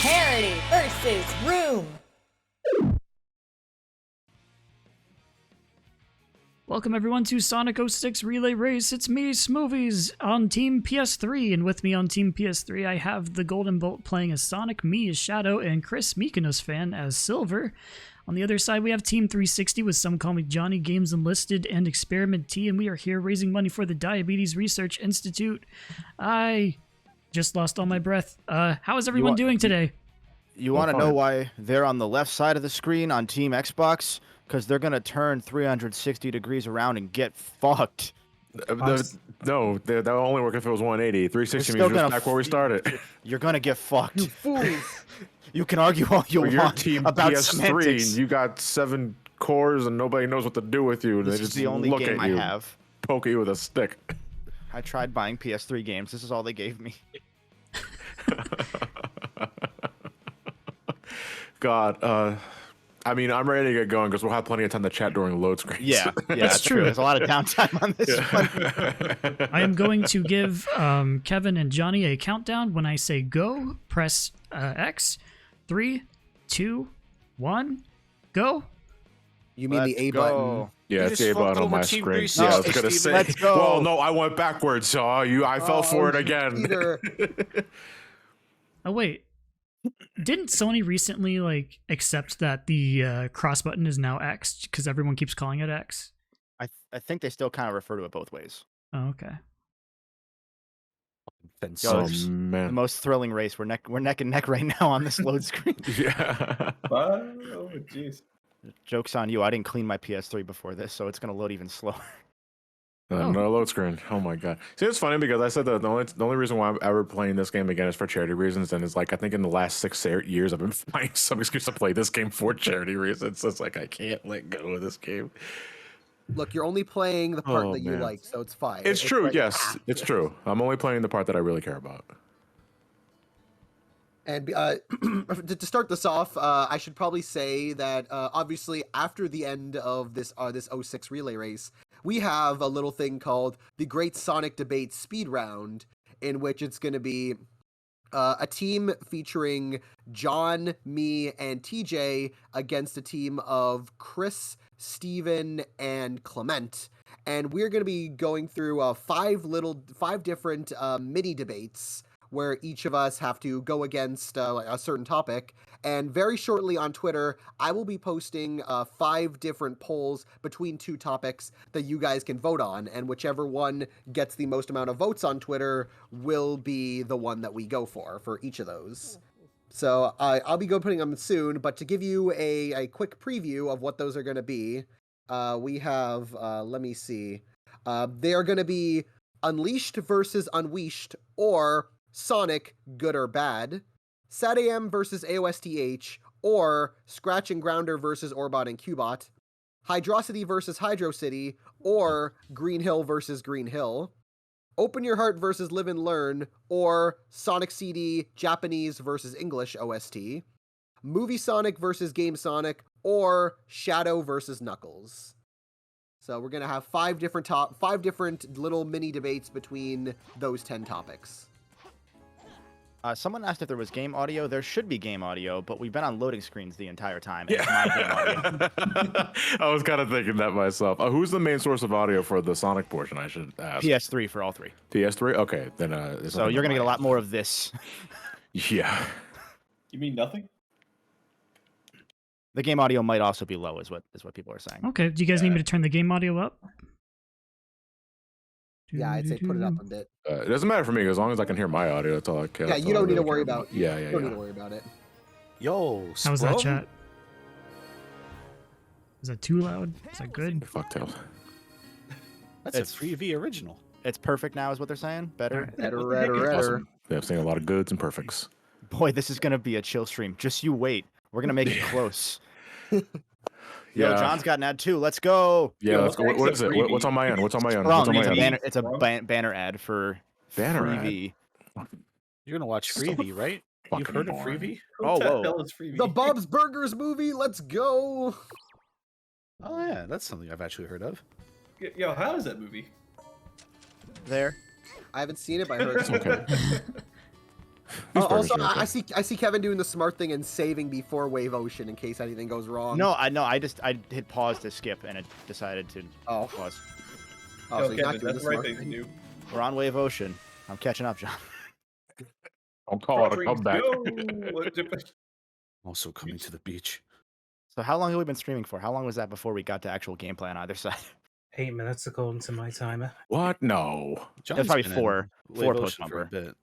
Parody versus Room. Welcome everyone to Sonic 06 Relay Race. It's me, Smoovies, on Team PS3, and with me on Team PS3 I have TheGoldenBolt playing as Sonic, me as Shadow, and Chris, MykonosFan, as Silver. On the other side we have Team 360 with SomecallmeJohnny, gamesEnlisted, and ExperimentT, and we are here raising money for the Diabetes Research Institute. I just lost all my breath. How is everyone doing today? You want to know why they're on the left side of the screen on Team Xbox? Because they're going to turn 360 degrees around and get fucked. No, that would only work if it was 180. 360 means just back where we started. You're going to get fucked. You fools. You can argue all you want team about PS3, semantics. you got 7 cores and nobody knows what to do with you. This they is just the only look game at you, I have. Poke you with a stick. I tried buying PS3 games. This is all they gave me. God, I mean, I'm ready to get going because we'll have plenty of time to chat during load screens. Yeah, that's true. There's a lot of downtime on this one. I am going to give Kevin and Johnny a countdown. When I say go, press X. 3, 2, 1, go. You mean the A button? Yeah, it's the A button on my screen. No, Yeah, I was gonna say. Let's go. Well, no, I went backwards, so I fell for it again. Oh wait, didn't Sony recently accept that the cross button is now X because everyone keeps calling it X? I think they still kind of refer to it both ways. Oh, okay. Yo, Oh man, the most thrilling race. We're neck and neck right now on this load screen. yeah. Oh, jeez. Joke's on you. I didn't clean my PS3 before this, so it's gonna load even slower. No load screen. Oh my god. See, it's funny because I said that the only reason why I'm ever playing this game again is for charity reasons, and it's like I think in the last 6 years I've been finding some excuse to play this game for charity reasons. So it's like I can't let go of this game. Look, you're only playing the part that you man. like, so it's fine. It's true. like, Yes, it's true. I'm only playing the part that I really care about. And to start this off, I should probably say that obviously after the end of this 06 relay race, we have a little thing called the Great Sonic Debate Speed Round, in which it's going to be a team featuring John, me, and TJ against a team of Chris, Steven, and Clement. And we're going to be going through 5 different mini debates where each of us have to go against a certain topic. And very shortly on Twitter, I will be posting 5 different polls between 2 topics that you guys can vote on. And whichever one gets the most amount of votes on Twitter will be the one that we go for each of those. So I'll be putting them soon. But to give you a quick preview of what those are going to be, we have, let me see. They are going to be Unleashed versus Unweashed, or Sonic, Good or Bad, SatAM versus AOSTH, or Scratch and Grounder versus Orbot and Cubot, Hydrocity versus Hydrocity, or Green Hill versus Green Hill, Open Your Heart versus Live and Learn, or Sonic CD Japanese versus English OST, Movie Sonic versus Game Sonic, or Shadow versus Knuckles. So we're gonna have 5 different little mini debates between those 10 topics. Someone asked if there was game audio. There should be game audio, but we've been on loading screens the entire time. It's not game audio. I was kind of thinking that myself. Who's the main source of audio for the Sonic portion? I should ask. PS3 for all 3. PS3. Okay, then. So you're gonna get a lot more of this. Yeah. You mean nothing? The game audio might also be low, is what people are saying. Okay. Do you guys need me to turn the game audio up? Yeah, I'd say put it up a bit. It doesn't matter for me as long as I can hear my audio. That's all I care. Yeah, you don't need to worry about. Yeah. You don't need to worry about it. Yo, How was that, chat? Is that too loud? Is that good? Fucktails. That's a free V original. It's perfect now, is what they're saying. Better. Awesome. Yeah, I've seen a lot of goods and perfects. Boy, this is gonna be a chill stream. Just you wait. We're gonna make it close. Yeah. Yo, John's got an ad too. Let's go. Yeah, let's go. What is it? What's on my end? What's on my end? It's a banner ad for Banner Freebie. You're gonna watch Freebie, right? You've heard of Freebie? Oh, whoa. The Bob's Burgers movie. Let's go. Oh yeah, that's something I've actually heard of. Yo, how is that movie? There. I haven't seen it, but I heard it's Okay. Also, okay. I see Kevin doing the smart thing and saving before Wave Ocean in case anything goes wrong. No, I hit pause to skip and it decided to Oh. pause. Oh, Yo, so you're not Kevin, doing that's the the right smart thing to thing. do. We're on Wave Ocean. I'm catching up, John. Don't call it a Crosswinds, comeback. go! Also coming to the beach. So how long have we been streaming for? How long was that before we got to actual gameplay on either side? 8 minutes according to my timer. What? No. Johnny's probably been in four Wave post Ocean for a bumper. bit.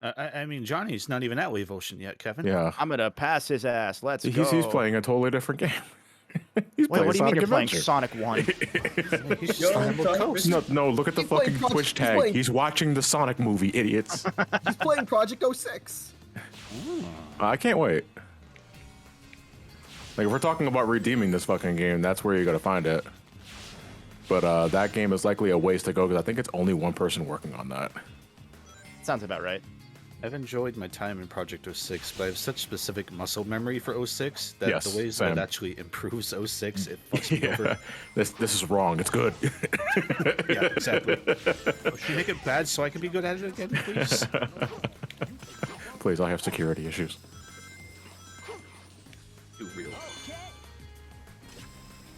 I mean, Johnny's not even at Wave Ocean yet, Kevin. Yeah. I'm gonna pass his ass. Let's go. He's playing a totally different game. He's Wait, what do you mean you're playing Adventure. Sonic 1? He's Yo, just on the Sonic coast. No, look at the He's playing fucking Project- Twitch he's tag. playing- He's watching the Sonic movie, idiots. He's playing Project 06. I can't wait. Like, if we're talking about redeeming this fucking game, that's where you gotta find it. But that game is likely a ways to go because I think it's only one person working on that. Sounds about right. I've enjoyed my time in Project 06, but I have such specific muscle memory for 06 that Yes, the ways same. that it actually improves 06, it fucks me Yeah, over. this is wrong. It's good. Yeah, exactly. Should you make it bad so I can be good at it again, please? Please, I have security issues. Too real.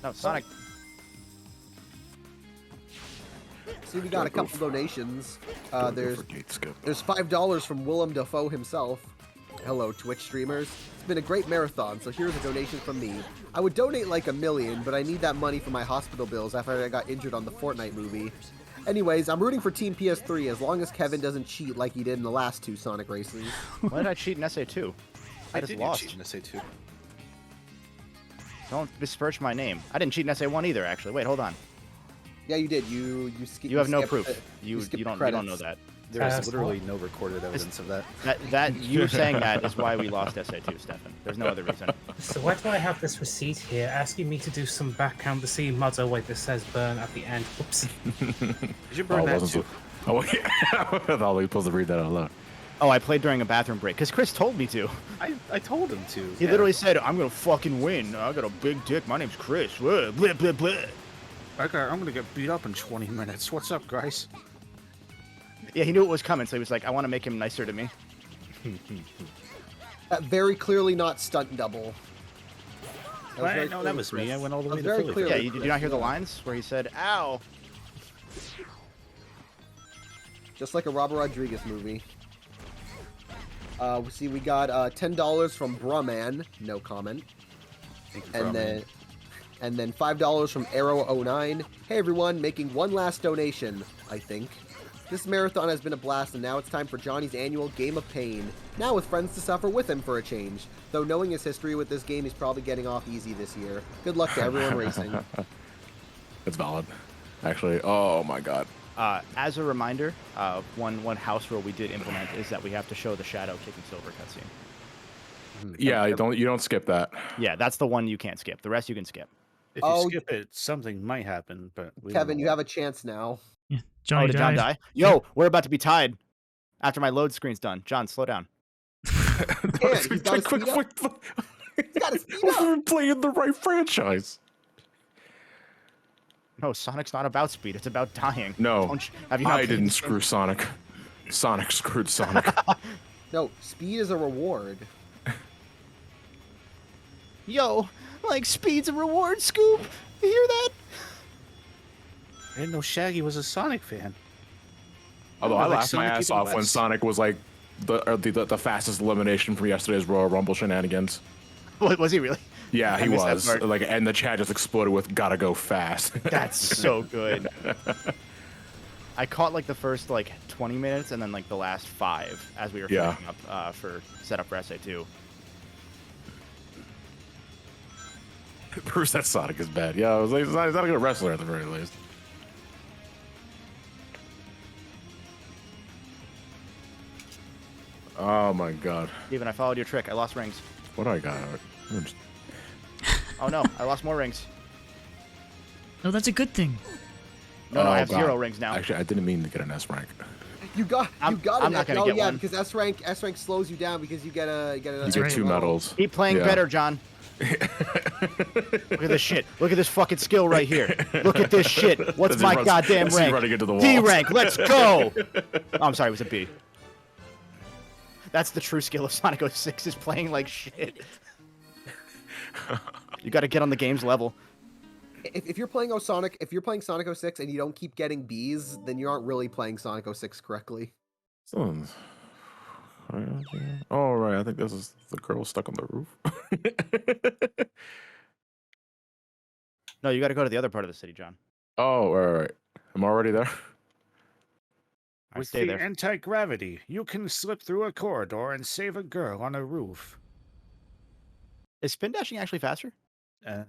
No, Sonic. See, we got a couple donations. Don't go There's for gate skip. There's $5 from Willem Dafoe himself. Hello, Twitch streamers. It's been a great marathon, so here's a donation from me. I would donate like $1 million, but I need that money for my hospital bills after I got injured on the Fortnite movie. Anyways, I'm rooting for Team PS3 as long as Kevin doesn't cheat like he did in the last 2 Sonic races. Why did I cheat in SA2? I just did lost. cheat in SA2. Don't besmirch my name. I didn't cheat in SA1 either, actually. Wait, hold on. Yeah, you did. You You have no skipped proof. the- You skipped don't credits. know that. There is Fast literally no recorded evidence of that. That you saying that is why we lost SA2, Stefan. There's no other reason. So why do I have this receipt here asking me to do some background to see motto where this says burn at the end? Oops. You should burn that too. Oh, yeah. I thought we were supposed to read that out loud. Oh, I played during a bathroom break because Chris told me to. I told him to. He literally said, "I'm gonna fucking win. I got a big dick. My name's Chris." Blah blah blah. blah. Okay, I'm gonna get beat up in 20 minutes. What's up, guys? Yeah, he knew it was coming, so he was like, "I want to make him nicer to me." Very clearly not stunt double. Right, no, that was me. I went all the way to very Philly. clear. Yeah, did you not hear the lines where he said, "Ow"? Just like a Robert Rodriguez movie. See, we got $10 from Brahman, no comment, Thank you for and then $5 from Arrow09. Hey everyone, making one last donation, I think. This marathon has been a blast, and now it's time for Johnny's annual Game of Pain. Now with friends to suffer with him for a change. Though knowing his history with this game, he's probably getting off easy this year. Good luck to everyone racing. It's valid. Actually, oh my god. As a reminder, one house rule we did implement is that we have to show the shadow kicking silver cutscene. Yeah, you don't skip that. Yeah, that's the one you can't skip. The rest you can skip. If you Oh, skip it, something might happen, but we Kevin, don't you know. have a chance now. Yeah. Johnny Did John died. die? Yo, we're about to be tied after my load screen's done. John, slow down. He's gotta speed up. He's gotta speed up. We're playing the right franchise. No, Sonic's not about speed. It's about dying. No, Have you not I played didn't this game? screw Sonic. Sonic screwed Sonic. No, speed is a reward. Yo, like speed's a reward, Scoop. You hear that? I didn't know Shaggy was a Sonic fan. Although I I like laughed my Sonic ass even off when less. Sonic was like the fastest elimination from yesterday's Royal Rumble shenanigans. Was he really? Yeah, I he missed that was. part. Like, and the chat just exploded with "Gotta go fast." That's so good. I caught like the first like 20 minutes and then like the last 5 as we were Yeah. finishing up for setup for SA2. Bruce, that Sonic is bad. Yeah, I was like, he's not a good wrestler at the very least. Oh my god. Steven, I followed your trick. I lost rings. What do I got? Oh no, I lost more rings. No, that's a good thing. No, I have God. 0 rings now. Actually, I didn't mean to get an S rank. You got I'm it. not gonna oh get yeah, one. because S rank slows you down because you get a You get 2 medals. Keep playing Yeah. better, John. Look at this shit. Look at this fucking skill right here. Look at this shit. What's As he my runs- goddamn as he rank? running into the D walls. rank. Let's go. Oh, I'm sorry. It was a B. That's the true skill of Sonic 06 is playing like shit. You got to get on the game's level. If you're playing Sonic 06 and you don't keep getting Bs, then you aren't really playing Sonic 06 correctly. Oh, right. I think this is the girl stuck on the roof. No, you got to go to the other part of the city, John. Oh, right. I'm already there. I With stay the there. anti-gravity, you can slip through a corridor and save a girl on a roof. Is spin dashing actually faster? Uh,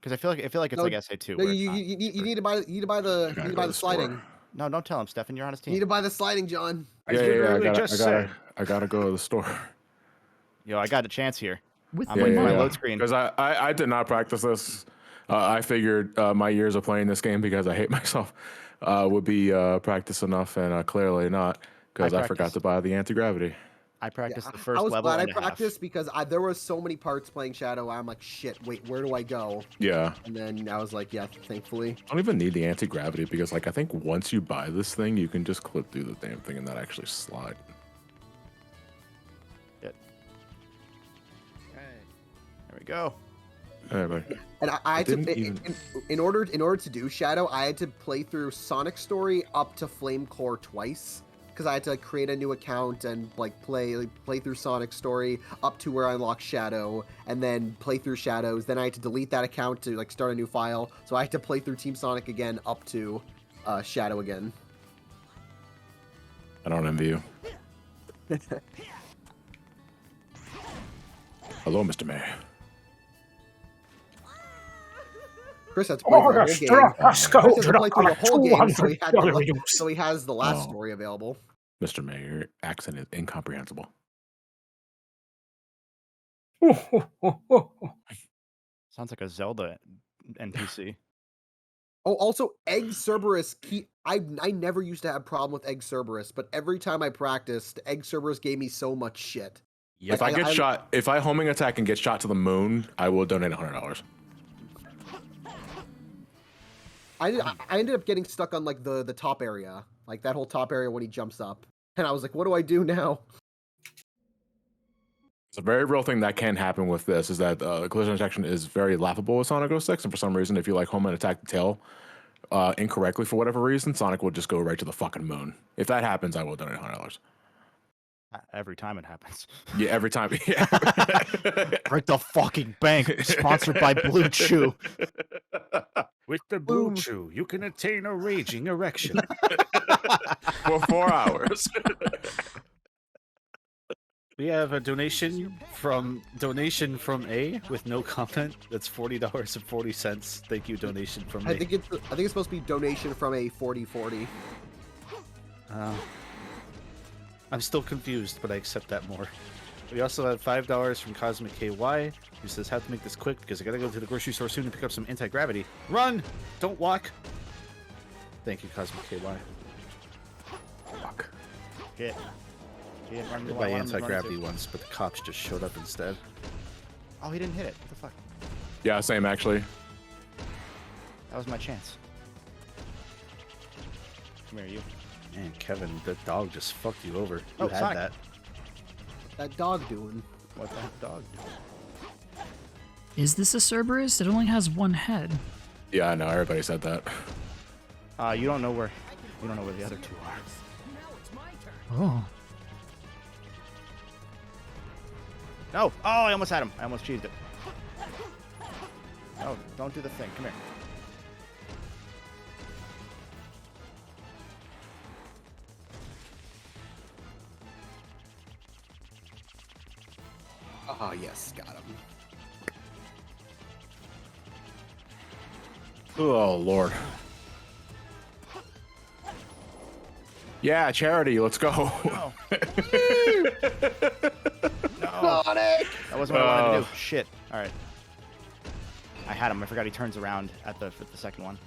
Because I feel like it's No, like SA2. No, where it's you, not. you need to buy the sliding. No, don't tell him, Stefan. You're on his You need team. to buy the sliding, John. I Yeah, literally just said. I gotta go to the store. Yo, I got a chance here. With I'm the waiting for my mod. load screen. Because I did not practice this. I figured my years of playing this game because I hate myself would be practice enough, and clearly not because I forgot practiced. to buy the anti-gravity. I practiced the I first was level glad and I a half. practiced because there were so many parts playing Shadow. I'm like, shit, wait, where do I go? Yeah. And then I was like, yeah, thankfully. I don't even need the anti-gravity because like I think once you buy this thing, you can just clip through the damn thing and not actually slide. There we go. Everybody. And I had to, didn't even- in order to do Shadow, I had to play through Sonic Story up to Flame Core twice. Because I had to like, create a new account and like play through Sonic Story up to where I unlocked Shadow, and then play through Shadows. Then I had to delete that account to like start a new file. So I had to play through Team Sonic again up to Shadow again. I don't envy you. Hello, Mr. Mayor. Chris had to play through the whole game. Chris has to play through the whole game, so he has the last Oh. story available. Mr. Mayor, your accent is incomprehensible. Sounds like a Zelda NPC. Oh, also, Egg Cerberus. I never used to have problem with Egg Cerberus, but every time I practiced, Egg Cerberus gave me so much shit. If I get shot, if I homing attack and get shot to the moon, I will donate $100. I ended up getting stuck on like the top area, like that whole top area when he jumps up, and I was like, what do I do now? It's a very real thing that can happen with this is that collision detection is very laughable with Sonic 06, and for some reason, if you like home and attack the tail incorrectly for whatever reason, Sonic will just go right to the fucking moon. If that happens, I will donate $100. Every time it happens. Yeah, every time. Yeah. Break the fucking bank. Sponsored by Blue Chew. With the Blue Chew, you can attain a raging erection. For 4 hours. We have a donation from A with no comment. That's $40.40. Thank you, donation from I A. think it's supposed to be donation from a 4040. I'm still confused, but I accept that more. We also have $5 from Cosmic KY, who says, have to make this quick because I gotta go to the grocery store soon to pick up some anti-gravity. Run! Don't walk! Thank you, Cosmic KY. Fuck. Shit. Shit, I did buy anti-gravity once, but the cops just showed up instead. Oh, he didn't hit it. What the fuck? Yeah, same actually. That was my chance. Come here, you. Man, Kevin, the dog just fucked you over. You Oh, had Sonic. that. That dog doing? What that dog do? Is this a Cerberus? It only has one head. Yeah, I know. Everybody said that. You don't know where the other two are. Oh. No! Oh, I almost had him. I almost cheesed it. No, don't do the thing. Come here. Ah, yes, got him. Oh, Lord. Yeah, charity. Let's go. No. Sonic! That wasn't what I wanted to do. Shit. All right. I had him. I forgot he turns around at the second one.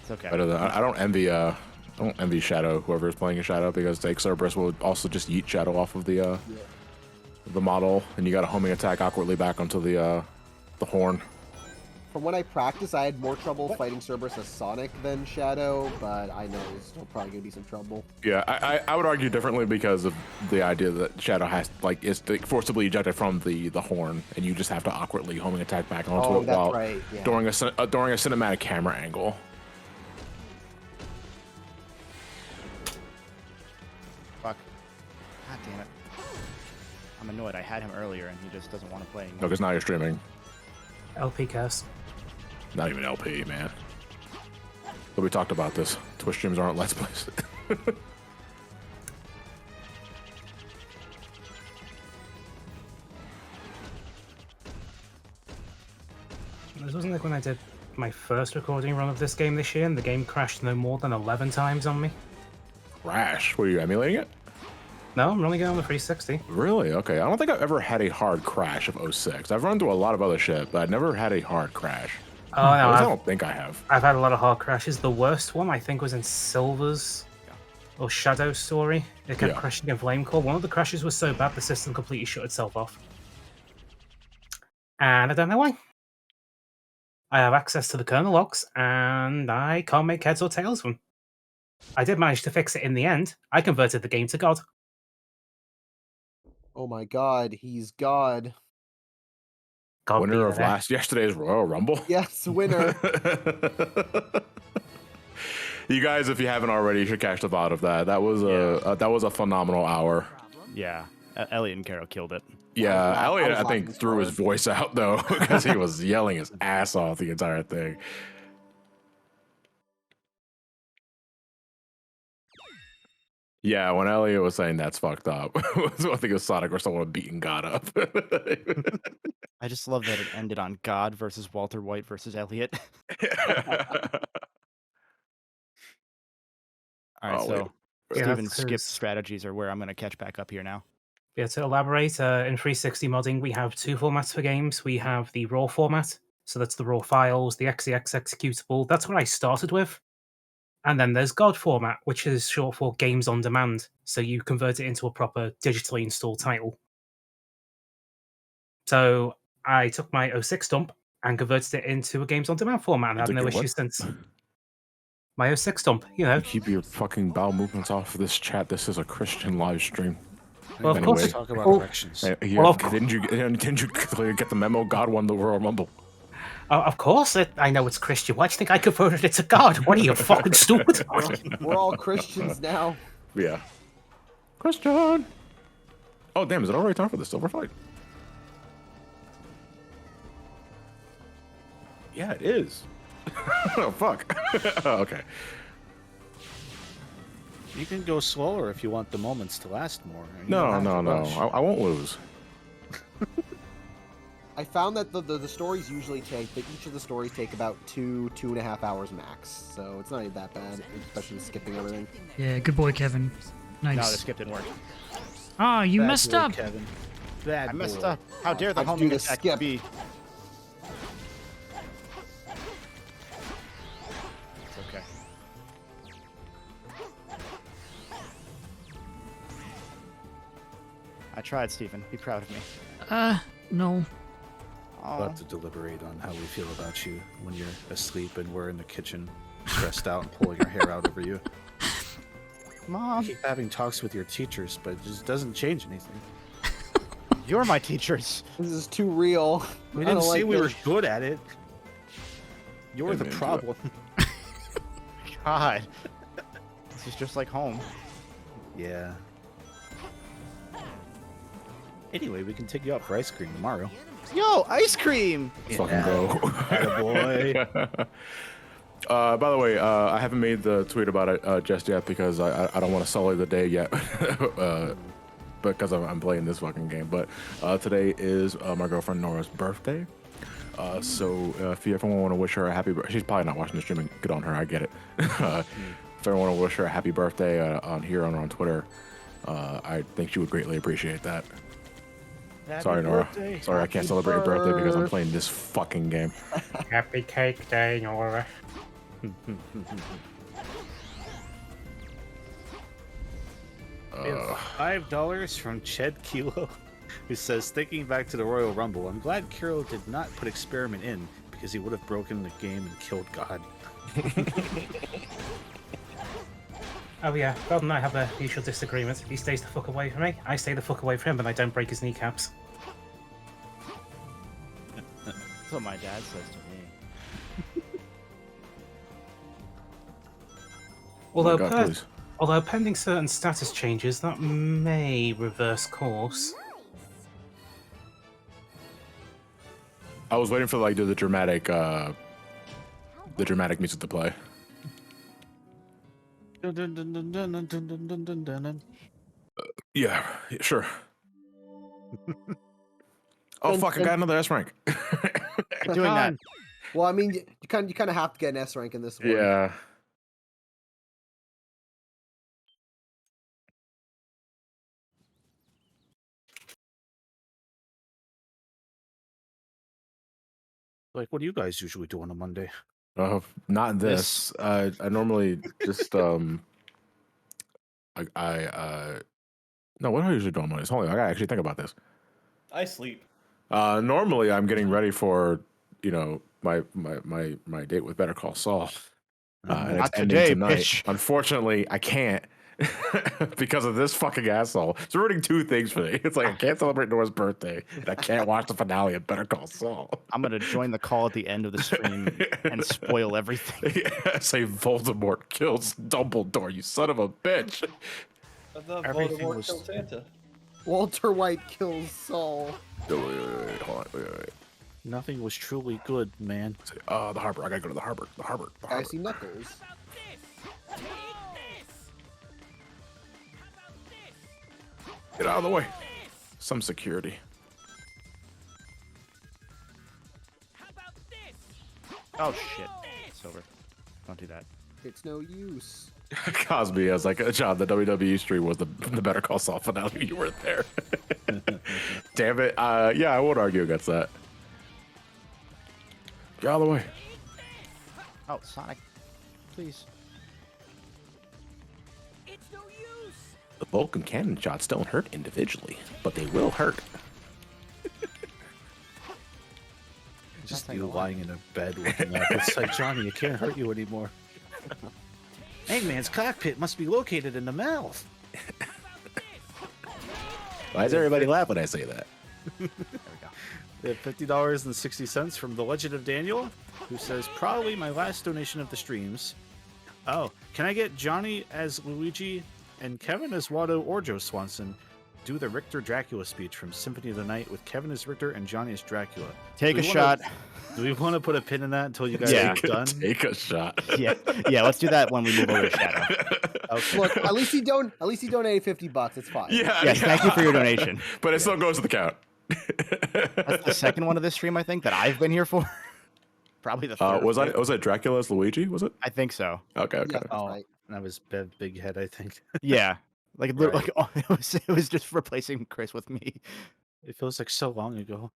It's okay. I don't envy Shadow, whoever is playing a Shadow, because Egg Cerberus will also just yeet Shadow off of the the model, and you got a homing attack awkwardly back onto the horn. From when I practiced, I had more trouble fighting Cerberus as Sonic than Shadow, but I know there's still probably gonna be some trouble. Yeah, I would argue differently because of the idea that Shadow has is forcibly ejected from the horn, and you just have to awkwardly homing attack back onto it while during a cinematic camera angle. Fuck. God damn it. I'm annoyed. I had him earlier, and he just doesn't want to play anymore. No, because now you're streaming. LP curse. Not even LP, man. But we talked about this. Twitch streams aren't Let's Plays. This wasn't like when I did my first recording run of this game this year, and the game crashed no more than 11 times on me. Crash? Were you emulating it? No, I'm running it on the 360. Really? Okay. I don't think I've ever had a hard crash of 06. I've run through a lot of other shit, but I've never had a hard crash. Oh, no, I don't think I have. I've had a lot of hard crashes. The worst one, I think, was in Silver's or Shadow Story. It kept crashing in Flame Core. One of the crashes was so bad, the system completely shut itself off. And I don't know why. I have access to the kernel logs, and I can't make heads or tails of them. I did manage to fix it in the end. I converted the game to God. Oh my god, he's God. God Winner of that. yesterday's Royal Rumble? Yes, winner. You guys, if you haven't already, you should catch the VOD of that. That was a phenomenal hour. Yeah, Elliot and Carol killed it. Yeah, Elliot, I laughing think, threw his voice out, though, because he was yelling his ass off the entire thing. Yeah, when Elliot was saying that's fucked up, I think it was Sonic or someone beating God up. I just love that it ended on God versus Walter White versus Elliot. All right, so Steven's skip strategies are where I'm going to catch back up here now. Yeah, to elaborate, in 360 modding, we have two formats for games. We have the raw format, so that's the raw files, the XEX executable. That's what I started with. And then there's God format, which is short for Games on Demand. So you convert it into a proper digitally installed title. So I took my 06 dump and converted it into a Games on Demand format, and I have no issues since. My 06 dump, you know. Keep your fucking bowel movements off of this chat. This is a Christian live stream. Well, of course. Talk about erections. Didn't you get the memo? God won the Royal Rumble. Of course, I know it's Christian. Why do you think I converted it to God? What are you, fucking stupid? We're all Christians now. Yeah. Christian! Oh, damn, is it already time for the silver fight? Yeah, it is. Oh, fuck. Okay. You can go slower if you want the moments to last more. No. I won't lose. I found that the stories usually take, each of the stories take about 2.5 hours max. So it's not even that bad, especially skipping everything. Yeah, good boy, Kevin. Nice. No, the skip didn't work. Ah, you messed up. Kevin. I messed up. How dare the Let's do homing the attack skip. be? It's okay. I tried, Stephen. Be proud of me. No. We'll have to deliberate on how we feel about you when you're asleep and we're in the kitchen, stressed out and pulling our hair out over you. Mom, Keep having talks with your teachers, but it just doesn't change anything. you're my teachers. This is too real. We I didn't don't say like we were this. good at it. You're the man, problem. God. This is just like home. Yeah. Anyway, we can take you out for ice cream tomorrow. Yo, ice cream! Fucking go. Attaboy. By the way, I haven't made the tweet about it just yet because I don't want to sully the day yet. Because I'm playing this fucking game. But today is my girlfriend Nora's birthday. So if you ever want to wish her a happy birthday, she's probably not watching the stream, and good on her, I get it. If ever want to wish her a happy birthday on here on Twitter, I think she would greatly appreciate that. Sorry, Nora. Sorry, I can't celebrate your birthday because I'm playing this fucking game. Happy cake day, Nora. $5 from Ched Kilo. who says, thinking back to the Royal Rumble, I'm glad Kiro did not put Experiment in because he would have broken the game and killed God. Oh yeah, God and I have a mutual disagreement. He stays the fuck away from me. I stay the fuck away from him, and I don't break his kneecaps. That's what my dad says to me. Although, God, please. although pending certain status changes, that may reverse course. I was waiting for like the dramatic music to play. Yeah, sure. Oh fuck! I got another S rank. Doing that. Well, I mean, you kind of have to get an S rank in this one. Yeah. Like, what do you guys usually do on a Monday? Not this. I normally just no. What do I usually do on Mondays? Hold on, I gotta actually think about this. I sleep. Normally I'm getting ready for my date with Better Call Saul. And Not it's ending today, tonight. bitch. Unfortunately, I can't because of this fucking asshole. It's ruining two things for me. It's like I can't celebrate Nora's birthday, and I can't watch the finale of Better Call Saul. I'm gonna join the call at the end of the stream and spoil everything. Yeah, say Voldemort kills Dumbledore, you son of a bitch. I thought Everything Voldemort was- killed Santa. Walter White kills Saul. Wait, hold on, wait. Nothing was truly good, man. Say, the harbor. I gotta go to the harbor. The harbor. I see Knuckles. Get out of the way. Some security. Oh shit. It's over. Don't do that. It's no use. Cosby as like John, the WWE stream was the Better Call Saul finale. You weren't there. Damn it. Yeah, I won't argue against that. Get out of the way. Oh, Sonic. Please. The Vulcan cannon shots don't hurt individually, but they will hurt. Just you lying in a bed looking up. It's like, Johnny, it can't hurt you anymore. Hangman's cockpit must be located in the mouth. Why does everybody laugh when I say that? There we go. We have $50.60 from The Legend of Daniel, who says, probably my last donation of the streams. Oh, can I get Johnny as Luigi and Kevin as Watto or Joe Swanson? Do the Richter Dracula speech from Symphony of the Night with Kevin as Richter and Johnny as Dracula. Take a shot. Do we want to put a pin in that until you guys Yeah. are done? Take a shot. Yeah, let's do that when we move over to Shadow. Okay. Look, at least he donated $50. It's fine. Yes, thank you for your donation. But it still goes to the count. That's the second one of this stream, I think, that I've been here for. Probably the third. Was that Dracula's Luigi? Was it? I think so. Okay. Yeah, that's Oh, right. that was Bev Big Head, I think. Yeah, like Right. like oh, it was just replacing Chris with me. It feels like so long ago.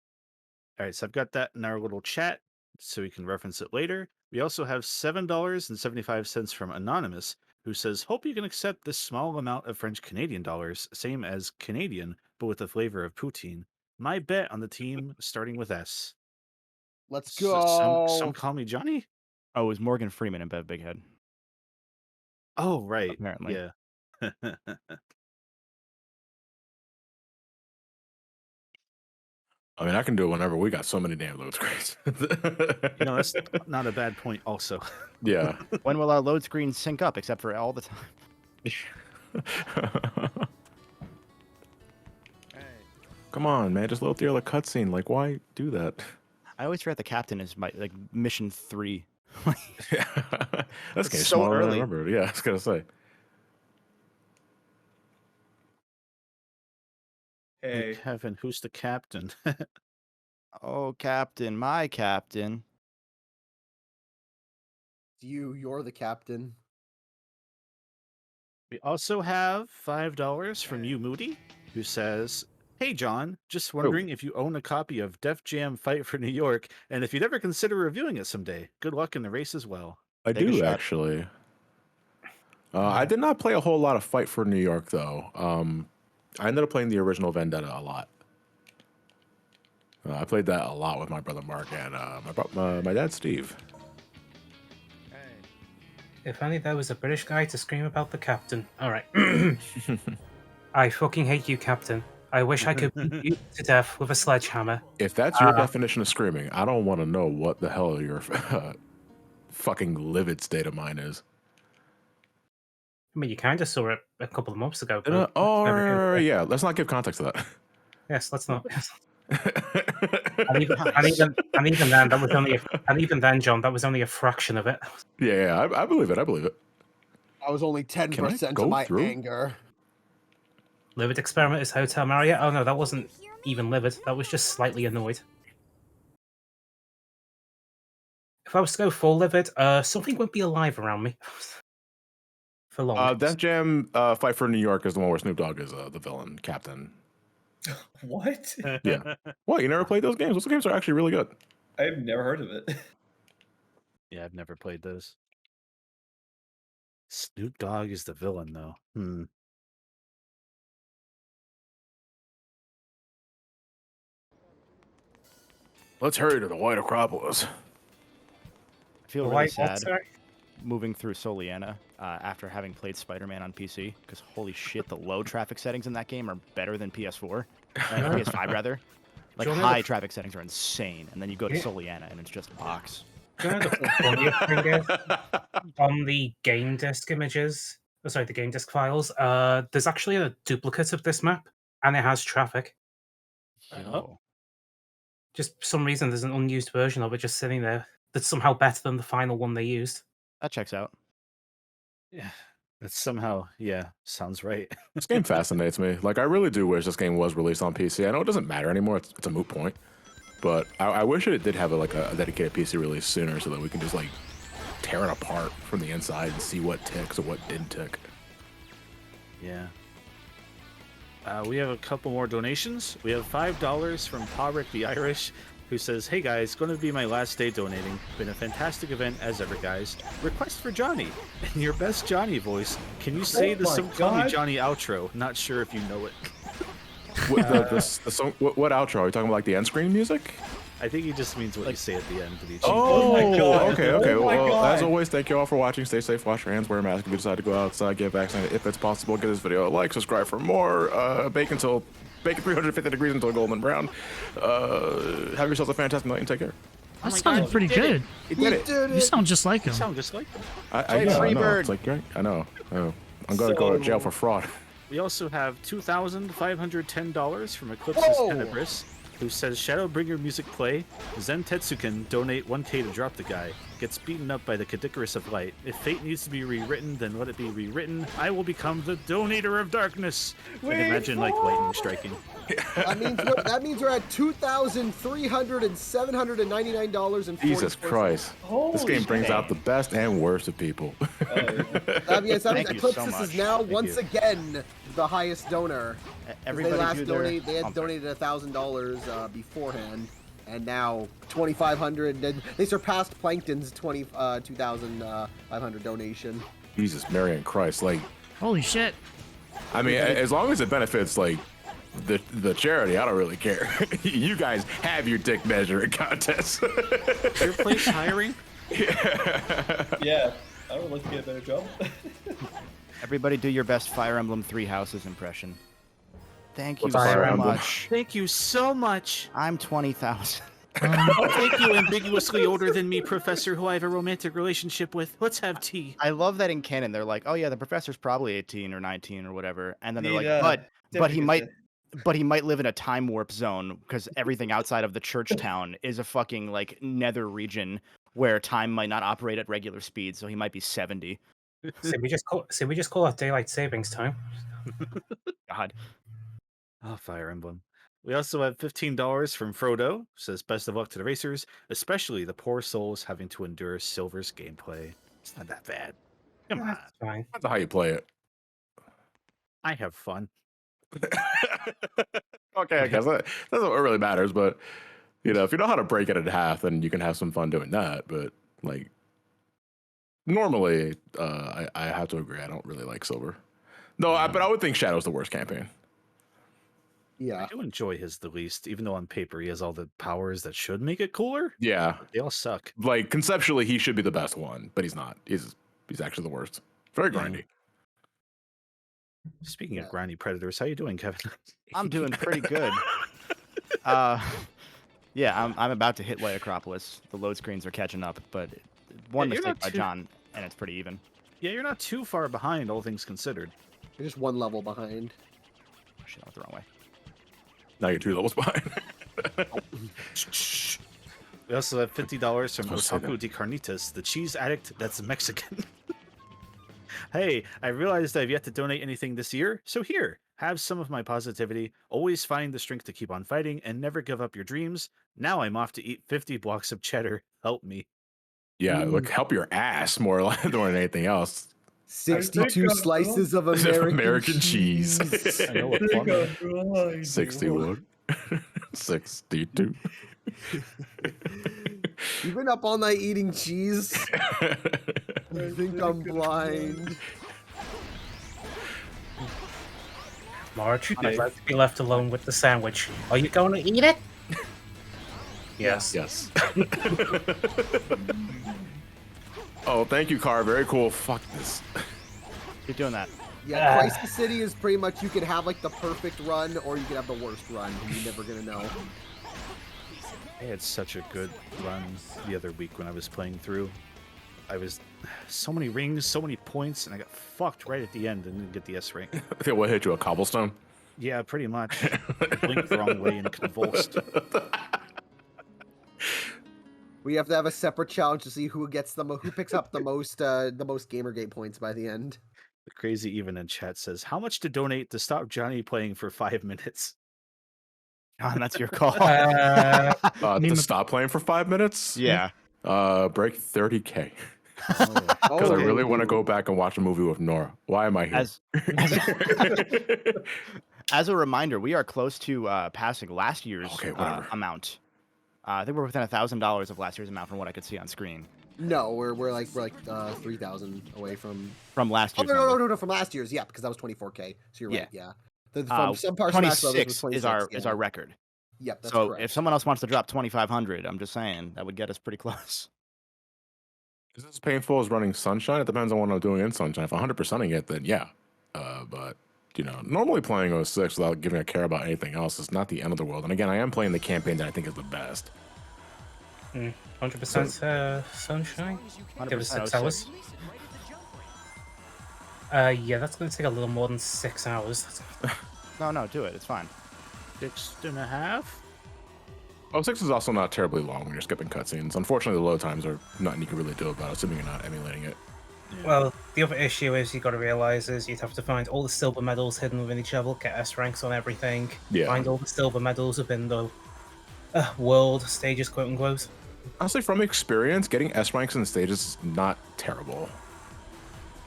All right, so I've got that in our little chat so we can reference it later. We also have $7.75 from Anonymous, who says, hope you can accept this small amount of French Canadian dollars, same as Canadian, but with the flavor of poutine. My bet on the team starting with S. Let's So- go. Some call me Johnny? Oh, it was Morgan Freeman and Bev Big Head. Oh, right. Apparently. Yeah. I mean, I can do it whenever. We got so many damn load screens. That's not a bad point also. Yeah. When will our load screens sync up, except for all the time? Come on, man. Just load through the cutscene. Like, why do that? I always forget the captain is my mission 3. That's getting so smaller than I early. remember. Yeah, I was gonna say. Hey, Kevin, who's the captain? Oh, captain, my captain. You're the captain. We also have $5 from you, Moody, who says, hey, John, just wondering if you own a copy of Def Jam Fight for New York, and if you'd ever consider reviewing it someday. Good luck in the race as well. I Take a do shot. actually. I did not play a whole lot of Fight for New York though. I ended up playing the original Vendetta a lot. I played that a lot with my brother Mark and my dad Steve. If only there was a British guy to scream about the captain. All right. I fucking hate you, Captain. I wish I could beat you to death with a sledgehammer. If that's your definition of screaming, I don't want to know what the hell your fucking livid state of mind is. I mean, you kind of saw it a couple of months ago. Yeah. Let's not give context to that. Yes, let's not. and even then, that was only. And even then, John, that was only a fraction of it. Yeah, I believe it. I believe it. I was only 10% of my anger. Livid experiment is Hotel Marriott. Oh no, that wasn't even livid. That was just slightly annoyed. If I was to go full livid, something wouldn't be alive around me for long. Def Jam Fight for New York is the one where Snoop Dogg is the villain captain. What? Yeah. What? You never played those games? Those games are actually really good. I've never heard of it. Yeah, I've never played those. Snoop Dogg is the villain, though. Let's hurry to the White Acropolis. I feel really sad moving through Soliana after having played Spider-Man on PC, because holy shit, the low traffic settings in that game are better than PS4, PS5 rather. Like high traffic settings are insane, and then you go to Soliana and it's just a box. Do you know the funniest thing is? On the game disk images, the game disk files, there's actually a duplicate of this map, and it has traffic. Oh. Just for some reason, there's an unused version of it just sitting there that's somehow better than the final one they used. That checks out. Yeah, that's somehow, sounds right. This game fascinates me. Like, I really do wish this game was released on PC. I know it doesn't matter anymore. It's a moot point. But I wish it did have a dedicated PC release sooner so that we can just, like, tear it apart from the inside and see what ticks or what didn't tick. Yeah. We have a couple more donations. We have $5 from Pawrick the Irish, who says, "Hey guys, going to be my last day donating. Been a fantastic event as ever, guys. Request for Johnny. In your best Johnny voice, can you say the SomecallmeJohnny outro? Not sure if you know it." What outro? Are you talking about like the end screen music? I think he just means what you say at the end of each. Oh my god. Okay. Oh my Well, God. as always, thank you all for watching. Stay safe, wash your hands, wear a mask if you decide to go outside, get vaccinated if it's possible. Give this video a like, subscribe for more. Bake 350 degrees until golden brown. Have yourselves a fantastic night and take care. That sounded pretty good. He did it. You sound just like him. You sound just like him. I know. It's like great. I know. I'm going to go to jail for fraud. We also have $2,510 from Eclipse's Tenebris, who says, "Shadowbringer music play. Zen Tetsuken donate 1K to drop the guy. Gets beaten up by the Cadicarus of Light. If fate needs to be rewritten, then let it be rewritten. I will become the donator of darkness." I can imagine like lightning striking. That means we're at $2,300,799.40. Jesus Christ. This game brings out the best and worst of people. That means Thank you so Eclipsis much. is now Thank once you. again the highest donor. Everybody They had donated $1,000 beforehand, and now $2,500. They surpassed Plankton's 2,500 donation. Jesus, Mary and Christ. Like, Holy shit. I mean, as long as it benefits, like, the charity, I don't really care. You guys have your dick measuring contest. Your place hiring? Yeah, I would like to get a better job. Everybody do your best Fire Emblem Three Houses impression. Thank you What's Fire so Emblem? much. Thank you so much. I'm 20,000. Thank you, ambiguously older than me professor who I have a romantic relationship with. Let's have tea. I love that in canon they're like, oh yeah, the professor's probably 18 or 19 or whatever, and then they're Need, like, but he might certificate. live in a time warp zone because everything outside of the church town is a fucking like nether region where time might not operate at regular speed, so he might be 70. So we just call it daylight savings time. God. Oh, Fire Emblem. We also have $15 from Frodo, who says, "Best of luck to the racers, especially the poor souls having to endure Silver's gameplay. It's not that bad. Come on. That's fine. That's how you play it. I have fun." Okay, I guess that's what really matters. But you know, if you know how to break it in half, then you can have some fun doing that. But like, normally, I have to agree. I don't really like Silver. No, but I would think Shadow's the worst campaign. Yeah. I do enjoy his the least, even though on paper he has all the powers that should make it cooler. Yeah, They all suck. like conceptually he should be the best one, but he's not. He's actually the worst. Very Yeah. grindy. Speaking of grindy predators, how you doing, Kevin? I'm doing pretty good. Yeah, I'm about to hit White Acropolis. The load screens are catching up, but one you're mistake not by too- John, and it's pretty even. Yeah, you're not too far behind, all things considered. You're just one level behind. Oh, shit, I went the wrong way. Now you're 2 levels behind. We also have $50 from Don't say Otaku de Carnitas, the cheese addict that's Mexican. Hey, I realized I've yet to donate anything this year, so here, have some of my positivity. Always find the strength to keep on fighting and never give up your dreams. Now I'm off to eat 50 blocks of cheddar. Help me. Yeah, look, help your ass more than anything else. 62 slices of American cheese. I know what plum. 61. 62. You've been up all night eating cheese. I think I'm blind. Marge, I'd like to be left alone with the sandwich. Are you going to eat it? Yes. Yes. Oh, thank you, Car. Very cool. Fuck this. Keep doing that. Yeah, Crisis City is pretty much you could have like the perfect run or you could have the worst run and you're never gonna know. I had such a good run the other week when I was playing through. I was so many rings, so many points, and I got fucked right at the end and didn't get the S rank. I think what hit you, a cobblestone? Yeah, pretty much. Blinked the wrong way and convulsed. We have to have a separate challenge to see who gets who picks up the most Gamergate points by the end. The crazy even in chat says, "How much to donate to stop Johnny playing for 5 minutes?" John, that's your call. To stop playing for 5 minutes? Yeah. Break 30K. Because I really want to go back and watch a movie with Nora. Why am I here? As a reminder, we are close to passing last year's amount. I think we're within $1,000 of last year's amount from what I could see on screen. No, we're like 3,000 away from last year's. No, from last year's, yeah, because that was 24K. So you're right, yeah. From some parts 26 is our record. Yep, that's so correct. if someone else wants to drop 2,500, I'm just saying that would get us pretty close. Is this as painful as running Sunshine? It depends on what I'm doing in Sunshine. If I'm 100%ing it, then yeah. But you know, normally playing 06 without giving a care about anything else is not the end of the world. And again, I am playing the campaign that I think is the best. 100% Sunshine. 100% Give us 6 06. hours. Yeah, that's going to take a little more than 6 hours. No, do it. It's fine. 6.5. 06 is also not terribly long when you're skipping cutscenes. Unfortunately, the load times are nothing you can really do about it, assuming you're not emulating it. Yeah. Well, the other issue is you got to realize is you'd have to find all the silver medals hidden within each level, get S ranks on everything, find all the silver medals within the world stages, quote unquote. Honestly, from experience, getting S ranks in the stages is not terrible.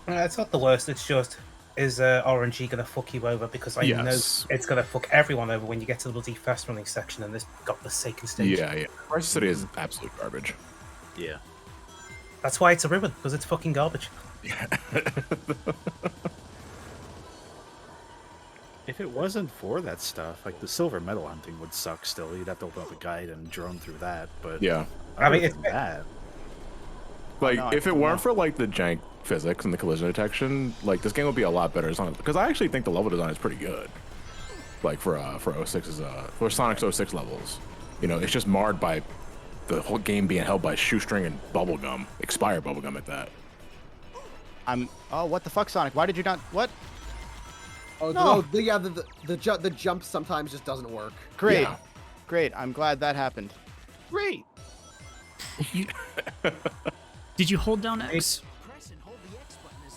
It's not the worst. It's just is RNG gonna fuck you over because I know it's gonna fuck everyone over when you get to the bloody fast running section and this godforsaken stage. Yeah. Crisis City is absolute garbage. Yeah. That's why it's a ribbon, because it's fucking garbage. Yeah. If it wasn't for that stuff, like the silver medal hunting would suck still. You'd have to open up a guide and drone through that, but yeah. I mean, it's bad. Like, if it weren't for like the jank physics and the collision detection, like this game would be a lot better. Because I actually think the level design is pretty good. Like for 06's for Sonic's 06 levels, you know, it's just marred by the whole game being held by shoestring and bubblegum, expired bubblegum at that. Oh, what the fuck, Sonic? Why did you not? What? Oh, No. The jump sometimes just doesn't work. Great, Yeah. great. I'm glad that happened. Great. Did you hold down X?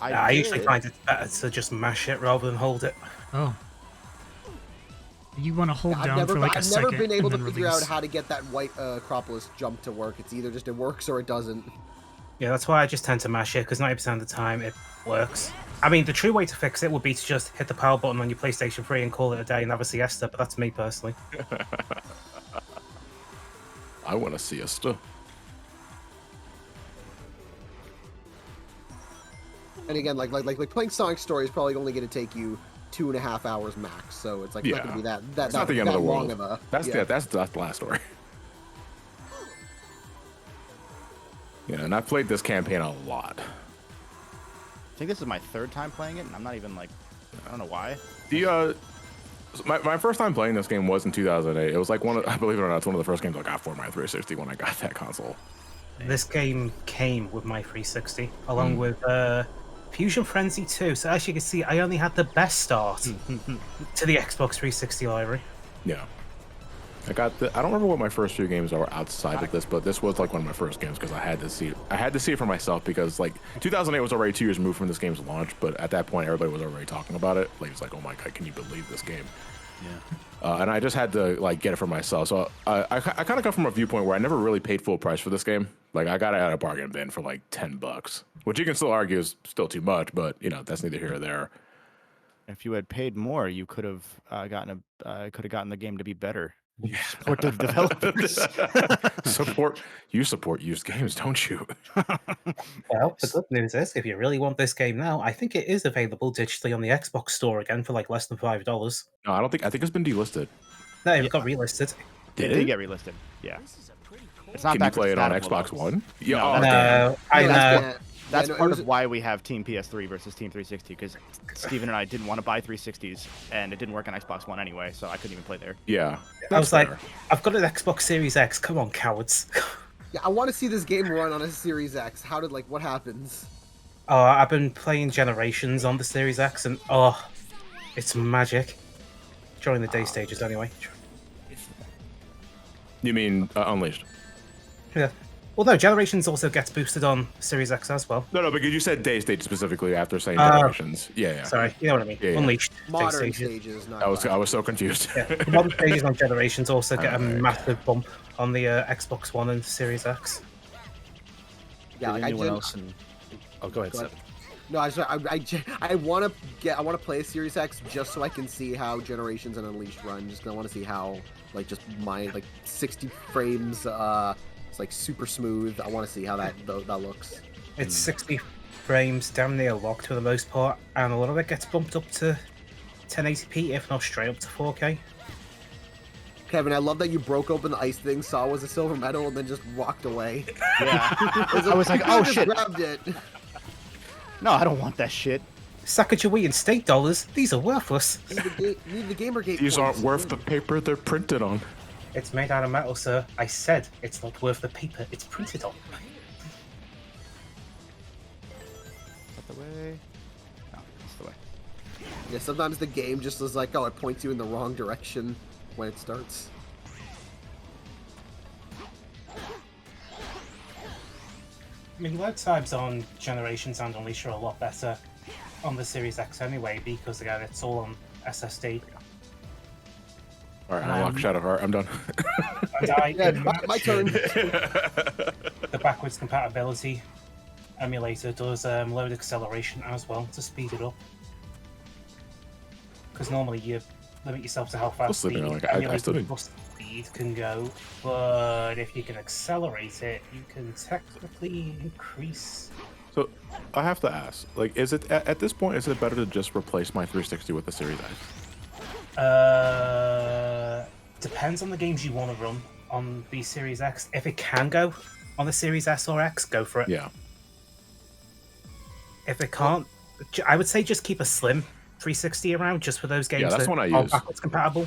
I usually did. find it better to just mash it rather than hold it. Oh. You want to hold down I've for like a never second been able to and then figure out release. how to get that white Acropolis jump to work. It's either just it works or it doesn't. Yeah, that's why I just tend to mash it, because 90% of the time it works. I mean, the true way to fix it would be to just hit the power button on your PlayStation 3 and call it a day and have a siesta, but that's me personally. I want a siesta. And again, like playing Sonic Story is probably only going to take you 2.5 hours max. So it's like Yeah. not gonna be that It's not the end of the long world. of a. That's yeah. that's the last story. Yeah, and I've played this campaign a lot. I think this is my 3rd time playing it, and I'm not even like, I don't know why. My first time playing this game was in 2008. It was like I believe it or not, it's one of the first games I got for my 360 when I got that console. This game came with my 360, along with Fusion Frenzy 2. So as you can see, I only had the best start to the Xbox 360 library. Yeah. I don't remember what my first few games are outside of this, but this was like one of my first games because I had to see it for myself because like 2008 was already 2 years removed from this game's launch, but at that point everybody was already talking about it. Like it's like, oh my god, can you believe this game? Yeah. And I just had to like get it for myself. So I kind of come from a viewpoint where I never really paid full price for this game. Like I got it at a bargain bin for like $10, which you can still argue is still too much, but you know that's neither here or there. If you had paid more, you could have gotten the game to be better. You support the developers. You support used games, don't you? Well, the good news is, if you really want this game now, I think it is available digitally on the Xbox Store again for like less than $5. No, I think it's been delisted. No, it got relisted. It did get relisted. Yeah. It's not Can you play it on Xbox One? Yeah, No, oh, No, I know. That's Yeah, no, part it was- of why we have Team PS3 versus Team 360, because Steven and I didn't want to buy 360s, and it didn't work on Xbox One anyway, so I couldn't even play there. yeah. I was That's like, fair. I've got an Xbox Series X. Come on, cowards. Yeah, I want to see this game run on a Series X. What happens? I've been playing Generations on the Series X, and it's magic. During the day stages, anyway. You mean Unleashed? Yeah. Well, no, Generations also gets boosted on Series X as well. No, because you said day stage specifically after saying Generations. Yeah. Sorry, you know what I mean. Yeah. Unleashed Modern day stages. stages, not I was so confused. Yeah, the modern stages on Generations also get a Alright. massive bump on the Xbox One and Series X. Yeah, Did like anyone else? Oh, go ahead, Go ahead. Seth. No, I want to play a Series X just so I can see how Generations and Unleashed run. Just 'cause I want to see how just my 60 frames. It's like super smooth. I want to see how that looks. It's 60 frames, damn near locked for the most part, and a lot of it gets bumped up to 1080p, if not straight up to 4K. Kevin, I love that you broke open the ice thing, saw it was a silver medal, and then just walked away. Yeah. I was like, oh shit. Grabbed it. No, I don't want that shit. Sacagawea and state dollars, these are worthless. Need the Gamergate. These aren't points. worth the paper they're printed on. It's made out of metal, sir. I said it's not worth the paper it's printed on. Is that the way? No, that's the way. Yeah, sometimes the game just is like, oh, it points you in the wrong direction when it starts. I mean, load times on Generations and Unleashed are a lot better on the Series X anyway, because again, it's all on SSD. All right, unlock Shadowheart. I'm done. And I Yeah, can my turn. The backwards compatibility emulator does load acceleration as well to speed it up. Because normally you limit yourself to how fast Still the sleeping, like, I emulator still need- bus speed can go, but if you can accelerate it, you can technically increase. So I have to ask, like, is it at this point? Is it better to just replace my 360 with the Series X? Depends on the games you want to run on the Series X. If it can go on the Series S or X, go for it. Yeah. If it can't, I would say just keep a slim 360 around just for those games that's that one I are use. backwards compatible.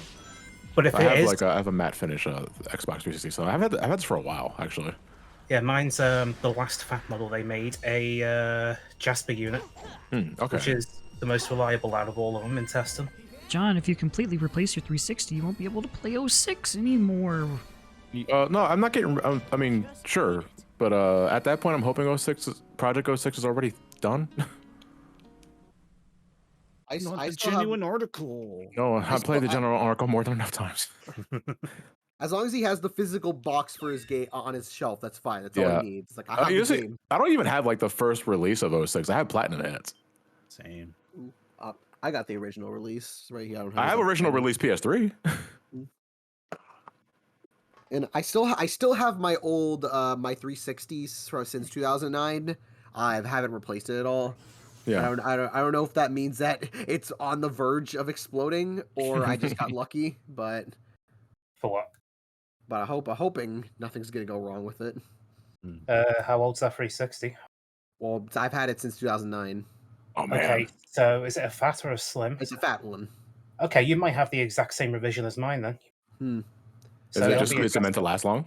But if I it have is, I have a matte finish Xbox 360, so I've had this for a while actually. yeah, mine's the last fat model they made, a Jasper unit, Okay. which is the most reliable out of all of them in testing. John, if you completely replace your 360, you won't be able to play 06 anymore. No, I'm not getting. I mean, sure, but at that point, I'm hoping Project 06 is already done. I Not the still genuine article. No, I've played the still- general article more than enough times. as long as he has the physical box for his game on his shelf, that's fine. That's all Yeah. he needs. Like I have the Honestly, game. I don't even have like the first release of 06. I have Platinum Hits. Same. I got the original release right here. I have original release PS3. and I still have my old my 360s from since 2009. I haven't replaced it at all. Yeah. I don't know if that means that it's on the verge of exploding or I just got lucky, but For what? I'm hoping nothing's gonna go wrong with it. How old's that 360? Well, I've had it since 2009. Oh man. Okay, so is it a fat or a slim? It's a fat one. Okay, you might have the exact same revision as mine then. Is it just is it meant to last long?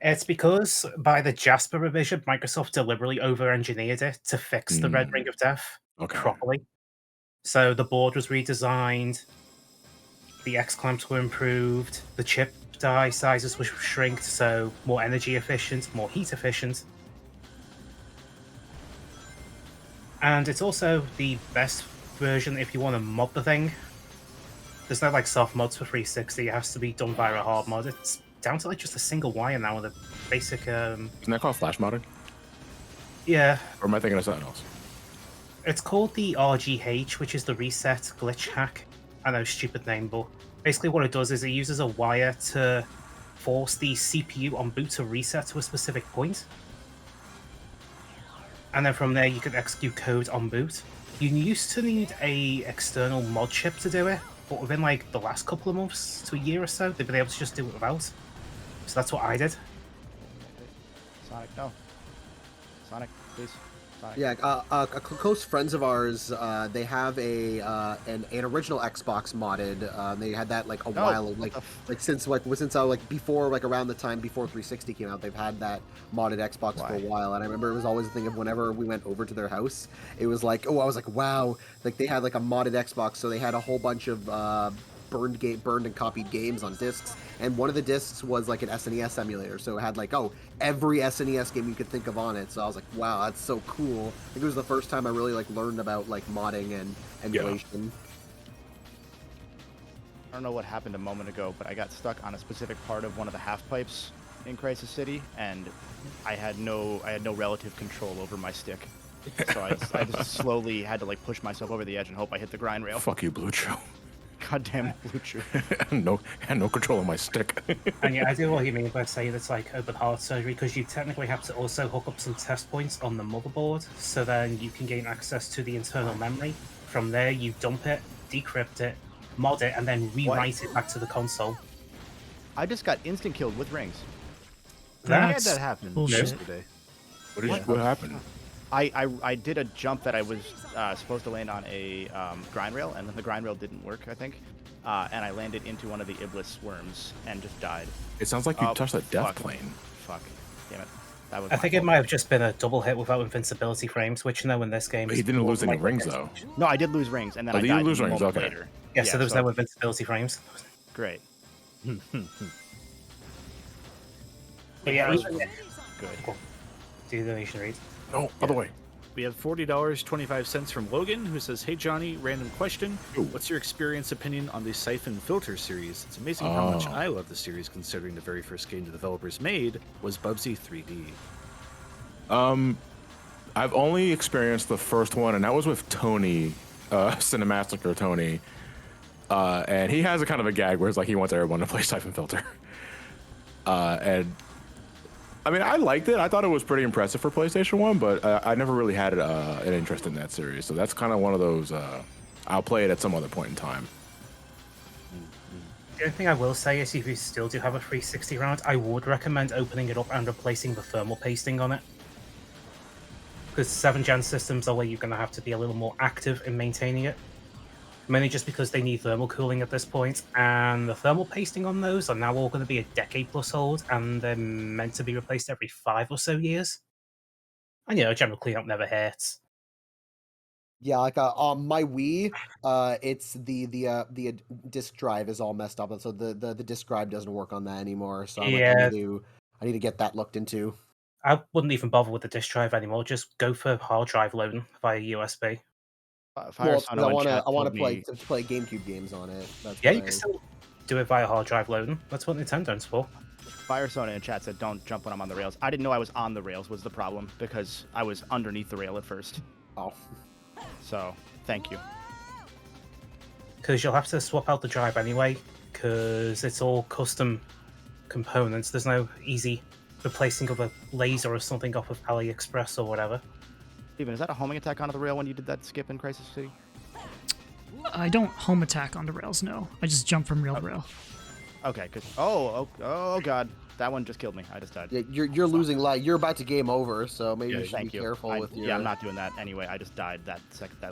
It's because by the Jasper revision, Microsoft deliberately over-engineered it to fix the Red Ring of Death properly. So the board was redesigned, the X clamps were improved, the chip die sizes were shrinked, so more energy efficient, more heat efficient. And it's also the best version if you want to mod the thing. There's no like soft mods for 360, it has to be done via a hard mod. It's down to like just a single wire now with a basic Isn't that called flash modding? Yeah. Or am I thinking of something else? It's called the RGH, which is the reset glitch hack. I know, stupid name, but basically what it does is it uses a wire to force the CPU on boot to reset to a specific point. And then from there you can execute code on boot. You used to need a external mod chip to do it, but within like the last couple of months to a year or so, they've been able to just do it without. So that's what I did. Sonic, no. Sonic, please. Sonic. Yeah, close friends of ours, they have an original Xbox modded. They had that like a while, since before around the time before 360 came out. They've had that modded Xbox for a while, and I remember it was always a thing of whenever we went over to their house, it was like, oh, I was like, wow, like they had like a modded Xbox, so they had a whole bunch of burned and copied games on discs, and one of the discs was like an SNES emulator, so it had like every SNES game you could think of on it. So I was like, wow, that's so cool. I think it was the first time I really like learned about like modding and emulation. I don't know what happened a moment ago, but I got stuck on a specific part of one of the half pipes in Crisis City, and I had no relative control over my stick. So I just slowly had to like push myself over the edge and hope I hit the grind rail. Fuck you, Blue Chew. Goddamn Blue Chew. had no control of my stick. And yeah, I do what you mean by saying it's like open heart surgery, because you technically have to also hook up some test points on the motherboard, so then you can gain access to the internal memory. From there, you dump it, decrypt it, mod it, and then rewrite it back to the console. I just got instant killed with rings. That's I had that happen yesterday. What happened? I did a jump that I was supposed to land on a grind rail, and then the grind rail didn't work, I think. And I landed into one of the Iblis worms and just died. It sounds like you touched a death plane. Fuck. Damn it. That was I think it might have just been a double hit without invincibility frames, which in this game He didn't lose any rings, though. No, I did lose rings, and then I did died you lose rings? Okay. later. Yeah, so there was no invincibility frames. Great. But yeah, Good. do the nation read. No, other way. We have $40.25 from Logan, who says, "Hey Johnny, random question. What's your experience opinion on the Siphon Filter series? It's amazing how much I love the series, considering the very first game the developers made was Bubsy 3D." I've only experienced the first one, and that was with Tony, Cinemassacre Tony. And he has a kind of a gag where it's like he wants everyone to play Siphon Filter. And I mean, I liked it. I thought it was pretty impressive for PlayStation 1, but I never really had an interest in that series. So that's kind of one of those, I'll play it at some other point in time. The only thing I will say is if you still do have a 360 round, I would recommend opening it up and replacing the thermal pasting on it. Because 7th gen systems are where you're going to have to be a little more active in maintaining it. Mainly just because they need thermal cooling at this point, and the thermal pasting on those are now all going to be a decade plus old, and they're meant to be replaced every 5 or so years. And general cleanup never hurts. Yeah, like on my Wii, it's the disk drive is all messed up, so the disk drive doesn't work on that anymore. So I need to get that looked into. I wouldn't even bother with the disk drive anymore. Just go for hard drive loading via USB. Well, I want to play GameCube games on it. Yeah, you can still do it via hard drive loading. That's what Nintendo's for. Firesona in chat said, "Don't jump when I'm on the rails." I didn't know I was on the rails was the problem, because I was underneath the rail at first. Oh. So, thank you. Because you'll have to swap out the drive anyway, because it's all custom components. There's no easy replacing of a laser or something off of AliExpress or whatever. Steven, is that a homing attack onto the rail when you did that skip in Crisis City? I don't home attack on the rails, no. I just jump from rail to rail. Okay, because oh god, that one just killed me. I just died. Yeah, you're losing light. You're about to game over, so maybe you should be Thank you. careful with your. Yeah, I'm not doing that anyway. I just died that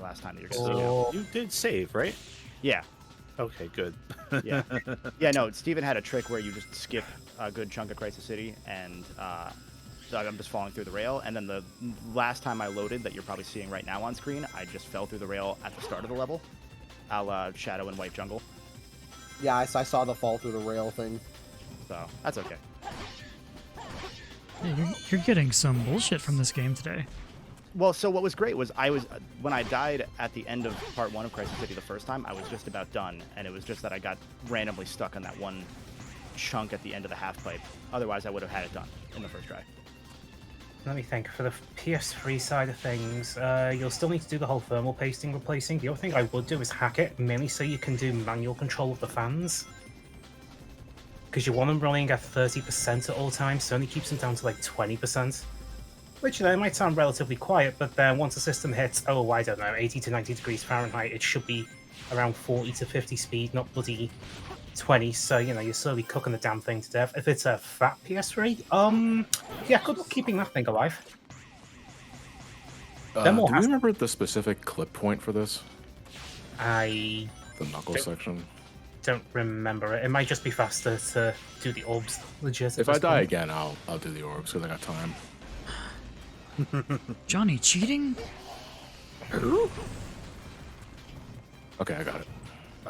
last time that you're just. You did save, right? Yeah. Okay, good. Yeah. Yeah, no, Steven had a trick where you just skip a good chunk of Crisis City, and so I'm just falling through the rail. And then the last time I loaded, that you're probably seeing right now on screen, I just fell through the rail at the start of the level, a la Shadow and White Jungle. Yeah, I saw the fall through the rail thing. So that's okay. Yeah, you're getting some bullshit from this game today. Well, so what was great was when I died at the end of part 1 of Crisis City the first time, I was just about done, and it was just that I got randomly stuck on that one chunk at the end of the half pipe. Otherwise, I would have had it done in the first try. Let me think. For the PS3 side of things, you'll still need to do the whole thermal pasting replacing. The other thing I would do is hack it, mainly so you can do manual control of the fans. Because you want them running at 30% at all times, so it only keeps them down to like 20%. Which, it might sound relatively quiet, but then once the system hits, oh, I don't know, 80 to 90 degrees Fahrenheit, it should be around 40 to 50 speed, not bloody 20, so, you're slowly cooking the damn thing to death. If it's a fat PS3, yeah, good luck keeping that thing alive. Do you remember the specific clip point for this? I The knuckle section? don't remember it. It might just be faster to do the orbs legit. If I die again, I'll do the orbs, because I got time. Johnny cheating? Who? Okay, I got it.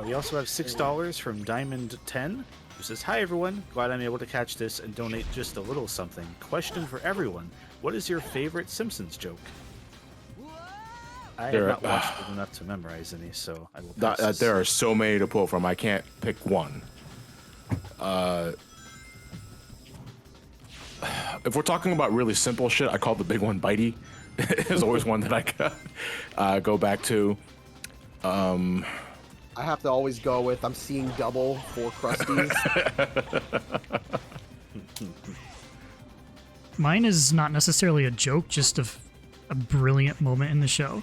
We also have $6 from Diamond10, who says, "Hi everyone, glad I'm able to catch this and donate just a little something. Question for everyone: what is your favorite Simpsons joke?" I have not watched it enough to memorize any, so I will pass this. There are so many to pull from. I can't pick one. If we're talking about really simple shit, I call the big one Bitey. It's always one that I go back to. I have to always go with I'm seeing double for Krusties. Mine is not necessarily a joke, just a brilliant moment in the show.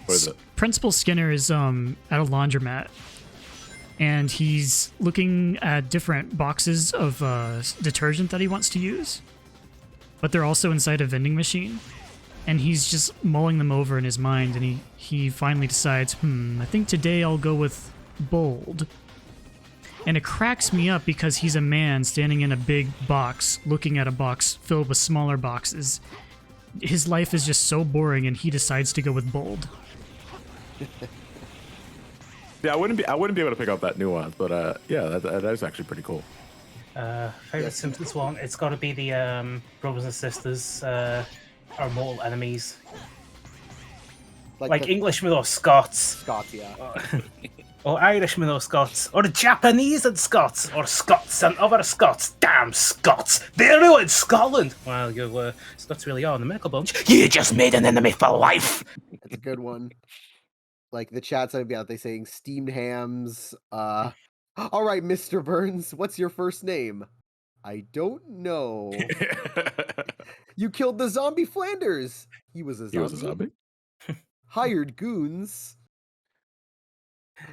What is it? Principal Skinner is at a laundromat, and he's looking at different boxes of detergent that he wants to use, but they're also inside a vending machine. And he's just mulling them over in his mind, and he finally decides, I think today I'll go with bold. And it cracks me up because he's a man standing in a big box, looking at a box filled with smaller boxes. His life is just so boring, and he decides to go with bold. Yeah, I wouldn't be able to pick up that nuance, but yeah, that is actually pretty cool. Favorite Simpsons one? It's got to be the brothers and sisters. Are mortal enemies. Like Englishmen or Scots. Scots, yeah. Or Irishmen or Scots. Or the Japanese and Scots. Or Scots and other Scots. Damn Scots! They ruined Scotland! Well, you Scots really are in the medical bunch. You just made an enemy for life! That's a good one. Like the chat's gonna be out there saying steamed hams. All right, Mr. Burns, what's your first name? I don't know. You killed the zombie Flanders. He was a zombie. He was a zombie? Hired goons.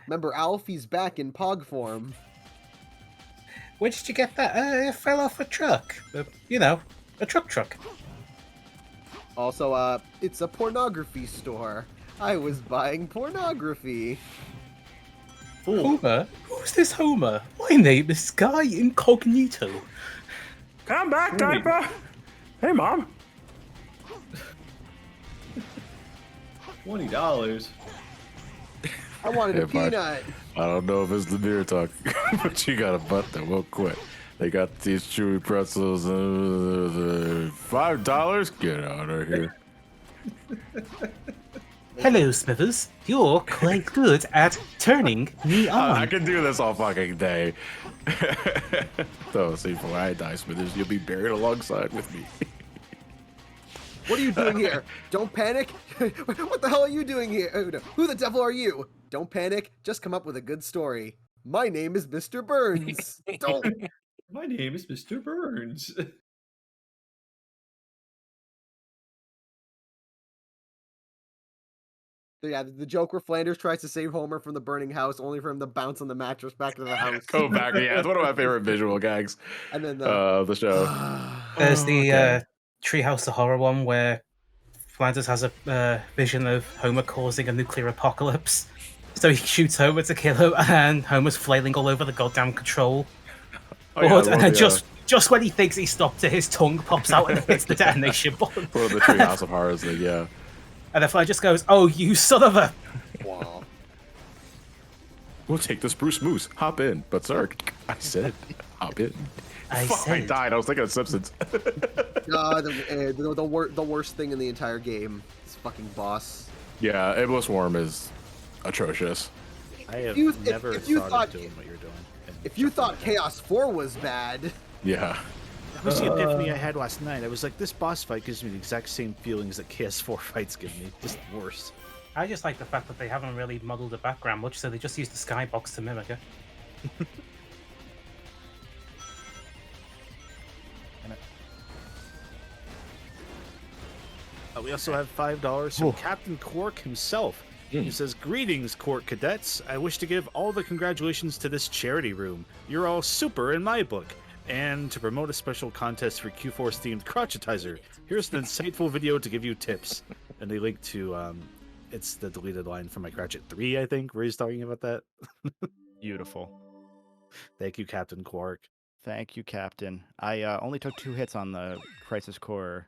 Remember, Alfie's back in Pog form. Where did you get that? It fell off a truck. A truck. Also, it's a pornography store. I was buying pornography. Homer? Who's this Homer? My name is Guy Incognito. Come back, diaper! Hey, Mom! $20. I wanted a peanut. I don't know if it's the beer talk, but you got a butt that won't quit. They got these chewy pretzels, $5? Get out of here. Hello, Smithers. You're quite good at turning me on. I can do this all fucking day. So, see, before I die, Smithers, you'll be buried alongside with me. What are you doing here? Don't panic. What the hell are you doing here? Who the devil are you? Don't panic. Just come up with a good story. My name is Mr. Burns. Don't. My name is Mr. Burns. Yeah, the joke where Flanders tries to save Homer from the burning house, only for him to bounce on the mattress back into the house. Go back. Yeah, it's one of my favorite visual gags. And then the show. There's the Treehouse of Horror one where Flanders has a vision of Homer causing a nuclear apocalypse. So he shoots Homer to kill him, and Homer's flailing all over the goddamn control board. And then just when he thinks he stopped it, his tongue pops out and hits the detonation button. One of the Treehouse of Horrors thing, yeah. And then Flanders just goes, "Oh, you son of a..." wow. We'll take this Bruce Moose. Hop in. But sir, I said hop in. I died. I was thinking of Simpsons. The worst thing in the entire game is fucking boss. Yeah, Iblis Worm is atrocious. I have never thought of doing what you're doing. If you thought Chaos 4 was bad... Yeah. That was the epiphany I had last night. I was like, this boss fight gives me the exact same feelings that KS4 fights give me, just worse. I just like the fact that they haven't really modeled the background much, so they just use the skybox to mimic it. We also have $5 from Captain Quark himself. He says, "Greetings, Court Cadets. I wish to give all the congratulations to this charity room. You're all super in my book. And to promote a special contest for Q4's themed crotchetizer, here's an insightful video to give you tips." And they link to, it's the deleted line from my Cratchit 3, I think, where he's talking about that. Beautiful. Thank you, Captain Quark. Thank you, Captain. I only took 2 hits on the Crisis Core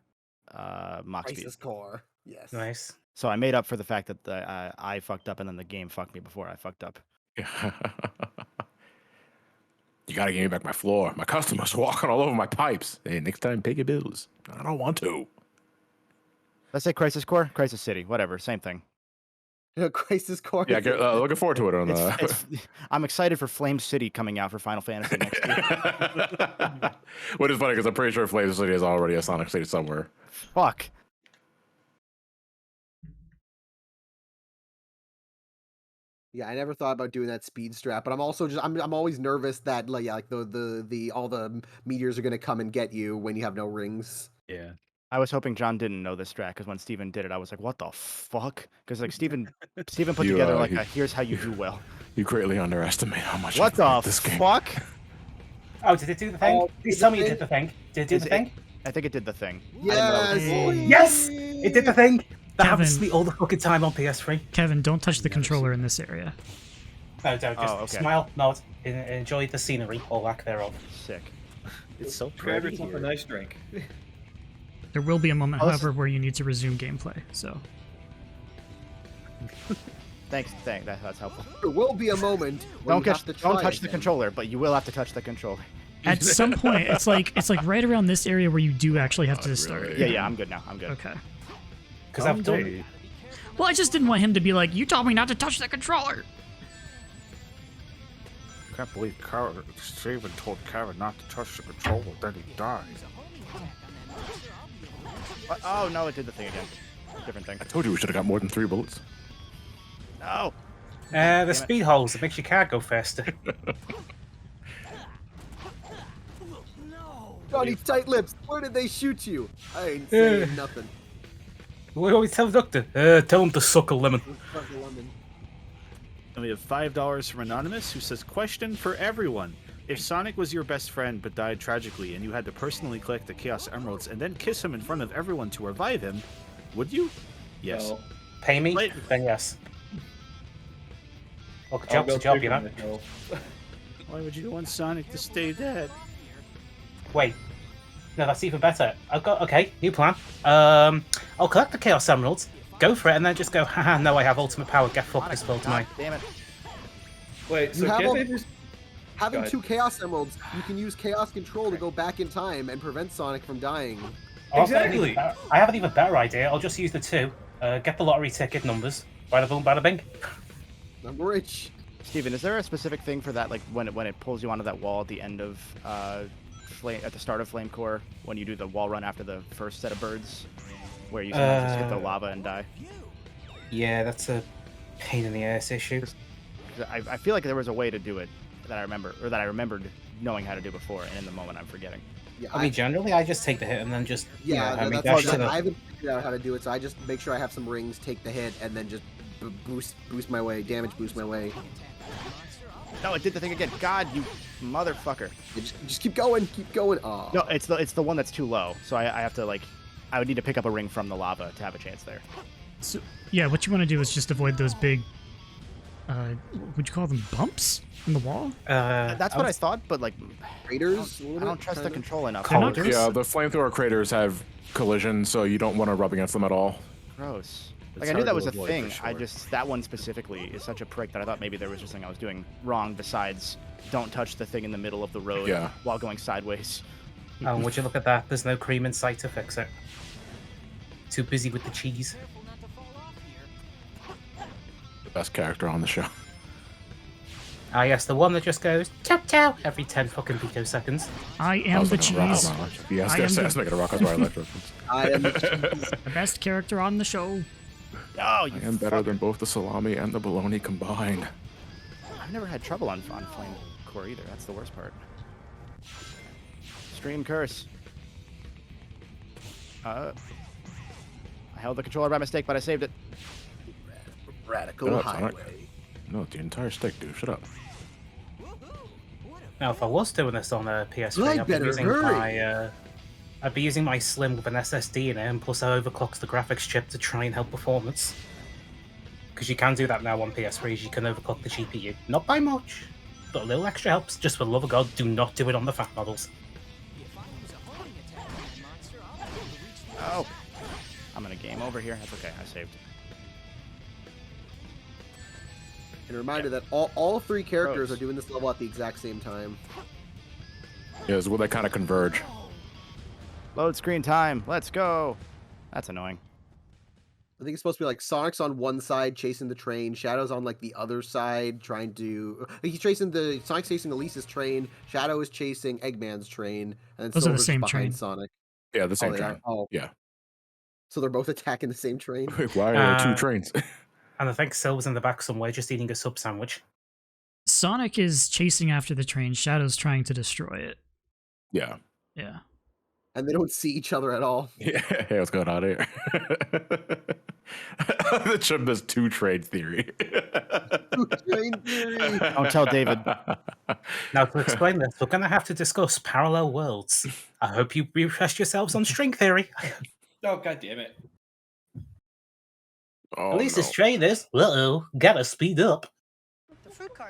Mox speed. Crisis Core, yes. Nice. So I made up for the fact that I fucked up and then the game fucked me before I fucked up. You gotta give me back my floor. My customers walking all over my pipes. Hey, next time, pay your bills. I don't want to. Let's say Crisis Core, Crisis City, whatever, same thing. Crisis Core. Yeah, looking forward to it on I'm excited for Flame City coming out for Final Fantasy next year. What is funny because I'm pretty sure Flame City is already a Sonic City somewhere. Fuck. Yeah, I never thought about doing that speed strap, but I'm also I'm always nervous that all the meteors are gonna come and get you when you have no rings. Yeah. I was hoping John didn't know this strat because when Steven did it, I was like, "What the fuck?" Because like Steven put together like here's how you do well. You greatly underestimate how much. What the fuck? Oh, did it do the thing? Please tell me it did the thing. Did it do the thing? I think it did the thing. Yes! Yes! It did the thing! That Kevin. happens to me all the fucking time on PS3. Kevin, don't touch the controller in this area. No, don't. Just smile, nod, enjoy the scenery, or lack thereof. Sick. It's so Grab pretty yourself a here. nice drink. There will be a moment, however, where you need to resume gameplay, so... Thanks, that's helpful. There will be a moment when Don't touch the controller, but you will have to touch the controller. At some point, it's like right around this area where you do actually have to start. really? Yeah, I'm good now. I'm good. Okay. Because I've done... Well, I just didn't want him to be like, "You told me not to touch the controller." Can't believe Steven told Karen not to touch the controller, then he died. Oh no, it did the thing again. Different thing. I told you we should have got more than 3 bullets. No. The speed holes, it makes your car go faster. Johnny, tight lips. Where did they shoot you? I ain't saying nothing. What do we tell the doctor? Tell him to suck a lemon. And we have $5 from Anonymous, who says, "Question for everyone. If Sonic was your best friend but died tragically and you had to personally collect the Chaos Emeralds and then kiss him in front of everyone to revive him, would you?" Yes. No. Pay me? Wait. Then yes. Look, I'll job's go a job, big you on know? the hill. Why would you want Sonic to stay dead? Wait. No, that's even better. Okay, new plan. I'll collect the Chaos Emeralds, go for it, and then just go, haha, no, I have ultimate power, get fucked this world tonight. Damn it. Wait, so You have can't a- they just... Having Go 2 Chaos Emeralds, you can use Chaos Control to go back in time and prevent Sonic from dying. Exactly. I have an even better idea. I'll just use the 2, get the lottery ticket numbers, bada boom, bada bing. I'm rich. Steven, is there a specific thing for that, like when it pulls you onto that wall at the end of at the start of Flame Core, when you do the wall run after the first set of birds, where you sometimes just hit the lava and die? Yeah, that's a pain in the ass issue. I feel like there was a way to do it that I remembered knowing how to do before, and in the moment I'm forgetting. Yeah, I mean, generally, I just take the hit and then just yeah, dash that's to the... I haven't figured out how to do it, so I just make sure I have some rings, take the hit, and then just boost my way. Damage boost my way. No, it did the thing again. God, you motherfucker. Yeah, just keep going. Keep going. Oh. No, it's the one that's too low. So I have to like, I would need to pick up a ring from the lava to have a chance there. So, yeah, what you want to do is just avoid those big, would you call them bumps in the wall? That's what I thought, but like, Craters? I don't trust the control enough. They're not Yeah, the flamethrower craters have collision, so you don't want to rub against them at all. Gross. It's Like I knew hard that to was a avoid thing. for I sure. just that one specifically is such a prick that I thought maybe there was just something I was doing wrong besides don't touch the thing in the middle of the road Yeah. while going sideways. Oh, would you look at that? There's no cream in sight to fix it. Too busy with the cheese. The best character on the show. Ah, yes, the one that just goes chow chow every 10 fucking picoseconds. I am the cheese. Yeah, I am I was making a rock by electric. I am the cheese. The best character on the show. Oh, you I am better than both the salami and the bologna combined. I've never had trouble on Flame Core either. That's the worst part. Stream curse. I held the controller by mistake, but I saved it. Radical Shut up, Sonic. highway. No, the entire stick, dude. Shut up. Now, if I was doing this on a PS3, I'd I'd be better using hurry. I'd be using my Slim with an SSD in it, and plus I overclocks the graphics chip to try and help performance. Because you can do that now on PS3s, you can overclock the GPU. Not by much, but a little extra helps. Just for the love of God, do not do it on the fat models. Oh, I'm gonna game over here. That's okay. I saved. And a reminder that all three characters Gross. are doing this level at the exact same time. Yeah, it's where they kind of converge. Load screen time. Let's go. That's annoying. I think it's supposed to be like Sonic's on one side chasing the train, Shadow's on like the other side trying to. Sonic's chasing Elise's train, Shadow is chasing Eggman's train, and then Those are the Silver's same behind train. Sonic. Yeah, the same they train. are? Oh, Yeah. so they're both attacking the same train. Why are there two trains? And I think Silver's in the back somewhere, just eating a sub sandwich. Sonic is chasing after the train. Shadow's trying to destroy it. Yeah. Yeah. And they don't see each other at all. Yeah, hey, what's going on here? The Chip is two trade theory. Train theory. Don't tell David. Now, to explain this, we're going to have to discuss parallel worlds. I hope you refreshed yourselves on string theory. Oh, god damn it. Oh, At least no. this train is, gotta speed up.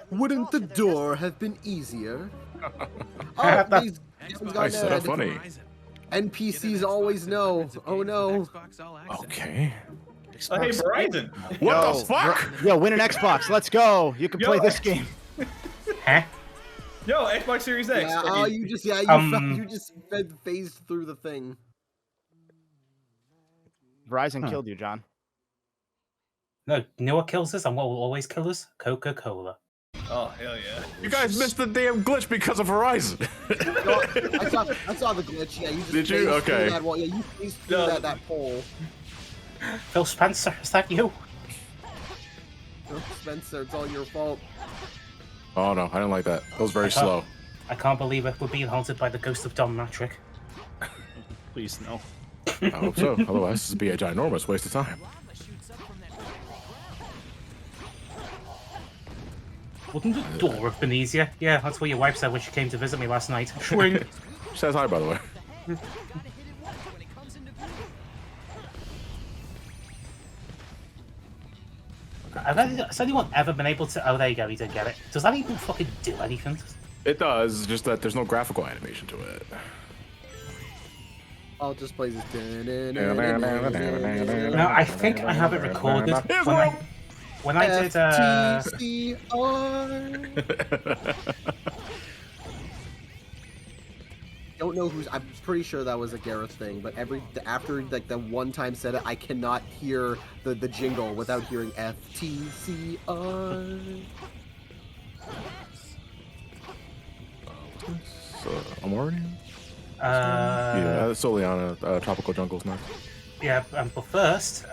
Wouldn't the door have been easier? That- these guns I got said mad. funny. NPCs always know. Oh no. Okay. Oh, hey, Verizon. What the fuck? Yo, win an Xbox. Let's go. You can play Yo. this game. Huh? Yo, Xbox Series X. Yeah, I mean, you just phased through the thing. Verizon killed you, John. No, you know what kills us and what will always kill us? Coca-Cola. oh, hell yeah. You guys missed the damn glitch because of Horizon. No, I saw the glitch. Yeah, you just Did you? phased through Okay. That wall. Yeah, you phased through No. that pole. Phil Spencer, is that you? Oh, Spencer, it's all your fault. Oh no, I didn't like that. That was very slow. I can't believe it. We're being haunted by the ghost of Don Matrick. Please, no. I hope so. Otherwise, this would be a ginormous waste of time. Wouldn't the door have been easier? Yeah, that's what your wife said when she came to visit me last night. Swing. Says hi, by the way. Has anyone ever been able to... Oh, there you go, he did get it. Does that even fucking do anything? It does, just that there's no graphical animation to it. I'll just play this. No, I think I have it recorded. When I did... FTCR. Don't know who's. I'm pretty sure that was a Gareth thing, but after like the one time said it, I cannot hear the jingle without hearing FTCR. I'm already. Uh, Yeah, it's solely on Tropical Jungles now. yeah, but first,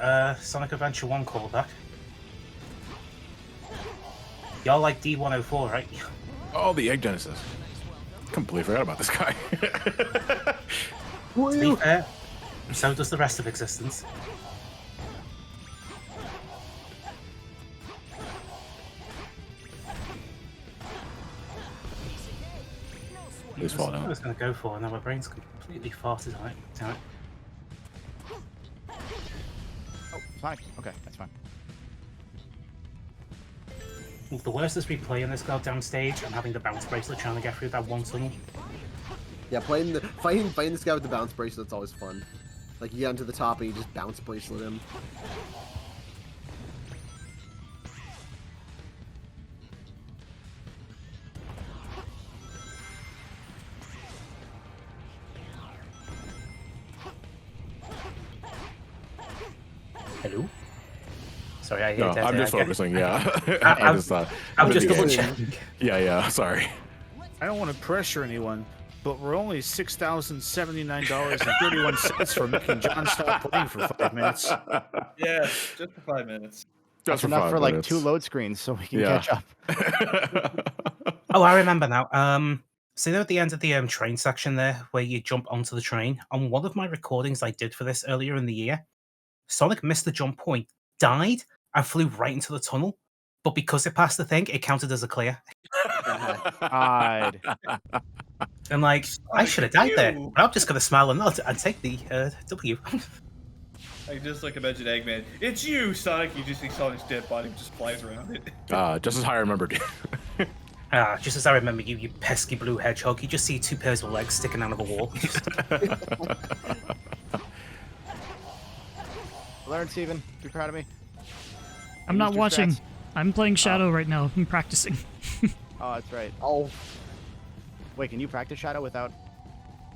Sonic Adventure 1 callback. Y'all like D104, right? Oh, the Egg Genesis. Completely forgot about this guy. To be fair, so does the rest of existence. Please fall I down. was going to go for, and now my brain's completely farted on it. Damn it. Oh, Sonic. Okay, that's fine. Well, the worst is replaying this goddamn stage and having the bounce bracelet trying to get through that one tunnel. Yeah, fighting this guy with the bounce bracelet's always fun. Like, you get onto the top and you just bounce bracelet him. Hello? Sorry, I hit No, that. I'm just focusing. Yeah, I'm just thought. I'm just Yeah. double checking. Yeah. Sorry. I don't want to pressure anyone, but we're only $6,079.31 for making John stop playing for 5 minutes. Yeah, just for 5 minutes. That's enough for like 2 load screens, so we can catch up. Oh, I remember now. See there at the end of the train section there, where you jump onto the train. On one of my recordings I did for this earlier in the year, Sonic missed the jump point, died, and flew right into the tunnel. But because it passed the thing, it counted as a clear. God. And like, I should have died there. But I'm just gonna smile and nod and take the W. I can just like imagine Eggman. It's you, Sonic. You just see Sonic's dead body just flies around it. Just as I remembered. Just as I remember you, you pesky blue hedgehog. You just see 2 pairs of legs sticking out of a wall. Learn, Steven. Be proud of me. I'm not your watching. strats? I'm playing Shadow right now. I'm practicing. Oh, that's right. Oh, Wait, can you practice Shadow without...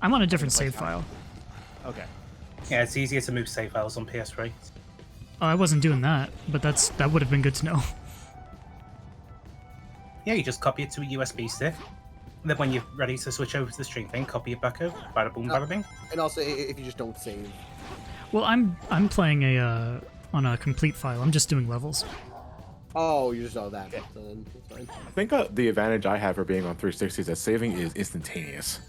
I'm on a different save file. Okay. Yeah, it's easier to move save files on PS3. Oh, I wasn't doing that, but that would have been good to know. Yeah, you just copy it to a USB stick. And then when you're ready to switch over to the stream thing, copy it back over. Bada boom, bada bing. and also if you just don't save. Well, I'm playing on a complete file. I'm just doing levels. Oh, you just know that. So then it's fine. I think the advantage I have for being on 360 is that saving is instantaneous,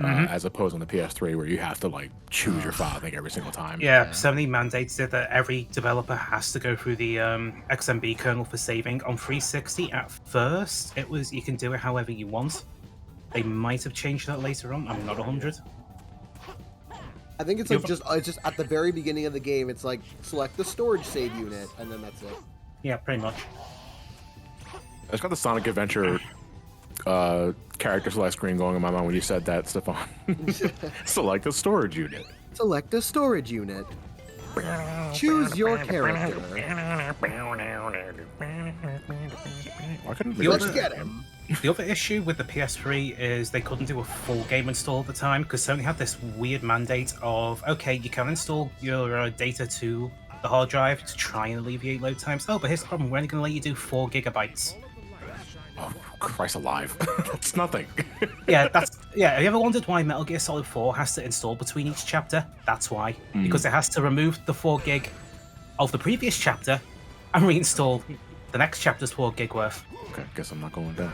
as opposed on the PS3 where you have to like choose your file, I think, every single time. Yeah, Sony mandates it that every developer has to go through the XMB kernel for saving. On 360, at first, it was you can do it however you want. They might have changed that later on. I'm not 100. I think it's like just at the very beginning of the game. It's like select the storage save unit, and then that's it. Yeah, pretty much. I just got the Sonic Adventure character select screen going in my mind when you said that, Stefan. Select a storage unit. Select a storage unit. Choose your character. Why couldn't The Let's other- get him. The other issue with the PS3 is they couldn't do a full game install at the time because Sony had this weird mandate of, okay, you can install your data to the hard drive to try and alleviate load times. Oh, but here's the problem, we're only going to let you do 4 gigabytes. Oh, Christ alive. That's nothing. Yeah, have you ever wondered why Metal Gear Solid 4 has to install between each chapter? That's why. Because it has to remove the 4 gig of the previous chapter and reinstall the next chapter's 4 gig worth. Okay, guess I'm not going down.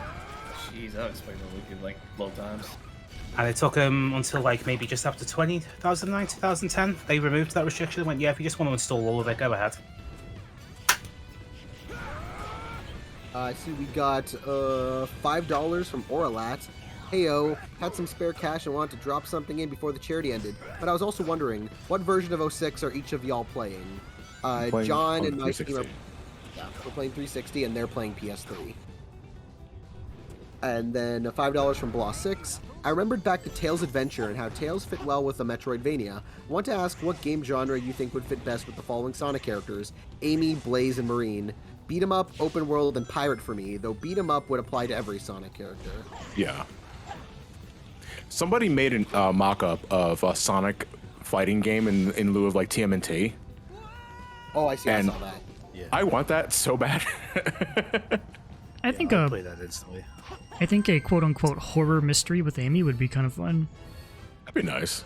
Jeez, that explains a wicked like load times. And it took them until like maybe just after 2009, 2010, they removed that restriction and went, yeah, if you just want to install all of it, go ahead. I see we got $5 from Oralat. Heyo, had some spare cash and wanted to drop something in before the charity ended. But I was also wondering, what version of 06 are each of y'all playing? Playing John on and my 360. team are we're playing 360 and they're playing PS3. And then $5 from Blah6. I remembered back to Tails' Adventure and how Tails fit well with the Metroidvania. I want to ask what game genre you think would fit best with the following Sonic characters: Amy, Blaze, and Marine. Beat 'em up, open world, and pirate for me, though beat 'em up would apply to every Sonic character. Yeah. Somebody made a mock-up of a Sonic fighting game in lieu of like TMNT. Oh, I see. And- I saw that. Yeah. I want that so bad. I think I'll play that instantly. I think a quote unquote horror mystery with Amy would be kind of fun. That'd be nice.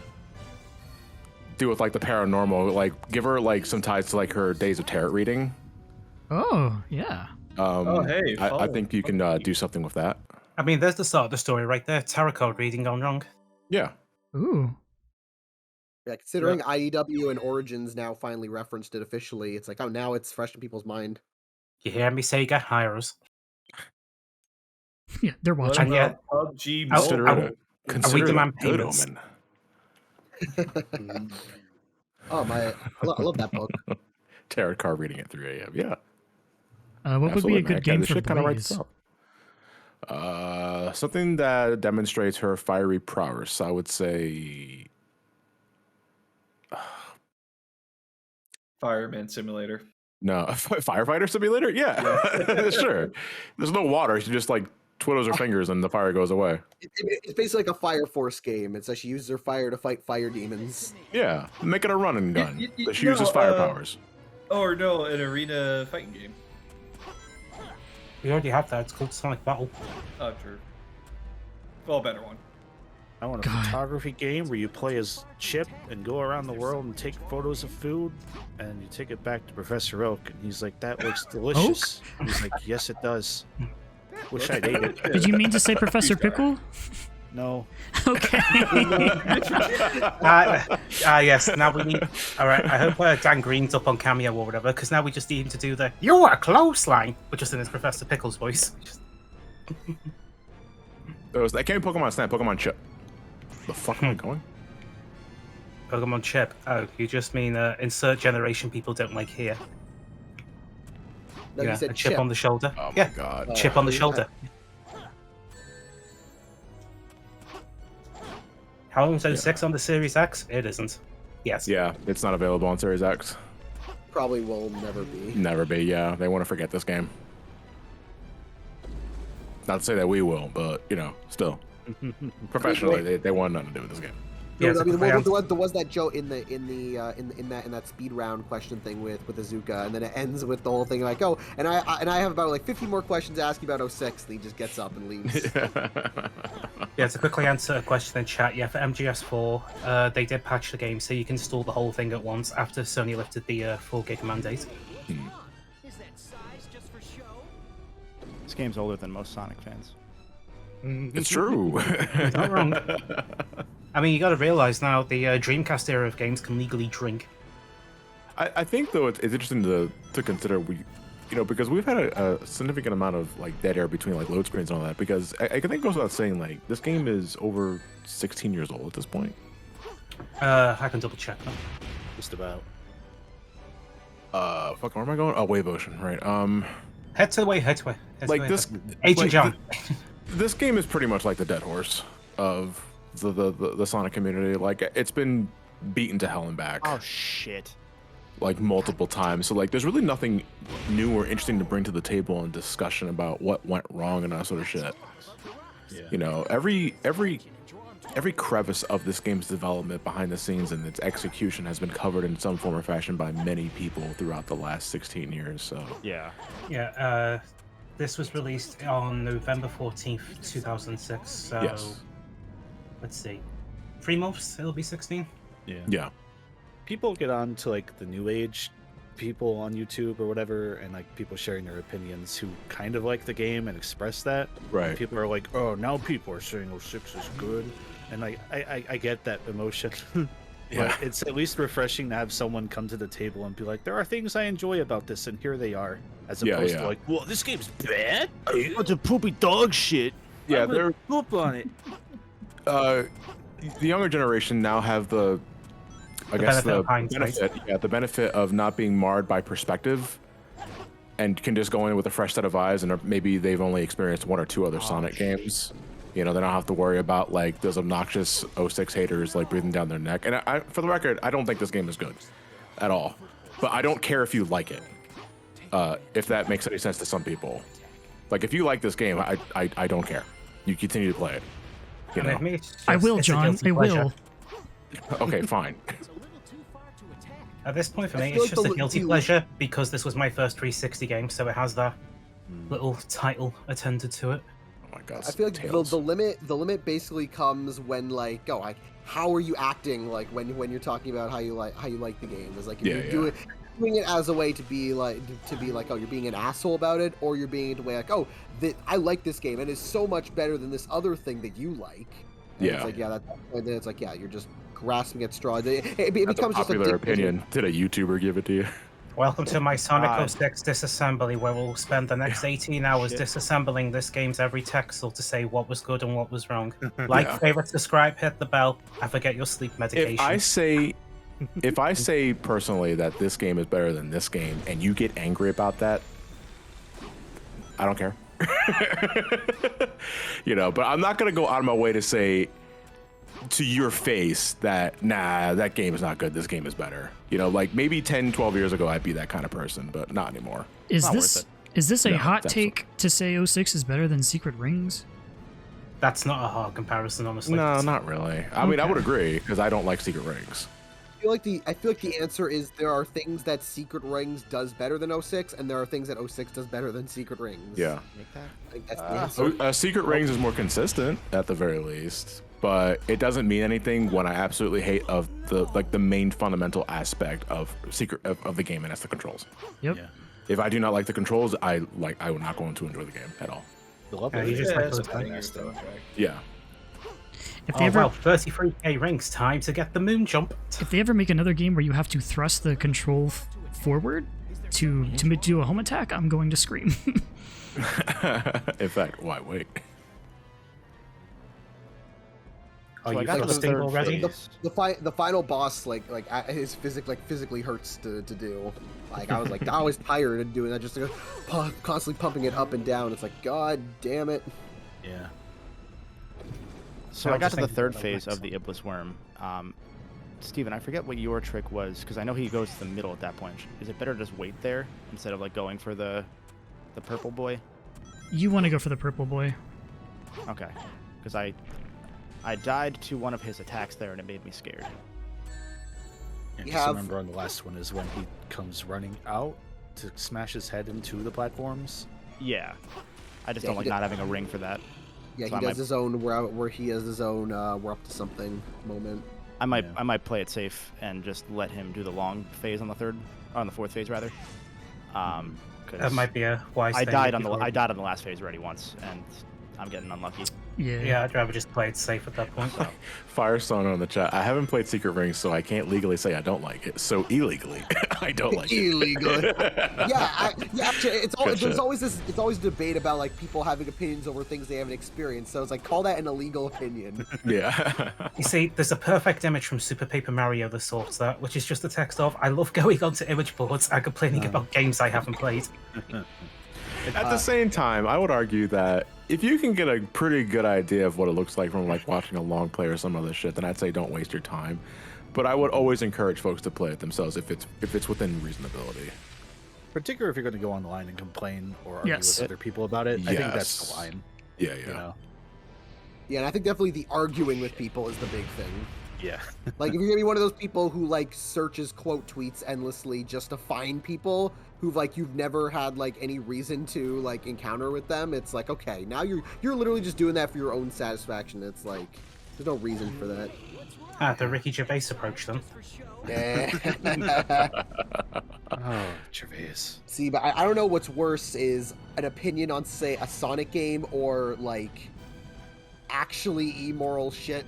Do with like the paranormal, like give her like some ties to like her Days of Tarot reading. Oh yeah. Oh, hey, I follow. think you can do something with that. I mean, there's the start of the story right there. Tarot card reading gone wrong. Yeah. Ooh. Yeah, considering IEW and Origins now finally referenced it officially, it's like, oh, now it's fresh in people's mind. You hear me, Sega? Hire us. Yeah, they're What watching. And yet- about PUBG I- Consider I- it. Consider demand it a good payments. omen. Oh my! I love that book. Tarot card reading at 3 a.m. Yeah. What would be a good game for Blaze? Something that demonstrates her fiery prowess. I would say Fireman Simulator. no, firefighter simulator. Yeah, sure. There's no water. She just like twiddles her fingers and the fire goes away. It's basically like a Fire Force game. It's like she uses her fire to fight fire demons. Yeah, make it a running gun. She no, uses fire powers. Or no, an arena fighting game. We already have that. It's called Sonic Battle. Oh, true. Well, better one. I want a photography game where you play as Chip and go around the world and take photos of food, and you take it back to Professor Oak, and he's like, "That looks delicious." He's like, "Yes, it does." Wish I'd ate it. Did you mean to say Professor Pickle? No. Okay. Yes. Now we need. All right. I hope Dan Green's up on Cameo or whatever, because now we just need him to do the "You were close" line, but just in his Professor Pickles voice. That came Pokemon Snap, Pokemon Chip. The fuck am I going? Pokemon Chip. Oh, you just mean insert generation people don't like here. No, you said a chip on the shoulder. Oh yeah. my god. Chip on the shoulder. How long's 06 on the Series X? It isn't. Yes. Yeah, it's not available on Series X. Probably will never be. Never be, yeah. They want to forget this game. Not to say that we will, but, you know, still. Professionally, they want nothing to do with this game. Yeah, I mean, there was that joke in that speed round question thing with Azuka, and then it ends with the whole thing like, oh, and I have about like 50 more questions to ask you about 06, and he just gets up and leaves. Yeah, to quickly answer a question in chat, yeah, for MGS4, they did patch the game so you can install the whole thing at once after Sony lifted the 4 gig mandate. This game's older than most Sonic fans. It's true. Not wrong. I mean, you got to realize now the Dreamcast era of games can legally drink. I think though it's interesting to consider because we've had a significant amount of like dead air between like load screens and all that, because I think it goes without saying like this game is over 16 years old at this point. I can double check that. Just about. Fuck, where am I going? Oh, Wave Ocean, right? Head to the way. Agent John. This game is pretty much like the dead horse of the Sonic community. Like, it's been beaten to hell and back. Oh shit. Like multiple times. So like there's really nothing new or interesting to bring to the table in discussion about what went wrong and that sort of shit. Yeah. You know, every crevice of this game's development behind the scenes and its execution has been covered in some form or fashion by many people throughout the last 16 years. So yeah. This was released on November 14th, 2006. So yes. Let's see, 3 months it'll be 16. Yeah. People get on to like the new age people on YouTube or whatever, and like people sharing their opinions who kind of like the game and express that. Right. And people are like, oh, now people are saying 06 is good, and like I get that emotion. Yeah. But it's at least refreshing to have someone come to the table and be like, there are things I enjoy about this, and here they are, as opposed to like, well, this game's bad. It's a poopy dog shit. Yeah, they're poop on it. The younger generation now have the benefit of not being marred by perspective, and can just go in with a fresh set of eyes, and maybe they've only experienced 1 or 2 other Sonic games. You know, they don't have to worry about like those obnoxious 06 haters like breathing down their neck. And I, for the record, I don't think this game is good at all. But I don't care if you like it. If that makes any sense to some people. Like, if you like this game, I don't care. You continue to play it. You know? I will, John. I will. Okay, fine. At this point for me, it's just a guilty pleasure because this was my first 360 game, so it has that little title attended to it. Oh my god! I feel like the limit basically comes when like, how are you acting like when you're talking about how you like the game? Is like if you're doing it as a way to be like oh, you're being an asshole about it, or you're being a way like, oh, I like this game and it's so much better than this other thing that you like. And it's like, and then it's like, you're just grasping at straws. It becomes just a popular opinion. Did a YouTuber give it to you? Welcome to my Sonic God. 06 disassembly, where we'll spend the next 18 hours Shit. disassembling this game's every texel to say what was good and what was wrong. Like, favorite, subscribe, hit the bell, and forget your sleep medication. If I say personally that this game is better than this game, and you get angry about that, I don't care. But I'm not gonna go out of my way to say to your face that, nah, that game is not good, this game is better. Like maybe 10, 12 years ago I'd be that kind of person, but not anymore. Is Not this a hot that's take to say 06 is better than Secret Rings? That's not a hard comparison, honestly. No, not really. I mean, I would agree, because I don't like Secret Rings. I feel like the answer is there are things that Secret Rings does better than 06, and there are things that 06 does better than Secret Rings. Yeah. I think that's the answer. Secret Rings is more consistent at the very least, but it doesn't mean anything when I absolutely hate of the main fundamental aspect of of the game, and that's the controls. Yep. Yeah. If I do not like the controls, I will not going to enjoy the game at all. The level you just is like a those badass thing. Yeah. If they Well, 33k rings, time to get the moon jump. if they ever make another game where you have to thrust the control forward to do a home attack, I'm going to scream. In fact, why wait? Are So I you got to the thrusting third already? phase. The final boss his physically hurts to do. Like I was like I was tired of doing that, just constantly pumping it up and down. It's like, god damn it. Yeah. So I I was got just to the thinking third about phase next of the Iblis Worm. Steven, I forget what your trick was, because I know he goes to the middle at that point. Is it better to just wait there instead of like going for the purple boy? You want to go for the purple boy. Okay, because I died to one of his attacks there, and it made me scared. And You just have- remember on the last one is when he comes running out to smash his head into the platforms. Yeah, I just Yeah, don't he like did- not having a ring for that. Yeah, So he I does might- his own where he has his own we're up to something moment. I might Yeah. play it safe and just let him do the long phase on the fourth phase rather. 'Cause That might be a wise I thing. died on before- I died on the last phase already once, and I'm getting unlucky. Yeah, I'd rather just play it safe at that point. Firestone on the chat. I haven't played Secret Rings, so I can't legally say I don't like it. So illegally, I don't like it. Illegally. Actually, Good there's shit. always debate about like people having opinions over things they haven't experienced. So it's like call that an illegal opinion. Yeah. You see, there's a perfect image from Super Paper Mario that sorts that, which is just the text of, I love going onto image boards and complaining about games I haven't played. At the same time, I would argue that if you can get a pretty good idea of what it looks like from like watching a long play or some other shit, then I'd say don't waste your time. But I would always encourage folks to play it themselves if it's within reasonability. Particularly if you're going to go online and complain or argue Yes. with other people about it. I think that's Yes. the line. Yeah, You know? Yeah, and I think definitely the arguing with people is the big thing. Yeah. Like, if you're gonna be one of those people who like searches quote tweets endlessly just to find people who've like you've never had like any reason to like encounter with them, it's like, okay, now you're literally just doing that for your own satisfaction. It's like there's no reason for that. The Ricky Gervais approach then. Yeah. Oh, Gervais. See, but I don't know what's worse is an opinion on say a Sonic game or like actually immoral shit.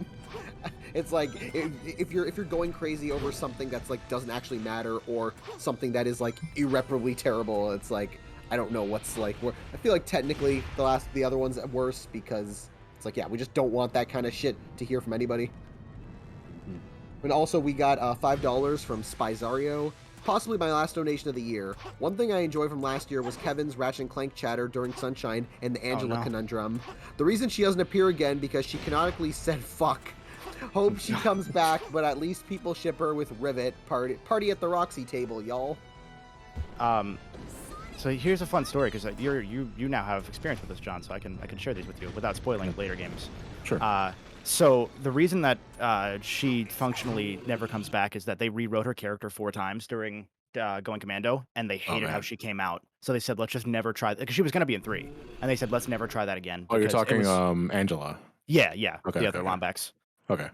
It's like if you're going crazy over something that's like doesn't actually matter or something that is like irreparably terrible, it's like I don't know what's like. I feel like technically the other one's worse because it's like, yeah, we just don't want that kind of shit to hear from anybody. And also we got $5 from Spyzario. Possibly my last donation of the year. One thing I enjoyed from last year was Kevin's Ratchet and Clank chatter during Sunshine and the Angela no. conundrum. The reason she doesn't appear again because she canonically said fuck. Hope she comes back, but at least people ship her with Rivet. Party at the Roxy table, y'all. So here's a fun story because you now have experience with this, John. So I can share these with you without spoiling later games. Sure. So the reason that she functionally never comes back is that they rewrote her character 4 times during Going Commando, and they hated how man. she came out. So they said, let's just never try because she was going to be in 3, and they said, let's never try that again. Oh, you're because it talking was- Angela. Yeah, Okay, the other okay. Lombax. Okay.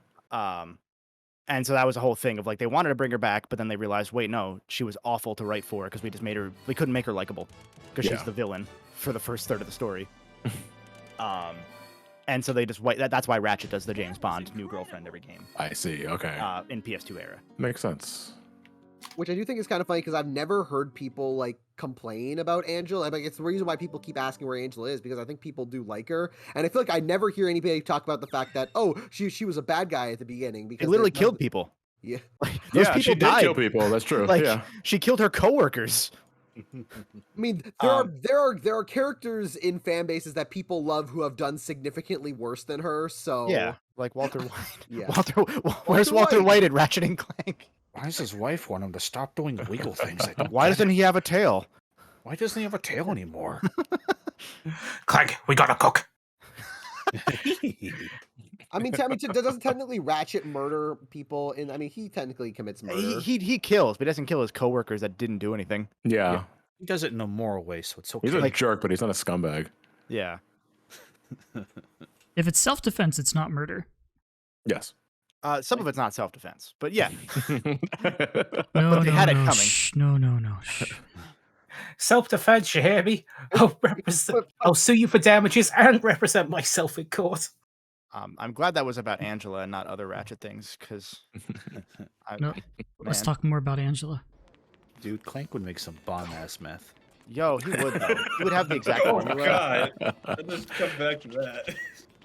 And so that was a whole thing of like they wanted to bring her back, but then they realized, wait, no, she was awful to write for because we couldn't make her likable because Yeah. she's the villain for the first third of the story. And so they just that's why Ratchet does the James Bond new girlfriend every game I see. Okay. in PS2 era. Makes sense. Which I do think is kind of funny because I've never heard people like complain about Angela. Like it's the reason why people keep asking where Angela is, because I think people do like her, and I feel like I never hear anybody talk about the fact that she was a bad guy at the beginning because He literally killed people. Yeah, Those Yeah, people she did died. kill people. That's true. Like Yeah. she killed her coworkers. I mean there are characters in fan bases that people love who have done significantly worse than her. So Yeah, like Walter White. Yeah. Where's Walter White? White at Ratchet and Clank? Why does his wife want him to stop doing illegal things? I don't Why get doesn't he have a tail? Why doesn't he have a tail anymore? Clank, we gotta cook. I mean, doesn't technically Ratchet murder people? I mean, he technically commits murder. He kills, but he doesn't kill his coworkers that didn't do anything. Yeah. He does it in a moral way, so it's okay. He's a jerk, but he's not a scumbag. Yeah. If it's self-defense, it's not murder. Yes. Some of it's not self-defense, but yeah. No, they no, had it no, coming. shh, no. Shh. Self-defense, you hear me? I'll sue you for damages and represent myself in court. I'm glad that was about Angela and not other Ratchet things, because No, let's talk more about Angela. Dude, Clank would make some bomb-ass meth. Yo, he would though. He would have the exact Oh formula. god. Let's come back to that.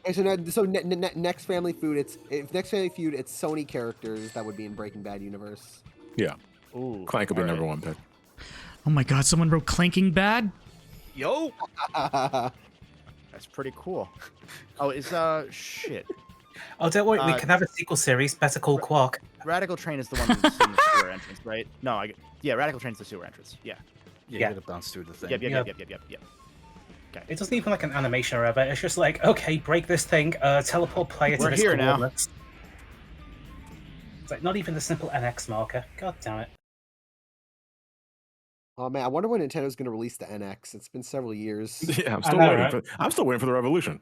Okay, so next Family Feud, it's Sony characters that would be in Breaking Bad universe. Yeah. Ooh, Clank would be alright. number one pick. Oh my god, someone wrote Clanking Bad? Yo, that's pretty cool. Oh, is shit. Oh, don't worry, we can have a sequel series, Better Call Quark. Radical Train is the one that's in the sewer entrance, right? No, yeah, Radical Train's the sewer entrance. Yeah. Yeah, Yeah. you gotta bounce through the thing. Yep. Okay. It doesn't even like an animation or whatever. It's just like, okay, break this thing, teleport player to We're this here now. coordinates. It's like not even the simple NX marker. God damn it. Oh man, I wonder when Nintendo's going to release the NX. It's been several years. Yeah, I'm I still know, waiting right? I'm still waiting for the revolution.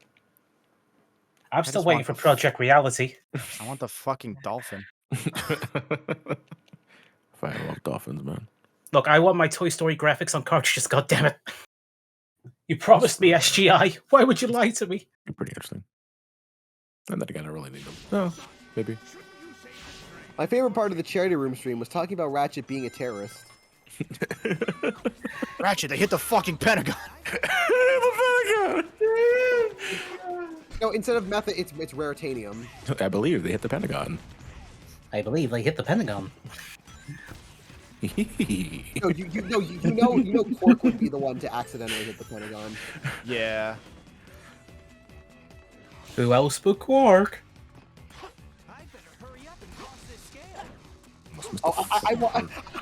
I'm still just waiting want for the Project Reality. I want the fucking dolphin. I love dolphins, man. Look, I want my Toy Story graphics on cartridges, God damn it. You promised me SGI. Why would you lie to me? They're pretty interesting. And then again, I really need them. No, maybe. My favorite part of the charity room stream was talking about Ratchet being a terrorist. Ratchet, they hit the fucking Pentagon. No, instead of method, it's raritanium. I believe they hit the Pentagon. I believe they hit the Pentagon. No, you know, Quark would be the one to accidentally hit the Pentagon. Yeah. Who else but Quark? Oh,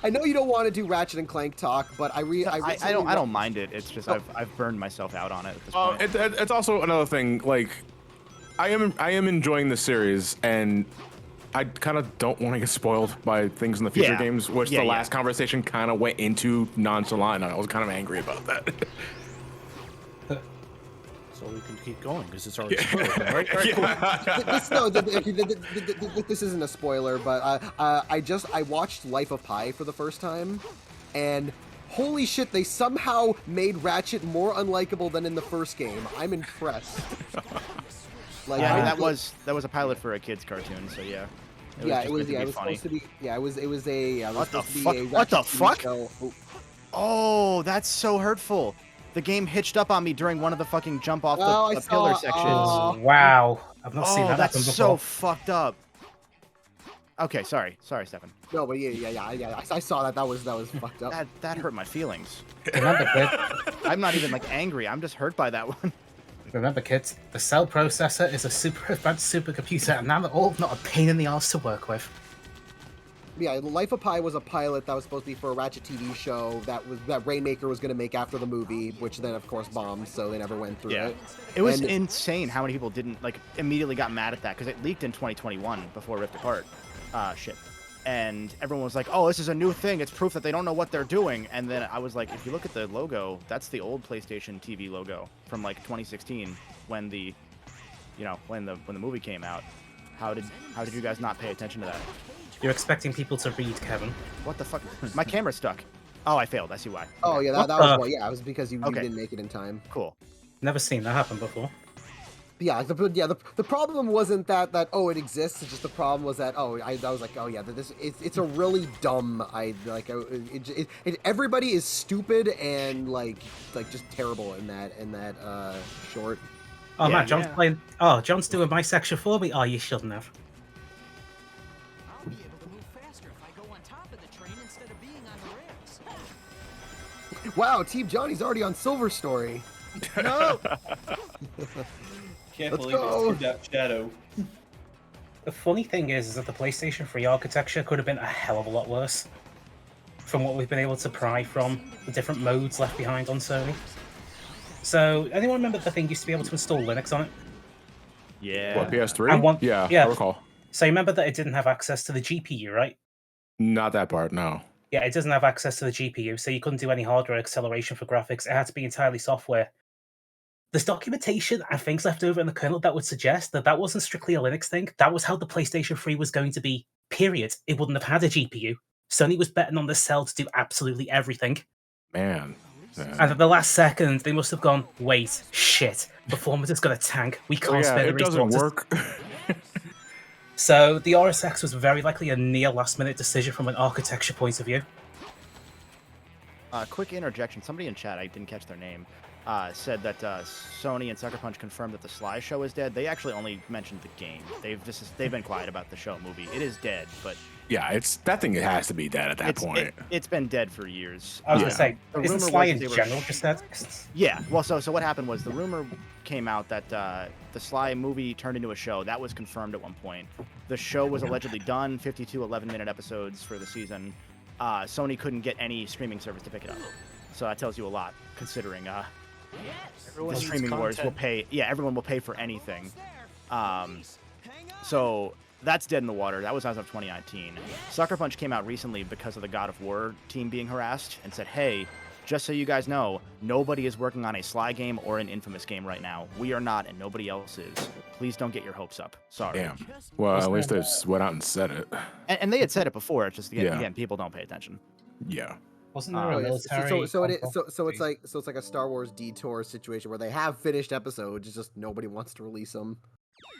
I know you don't want to do Ratchet and Clank talk, but I don't mind it. It's just I've burned myself out on it at this point. It's also another thing. Like, I am enjoying the series, and I kind of don't want to get spoiled by things in the future games, which the last conversation kind of went into nonchalant, and I was kind of angry about that. So we can keep going because it's already spoiled, right? This isn't a spoiler, but I watched Life of Pi for the first time, and holy shit, they somehow made Ratchet more unlikable than in the first game. I'm impressed. Like, Yeah, I mean, that was a pilot for a kids cartoon, so yeah. It was supposed to be. Yeah, it was a. What the supposed to be fuck? a What the Ratchet TV fuck? show. Oh. Oh, that's so hurtful. The game hitched up on me during one of the fucking jump off Oh, the pillar sections. Wow. I've not seen Oh, that that's happen so before. fucked up. Okay, sorry, Stefan. No, but yeah. I saw that. That was fucked up. That hurt my feelings. Remember, kid, I'm not even like angry. I'm just hurt by that one. remember, kids, the cell processor is a super advanced supercomputer, and now they're all not a pain in the ass to work with. Yeah, Life of Pi was a pilot that was supposed to be for a Ratchet TV show that Rainmaker was going to make after the movie, which then of course bombed, so they never went through it. It was And- insane how many people didn't like immediately got mad at that because it leaked in 2021 before Rift Apart. And everyone was like, "Oh, this is a new thing. It's proof that they don't know what they're doing." And then I was like, "If you look at the logo, that's the old PlayStation TV logo from like 2016 when the movie came out. How did you guys not pay attention to that? You're expecting people to read, Kevin. What the fuck? My camera's stuck. Oh, I failed. I see why. Oh yeah, that was why. Yeah, it was because you Okay. didn't make it in time. Cool. Never seen that happen before. Yeah, the problem wasn't that it exists. It's just the problem was that I was like, oh yeah, it's a really dumb. Everybody is stupid and like just terrible in that short. Oh yeah, man, John's playing. Oh, John's doing my section for me. Oh, you shouldn't have. I'll be able to move faster if I go on top of the train instead of being on the rails. Wow, Team Johnny's already on Silver Story. No. Can't believe it's that shadow. The funny thing is that the PlayStation 3 architecture could have been a hell of a lot worse from what we've been able to pry from the different modes left behind on Sony. So, anyone remember the thing used to be able to install Linux on it? Yeah. What, PS3? Yeah, I recall. So you remember that it didn't have access to the GPU, right? Not that part, no. Yeah, it doesn't have access to the GPU, so you couldn't do any hardware acceleration for graphics. It had to be entirely software. There's documentation and things left over in the kernel that would suggest that that wasn't strictly a Linux thing. That was how the PlayStation 3 was going to be, period. It wouldn't have had a GPU. Sony was betting on this cell to do absolutely everything. Man. And at the last second, they must have gone, wait, shit, performance is going to tank. We can't spare the resources. It doesn't work. So the RSX was very likely a near last-minute decision from an architecture point of view. Quick interjection. Somebody in chat, I didn't catch their name, said that Sony and Sucker Punch confirmed that the Sly show is dead. They actually only mentioned the game. They've been quiet about the show movie. It is dead, but yeah, that thing has to be dead at that point. It's been dead for years. I was gonna say, isn't Sly in general just dead? Yeah. Well, so what happened was the rumor came out that the Sly movie turned into a show. That was confirmed at one point. The show was allegedly done, 52 11-minute episodes for the season. Sony couldn't get any streaming service to pick it up. So that tells you a lot, considering the streaming wars will pay. Yeah, everyone will pay for anything. So that's dead in the water. That was as of 2019. Sucker Punch came out recently because of the God of War team being harassed and said, hey, just so you guys know, nobody is working on a Sly game or an Infamous game right now. We are not, and nobody else is. Please don't get your hopes up. Sorry. Damn. Well, at least they went out and said it. And they had said it before. It's just again, people don't pay attention. Yeah. Wasn't there a military? So it's like a Star Wars detour situation where they have finished episodes, it's just nobody wants to release them.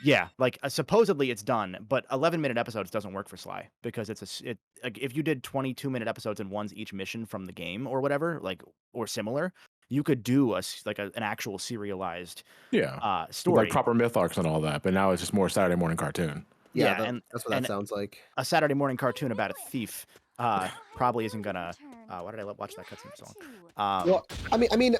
Yeah, like supposedly it's done, but 11-minute episodes doesn't work for Sly because if you did 22-minute episodes and one's each mission from the game or whatever, like or similar, you could do an actual serialized story, like proper myth arcs and all that. But now it's just more Saturday morning cartoon. Yeah, that's what that sounds like. A Saturday morning cartoon about a thief probably isn't gonna. Why did I watch that cutscene so long? Well, I mean,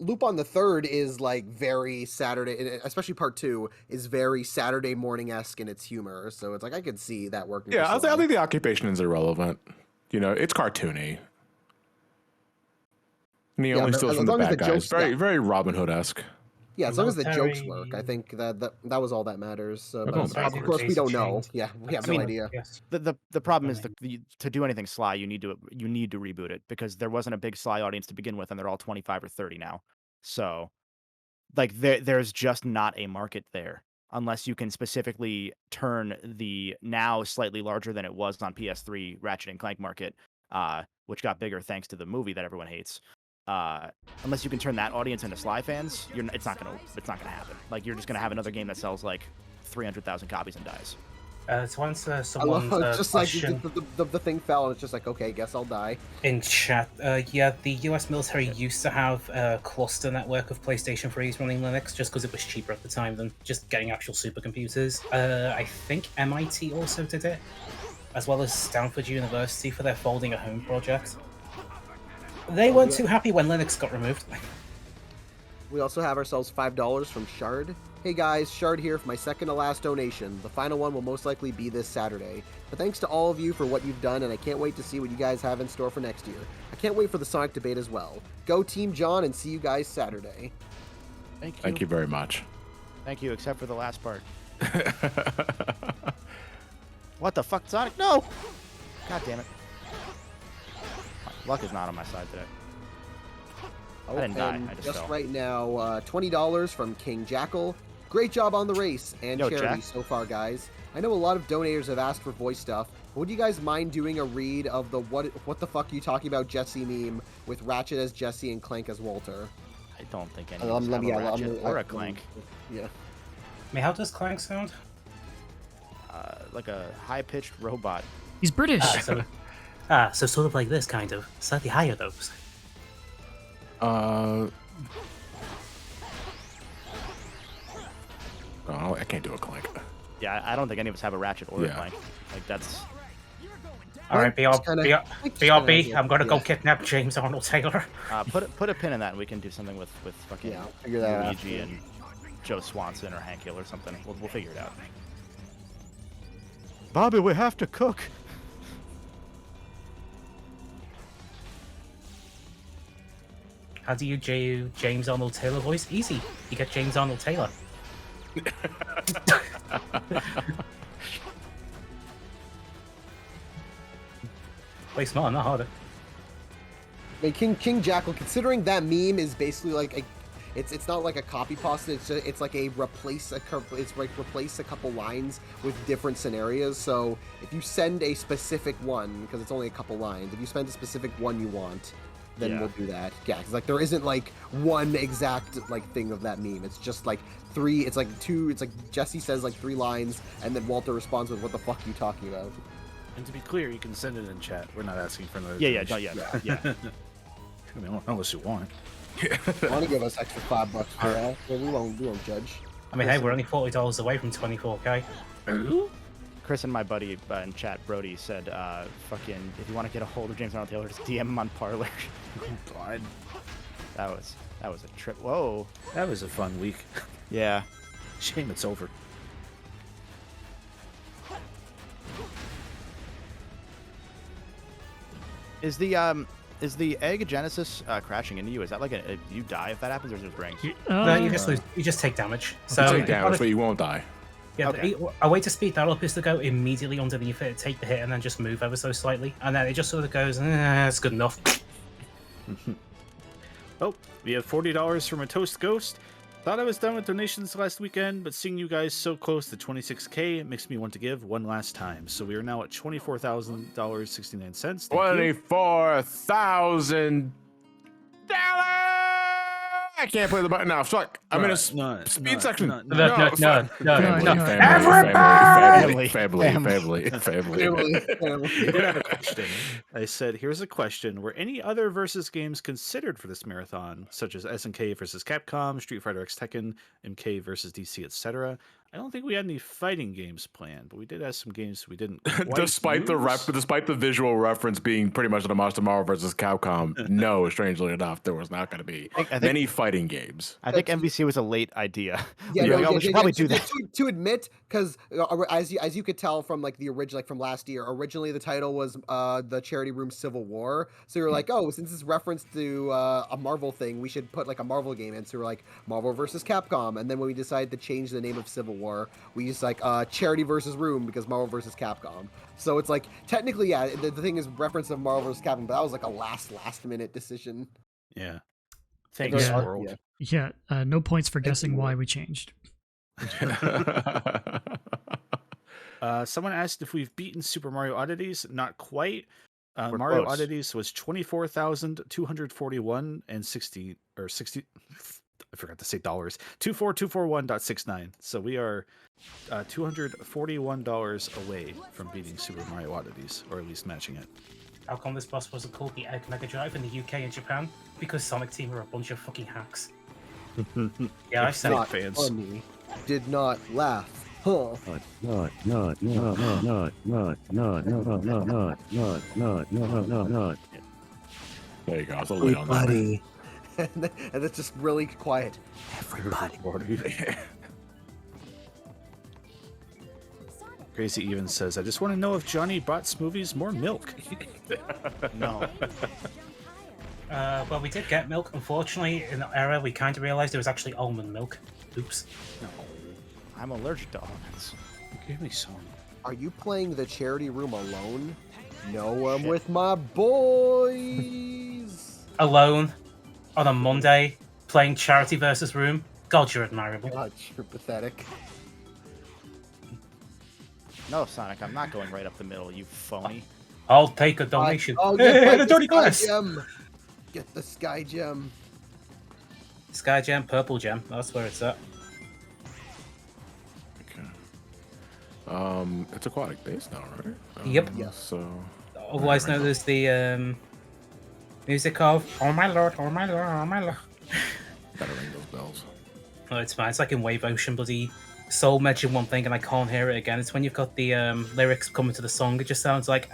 Loop on the Third is like very Saturday, especially part 2 is very Saturday morning-esque in its humor. So it's like I could see that working. Yeah, I think the occupation is irrelevant. You know, it's cartoony. And he only steals from the bad guys. Very Robin Hood-esque. Yeah, as long as the jokes work, I think that was all that matters. But of course, we don't know. Yeah, we have no idea. Yes. The problem is to do anything Sly, you need to reboot it because there wasn't a big Sly audience to begin with, and they're all 25 or 30 now. So, like, there's just not a market there unless you can specifically turn the now slightly larger than it was on PS3 Ratchet and Clank market, which got bigger thanks to the movie that everyone hates. Unless you can turn that audience into Sly fans, it's not gonna happen. Like you're just gonna have another game that sells like 300,000 copies and dies. To answer someone's just question, like the thing fell, and it's just like, okay, guess I'll die. In chat, yeah, the US military used to have a cluster network of PlayStation 3s running Linux just because it was cheaper at the time than just getting actual supercomputers. I think MIT also did it, as well as Stanford University for their Folding a Home project. They weren't too happy when Linux got removed. We also have ourselves $5 from Shard. Hey guys, Shard here for my second to last donation. The final one will most likely be this Saturday. But thanks to all of you for what you've done, and I can't wait to see what you guys have in store for next year. I can't wait for the Sonic debate as well. Go Team John, and see you guys Saturday. Thank you. Thank you very much. Thank you, except for the last part. What the fuck, Sonic? No! God damn it. Luck is not on my side today. I didn't die. I just fell. Right now, $20 from King Jackal. Great job on the race and charity so far, guys. I know a lot of donators have asked for voice stuff. But would you guys mind doing a read of the what the fuck are you talking about Jesse meme with Ratchet as Jesse and Clank as Walter? I don't think any of us have a Ratchet or a Clank. Yeah. I mean, how does Clank sound? Like a high-pitched robot. He's British. So sort of like this, kind of. Slightly higher, though. Oh, I can't do a Clank. Yeah, I don't think any of us have a Ratchet or a Clank. Like, that's... All right, BRB, I'm gonna go kidnap James Arnold Taylor. Put a pin in that, and we can do something with fucking figure that out. Luigi and Joe Swanson or Hank Hill or something. We'll figure it out. Bobby, we have to cook. How do you do James Arnold Taylor voice? Easy. You get James Arnold Taylor. Way smarter, not harder. I mean, King Jackal, considering that meme is basically like it's not like a copy pasta. It's like a replace a couple lines with different scenarios. So if you send a specific one, because it's only a couple lines, if you send a specific one you want, then we'll do that. Yeah, because like there isn't like one exact like thing of that meme. It's just like three. It's like two. It's like Jesse says like 3 lines, and then Walter responds with, "What the fuck are you talking about?" And to be clear, you can send it in chat. We're not asking for another. Yeah. I mean, unless you want. Want to give us extra $5 for that? We won't judge. I mean, hey, we're only $40 away from 24K. Chris and my buddy in chat, Brody, said, "Fucking, if you want to get a hold of James Arnold Taylor, just DM him on Parler." Oh, God. That was a trip. Whoa. That was a fun week. Yeah. Shame it's over. Is the egg Genesis crashing into you? Is that like you die if that happens, or is it just rings? No, you just lose. You just take damage. So You take damage, but you won't die. yeah, Okay. a way to speed that up is to go immediately underneath it, take the hit, and then just move ever so slightly, and then it just sort of goes. It's good enough. Oh, we have $40 from a Toast Ghost. Thought I was done with donations last weekend, but seeing you guys so close to 26K makes me want to give one last time. So we are now at $24,000.69. $24,000. I can't play the button now. Fuck. I'm in a speed section. No. Family. I said, here's a question. Were any other versus games considered for this marathon, such as SNK versus Capcom, Street Fighter X Tekken, MK versus DC, etc.? I don't think we had any fighting games planned, but we did have some games we didn't quite despite the visual reference being pretty much an homage to Marvel versus Capcom, no, strangely enough, there was not going to be many fighting games. I think MVC was a late idea. Yeah, we should probably do that. To admit, because as you could tell from like the original, like from last year, originally the title was the Charity Room Civil War. So you're like, oh, since it's reference to a Marvel thing, we should put like a Marvel game in. So we're like Marvel versus Capcom, and then when we decided to change the name of Civil War, we used like Charity versus Room because Marvel versus Capcom. So it's like technically, yeah, the thing is reference of Marvel versus Capcom, but that was like a last minute decision. Yeah. Thanks, Yeah. world. Yeah, no points for guessing why we changed. Someone asked if we've beaten Super Mario Oddities. Not quite. We're Mario close. Oddities was 24,241 and 60. I forgot to say dollars. 24241.69. So we are $241 away from beating Super Mario Oddities, or at least matching it. How come this boss wasn't called the Egg Mega Drive in the UK and Japan? Because Sonic Team are a bunch of fucking hacks. Yeah, I've said Not fans. funny. Did not laugh. Huh. There you go. It's a little late on that. Everybody. And it's just really quiet. Everybody. Crazy Even says, I just want to know if Johnny brought Smoovies more milk. No. well, we did get milk. Unfortunately, in the era, we kind of realized it was actually almond milk. Oops. No. I'm allergic to almonds. Give me some. Are you playing the Charity Room alone? No, I'm with my boys. Alone on a Monday, playing Charity versus Room. God, you're admirable. God, you're pathetic. No, Sonic, I'm not going right up the middle, you phony. I'll take a donation. Oh, Hey, get the dirty Sky glass. Gem. Get the Sky Gem. Sky Gem, Purple Gem. That's where it's at. Okay. It's aquatic base now, right? Yep. Yes. So. Otherwise known as the music of "Oh my lord, oh my lord, oh my lord." Gotta ring those bells. Oh, it's fine. It's like in Wave Ocean, bloody Soul mentioned one thing and I can't hear it again. It's when you've got the lyrics coming to the song. It just sounds like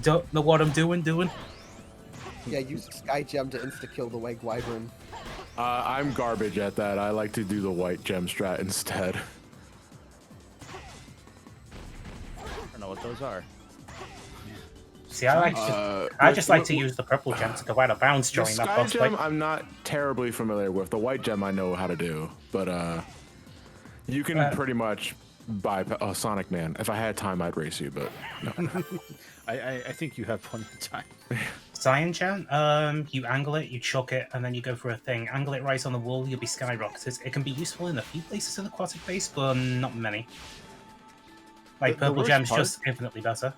don't know what I'm doing. Yeah, use Sky Gem to insta-kill the White Wyvern. I'm garbage at that. I like to do the white gem strat instead. I don't know what those are. See, I just like to use the purple gem to go out of bounds The during that sky boss gem, fight. I'm not terribly familiar with. The white gem, I know how to do, but you can pretty much buy a Sonic Man. If I had time, I'd race you, but no. I think you have plenty of time. Cyan Gem, you angle it, you chuck it, and then you go for a thing. Angle it right on the wall, you'll be skyrocketed. It can be useful in a few places in Aquatic Base, but not many. Like The purple worst gem's part- just infinitely better.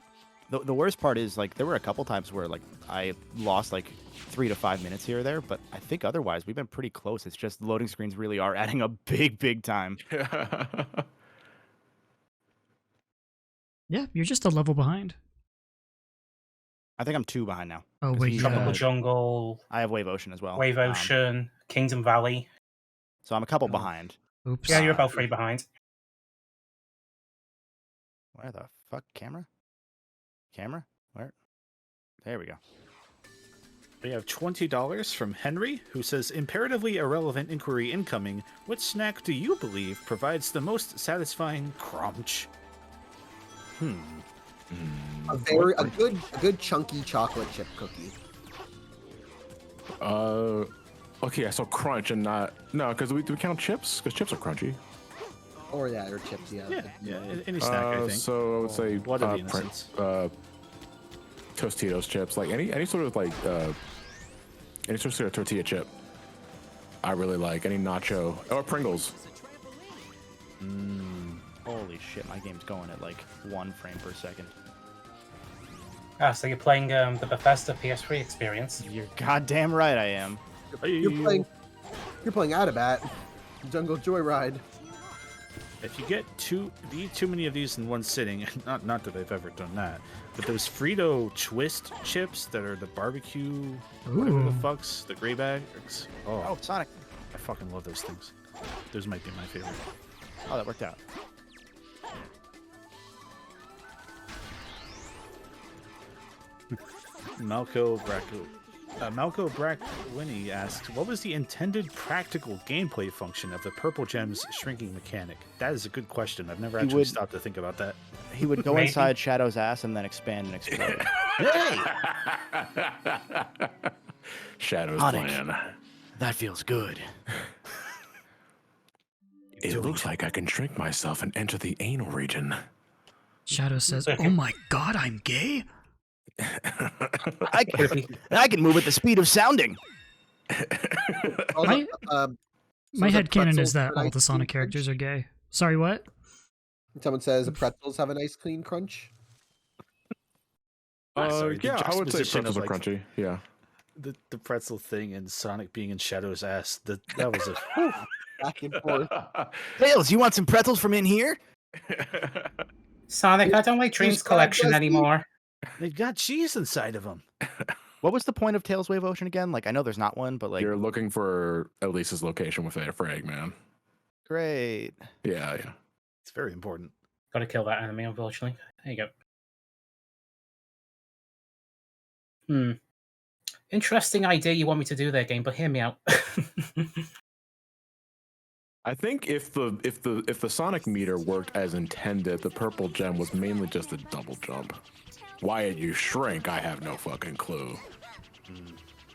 The worst part is, like, there were a couple times where, like, I lost, like, 3 to 5 minutes here or there, but I think otherwise we've been pretty close. It's just loading screens really are adding a big time. Yeah, you're just a level behind. I think I'm 2 behind now. Oh, 'cause wait, he's, yeah. Tropical Jungle, I have Wave Ocean as well. Wave Ocean, Kingdom Valley. So I'm a couple behind. Oops. Yeah, you're about 3 behind. Where the fuck? Camera? Where? There we go. We have $20 from Henry, who says, imperatively irrelevant inquiry incoming. What snack do you believe provides the most satisfying crunch? A good chunky chocolate chip cookie. Okay, so crunch and not because do we count chips? Because chips are crunchy. Or chips, Yeah, any snack, I think. So I would say Blood of the Innocents. Tostitos chips, like any sort of like any sort of tortilla chip. I really like any nacho or Pringles. Holy shit, my game's going at like 1 frame per second. Ah, so you're playing the Bethesda PS3 experience. You're goddamn right I am. You're playing Adabat, Jungle Joyride. If you get too many of these in one sitting, not that I've ever done that, but those Frito twist chips that are the barbecue, whatever the fucks, the gray bags. Oh, Sonic. I fucking love those things. Those might be my favorite. Oh, that worked out. Malco Brackwinnie asked, what was the intended practical gameplay function of the purple gem's shrinking mechanic? That is a good question. I've never actually stopped to think about that. He would go inside Shadow's ass and then expand and explode. Hey! Shadow's Sonic. plan. That feels good. It looks like I can shrink myself and enter the anal region. Shadow says, "Oh my god, I'm gay?" I can move at the speed of sounding. My headcanon pretzels is that have a all nice the Sonic clean characters are gay. Sorry, what? Someone says the pretzels have a nice clean crunch. Sorry, the Yeah, I would say juxtaposition pretzels of, are like, crunchy. Yeah. The pretzel thing and Sonic being in Shadow's ass. That was a Back and forth. Tails, you want some pretzels from in here? Sonic, I don't like Dreams Collection anymore. They've got cheese inside of them. What was the point of Tails Wave Ocean again? Like, I know there's not one, but like, You're looking for Elise's location with for Eggman. great. Yeah. It's very important. Gotta kill that enemy, unfortunately. There you go. Interesting idea you want me to do there, game, but hear me out. I think if the Sonic meter worked as intended, the purple gem was mainly just a double jump. Why you shrink, I have no fucking clue.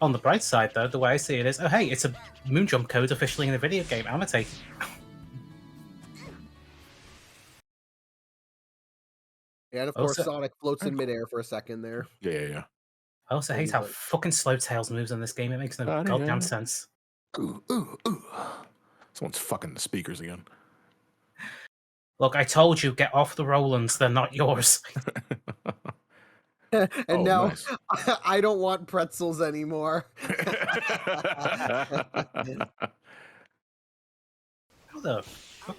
On the bright side, though, the way I see it is, oh hey, it's a moon jump code officially in the video game. Annotate. And of course, Also- Sonic floats in midair for a second there. Yeah. I also hate how fucking slow Tails moves in this game. It makes no goddamn sense. Ooh. Someone's fucking the speakers again. Look, I told you, get off the Rolands. They're not yours. And now nice. I don't want pretzels anymore. What the fuck?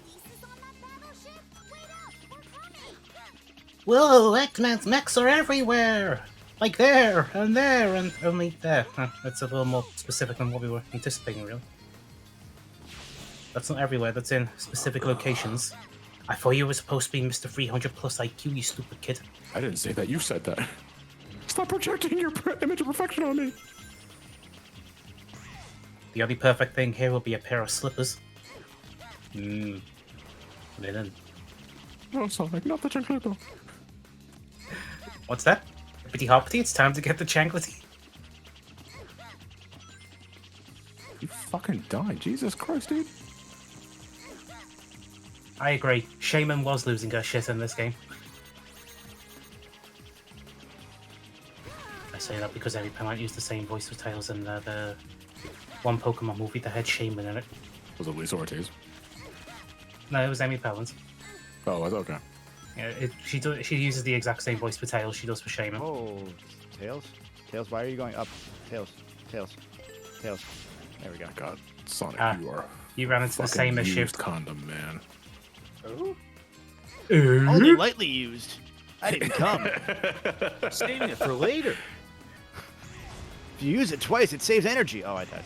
Whoa, X-Men's mechs are everywhere! Like there, and only there. Huh, that's a little more specific than what we were anticipating, really. That's not everywhere, that's in specific locations. I thought you were supposed to be Mr. 300 plus IQ, you stupid kid. I didn't say that. You said that. Stop projecting your image of perfection on me. The only perfect thing here will be a pair of slippers. Linen. No, Sonic, not the chancleto. What's that? Hippity hoppity, it's time to get the chanclety. You fucking died. Jesus Christ, dude. I agree. Shaman was losing her shit in this game. I say that because every parent used the same voice for Tails in the one Pokemon movie that had Shaman in it. Was it Lisa Ortiz? No, it was Amy Pellant. Oh, was okay. Yeah, she uses the exact same voice for Tails she does for Shaman. Oh, Tails? Tails, why are you going up? Tails. Tails. Tails. There we go. God, Sonic, you are You ran into the same issue. used condom, man. Oh? Only lightly used. I didn't come. Saving it for later. If you use it twice, it saves energy. Oh, I died.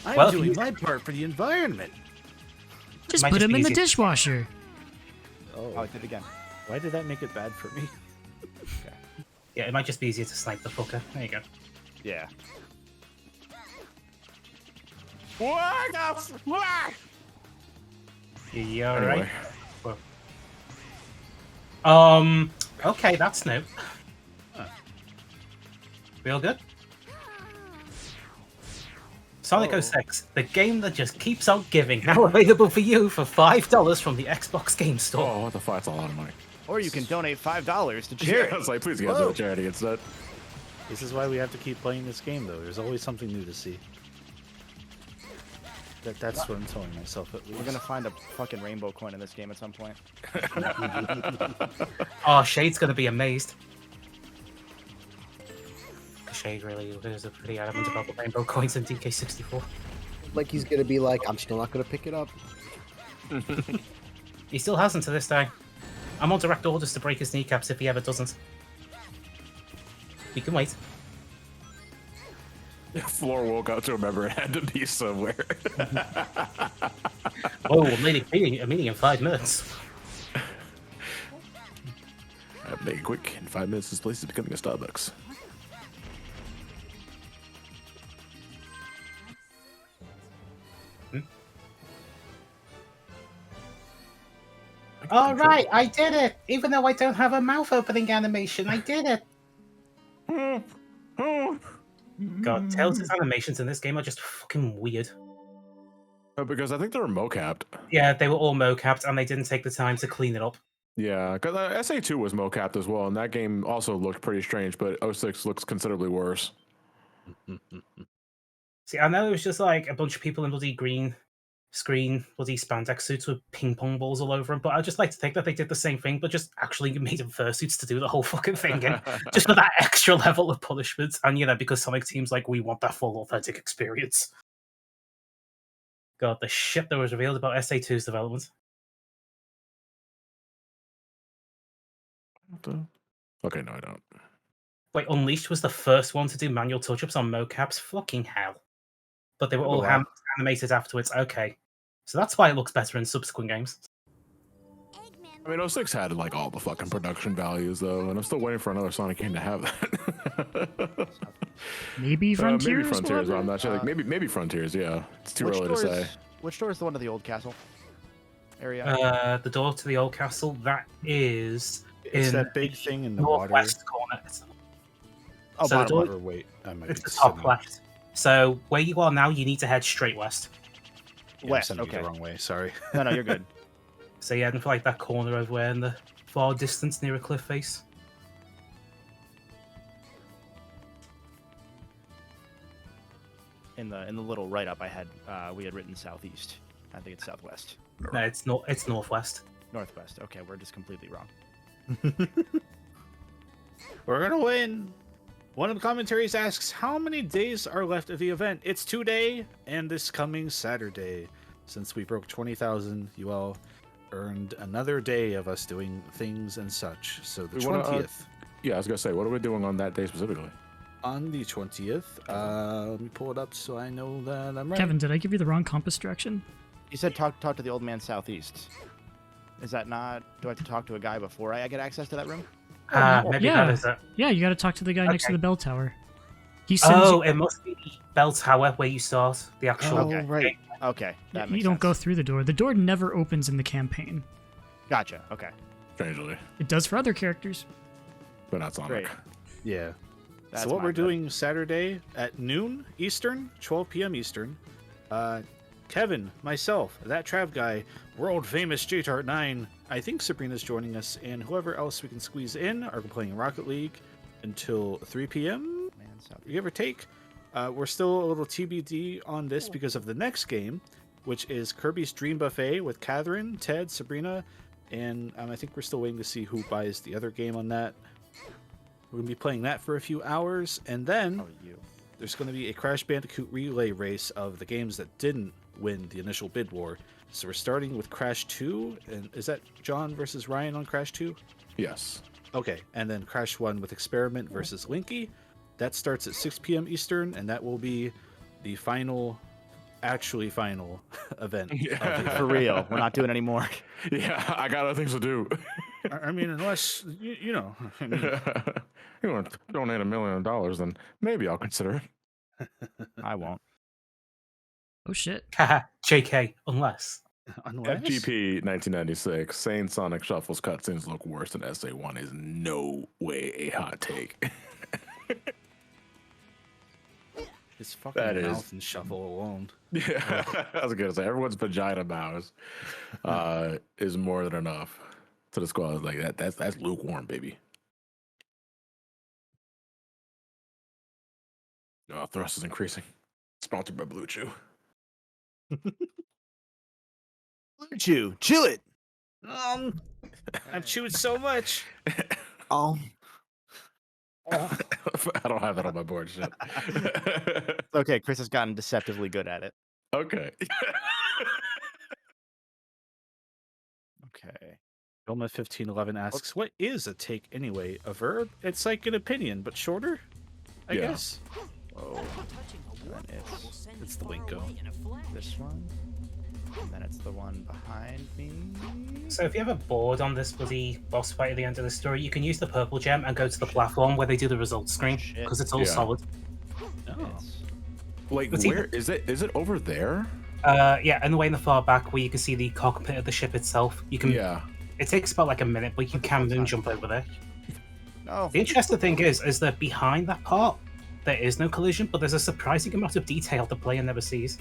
I'm doing my part for the environment. Just Might put just him be in the easy. dishwasher. Oh, I did it again. Why did that make it bad for me? Yeah, it might just be easier to snipe the fucker. There you go. Yeah. What the fuck? Yeah, Anyway. right. Okay, that's new. Real good. Sonic 06, the game that just keeps on giving, now available for you for $5 from the Xbox Game Store. Oh, what the fuck? That's a lot of money. Or you can donate $5 to Yeah, charity. I was like, please get to the charity instead. This is why we have to keep playing this game, though. There's always something new to see. That's what I'm telling myself, at least. We're gonna find a fucking rainbow coin in this game at some point. Oh, Shade's gonna be amazed. Shade really is a pretty adamant about the rainbow coins in DK64. Like he's gonna be like, I'm still not gonna pick it up. He still hasn't to this day. I'm on direct orders to break his kneecaps if he ever doesn't. We can wait. Floor woke up to remember it had to be somewhere. Oh, a meeting in 5 minutes. Make it quick. In 5 minutes, this place is becoming a Starbucks. All right, I did it. Even though I don't have a mouth opening animation, I did it. God, Tails' animations in this game are just fucking weird. Because I think they were mocapped. Yeah, they were all mocapped, and they didn't take the time to clean it up. Yeah, because SA2 was mocapped as well, and that game also looked pretty strange, but 06 looks considerably worse. See, I know it was just like a bunch of people in bloody green screen, bloody spandex suits with ping pong balls all over them, but I'd just like to think that they did the same thing, but just actually made them fursuits to do the whole fucking thing, and just for that extra level of punishment, and because Sonic Team's like, we want that full authentic experience. God, the shit that was revealed about SA2's development. Okay, no, I don't. Wait, Unleashed was the first one to do manual touch-ups on mocaps? Fucking hell. But they were all animated afterwards. Okay. So that's why it looks better in subsequent games. I mean, 06 had like all the fucking production values though, and I'm still waiting for another Sonic game to have that. Maybe Frontiers. Maybe Frontiers. I'm not sure. Like maybe Frontiers. Yeah, it's too early to say. Which door is the one to the old castle area? The door to the old castle. That is It's in that big thing in the water. northwest corner. Oh, So the bottom door- left, or wait, I might It's be the top sitting- left. So where you are now, you need to head straight west. Yeah, I'm West, sending you okay. the wrong way. Sorry. No, you're good. So you're heading for like that corner over there in the far distance near a cliff face. In the little write up I had, we had written southeast. I think it's southwest. No, it's northwest. Northwest. Okay, we're just completely wrong. We're gonna win. One of the commentaries asks, how many days are left of the event? It's 2 days, and this coming Saturday. Since we broke 20,000, you all earned another day of us doing things and such. So the 20th. Yeah, I was gonna say, what are we doing on that day specifically? On the 20th, let me pull it up so I know that I'm right. Kevin, did I give you the wrong compass direction? You said talk to the old man southeast. Is that not? Do I have to talk to a guy before I get access to that room? Maybe yeah. that is it. Yeah, you got to talk to the guy next to Okay. the bell tower. He sends you... It must be the bell tower where you start the actual. Okay. right. Okay, that makes You don't sense. go through the door. The door never opens in the campaign. Gotcha. Okay. Strangely, It does for other characters. but not Sonic. Great. Yeah. That's so what my we're bad. doing Saturday at noon Eastern, 12 p.m. Eastern. Kevin, myself, that Trav guy, world famous JTart 9. I think Sabrina's joining us, and whoever else we can squeeze in are playing Rocket League until 3 p.m. Give or take. We're still a little TBD on this because of the next game, which is Kirby's Dream Buffet with Catherine, Ted, Sabrina, and I think we're still waiting to see who buys the other game on that. We're going to be playing that for a few hours, and then there's going to be a Crash Bandicoot relay race of the games that didn't win the initial bid war. So we're starting with Crash 2, and is that John versus Ryan on Crash 2? Yes. Okay, and then Crash 1 with Experiment versus Linky. That starts at 6 p.m. Eastern, and that will be the final, actually final event. For real. We're not doing any more. Yeah, I got other things to do. I mean, unless, you know. I mean, You want to donate $1 million, then maybe I'll consider it. I won't. Oh, shit. Haha, JK, unless. FGP 1996, saying Sonic Shuffle's cutscenes look worse than SA1 is no way a hot take. His fucking That mouth is- and shuffle alone. Yeah, I was gonna say everyone's vagina mouse is more than enough to the squad. Like that's lukewarm, baby. Thrust is increasing. Sponsored by Blue Chew. Chew it. I've chewed so much. Oh. I don't have that on my board. Shit. Okay, Chris has gotten deceptively good at it. Okay. Okay. Vilma 1511 asks, "What is a take anyway? A verb? It's like an opinion, but shorter, I Yeah. guess." Whoa. And It's the Linko. this one. And then it's the one behind me. So if you have a board on this bloody boss fight at the end of the story, you can use the purple gem and go to the platform where they do the results screen Shit. because it's all Yeah. solid. It's- Like Let's where is it? Is it over there? Yeah, and the way in the far back where you can see the cockpit of the ship itself. You can. Yeah. It takes about like a minute, but you can moon jump over there. No. The interesting thing is that behind that part, there is no collision, but there's a surprising amount of detail the player never sees.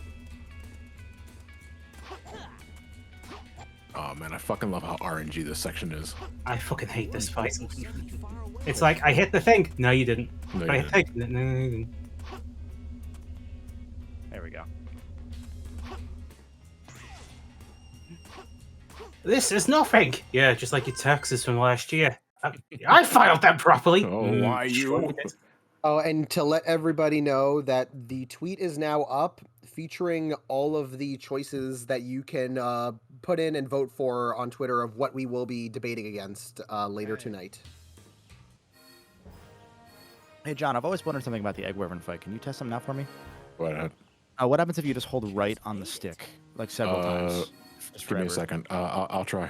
Oh man, I fucking love how RNG this section is. I fucking hate this fight. It's like, I hit the thing. No, you didn't. No, I you hit the thing. No, you didn't. There we go. This is nothing. Yeah, just like your taxes from last year. I filed them properly. Oh, why you? Sure it is. Oh, and to let everybody know that the tweet is now up, featuring all of the choices that you can put in and vote for on Twitter of what we will be debating against later tonight. Hey, John, I've always wondered something about the egg wyvern fight. Can you test something out for me? What? What happens if you just hold right on the stick, like several times? Just Give me a forever? second. I'll try.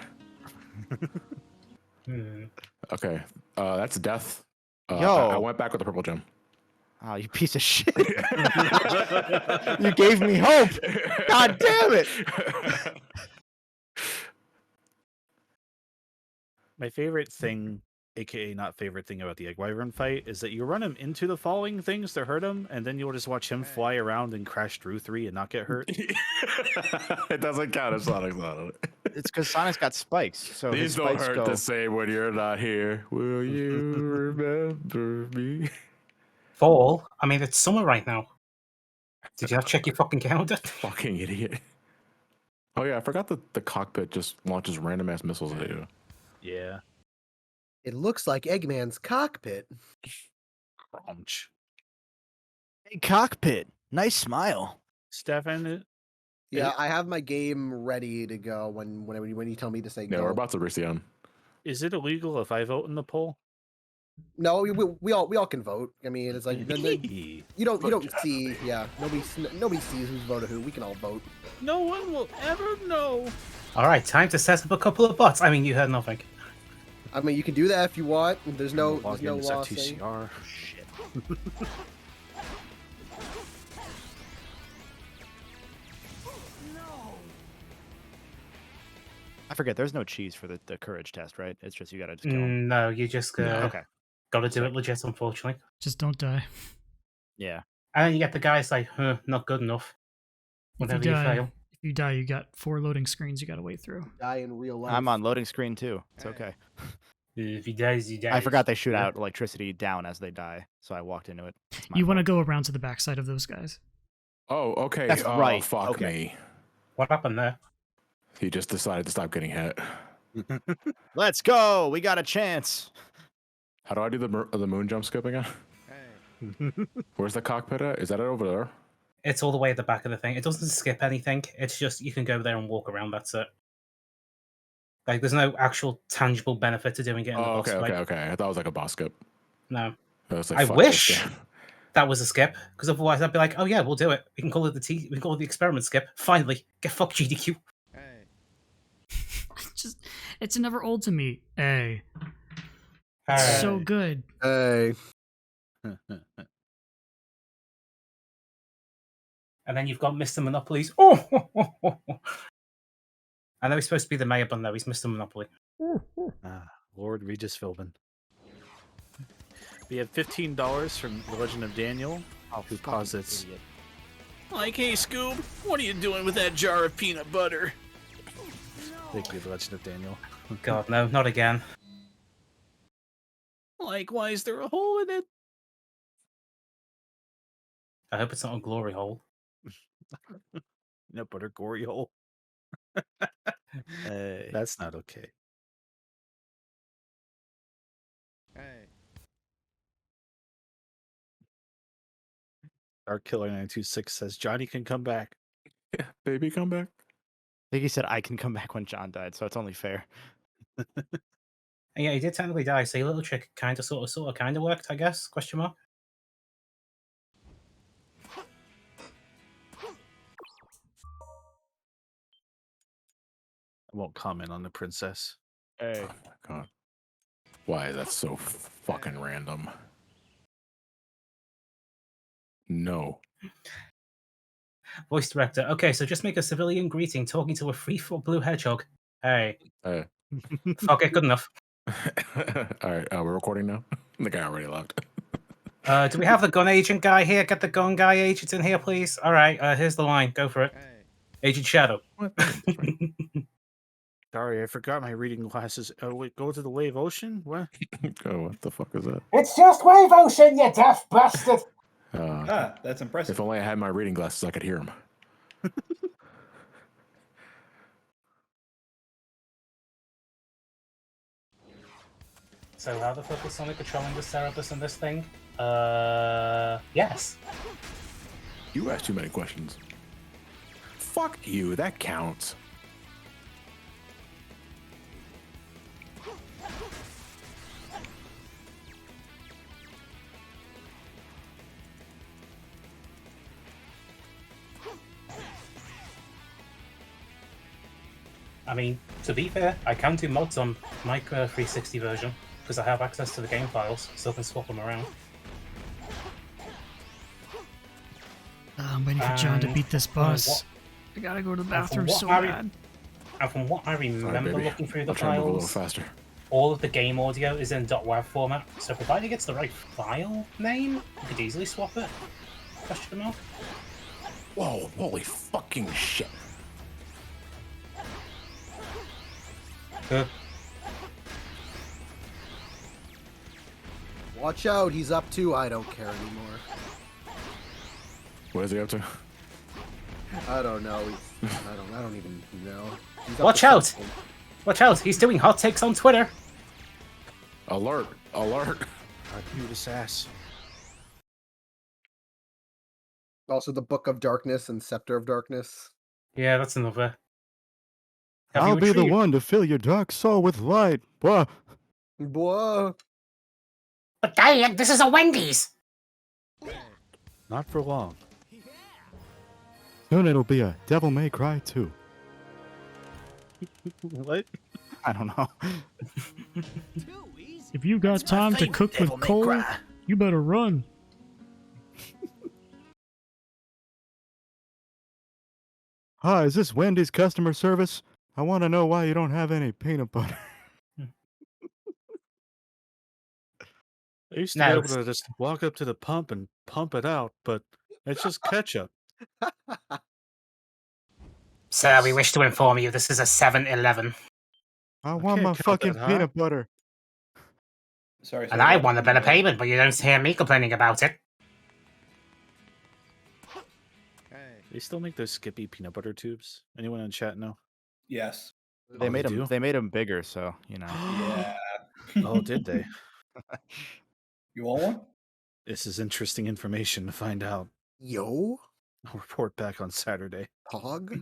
Okay. That's death. Yo. I went back with the purple gem. Oh, you piece of shit. You gave me hope. God damn it. My favorite thing, aka not favorite thing about the Egg Wyvern fight, is that you run him into the falling things to hurt him, and then you'll just watch him fly around and crash through 3 and not get hurt. It doesn't count if Sonic's not on it. It's because Sonic's got spikes. So his These don't spikes hurt go. the same when you're not here. Will you remember me? Fall? I mean, it's summer right now. Did you have to check your fucking calendar? Fucking idiot. Oh yeah, I forgot that the cockpit just launches random ass missiles at you. Yeah. It looks like Eggman's cockpit. Crunch. Hey, cockpit. Nice smile. Stefan, Yeah, I have my game ready to go when you tell me to say Yeah, go. we're about to reach the end. Is it illegal if I vote in the poll? No, we all can vote. I mean, it's like you don't see. Yeah, nobody sees who's voted who. We can all vote. No one will ever know. All right, time to set up a couple of bots. I mean, you heard nothing. I mean, you can do that if you want. There's no Log in as law saying. FTCR. Shit. I forget. There's no cheese for the courage test, right? It's just you gotta just kill him. No, you just Okay. got to do it legit, unfortunately. Just don't die. Yeah. And then you get the guys like, not good enough. Whenever you fail. If you die, you got 4 loading screens you got to wait through. Die in real life. I'm on loading screen too. It's okay. If he dies, he dies. I forgot they shoot out electricity down as they die, so I walked into it. You want to go around to the backside of those guys. Oh, okay. That's right. Fuck Okay. me. What happened there? He just decided to stop getting hit. Let's go. We got a chance. How do I do the moon jump skip again? Where's the cockpit at? Is that it over there? It's all the way at the back of the thing. It doesn't skip anything. It's just you can go there and walk around. That's it. Like, there's no actual tangible benefit to doing it in the boss fight. Okay. I thought it was like a boss skip. No. Like, I wish that was a skip, because otherwise I'd be like, oh yeah, we'll do it. We can call it we can call it the experiment skip. Finally, get fucked GDQ. It's never old to me. Hey. It's so good. Hey. And then you've got Mr. Monopolies. Oh! I know he's supposed to be the mayor, but no, he's Mr. Monopoly. Lord Regis Philbin. We have $15 from The Legend of Daniel, who posits, like, hey, Scoob, what are you doing with that jar of peanut butter? Thank you, The Legend of Daniel. God, no, not again. Like, why is there a hole in it? I hope it's not a glory hole. Peanut butter gory hole. That's not okay. Our Killer 926 says Johnny can come back. Yeah, baby, come back. I think he said I can come back when John died, so it's only fair. And yeah, he did technically die, so your little trick kind of worked, I guess? Question mark. I won't comment on the princess. Hey. Oh my god. Why? That's so fucking random. No. Voice director. Okay, so just make a civilian greeting talking to a 3-foot blue hedgehog. Hey. Hey. Okay, good enough. All right, we're recording now. The guy already left. Do we have the gun agent guy here? Get the gun guy agent in here, please. All right, here's the line. Go for it. Agent Shadow. What? Sorry, I forgot my reading glasses. Wait, go to the Wave Ocean? What? Oh, what the fuck is that? It's just Wave Ocean, you deaf bastard. That's impressive. If only I had my reading glasses, I could hear him. So how the fuck is Sonic patrolling the Cerebus in this thing? Yes. You asked too many questions. Fuck you, that counts. I mean, to be fair, I can do mods on my 360 version because I have access to the game files, so I can swap them around. I'm waiting for John to beat this boss. I gotta go to the bathroom so bad. And from what I remember looking through the I'll try to move a little files, faster. all of the game audio is in .wav format, so provided it's the right file name, you could easily swap it. Question mark. Whoa, holy fucking shit. Watch out, he's up too. I don't care anymore. What is he up to? I don't know. I don't even know. He's up Watch to out! something. Watch out, he's doing hot takes on Twitter. Alert! Alert! Arcutus ass. Also, the Book of Darkness and Scepter of Darkness. Yeah, that's another. Have you I'll be the retrieved- one to fill your dark soul with light. Whoa. Whoa. But Dad, this is a Wendy's. Not for long. Soon it'll be a Devil May Cry 2. What? I don't know. If you got time to cook with coal, you better run. Hi, is this Wendy's customer service? I want to know why you don't have any peanut butter. I used to No, be able it's- to just walk up to the pump and pump it out, but it's just ketchup. Sir, we wish to inform you this is a 7-Eleven. I want can't my count fucking that, huh? peanut butter. Sorry. And I want a better payment, but you don't hear me complaining about it. They still make those Skippy peanut butter tubes. Anyone in chat know? Yes. They Oh, made they them. do? They made them bigger, so you know. Yeah. Oh, did they? You want one? This is interesting information to find out. Yo, I'll report back on Saturday. Pog.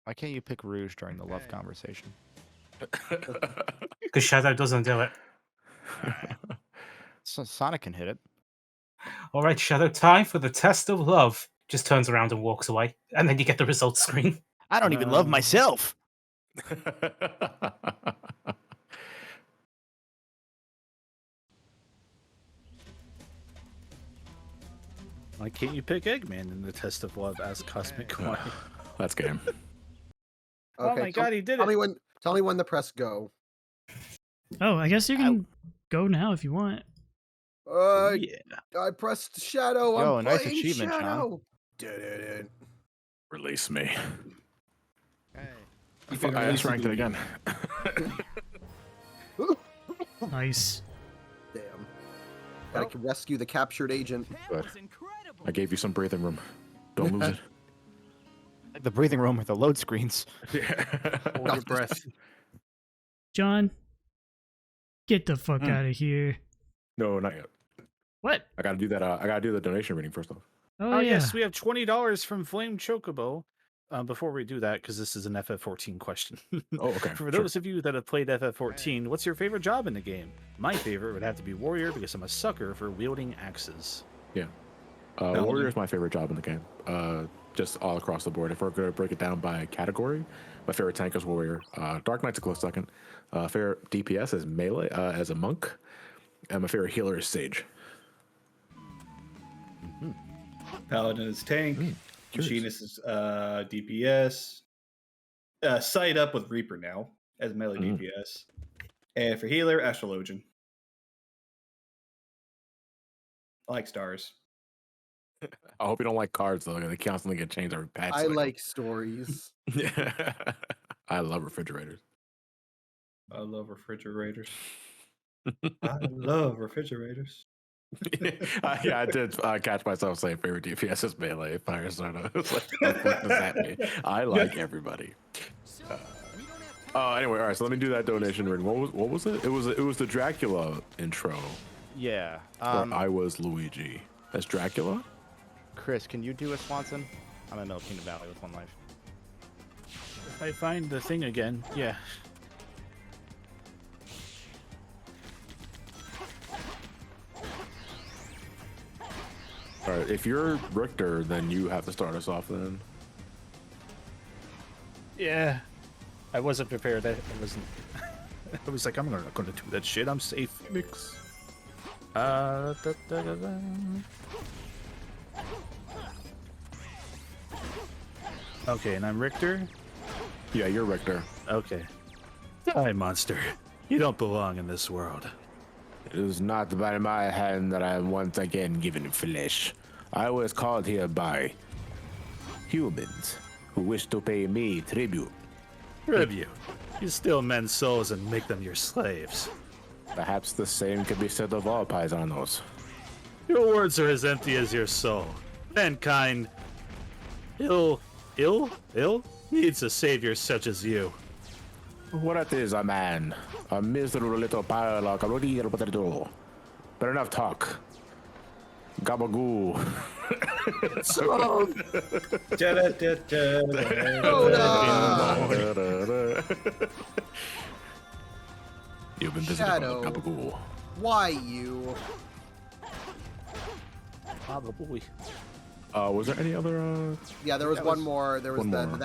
Why can't you pick Rouge during the love conversation? Because Shadow doesn't do it. So Sonic can hit it. All right, Shadow, time for the test of love. Just turns around and walks away. And then you get the results screen. I don't even love myself. Why can't you pick Eggman in the test of love as Cosmic Kawaii? That's game. Oh my god, he did Tell it! me when the press go. Oh, I guess you can go now if you want. Yeah. I pressed Shadow. Yo, I'm nice playing achievement, Sean. Shadow. Did Release me. You Fuck, can I release just ranked it again. Nice. Damn. Gotta rescue the captured agent. Good. I gave you some breathing room. Don't lose it. Like the breathing room with the load screens. Hold your breath. John, get the fuck out of here. No, not yet. What? I gotta do that. I gotta do the donation reading first off. Oh, Oh, yeah. yes, we have $20 from Flame Chocobo. Before we do that, because this is an FF14 question. Oh, okay. For sure. those of you that have played FF14, what's your favorite job in the game? My favorite would have to be Warrior because I'm a sucker for wielding axes. Yeah. Warrior is my favorite job in the game. Just all across the board. If we're gonna break it down by category, my favorite tank is Warrior. Dark Knight's a close second. Favorite DPS is Melee as a monk, and my favorite healer is Sage. Paladin is tank. Curious. Machinist is DPS. Side up with Reaper now as melee DPS. And for healer, Astrologian. I like stars. I hope you don't like cards though. They constantly get changed every patch. I cycle. like stories. I love refrigerators. I love refrigerators. I love refrigerators. Yeah, I did catch myself saying favorite DPS is Melee, Firestarter. I was like, what the fuck does that mean? I like everybody. Anyway, all right. So let me do that donation reading. What was it? It was the Dracula intro. Yeah. Where I was Luigi. That's Dracula. Chris, can you do a Swanson? I'm in Milk Kingdom Valley with 1 life. If I find the thing again, yeah. All right. If you're Richter, then you have to start us off then. Yeah. I wasn't prepared. I wasn't. I was like, I'm not gonna do that shit. I'm safe. Mix. Okay, and I'm Richter. Yeah, you're Richter. Okay. Die, monster. You don't belong in this world. It is not by my hand that I am once again given flesh. I was called here by humans who wish to pay me tribute. Tribute. You steal men's souls and make them your slaves. Perhaps the same could be said of all paisanos. Your words are as empty as your soul. Mankind, ill, needs a savior such as you. What is a man? A miserable little pile like a rodeo potato. But enough talk. Gabagoo. You've been visited Shadow. by Gabagool. Why you? Probably. Was there any other? Yeah, there was That one was- more. There was one the more.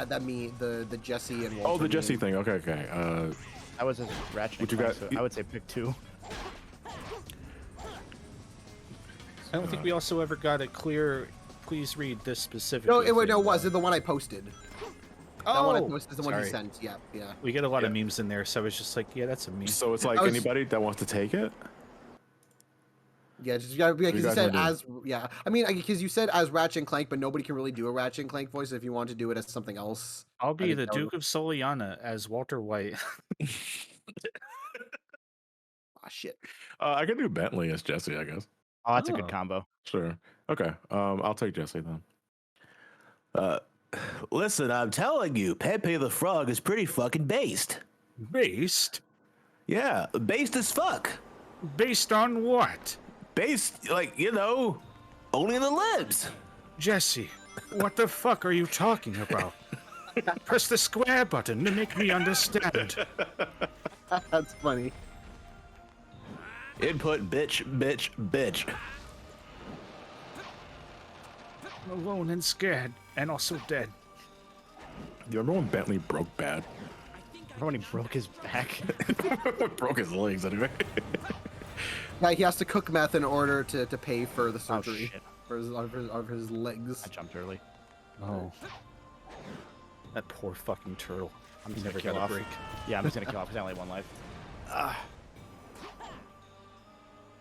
the Jesse and Walter. Oh, the Jesse meme. thing. Okay. That was a Ratchet. What you and Clank, got? so I would say pick 2. I don't think we also ever got a clear. Please read this specific. No, it was the one I posted. That one I Oh, posted is the one you sorry. sent. Yeah. We get a lot of memes in there, so I was just like, yeah, that's a meme. So it's like I was- anybody that wants to take it. Yeah, just because you guys said wanna as I mean because you said as Ratchet and Clank, but nobody can really do a Ratchet and Clank voice. If you want to do it as something else, I'll I be think the that would- Duke of Soliana as Walter White. ah shit. I can do Bentley as Jesse, I guess. Oh, that's a Oh. good combo. Sure. Okay. I'll take Jesse then. Listen, I'm telling you, Pepe the Frog is pretty fucking based. Based? Yeah, based as fuck. Based on what? Based, like, you know, only in the libs. Jesse, what the fuck are you talking about? Press the square button to make me understand. That's funny. Input, bitch. I'm alone and scared, and also dead. You remember when Bentley broke bad? Remember when he broke his back? Broke his legs anyway. Yeah, he has to cook meth in order to pay for the Oh, surgery shit. for his legs. I jumped early. Oh. That poor fucking turtle. I'm He just never gonna kill got a off. break. Yeah, I'm just gonna kill off because I only have 1 life.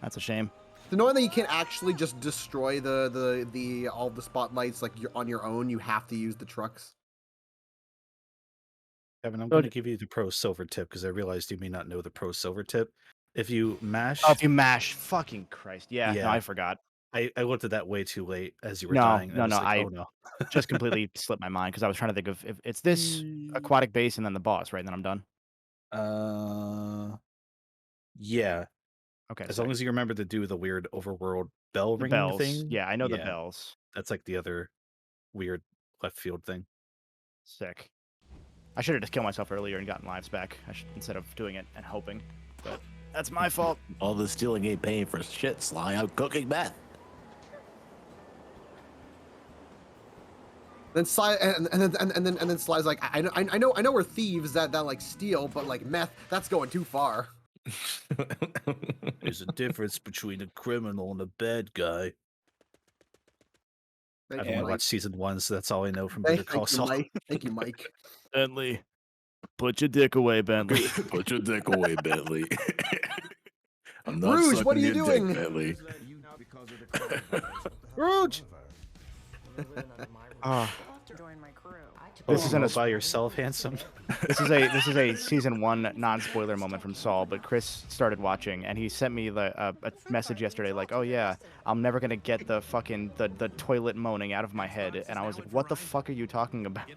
That's a shame. So knowing that you can't actually just destroy all the spotlights like you're on your own, you have to use the trucks. Kevin, I'm going to give you the pro silver tip because I realized you may not know the pro silver tip. If you mash, Oh, if you mash, fucking Christ. Yeah, Yeah. no, I forgot. I looked at that way too late as you were No, dying. no, was no, like, oh no. Just completely slipped my mind because I was trying to think of if it's this aquatic base and then the boss, right? And then I'm done. Yeah. Okay. As sick. long as you remember to do the weird overworld bell the ringing bells. thing. Yeah, I know the Yeah. bells. That's like the other weird left field thing. Sick. I should have just killed myself earlier and gotten lives back instead of doing it and hoping. But that's my fault. All this stealing ain't paying for shit, Sly. I'm cooking meth. Then Sly and then Sly's like, I know we're thieves that like steal, but like meth, that's going too far. There's a difference between a criminal and a bad guy. Thank I've you, only Mike. watched season 1, so that's all I know from Better Thank Call you, Saul. Mike. Thank you, Mike. Bentley, put your dick away, Bentley. Put your dick away, Bentley. I'm not Rouge, sucking what are you your doing? Dick, Bentley. Rouge! This isn't a by yourself, handsome. This is a season 1 non-spoiler moment from Saul, but Chris started watching and he sent me a message yesterday like, "Oh yeah, I'm never gonna get the fucking the toilet moaning out of my head," and I was like, "What the fuck are you talking about?"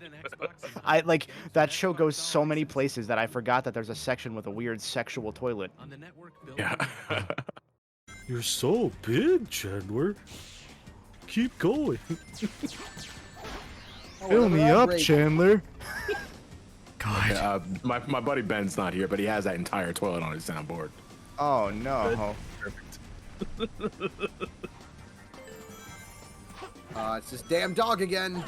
I like that show goes so many places that I forgot that there's a section with a weird sexual toilet. Yeah. You're so big, Chandler. Keep going. Fill me up, Chandler. God. Yeah, my buddy Ben's not here, but he has that entire toilet on his soundboard. Oh no! It's this damn dog again.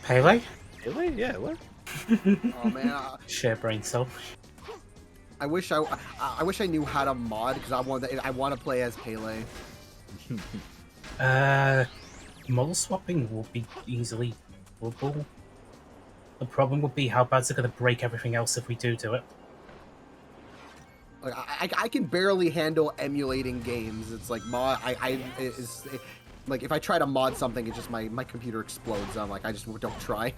Pele? Really? Yeah, what? Oh man, Share brain cell. I wish I knew how to mod because I want to play as Pele. Model swapping will be easily doable. The problem would be how bad's it going to break everything else if we do it. Like I can barely handle emulating games. It's like mod. Like if I try to mod something, it just my computer explodes. I'm like I just don't try.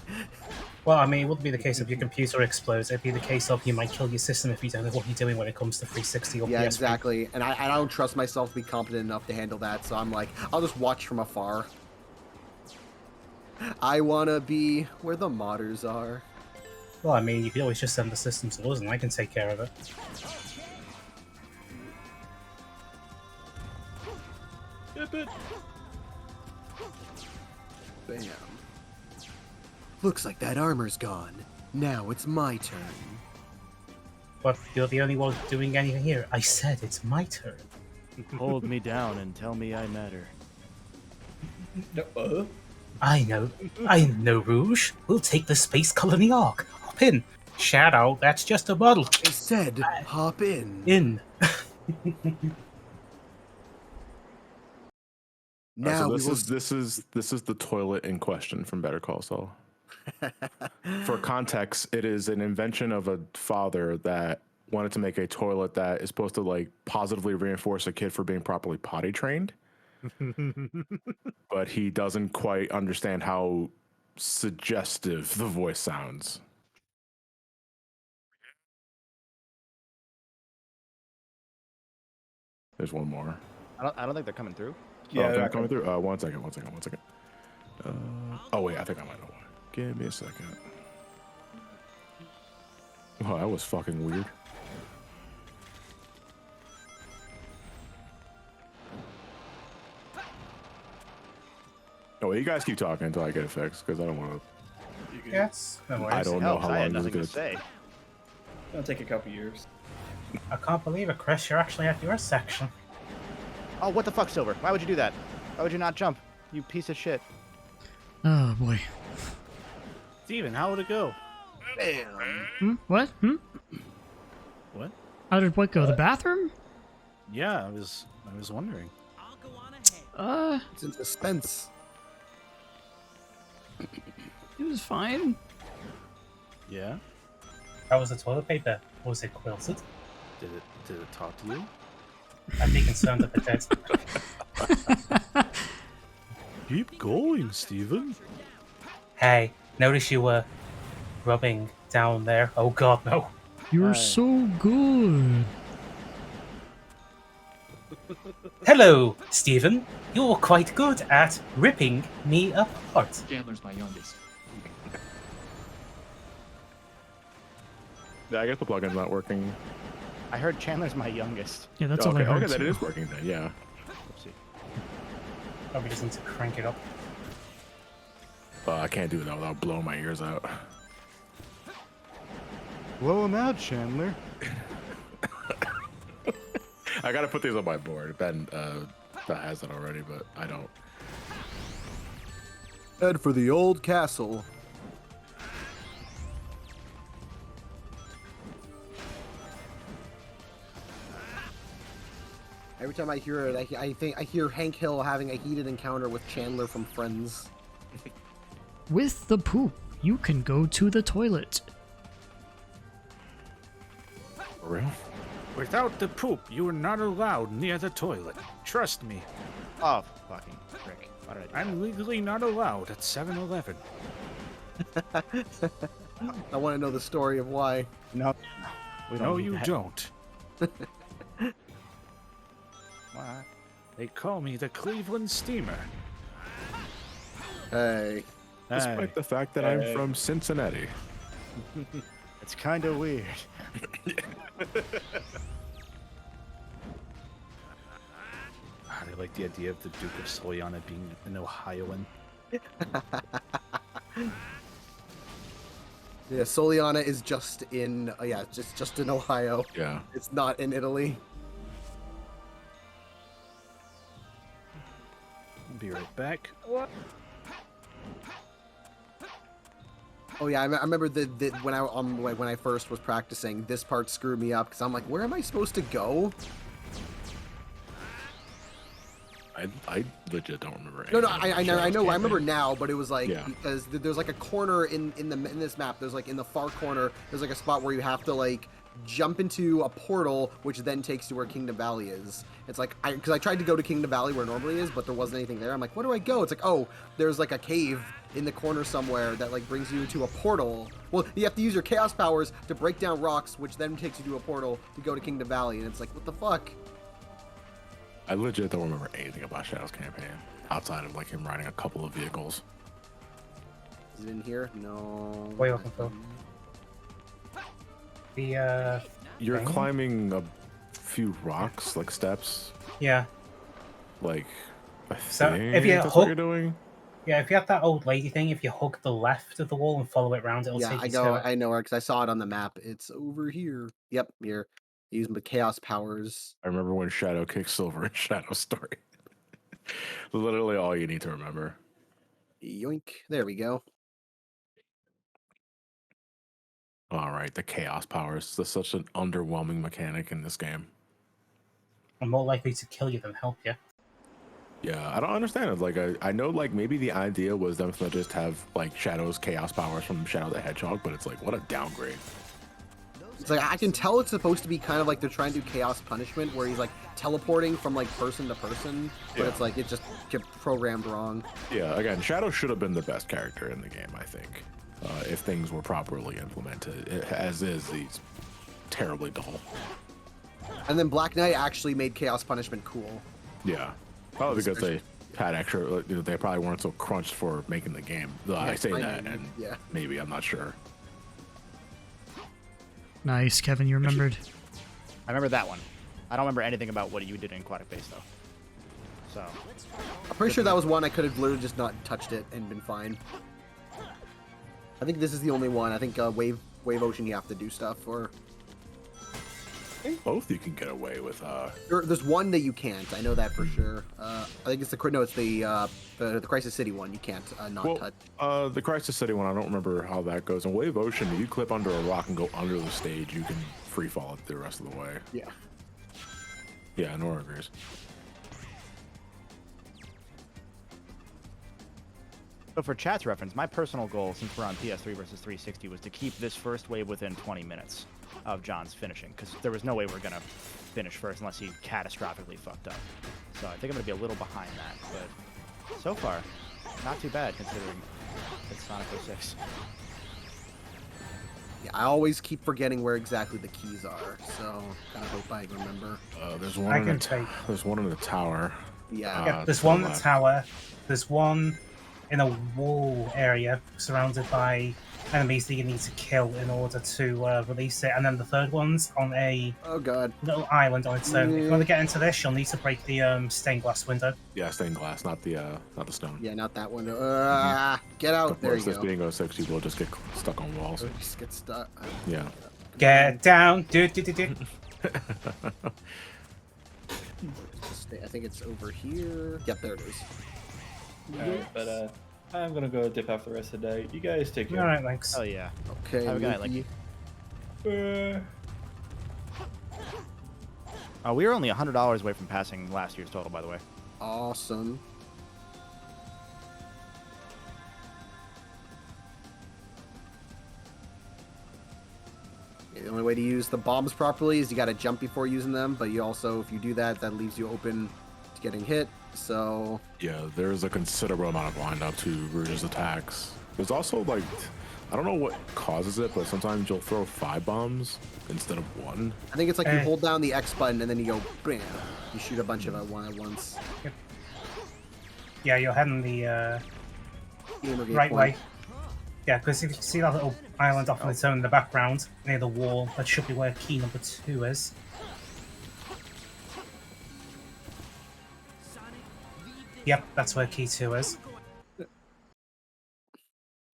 Well, I mean, it wouldn't be the case if your computer explodes. It'd be the case of you might kill your system if you don't know what you're doing when it comes to 360 or Yeah, PS3. exactly. And I don't trust myself to be competent enough to handle that. So I'm like I'll just watch from afar. I wanna be where the modders are. Well, I mean, you could always just send the system to us and I can take care of it. Bam. Looks like that armor's gone. Now it's my turn. But you're the only one doing anything here. I said it's my turn. Hold me down and tell me I matter. I know, Rouge. We'll take the space colony arc. Hop in. Shadow, that's just a model. I said, hop in. In. Now so this is the toilet in question from Better Call Saul. For context, it is an invention of a father that wanted to make a toilet that is supposed to like positively reinforce a kid for being properly potty trained. But he doesn't quite understand how suggestive the voice sounds. There's one more. I don't think they're coming through. Yeah, they're coming through. One second. Oh wait, I think I might know one. Give me a second. Oh, that was fucking weird. Oh, wait, you guys keep talking until I get it fixed, because I don't want to. Yes. No worries. I don't know how I long had this is nothing going to say. It'll take a couple years. I can't believe it, Chris. You're actually at your section. Oh, what the fuck, Silver? Why would you do that? Why would you not jump? You piece of shit. Oh boy. Steven, how would it go? What? What? How did what go? The bathroom? Yeah, I was wondering. It's in suspense. It was fine. Yeah. How was the toilet paper? Was it quilted? Did it talk to you? I'd be concerned if it did. Keep going, Steven. Hey, notice you were rubbing down there. Oh god, no. You're so good. Hello, Stephen. You're quite good at ripping me apart. Chandler's my youngest. Yeah, I guess the plugin's not working. I heard Chandler's my youngest. Yeah, that's Oh, all I okay, heard. okay, that too. is working then, yeah. Oopsie. Probably just need to crank it up. I can't do that without blowing my ears out. Blow him out, Chandler. I gotta put these on my board. Ben has it already, but I don't. Head for the old castle. Every time I hear it, I hear Hank Hill having a heated encounter with Chandler from Friends. With the poop, you can go to the toilet. For real? Without the poop, you are not allowed near the toilet. Trust me. Oh, fucking frick. Why did I do I'm legally not allowed at 7-Eleven. I want to know the story of why. No. We don't No, need you that. don't. What? They call me the Cleveland Steamer. Hey. Despite the fact that I'm from Cincinnati. It's kind of weird. I like the idea of the Duke of Soleanna being an Ohioan. Yeah, Soliana is just in, just in Ohio. Yeah. It's not in Italy. I'll be right back. Oh yeah, I remember when I first was practicing, this part screwed me up because I'm like, where am I supposed to go? I legit don't remember. No, anything I about know. I remember campaign. now, but it was like Yeah. because there's like a corner in this map. There's like in the far corner. There's like a spot where you have to like jump into a portal, which then takes you where Kingdom Valley is. It's like because I tried to go to Kingdom Valley where it normally is, but there wasn't anything there. I'm like, where do I go? It's like, oh, there's like a cave in the corner somewhere that like brings you into a portal. Well, you have to use your chaos powers to break down rocks, which then takes you to a portal to go to Kingdom Valley. And it's like, what the fuck? I legit don't remember anything about Shadow's campaign outside of like him riding a couple of vehicles. Is it in here? No. What are you looking for? The You're thing? climbing a few rocks, like steps. Yeah. Like, So think if you that's what you're hook, doing. yeah, if you have that old lady thing, if you hook the left of the wall and follow it around, it'll Yeah, take you to it. I know where because I saw it on the map. It's over here. Yep, here. Using the chaos powers. I remember when Shadow kicked Silver in Shadow Story. Literally all you need to remember. Yoink. There we go. All right, the chaos powers. That's such an underwhelming mechanic in this game. I'm more likely to kill you than help you. Yeah, I don't understand it. Like, I know, like, maybe the idea was them to just have, like, Shadow's chaos powers from Shadow the Hedgehog, but it's like, what a downgrade. It's like, I can tell it's supposed to be kind of like they're trying to do chaos punishment, where he's, like, teleporting from, like, person to person, but it's like, it just get programmed wrong. Yeah, again, Shadow should have been the best character in the game, I think, if things were properly implemented. As is, he's terribly dull. And then Black Knight actually made chaos punishment cool. Yeah. Probably because they had extra, they probably weren't so crunched for making the game. I say that, and maybe, I'm not sure. Nice, Kevin, you remembered. I remember that one. I don't remember anything about what you did in Aquatic Base, though. So. I'm pretty sure that was one I could have literally just not touched it and been fine. I think this is the only one. I think Wave Ocean you have to do stuff, or... I think both you can get away with. There's one that you can't. I know that for sure. I think it's the Crisis City one. You can't not touch. The Crisis City one, I don't remember how that goes. In Wave Ocean, if you clip under a rock and go under the stage, you can free fall it the rest of the way. Yeah. Yeah, Nora agrees. So for chat's reference, my personal goal, since we're on PS3 versus 360, was to keep this first wave within 20 minutes of John's finishing, because there was no way we're going to finish first unless he catastrophically fucked up. So I think I'm going to be a little behind that, but so far, not too bad considering it's Sonic 06. Yeah, I always keep forgetting where exactly the keys are, so kind of hope I remember. There's one in the tower. Yeah. There's one in the tower. There's one in a wall area surrounded by enemies that you need to kill in order to release it, and then the third one's on a little island on its own. If you want to get into this, you'll need to break the stained glass window. Yeah, stained glass, not the stone. Yeah, not that one. Get out! There you go. This being 06, you will just get stuck on walls. Just get stuck. Yeah. Get down, do. I think it's over here. Yep, there it is. Alright, but I'm gonna go dip off the rest of the day. You guys take care. Alright, thanks. Oh yeah. Okay. Have a good night, like you. We were only $100 away from passing last year's total, by the way. Awesome. The only way to use the bombs properly is you got to jump before using them, but you also, if you do that, that leaves you open to getting hit. So yeah, there's a considerable amount of windup to Rouge's attacks. There's also, like, I don't know what causes it, but sometimes you'll throw 5 bombs instead of 1. I think it's like you hold down the X button and then you go bam. You shoot a bunch of one at once. Yeah, you're heading the right way. Yeah, because if you see that little island off on its own in the background near the wall, that should be where key number 2 is. Yep, that's where key 2 is.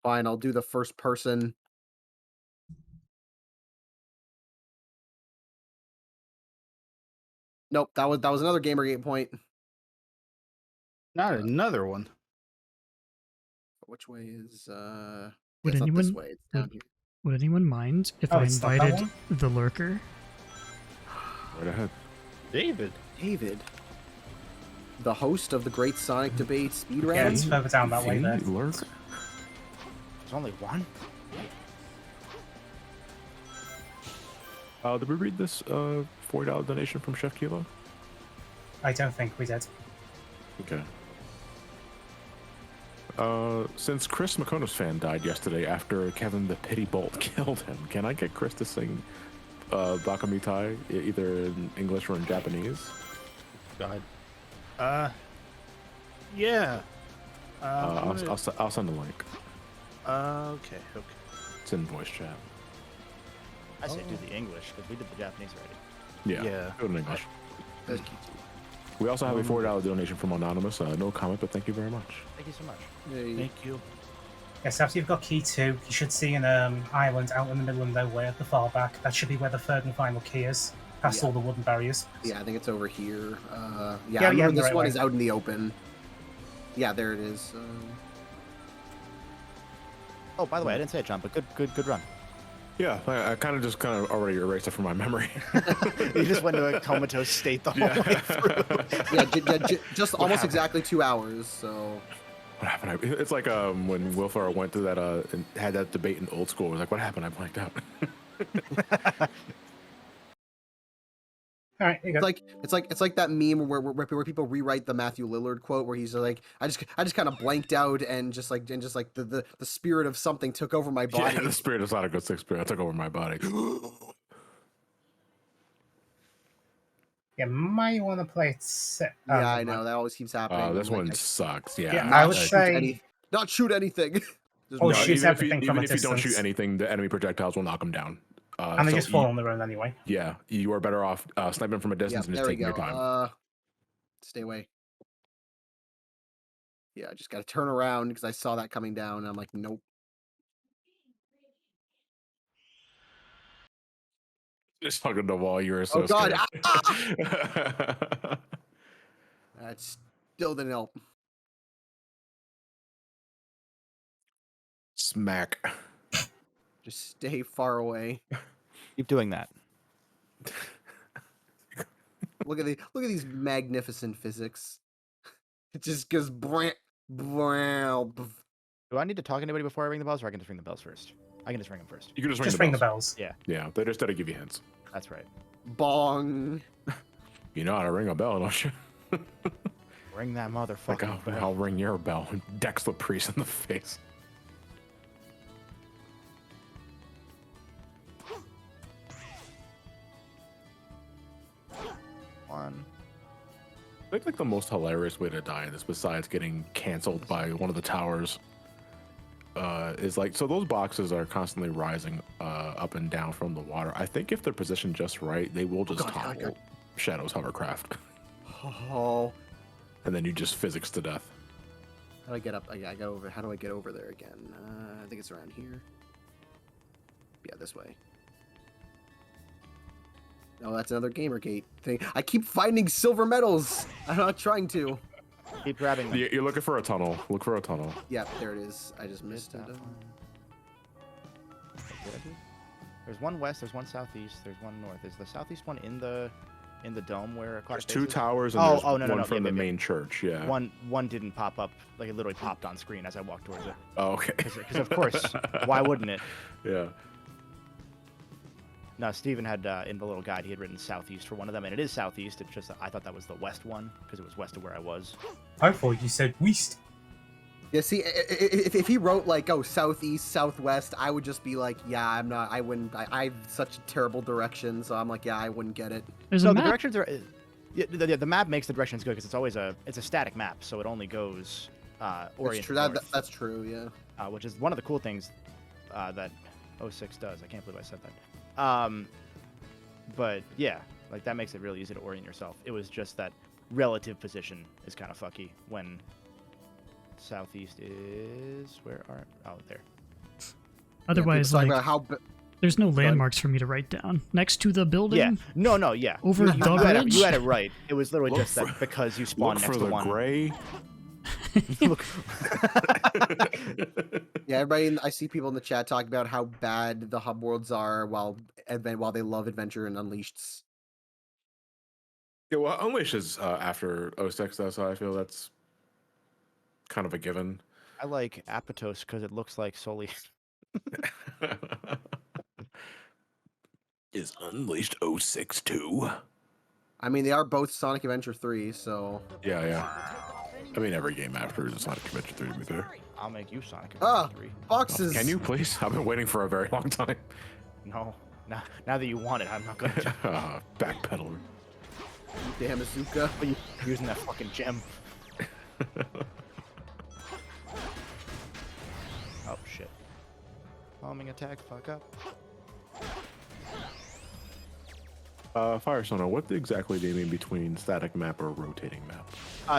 Fine, I'll do the first person. Nope, that was another Gamergate point. Not another one. Which way is Would it's anyone not this way, it's down here. would anyone mind if I it's not that invited one? the lurker? Right ahead. David. The host of the Great Sonic Debate speed Yeah, round. it's further down that way there. Lurk? There's only one? Did we read this $40 donation from Chef Kilo? I don't think we did. Okay. Since Chris MykonosFan died yesterday after Kevin the Pity Bolt killed him, can I get Chris to sing Bakamitai either in English or in Japanese? God. Yeah. I'll send a link. Okay. It's in voice chat. I say do the English, because we did the Japanese already. Yeah. Do it in English. That's cute. We also have a $4 donation from Anonymous. No comment, but thank you very much. Thank you so much. Thank you. Yes, after you've got key 2, you should see an island out in the middle of nowhere at the far back. That should be where the third and final key is, past all the wooden barriers. Yeah, I think it's over here. Yeah, I remember the this right one way. is out in the open. Yeah, there it is. Oh, by the way, I didn't say it, John, but good run. Yeah, I kind of already erased it from my memory. You just went to a comatose state the whole way through. Just almost exactly 2 hours. So. What happened? It's like when Will Ferrell went through that and had that debate in old school. It was like, what happened? I blanked out. All right, here you go. It's like that meme where people rewrite the Matthew Lillard quote where he's like, I just kind of blanked out and just like the spirit of something took over my body. Yeah, the spirit of Sonic 06 spirit took over my body. You might want to play it set. Yeah, I know that always keeps happening. This one sucks. Yeah, Yeah, I would say not shoot anything. Oh, shoots everything from a even if you don't shoot distance. anything, the enemy projectiles will knock them down. And they so just fall on their own anyway. Yeah, you are better off sniping from a distance and just taking your time. Stay away. Yeah, I just got to turn around because I saw that coming down. And I'm like, nope. Just hugging the wall. You were so God. scared. That still didn't help. Smack. Just stay far away. Keep doing that. Look at these magnificent physics. It just goes brant. Do I need to talk to anybody before I ring the bells, or I can just ring the bells first? I can just ring them first. You can just ring the the bells. Yeah. Yeah, they just gotta give you hints. That's right. Bong. You know how to ring a bell, don't you? Ring that motherfucker. Like I'll ring your bell and Dex the priest in the face. One. I think like the most hilarious way to die in this, besides getting canceled by one of the towers, is like, so those boxes are constantly rising up and down from the water. I think if they're positioned just right, they will just topple Shadow's hovercraft. Oh. And then you just physics to death. How do I get up? I got over. How do I get over there again? I think it's around here. Yeah, this way. No, that's another Gamergate thing. I keep finding silver medals. I'm not trying to. Keep grabbing them. You're looking for a tunnel. Look for a tunnel. Yeah, there it is. I just missed it. There's one west. There's one southeast. There's one north. Is the southeast one in the dome where There's two towers and there's one from the main church. Yeah. One didn't pop up. Like it literally popped on screen as I walked towards it. Oh, okay. Because of course, why wouldn't it? Yeah. No, Steven had in the little guide he had written southeast for one of them, and it is southeast. It's just I thought that was the west one because it was west of where I was. I thought you said west. Yeah, see, if he wrote like, oh, southeast, southwest, I would just be like, yeah, I'm not. I wouldn't. I have such a terrible direction, so I'm like, yeah, I wouldn't get it. There's no, a the map. directions are. Yeah, the map makes the directions good because it's always a static map, so it only goes oriented. That's true. north. That's true. Yeah. Which is one of the cool things that 06 does. I can't believe I said that. But yeah, like that makes it really easy to orient yourself. It was just that relative position is kind of fucky when southeast is there. Otherwise, yeah, like, there's no landmarks for me to write down. Next to the building? Yeah. No, yeah. Over the bridge? You had it right. It was literally just that because you spawned next to one. Gray. Yeah, everybody. I see people in the chat talking about how bad the hub worlds are, while they love Adventure and Unleashed. Yeah, well, Unleashed is after 06, though, so I feel that's kind of a given. I like Apatos because it looks like Soli. Is Unleashed 06 too? I mean, they are both Sonic Adventure 3, so. Yeah. I mean, every game after is Sonic Adventure 3, to be fair. I'll make you Sonic Adventure 3. Boxes! Can you, please? I've been waiting for a very long time. No. Now that you want it, I'm not going to. Backpedaler. Damn, Azuka. You using that fucking gem. Oh, shit. Homing attack, fuck up. Firesona, what exactly do you mean between static map or rotating map?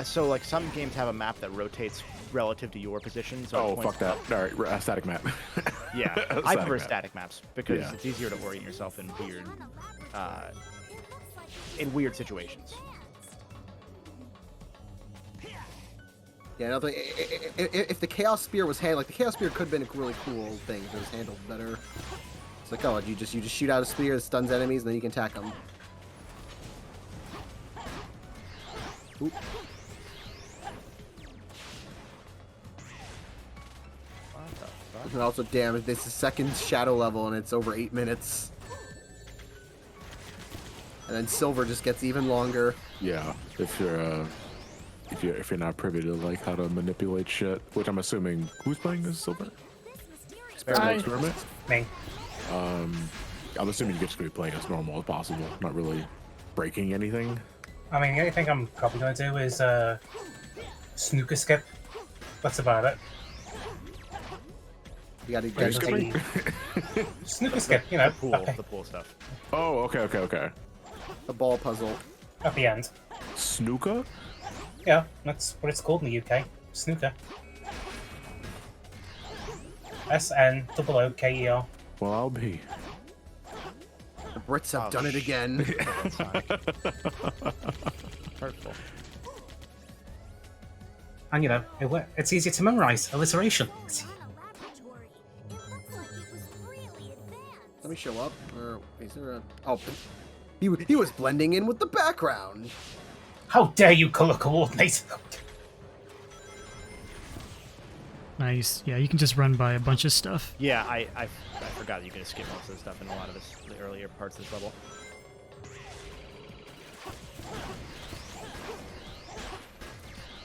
So like some games have a map that rotates relative to your positions. Oh, fuck that. All right, static map. Yeah, I prefer map. static maps because it's easier to orient yourself in weird situations. Yeah, if the Chaos Spear was handled, like the Chaos Spear could have been a really cool thing if it was handled better. It's like, oh, you just shoot out a spear that stuns enemies, and then you can attack them. Oop. And also, damn, this is second shadow level, and it's over 8 minutes. And then silver just gets even longer. Yeah, if you're not privy to like how to manipulate shit, which I'm assuming who's playing this silver? Experiment. Me. I'm assuming you're just gonna be playing as normal as possible, not really breaking anything. I mean, the only thing I'm probably going to do is snooker skip. That's about it. You gotta take snooker skip, you know. The pool stuff. Oh, okay. the ball puzzle. At the end. Snooker? Yeah, that's what it's called in the UK. Snooker. SNOOKER. Well, I'll be. The Brits have done it again. Hurtful. And you know, it's easier to memorize. Alliteration. Let me show up. Or is there a? Oh, he was blending in with the background. How dare you color coordinate? Nice. Yeah, you can just run by a bunch of stuff. Yeah, I forgot you can skip most of the stuff in a lot of the earlier parts of this level.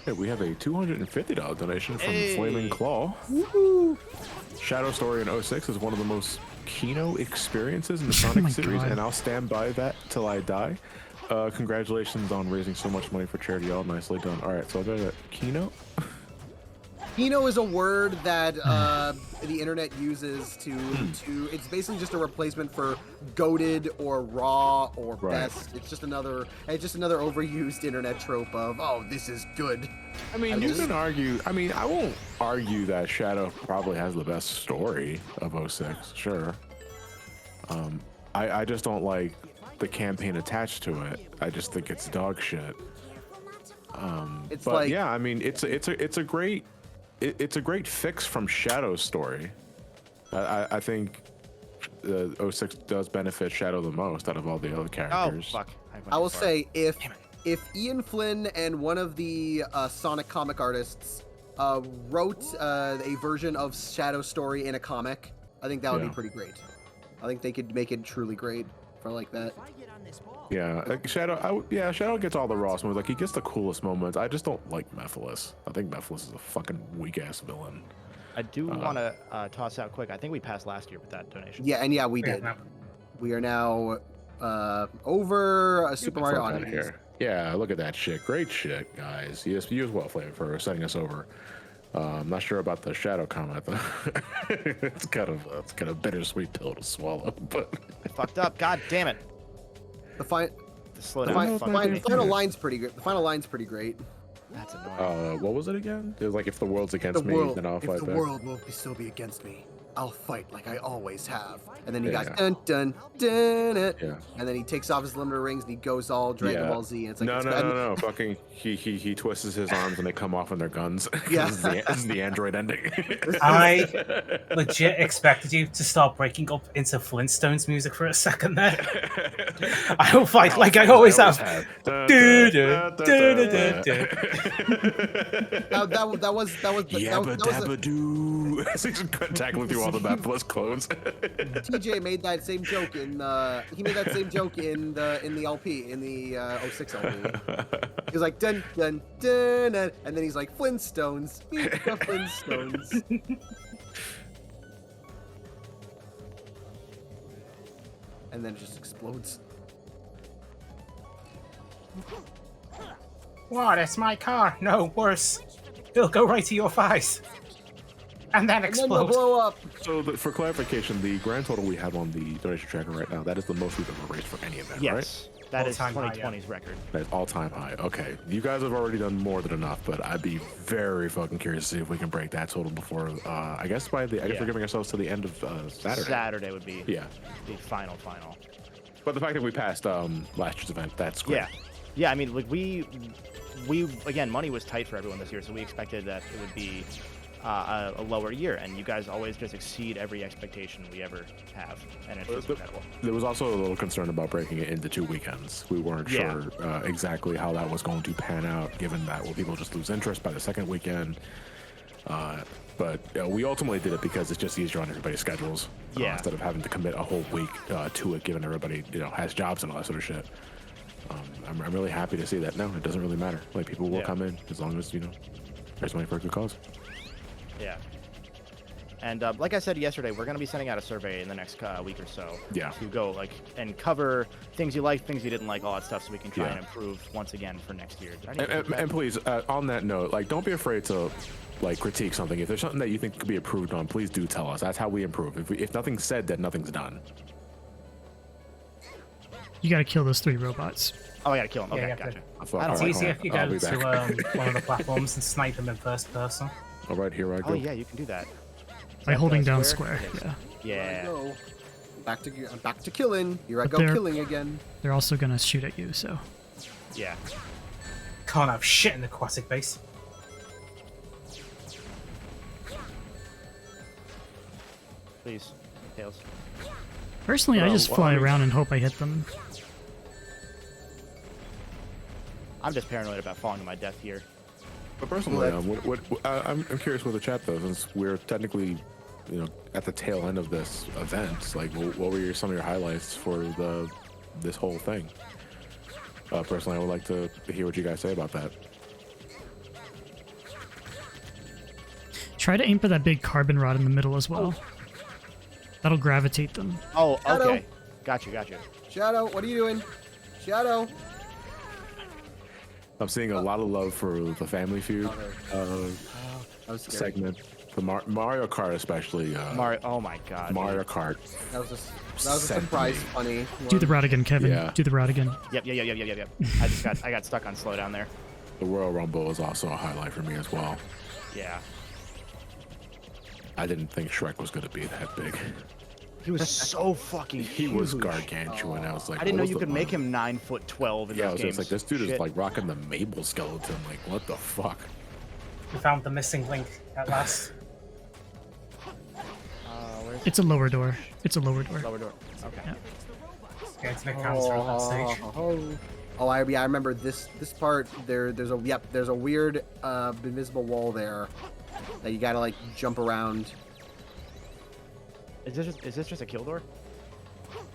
Hey, we have a $250 donation from Flaming Claw. Woohoo! Shadow Story in 06 is one of the most Kino experiences in the Sonic series, and I'll stand by that till I die. Congratulations on raising so much money for charity. All nicely done. All right, so I'll go to Kino. Kino is a word that the internet uses to it's basically just a replacement for goated or raw or best. It's just another overused internet trope of, oh, this is good. I mean, you can argue. I mean, I won't argue that Shadow probably has the best story of 06. Sure. I just don't like the campaign attached to it. I just think it's dog shit. It's but like, yeah, I mean, it's a great fix from Shadow's story. I think 06 does benefit Shadow the most out of all the other characters. Oh fuck! I will say if Ian Flynn and one of the Sonic comic artists wrote a version of Shadow's story in a comic, I think that would be pretty great. I think they could make it truly great for like that. Yeah, like Shadow gets all the raw moments. Like, he gets the coolest moments. I just don't like Mephiles. I think Mephiles is a fucking weak ass villain. I do want to toss out quick. I think we passed last year with that donation. Yeah, and we did. We are now over Super Mario Odyssey. Here. Yeah, look at that shit. Great shit, guys. Yes, you as well, Flavor, for setting us over. I'm not sure about the Shadow comment though. it's kind of a bittersweet pill to swallow, but fucked up. God damn it. The final line's pretty good. The final line's pretty great. That's annoying. What was it again? It was like, if the world's against me, then I'll fight back. If the world will still be against me, I'll fight like I always have. And then he got dun dun dun it. Yeah. And then he takes off his limiter rings and he goes all Dragon Ball Z. And it's like, no. Fucking he twists his arms and they come off on their guns. Yeah. this is the android ending. I legit expected you to start breaking up into Flintstones music for a second there. I will fight like I always have. That was tackling through all the Mad Plus clones. TJ made that same joke in the LP, in the 06 LP. He was like dun dun dun, and then he's like, Flintstones, meet the Flintstones. And then it just explodes. What? It's my car. No, worse. It'll go right to your thighs. And then and then explode. they'll blow up. So for clarification, the grand total we have on the donation tracker right now, that is the most we've ever raised for any event, right? Yes, that is All-time high, 2020's record. That's all-time high. Okay, you guys have already done more than enough, but I'd be very fucking curious to see if we can break that total before. I guess we're giving ourselves to the end of Saturday. Saturday would be Yeah, the final. but the fact that we passed last year's event, that's great. Yeah. I mean, like we again, money was tight for everyone this year, so we expected that it would be a lower year, and you guys always just exceed every expectation we ever have, and it's just incredible. There was also a little concern about breaking it into 2 weekends. We weren't sure exactly how that was going to pan out, given that people just lose interest by the second weekend. But we ultimately did it because it's just easier on everybody's schedules. Instead of having to commit a whole week to it, given everybody has jobs and all that sort of shit. I'm really happy to see that. No, it doesn't really matter. Like, people will come in as long as there's money for a good cause. Yeah. And like I said yesterday, we're going to be sending out a survey in the next week or so. Yeah. To go and cover things you like, things you didn't like, all that stuff, so we can try and improve once again for next year. And please, on that note, don't be afraid to critique something. If there's something that you think could be improved on, please do tell us. That's how we improve. If nothing's said, then nothing's done. You gotta kill those 3 robots. Oh, I gotta kill them. Okay, Yeah, gotcha. It's easier if you go to one of the platforms and snipe them in first person. All right, here I go. Oh yeah, you can do that. By holding down square. Yeah. Back to killing. Here I go killing again. They're also gonna shoot at you, so. Yeah. Can't have shit in the aquatic base. Please, Tails. Personally, I just fly around and hope I hit them. I'm just paranoid about falling to my death here. But personally, I'm curious with the chat though, since we're technically, at the tail end of this event. Like, what were some of your highlights for this whole thing? Personally, I would like to hear what you guys say about that. Try to aim for that big carbon rod in the middle as well. That'll gravitate them. Oh, Shadow. okay. Gotcha. Shadow, what are you doing? Shadow. I'm seeing a lot of love for the Family Feud segment. The Mario Kart especially. Oh my god. Mario Kart. That was a surprise funny. Do the route again, Kevin. Yeah. Do the route again. Yep. I got stuck on slowdown there. The Royal Rumble is also a highlight for me as well. Yeah. I didn't think Shrek was going to be that big. He was so fucking huge. He was gargantuan. I was like, I didn't know you could make him 9'12" in I those was games. just like, this dude is rocking the Mabel skeleton. Like, what the fuck? We found the missing link at last. It's a lower door. It's a lower door. Lower door. Okay. Yeah. Going to make counter on that stage. Oh, I remember this part. There's a weird invisible wall there that you gotta jump around. Is this just a kill door?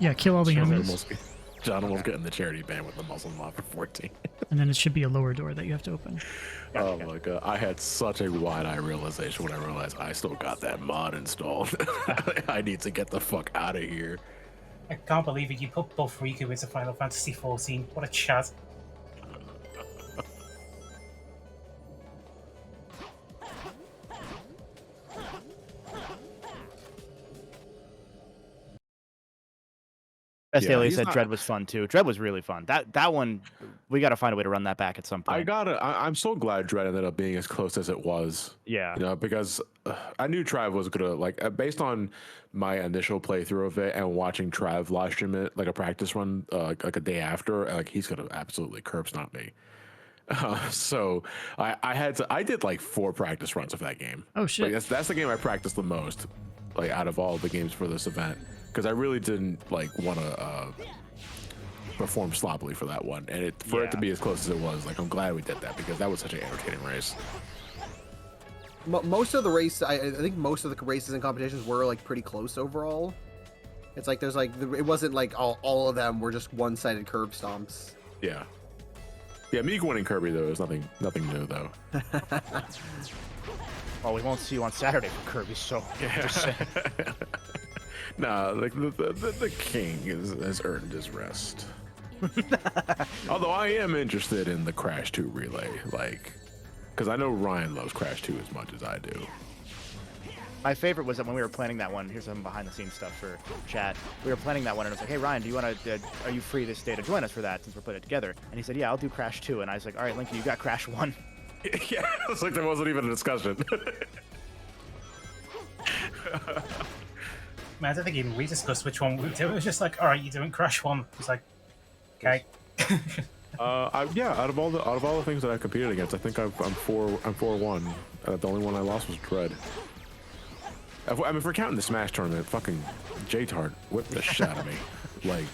Yeah, kill all the enemies. John almost getting the charity band with the muzzle mod for 14. And then it should be a lower door that you have to open. Oh my god, I had such a wide-eye realization when I realized I still got that mod installed. I need to get the fuck out of here. I can't believe it. You put both Riku into Final Fantasy XIV. What a chat. Best Daily said Dread was fun too. Dread was really fun. That one, we got to find a way to run that back at some point. I'm so glad Dread ended up being as close as it was. Yeah. Because I knew Trav was gonna based on my initial playthrough of it and watching Trav live stream it a practice run like a day after, he's gonna absolutely curb stomp me. So I did 4 practice runs of that game. Oh shit. That's the game I practiced the most, out of all the games for this event. Because I really didn't want to perform sloppily for that one, and for it to be as close as it was, I'm glad we did that because that was such an entertaining race. Most of the race, I think most of the races and competitions were pretty close overall. It's there's it wasn't all of them were just one-sided curb stomps. Yeah. Yeah, me winning Kirby though is nothing new though. Oh, we won't see you on Saturday for Kirby, so just saying. Nah, the king has earned his rest. Although I am interested in the Crash 2 relay, because I know Ryan loves Crash 2 as much as I do. My favorite was that when we were planning that one, here's some behind the scenes stuff for chat. We were planning that one and it was like, hey Ryan, do you want to, are you free this day to join us for that since we're putting it together? And he said, yeah, I'll do Crash 2. And I was like, all right, Lincoln, you got Crash 1. Yeah, it's like there wasn't even a discussion. Man, I don't think even we discussed which one we would do. It was just like, all right, you're doing Crash 1. It's like, okay. Yeah, out of all the things that I competed against, I think I'm 4-1. The only one I lost was Dread. I mean, if we're counting the Smash tournament, fucking J-Tart whipped the shit out of me. Like,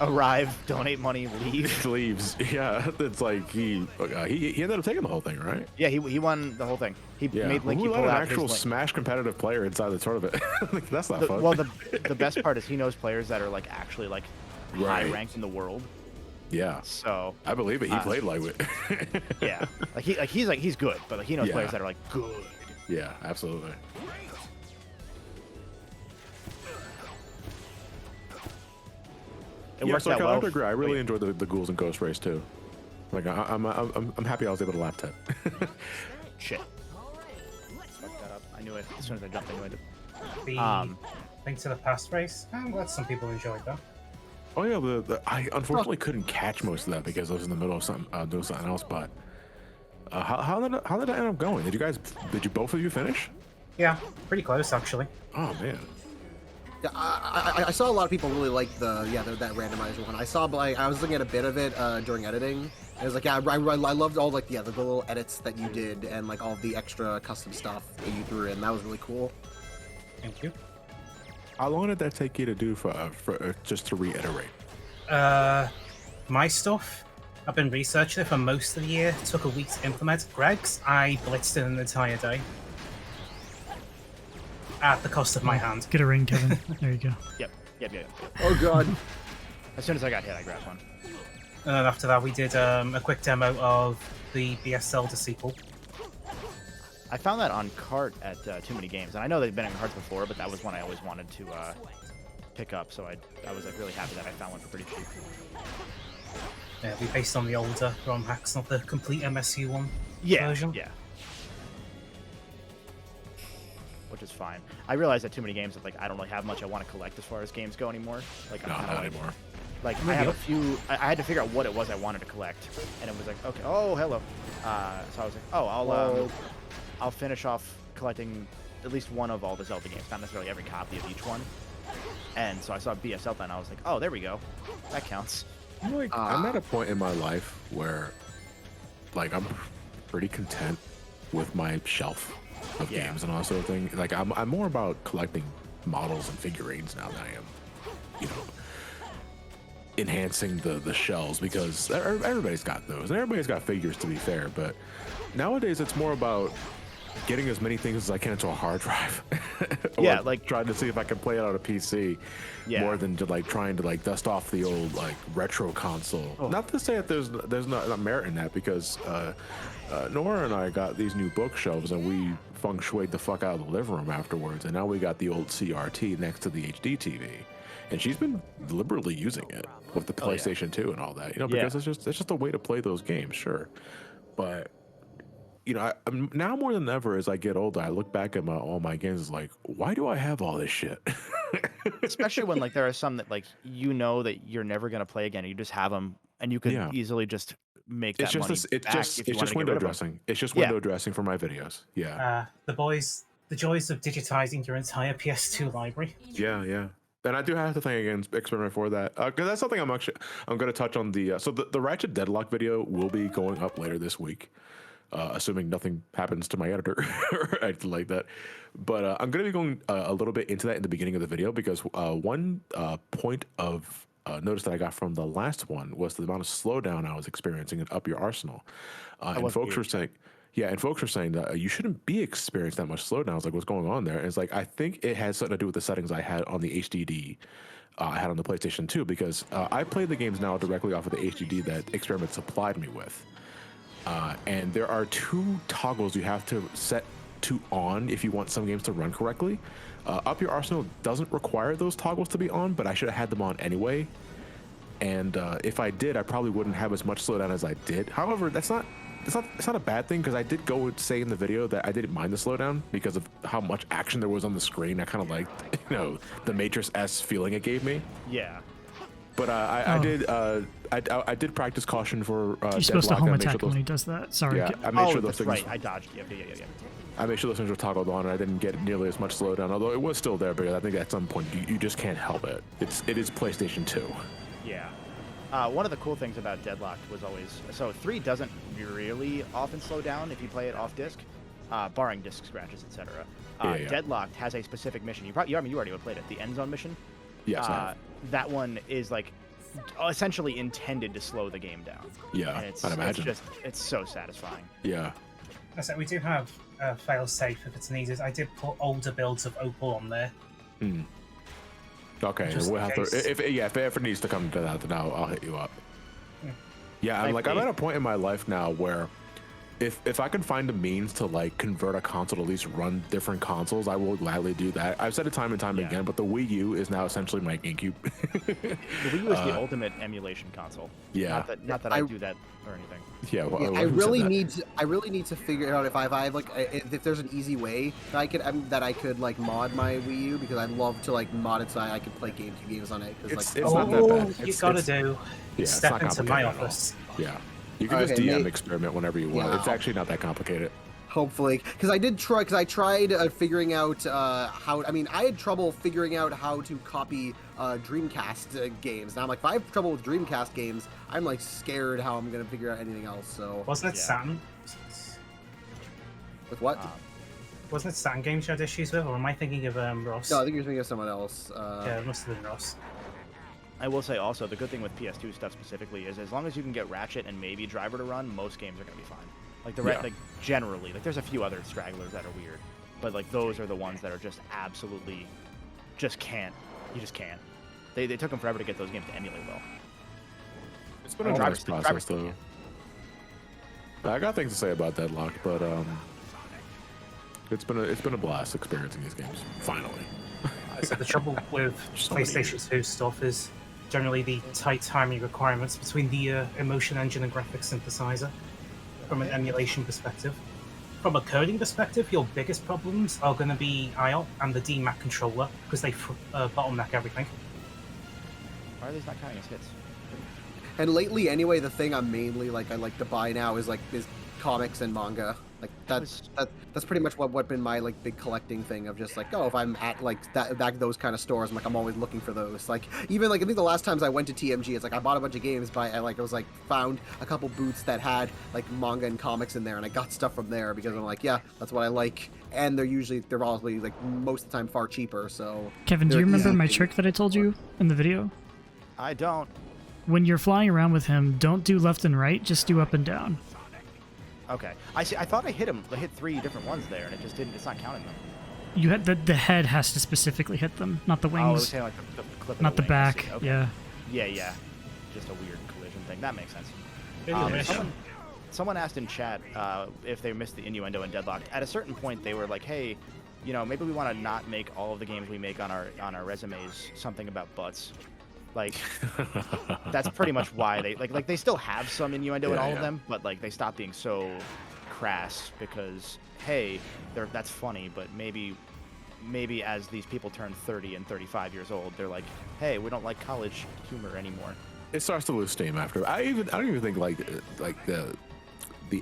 arrive, donate money, leave. Leaves. Yeah, it's like he ended up taking the whole thing, right? Yeah, he won the whole thing. He made Linky Who pull let an out actual his Smash competitive player inside the tournament? Like, that's not fun. Well, the best part is he knows players that are like actually like high Right. ranked in the world. Yeah. So I believe it. He played lightweight. yeah, he's good, but like he knows Yeah. players that are like good. Yeah, absolutely. It Yeah, worked so out I well. would agree. I really enjoyed the Ghouls and Ghost race too. Like I'm happy I was able to lap 10. Shit. Fucked that up. I knew it as soon as I jumped. I knew it. The Link to the Past race. I'm glad some people enjoyed that. Oh yeah, I unfortunately couldn't catch most of that because I was in the middle of doing something else. But how did that end up going? Did you both of you finish? Yeah, pretty close actually. Oh man. Yeah, I saw a lot of people really like that randomizer one. I saw I was looking at a bit of it during editing. It was like, yeah, I loved all like the little edits that you did and like all the extra custom stuff that you threw in. That was really cool. Thank you. How long did that take you to do for just to reiterate? My stuff, I've been researching it for most of the year. It took a week to implement. Greg's, I blitzed it an entire day. At the cost of my hand. Get a ring, Kevin. There you go. Yep. Oh god. As soon as I got hit, I grabbed one. And then after that, we did a quick demo of the BS Zelda sequel. I found that on cart at Too Many Games, and I know they've been in carts before, but that was one I always wanted to pick up. So I was like really happy that I found one for pretty cheap. Yeah, we based on the older ROM hacks, not the complete MSU one version. Yeah. Which is fine. I realized at Too Many Games that like I don't really have much I want to collect as far as games go anymore. Like I'm not kinda anymore. Like I have a few. I had to figure out what it was I wanted to collect, and it was like, okay, oh hello. So I was like, oh I'll finish off collecting at least one of all the Zelda games, not necessarily every copy of each one. And so I saw BS Zelda, and I was like, oh there we go, that counts. I'm at a point in my life where, like, I'm pretty content with my shelf of games and all that sort of thing. Like, I'm more about collecting models and figurines now than I am, you know, enhancing the shells, because everybody's got those and everybody's got figures, to be fair. But nowadays it's more about getting as many things as I can into a hard drive. Yeah, like trying to see if I can play it on a PC more than just like trying to like dust off the old like retro console. Not to say that there's not merit in that, because Nora and I got these new bookshelves and we feng shuied the fuck out of the living room afterwards, and now we got the old CRT next to the HD TV, and she's been deliberately using it with the PlayStation 2 and all that, you know, because it's just a way to play those games, sure. But you know, I'm now more than ever as I get older, I look back at all my games, it's like, why do I have all this shit? Especially when like there are some that like you know that you're never gonna play again, and you just have them, and you could easily just make that money back if you it's wanted just to window get rid of them. dressing. It's just window dressing for my videos. Yeah. The joys of digitizing your entire PS2 library. Yeah. And I do have to thank again Experiment for that, because that's something I'm going to touch on. So the Ratchet Deadlock video will be going up later this week, assuming nothing happens to my editor or anything like that. But I'm going to be going a little bit into that in the beginning of the video, because one point of notice that I got from the last one was the amount of slowdown I was experiencing in Up Your Arsenal. And folks were saying, that you shouldn't be experiencing that much slowdown. I was like, what's going on there? And it's like, I think it has something to do with the settings I had on the HDD I had on the PlayStation 2, because I play the games now directly off of the HDD that Experiment supplied me with. And there are two toggles you have to set to on if you want some games to run correctly. Up Your Arsenal doesn't require those toggles to be on, but I should have had them on anyway. And if I did, I probably wouldn't have as much slowdown as I did. However, that's not it's not a bad thing because I did go and say in the video that I didn't mind the slowdown because of how much action there was on the screen. I kind of liked, the Matrix-S feeling it gave me. Yeah. But I did practice caution for You're supposed to home attack when he does that. Sorry. Yeah, I made sure those that's things. right. I dodged. Yeah. I made sure those things were toggled on, and I didn't get nearly as much slowdown. Although it was still there, because I think at some point you just can't help it. It is PlayStation 2. Yeah. One of the cool things about Deadlocked was always 3 doesn't really often slow down if you play it off disc, barring disc scratches, etc. Deadlocked has a specific mission. You already played it. The end zone mission. Yes. That one is like essentially intended to slow the game down. Yeah, and I'd imagine. It's so satisfying. Yeah. So we do have fail safe if it's needed. I did put older builds of Opal on there. Okay, we'll have to. If it ever needs to come to that, then I'll hit you up. Yeah, I'm at a point in my life now where if I can find a means to like convert a console to at least run different consoles, I will gladly do that. I've said it time and time again, but the Wii U is now essentially my GameCube. The Wii U is the ultimate emulation console. Yeah. Not that I do that or anything. Yeah, I really need to figure out if there's an easy way that I could like mod my Wii U, because I'd love to like mod it so I could play GameCube games on it. It's not that bad. You gotta step into my office. Yeah. You can just DM experiment whenever you want. It's actually not that complicated. Hopefully, because I tried figuring out how. I mean, I had trouble figuring out how to copy Dreamcast games. Now I'm like, if I have trouble with Dreamcast games, I'm like scared how I'm gonna figure out anything else. So wasn't it Saturn? With what? Wasn't it Saturn games you had issues with, or am I thinking of Ross? No, I think you're thinking of someone else. Yeah, it must have been Ross. I will say also, the good thing with PS2 stuff specifically is as long as you can get Ratchet and maybe Driver to run, most games are going to be fine. Like generally, like there's a few other stragglers that are weird, but like those are the ones that are just absolutely, just can't. You just can't. They took them forever to get those games to emulate well. It's been a nice process though. I got things to say about Deadlocked, but it's been a blast experiencing these games. Finally. So the trouble with PlayStation 2 stuff is generally the tight timing requirements between the emotion engine and graphics synthesizer from an emulation perspective. From a coding perspective, your biggest problems are going to be IO and the DMAC controller, because they bottleneck everything. Why are these not counting as hits? And lately, anyway, the thing I'm mainly I like to buy now is comics and manga. Like that's pretty much what been my like big collecting thing of just like, oh, if I'm at like those kind of stores, I'm always looking for those. Like even like I think the last times I went to TMG, it's like I bought a bunch of games, but I found a couple booths that had like manga and comics in there, and I got stuff from there because I'm like, yeah, that's what I like. And they're probably like most of the time far cheaper. So Kevin, do you remember my trick that I told you in the video? I don't. When you're flying around with him, don't do left and right, just do up and down. Okay, I see. I thought I hit him. I hit 3 different ones there, and it just didn't. It's not counting them. You had the head has to specifically hit them, not the Oh, I was wings, saying like the clip of not the wing, I back. see. Okay. Yeah. Yeah. Just a weird collision thing. That makes sense. Someone asked in chat if they missed the innuendo in Deadlocked. At a certain point, they were like, "Hey, maybe we want to not make all of the games we make on our resumes something about butts." Like, that's pretty much why they like they still have some innuendo in all of them, but like they stop being so crass because hey, that's funny, but maybe as these people turn 30 and 35 years old, they're like, hey, we don't like college humor anymore. It starts to lose steam after. I don't even think like the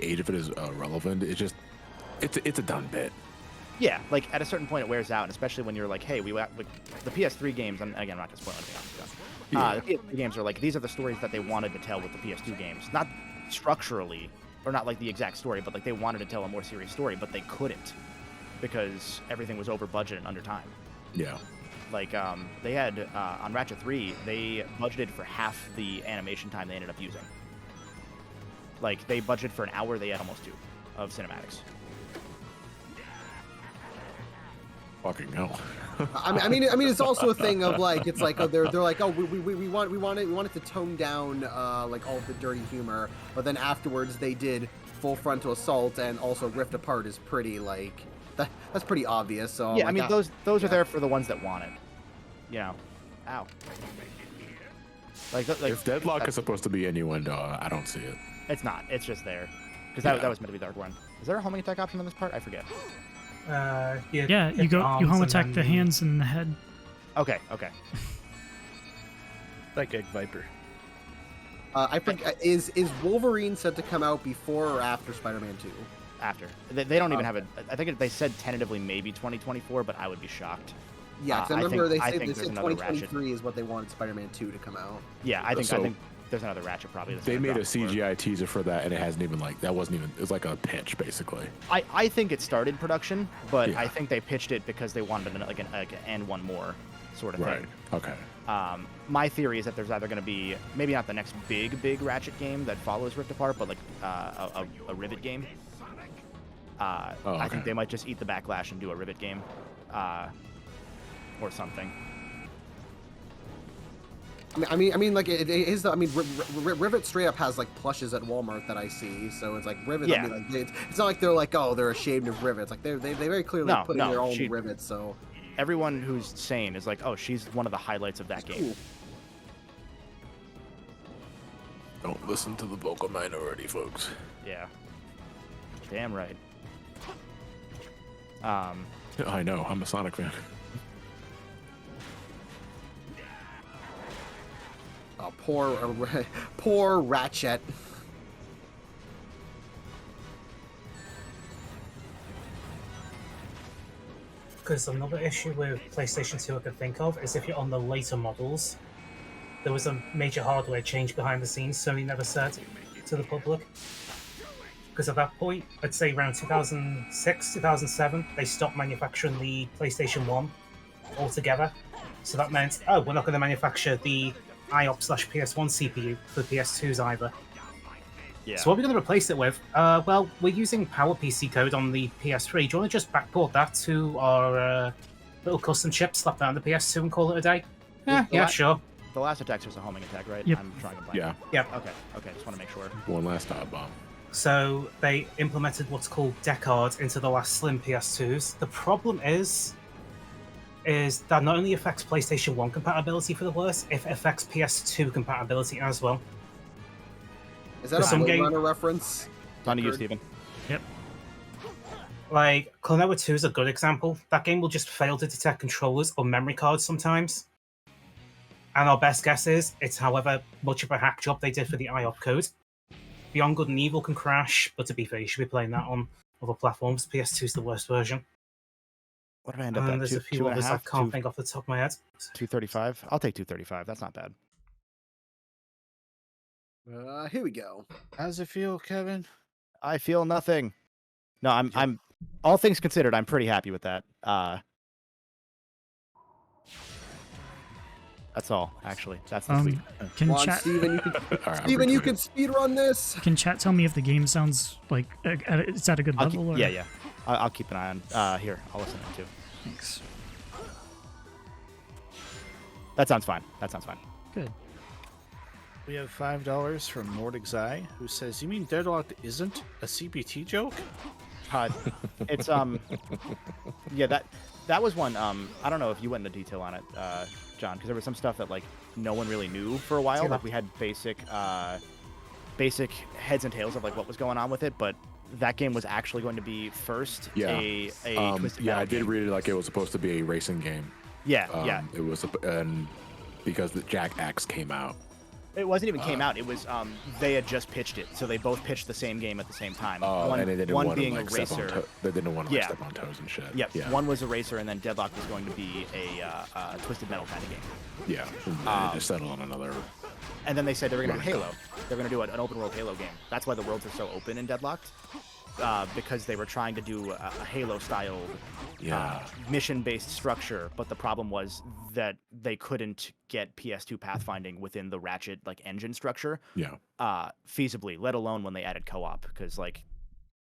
age of it is relevant. It's a done bit. Yeah, like at a certain point it wears out, and especially when you're like, hey, the PS3 games, and again, I'm not gonna spoil anything. The PS3 games are like, these are the stories that they wanted to tell with the PS2 games. Not structurally, or not like the exact story, but like they wanted to tell a more serious story, but they couldn't because everything was over budget and under time. Yeah. Like they had on Ratchet 3, they budgeted for half the animation time they ended up using. Like they budgeted for an hour, they had almost 2 of cinematics. Fucking hell. I mean, it's also a thing of like, it's like, oh, they're like, oh, we want it to tone down like all of the dirty humor, but then afterwards they did full frontal assault and also ripped apart is pretty like that's pretty obvious. So yeah, like, I mean those are there for the ones that want it. Ow. Like if Deadlock is supposed to be innuendo, I don't see it. It's not. It's just there. Because that was meant to be the arc one. Is there a homing attack option on this part? I forget. Yeah, you home attack the hands and the head. Okay. Like Egg Viper. I think is Wolverine set to come out before or after Spider-Man 2? After. They don't even have a. I think they said tentatively maybe 2024, but I would be shocked. Yeah, because I remember they said there's another 2023 is what they wanted Spider-Man 2 to come out. Yeah, I think there's another Ratchet probably. They made a CGI teaser for that, and it hasn't even that wasn't even. It was like a pitch basically. I think it started production, but Yeah. I think they pitched it because they wanted like an and one more sort of thing. Okay. My theory is that there's either going to be maybe not the next big Ratchet game that follows Rift Apart, but like a Rivet game. I think they might just eat the backlash and do a Rivet game, or something. I mean, like it is. I mean, Rivet straight up has like plushes at Walmart that I see. So it's like Rivet. Yeah. I mean, like it's not like they're like, oh, they're ashamed of Rivet. It's like they very clearly put in their own Rivets. So everyone who's sane is like, oh, she's one of the highlights of that game. Ooh. Don't listen to the vocal minority, folks. Yeah. Damn right. I know. I'm a Sonic fan. Oh, poor Ratchet. Because another issue with PlayStation 2 I could think of is if you're on the later models, there was a major hardware change behind the scenes Sony never said to the public. Because at that point, I'd say around 2006, 2007, they stopped manufacturing the PlayStation 1 altogether. So that meant, oh, we're not going to manufacture the IOP/PS1 CPU for PS2s either. Yeah. So what are we going to replace it with? Well, we're using PowerPC code on the PS3. Do you want to just backport that to our little custom chip, slap that on the PS2 and call it a day? Yeah, sure. The last attack was a homing attack, right? Yep. I'm trying to blank. Yeah. Yep. Okay. Just want to make sure. One last time bomb. So they implemented what's called Decard into the last slim PS2s. The problem is that not only affects PlayStation 1 compatibility for the worse, it affects PS2 compatibility as well. Is that a Blade Runner reference? On to you, Steven. Yep. Like, Klonoa 2 is a good example. That game will just fail to detect controllers or memory cards sometimes. And our best guess is it's however much of a hack job they did for the IOP code. Beyond Good and Evil can crash, but to be fair, you should be playing that on other platforms. PS2 is the worst version. What did I end up at? There's a few others I can't think off the top of my head. 235? I'll take 235. That's not bad. Here we go. How does it feel, Kevin? I feel nothing. No, I'm all things considered, I'm pretty happy with that. That's all, actually. That's the tweet. Can Come chat? on, Steven, you can speedrun this. Can chat tell me if the game sounds like it's at a good level? Or? Yeah. I'll keep an eye on. Here, I'll listen to it too. Thanks. That sounds fine. Good. We have $5 from Nordic Zai, who says, "You mean Deadlocked isn't a CBT joke?" It's yeah, that was one. I don't know if you went into detail on it, John, because there was some stuff that like no one really knew for a while. Like we had basic heads and tails of like what was going on with it, but that game was actually going to be first a twisted I metal did game. read it like it was supposed to be a racing game. Yeah. It was and because the Jack X came out. It wasn't even came out. It was they had just pitched it, so they both pitched the same game at the same time. And they didn't one want being to, a like, racer. they didn't want to step on toes and shit. Yep. Yeah. One was a racer, and then Deadlock was going to be a twisted metal kind of game. Yeah. And they just settled on another. And then they said they were going to do Halo. They're going to do an open world Halo game. That's why the worlds are so open in Deadlocked. Because they were trying to do a Halo-style mission-based structure, but the problem was that they couldn't get PS2 pathfinding within the Ratchet engine structure feasibly, let alone when they added co-op, because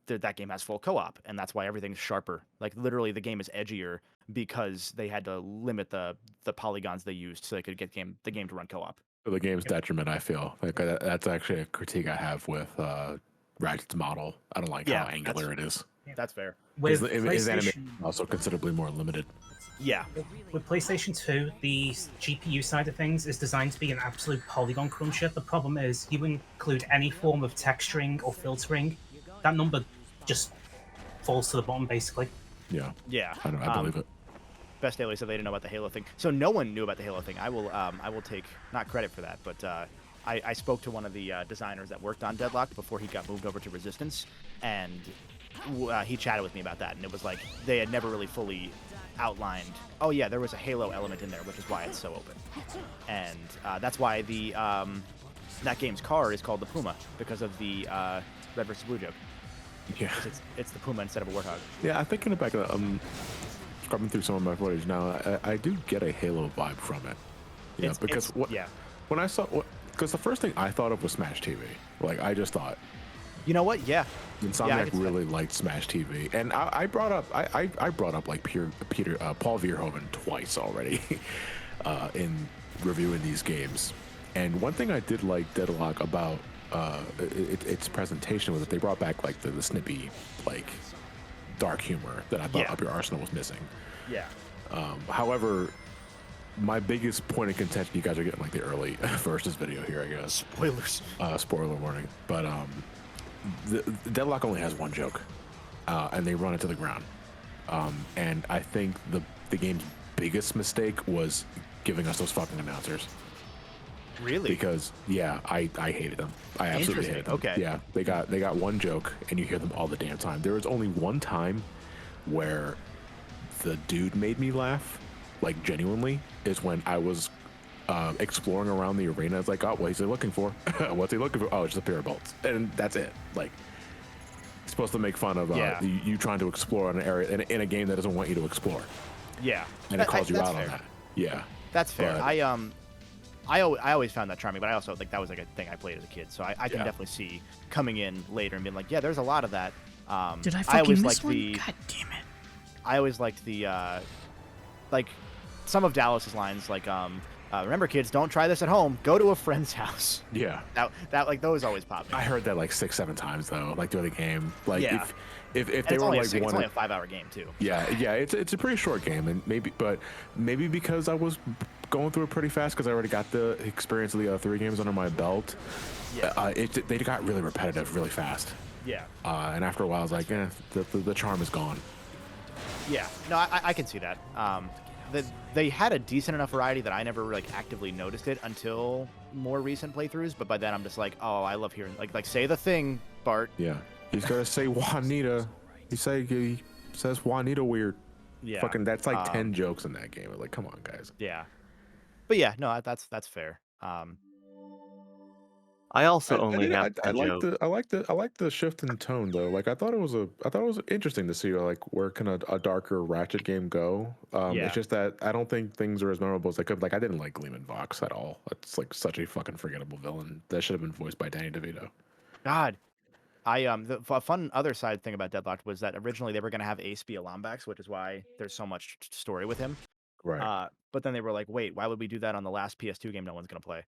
that game has full co-op, and that's why everything's sharper. Literally, the game is edgier because they had to limit the polygons they used so they could get the game to run co-op. For the game's detriment, I feel that's actually a critique I have with Ratchet's model. I don't like how angular it is. That's fair. His animation also considerably more limited. Yeah. With PlayStation 2, the GPU side of things is designed to be an absolute polygon cruncher. The problem is, you include any form of texturing or filtering, that number just falls to the bottom, basically. Yeah. Yeah. I believe it. Best Daily said they didn't know about the Halo thing. So no one knew about the Halo thing. I will take not credit for that, but I spoke to one of the designers that worked on Deadlocked before he got moved over to Resistance, and he chatted with me about that, and it was like they had never really fully outlined, oh yeah, there was a Halo element in there, which is why it's so open. And that's why the that game's car is called the Puma, because of the Red vs. Blue joke. Yeah. It's the Puma instead of a Warthog. Yeah, I think in the back of the, scrubbing through some of my footage now, I do get a Halo vibe from it. Yeah, because when I saw, because the first thing I thought of was Smash TV. Like, I just thought, you know what? Yeah. Insomniac really liked Smash TV, and I brought up like Paul Verhoeven twice already in reviewing these games. And one thing I did like Deadlock about its presentation was that they brought back like the snippy, like dark humor that I thought Up Your Arsenal was missing. Yeah. However, my biggest point of contention, you guys are getting like the early versus video here, I guess. Spoilers. Spoiler warning. But the Deadlock only has one joke, and they run it to the ground. And I think the game's biggest mistake was giving us those fucking announcers. Really? Because I hated them. I absolutely hated them. Okay. Yeah, they got one joke, and you hear them all the damn time. There was only one time where the dude made me laugh, like genuinely, is when I was exploring around the arena. It's like, oh, what is he looking for? What's he looking for? Oh, it's just a pair of bolts, and that's it. Like, it's supposed to make fun of you trying to explore an area in a game that doesn't want you to explore. Yeah, and it calls you out on that. Yeah, that's fair. But, I always found that charming, but I also like that was like a thing I played as a kid, so I can definitely see coming in later and being like, yeah, there's a lot of that. Did I fucking miss one? God damn it! I always liked the like some of Dallas's lines, like remember kids, don't try this at home. Go to a friend's house. Yeah. That like those always pop me. I heard that like 6-7 times though, like during the game. Like if they it's were only like it's only a 5-hour game too. Yeah, it's a pretty short game, and maybe because I was going through it pretty fast because I already got the experience of the 3 games under my belt. Yeah. They got really repetitive really fast. Yeah. And after a while, I was like, the charm is gone. Yeah. No, I can see that. They had a decent enough variety that I never like actively noticed it until more recent playthroughs. But by then, I'm just like, oh, I love hearing like say the thing, Bart. Yeah. He's gotta say Juanita. He says Juanita weird. Yeah. Fucking that's like 10 jokes in that game. Like, come on, guys. Yeah. But yeah, no, that's fair. I also only have I like the shift in tone though. Like I thought it was interesting to see like where can a darker Ratchet game go. It's just that I don't think things are as memorable as they could. Like I didn't like Gleeman Vox at all. It's like such a fucking forgettable villain. That should have been voiced by Danny DeVito. God. The fun other side thing about Deadlocked was that originally they were going to have Ace be a Lombax, which is why there's so much story with him. Right. But then they were like, wait, why would we do that on the last PS2 game no one's going to play?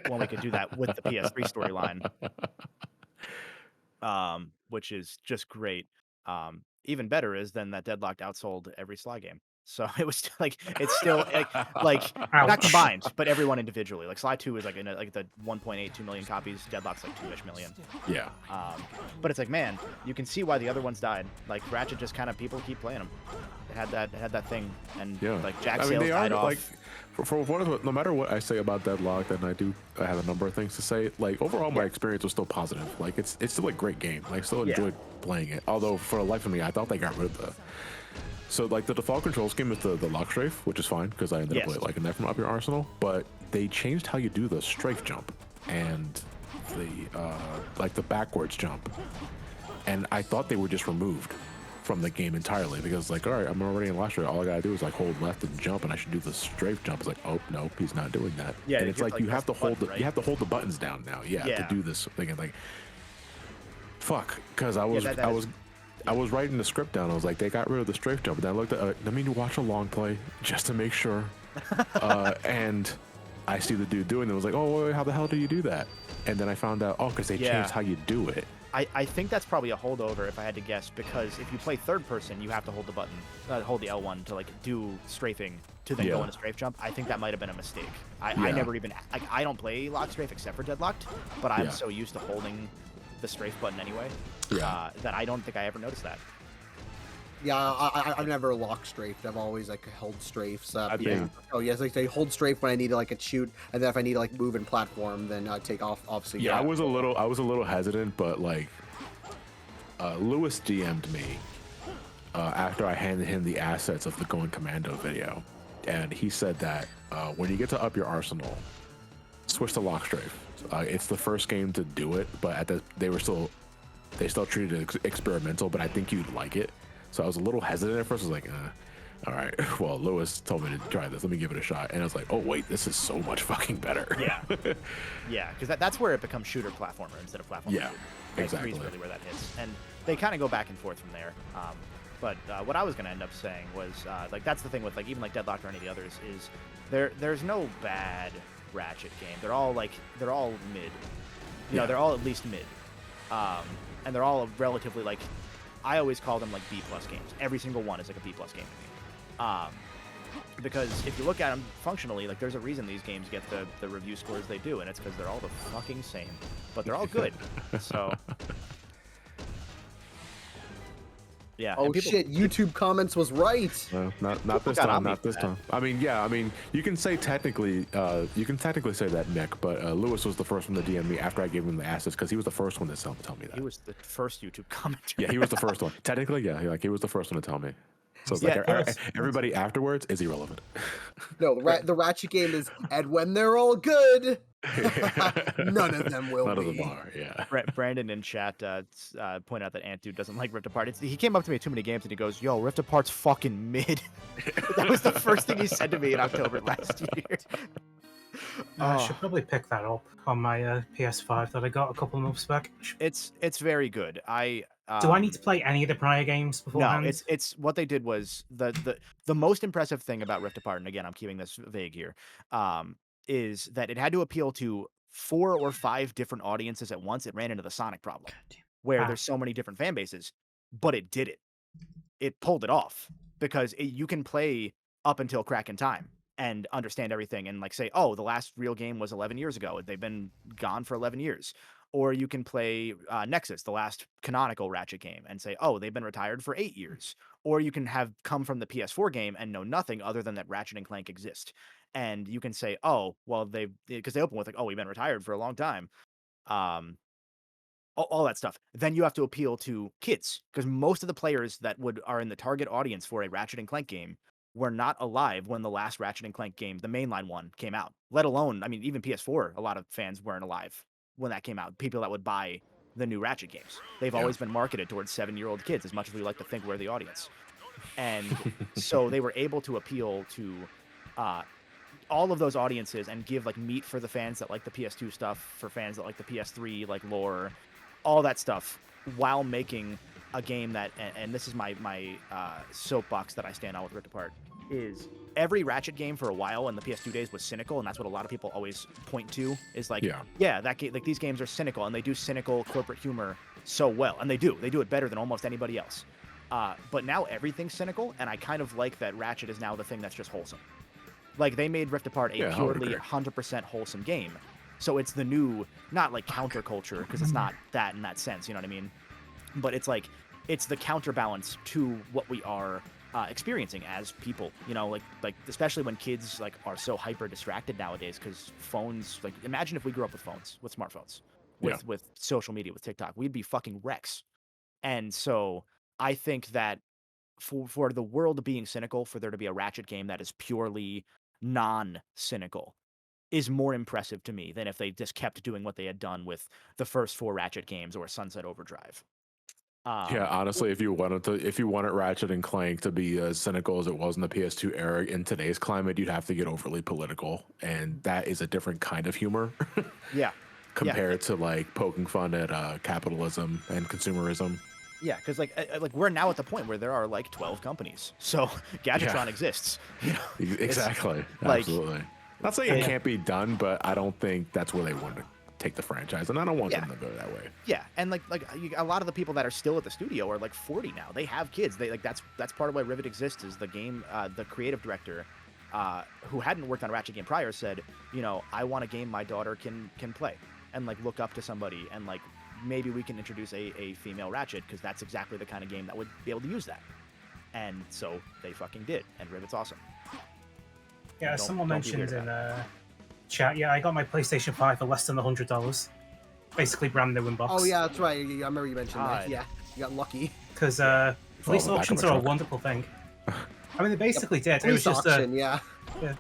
When we could do that with the PS3 storyline, which is just great. Even better is then that Deadlocked outsold every Sly game. So it was like it's still like not combined, but everyone individually. Like Sly 2 is like like the 1.82 million copies. Deadlock's like 2-ish million. Yeah. But it's like, man, you can see why the other ones died. Like Ratchet just kind of people keep playing them. It had that thing, and like Jack sales died off. Like, for no matter what I say about Deadlocked, and I have a number of things to say. Like overall, my experience was still positive. Like it's still a great game. I still enjoyed playing it. Although for the life of me, I thought they got rid of the. So like the default control scheme is the lock strafe, which is fine because I ended up really liking that from Up Your Arsenal. But they changed how you do the strafe jump and the like the backwards jump, and I thought they were just removed from the game entirely because like, all right, I'm already in lock strafe. All I gotta do is like hold left and jump, and I should do the strafe jump. It's like, oh no, he's not doing that. Yeah, and it's like you have to hold you have to hold the buttons down now. Yeah, to do this thing. And like, fuck, because I was writing the script down. I was like, they got rid of the strafe jump. And I looked at let me watch a long play just to make sure. And I see the dude doing it. I was like, oh, wait, how the hell do you do that? And then I found out, oh, because they changed how you do it. I think that's probably a holdover if I had to guess, because if you play third person, you have to hold the button, hold the L1 to like do strafing to then go into strafe jump. I think that might have been a mistake. I never even I don't play lock strafe except for Deadlocked, but I'm so used to holding the strafe button anyway. Yeah. That I don't think I ever noticed that. Yeah, I've never locked strafed. I've always like held strafes. think- Oh yes, like they hold strafe when I need to like shoot, and then if I need to like move and platform, then take off. Obviously. Yeah, I was a little hesitant, but like, Lewis DM'd me after I handed him the assets of the Going Commando video, and he said that when you get to up your arsenal, switch to lock strafe. It's the first game to do it, but they still treated it experimental, but I think you'd like it. So I was a little hesitant at first. I was like, all right, well, Lewis told me to try this. Let me give it a shot. And I was like, oh, wait, this is so much fucking better. Yeah. Yeah, because that's where it becomes shooter platformer instead of platformer. Yeah, shooter. exactly. Like, 3 is really where that hits. And they kind of go back and forth from there. But what I was going to end up saying was, like, that's the thing with, like, even, like, Deadlock or any of the others is there's no bad Ratchet game. They're all mid. You know, they're all at least mid. And they're all relatively, like, I always call them, like, B+ games. Every single one is, like, a B+ game to me. Because if you look at them functionally, like, there's a reason these games get the review scores they do, and it's because they're all the fucking same. But they're all good. So... Yeah. Oh shit! YouTube comments was right. No, not this time. Not this time. I mean, yeah. I mean, you can technically say that, Nick. But Lewis was the first one to DM me after I gave him the assets because he was the first one to tell me that. He was the first YouTube commenter. Yeah, he was the first one. Technically, yeah. He was the first one to tell me. So it's Yeah, like everybody afterwards is irrelevant. No, the Ratchet game is, and when they're all good, none of them will None be. of them are. Yeah. Brandon in chat pointed out that Ant Dude doesn't like Rift Apart. He came up to me at too many games and he goes, "Yo, Rift Apart's fucking mid." That was the first thing he said to me in October last year. I should probably pick that up on my PS5 that I got a couple of months back. It's very good. Do I need to play any of the prior games beforehand? No, it's what they did was the most impressive thing about Rift Apart, and again, I'm keeping this vague here, is that it had to appeal to 4 or 5 different audiences at once. It ran into the Sonic problem, where there's so many different fan bases, but it did it. It pulled it off because you can play up until Crack in Time and understand everything and like say, oh, the last real game was 11 years ago. They've been gone for 11 years. Or you can play Nexus, the last canonical Ratchet game, and say, oh, they've been retired for 8 years. Or you can have come from the PS4 game and know nothing other than that Ratchet and Clank exist. And you can say, oh, well, because they open with like, oh, we've been retired for a long time. All that stuff. Then you have to appeal to kids, because most of the players that are in the target audience for a Ratchet and Clank game were not alive when the last Ratchet and Clank game, the mainline one, came out. Let alone, I mean, even PS4, a lot of fans weren't alive when that came out. People that would buy the new Ratchet games. They've always been marketed towards 7-year-old kids, as much as we like to think we're the audience. And so they were able to appeal to all of those audiences and give like meat for the fans that like the PS2 stuff, for fans that like the PS3, like lore, all that stuff, while making a game that, and this is my soapbox that I stand on with Rift Apart, is every Ratchet game for a while in the PS2 days was cynical, and that's what a lot of people always point to, is like, that game, like these games are cynical, and they do cynical corporate humor so well, and they do it better than almost anybody else. But now everything's cynical, and I kind of like that Ratchet is now the thing that's just wholesome. Like, they made Rift Apart a purely 100% wholesome game. So it's the new, not like counterculture, because it's not that in that sense, you know what I mean? But it's like, it's the counterbalance to what we are experiencing as people, you know, like especially when kids like are so hyper distracted nowadays, because phones, like, imagine if we grew up with phones, with smartphones, with social media, with TikTok, we'd be fucking wrecks. And so I think that for the world being cynical, for there to be a Ratchet game that is purely non-cynical is more impressive to me than if they just kept doing what they had done with the first 4 Ratchet games or Sunset Overdrive. Yeah, honestly, if you wanted Ratchet and Clank to be as cynical as it was in the PS2 era, in today's climate, you'd have to get overly political, and that is a different kind of humor. Compared to like poking fun at capitalism and consumerism. Yeah, because like we're now at the point where there are like 12 companies, so Gadgetron exists. You know? Exactly, absolutely. Not saying it can't be done, but I don't think that's where they want to take the franchise, and I don't want them to go that way. Yeah, and like a lot of the people that are still at the studio are like 40 now. They have kids. They like that's part of why Rivet exists. Is the game the creative director who hadn't worked on a Ratchet game prior said, you know, I want a game my daughter can play and like look up to somebody and like maybe we can introduce a female Ratchet, because that's exactly the kind of game that would be able to use that. And so they fucking did, and Rivet's awesome. Yeah, someone don't be mentioned weird in chat, yeah, I got my PlayStation 5 for less than $100. Basically brand new in box. Oh yeah, that's right. I remember you mentioned that. Yeah, you got lucky. Because police auctions are a wonderful thing. I mean, they basically did. It was just auction, yeah. It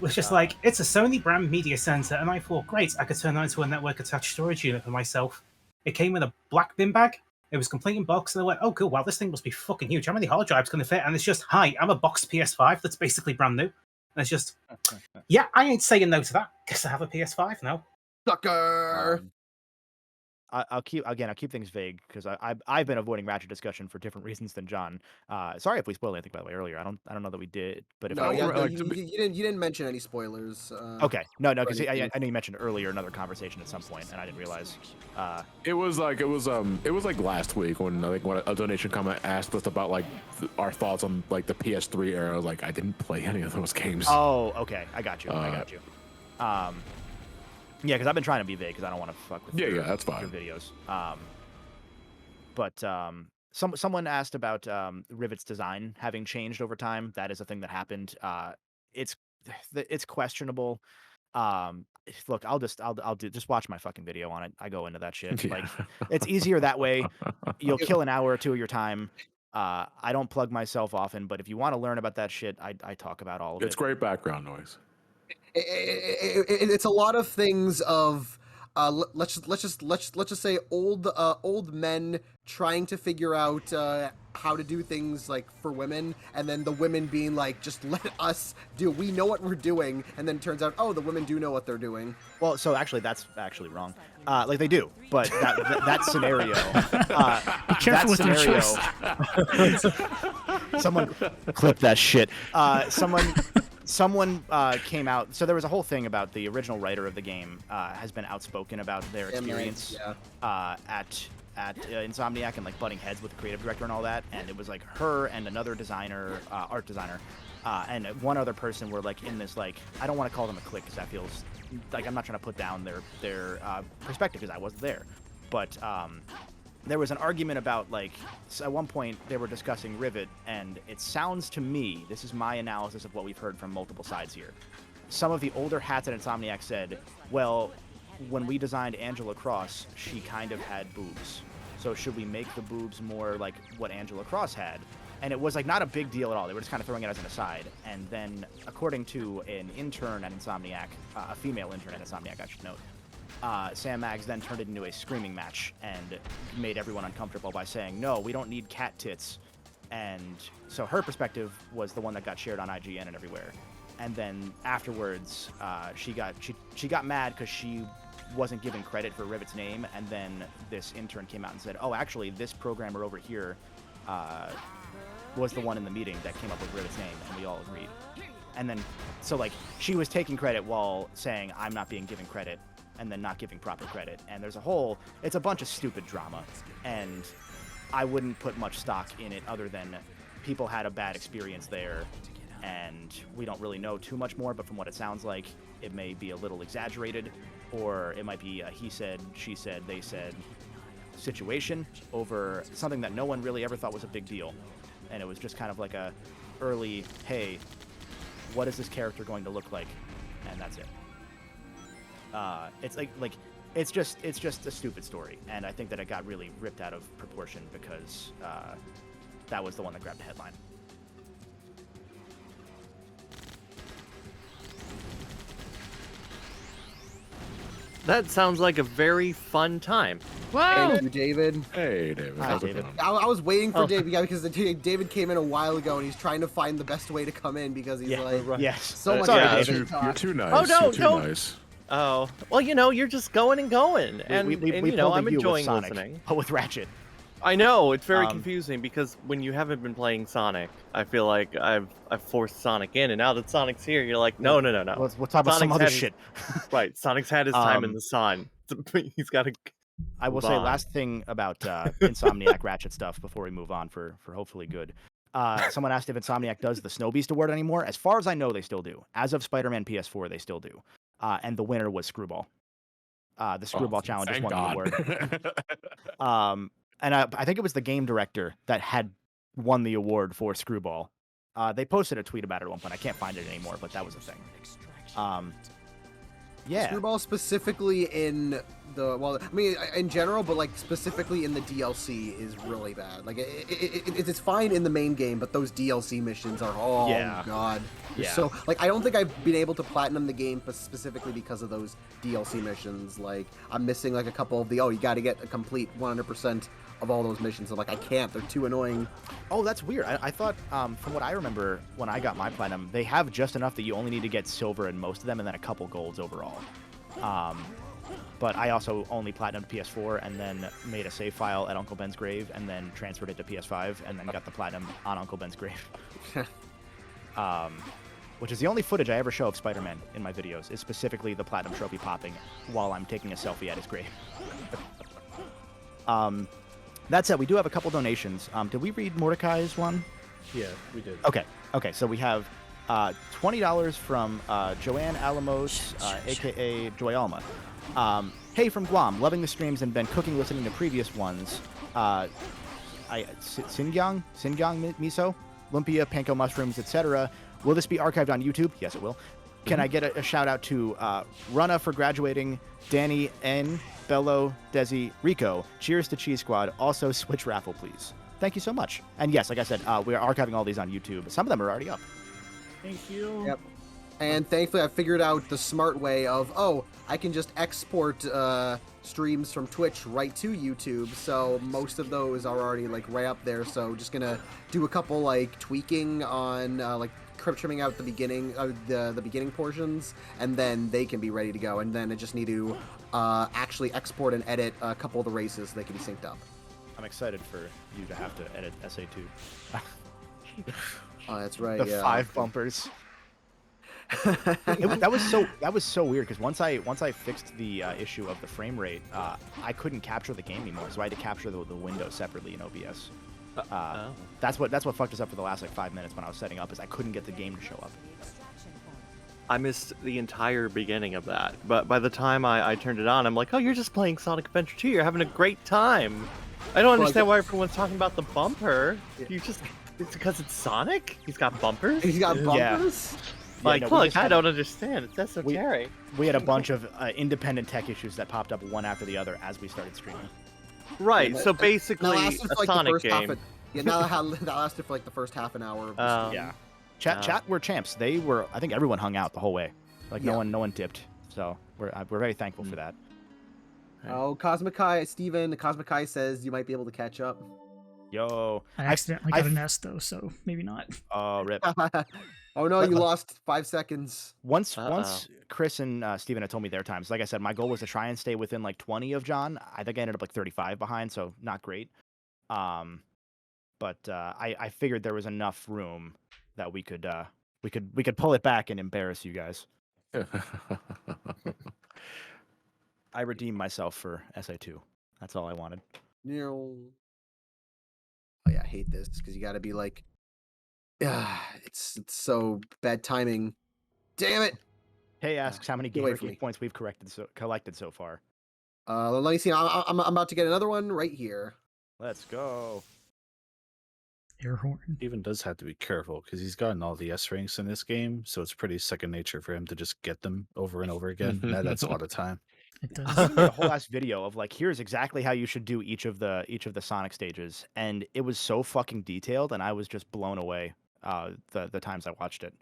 was just like, it's a Sony brand media center, and I thought, great, I could turn that into a network attached storage unit for myself. It came with a black bin bag. It was complete in box, and I went, oh cool, wow, this thing must be fucking huge. How many hard drives can it fit? And it's just, hi, I'm a boxed PS5 that's basically brand new. And it's just, yeah, I ain't saying no to that, because I have a PS5 now. Sucker! I'll keep things vague, because I've been avoiding Ratchet discussion for different reasons than John. Sorry if we spoiled anything, by the way, earlier. I don't know that we did, but if you didn't mention any spoilers. Okay, no, because I know you mentioned earlier another conversation at some point, and I didn't realize. It was like last week when a donation comment asked us about like our thoughts on like the PS3 era. I was like, I didn't play any of those games. Oh, okay, I got you. Yeah, because I've been trying to be vague because I don't want to fuck with that's fine. your videos. But someone asked about Rivet's design having changed over time. That is a thing that happened. It's questionable. Look, I'll just watch my fucking video on it. I go into that shit. Yeah. Like, it's easier that way. You'll kill an hour or two of your time. I don't plug myself often, but if you want to learn about that shit, I talk about all of it. It's great background noise. It's a lot of things of let's just say old men trying to figure out how to do things like for women, and then the women being like, just let us do, we know what we're doing, and then it turns out, oh, the women do know what they're doing. Well, so actually that's actually wrong. Like they do, but that scenario. Be careful with your choice. Someone clip that shit. Someone came out. So there was a whole thing about the original writer of the game has been outspoken about their experience at Insomniac and like butting heads with the creative director and all that. And it was like her and another designer, art designer, and one other person were like in this like, I don't want to call them a clique because that feels like I'm not trying to put down their perspective because I wasn't there, but there was an argument about, like, at one point they were discussing Rivet, and it sounds to me, this is my analysis of what we've heard from multiple sides here. Some of the older hats at Insomniac said, well, when we designed Angela Cross, she kind of had boobs. So should we make the boobs more like what Angela Cross had? And it was like not a big deal at all. They were just kind of throwing it as an aside. And then, according to an intern at Insomniac, a female intern at Insomniac, I should note, Sam Maggs then turned it into a screaming match and made everyone uncomfortable by saying, no, we don't need cat tits. And so her perspective was the one that got shared on IGN and everywhere. And then afterwards, she got mad because she wasn't giving credit for Rivet's name. And then this intern came out and said, oh, actually, this programmer over here was the one in the meeting that came up with Rivet's name, and we all agreed. And then, so like, she was taking credit while saying, I'm not being given credit, and then not giving proper credit. And there's it's a bunch of stupid drama, and I wouldn't put much stock in it other than people had a bad experience there, and we don't really know too much more, but from what it sounds like, it may be a little exaggerated, or it might be a he said, she said, they said situation over something that no one really ever thought was a big deal. And it was just kind of like a early, hey, what is this character going to look like? And that's it. It's like it's just a stupid story, and I think that it got really ripped out of proportion because that was the one that grabbed the headline. That sounds like a very fun time. Wow! Thank you, David. Hey, David. Hi, David. I was waiting for David because David came in a while ago, and he's trying to find the best way to come in because he's yes. So much. You're too nice. Oh, no, you're too don't. nice. Oh, well, you're just going and going, and I'm enjoying Sonic, listening. But with Ratchet. I know, it's very confusing because when you haven't been playing Sonic, I feel like I've forced Sonic in, and now that Sonic's here, you're like, no. We'll talk about some other shit. Right, Sonic's had his time in the sun. He's got to. I will say last thing about Insomniac Ratchet stuff before we move on for hopefully good. Someone asked if Insomniac does the Snow Beast Award anymore. As far as I know, they still do. As of Spider-Man PS4, they still do. And the winner was Screwball. The Screwball Challenge just thank won the God. award. And I think it was the game director that had won the award for Screwball. They posted a tweet about it at one point. I can't find it anymore, but that was a thing. Yeah. Screwball specifically in in general, but like specifically in the DLC is really bad. Like it's fine in the main game, but those DLC missions are god. Yeah. So like I don't think I've been able to platinum the game specifically because of those DLC missions. Like I'm missing like a couple of you got to get a complete 100% of all those missions. I'm like, I can't. They're too annoying. Oh, that's weird. I thought, from what I remember when I got my platinum, they have just enough that you only need to get silver in most of them and then a couple golds overall. But I also only platinumed PS4 and then made a save file at Uncle Ben's grave and then transferred it to PS5 and then got the platinum on Uncle Ben's grave. Which is the only footage I ever show of Spider-Man in my videos, is specifically the platinum trophy popping while I'm taking a selfie at his grave. That said, we do have a couple donations. Did we read Mordecai's one? Yeah, we did. Okay. So we have $20 from Joanne Alamos, a.k.a. Joyalma. Hey, from Guam. Loving the streams and been cooking listening to previous ones. Singyang miso, lumpia, panko mushrooms, etc. Will this be archived on YouTube? Yes, it will. Can I get a shout out to Runa for graduating, Danny N, Bello, Desi, Rico. Cheers to Cheese Squad. Also, Switch raffle, please. Thank you so much. And yes, like I said, we are archiving all these on YouTube. Some of them are already up. Thank you. Yep. And thankfully, I figured out the smart way of, I can just export streams from Twitch right to YouTube. So most of those are already like right up there. So just gonna do a couple like tweaking on trimming out the beginning, the beginning portions, and then they can be ready to go. And then I just need to actually export and edit a couple of the races so they can be synced up. I'm excited for you to have to edit SA2. Oh, that's right. The 5 bumpers. That was so weird because once I fixed the issue of the frame rate, I couldn't capture the game anymore, so I had to capture the window separately in OBS. That's what fucked us up for the last 5 minutes when I was setting up, is I couldn't get the game to show up. I missed the entire beginning of that, but by the time I turned it on, I'm like, oh, you're just playing Sonic Adventure 2. You're having a great time. I don't understand why everyone's talking about the bumper. It's because it's Sonic? He's got bumpers? He's got bumpers? Yeah. Look, I don't understand. It's esoteric. We had a bunch of independent tech issues that popped up one after the other as we started streaming. Right, so basically a Sonic game. That lasted for the first half an hour. Of yeah. Chat were champs. They were. I think everyone hung out the whole way. No one dipped. So we're very thankful for that. Oh, Steven, Cosmic Kai says you might be able to catch up. Yo. I accidentally got an S though, so maybe not. Oh, rip. Oh no, you lost 5 seconds. Once Chris and Steven had told me their times, like I said, my goal was to try and stay within 20 of John. I think I ended up 35 behind, so not great. But I figured there was enough room that we could pull it back and embarrass you guys. I redeemed myself for SA2. That's all I wanted. Oh yeah, I hate this because you got to be like, it's so bad timing. Damn it! Hey asks how many Gamergate points we've collected so far. Let me see. I'm about to get another one right here. Let's go. Air horn. Steven does have to be careful because he's gotten all the S ranks in this game, so it's pretty second nature for him to just get them over and over again. That's a lot of time. It does. I made a whole ass video of here's exactly how you should do each of the Sonic stages, and it was so fucking detailed, and I was just blown away the times I watched it.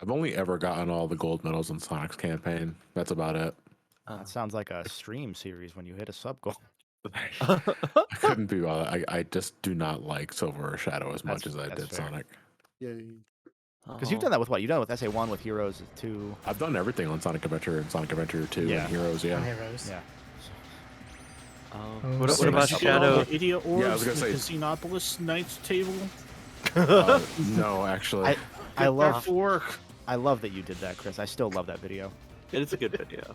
I've only ever gotten all the gold medals in Sonic's campaign. That's about it. That sounds like a stream series when you hit a sub goal. I couldn't be bothered. I just do not like Silver or Shadow as much as I did fair. Sonic. Yeah. Because you've done that with what? You've done it with SA1, with Heroes 2. I've done everything on Sonic Adventure and Sonic Adventure 2 and Heroes, yeah. And Heroes. Yeah. What about Shadow? Idiot Orbs, I was gonna say Casinopolis Knights table. No, actually. I love work. I love that you did that, Chris. I still love that video. It is a good video.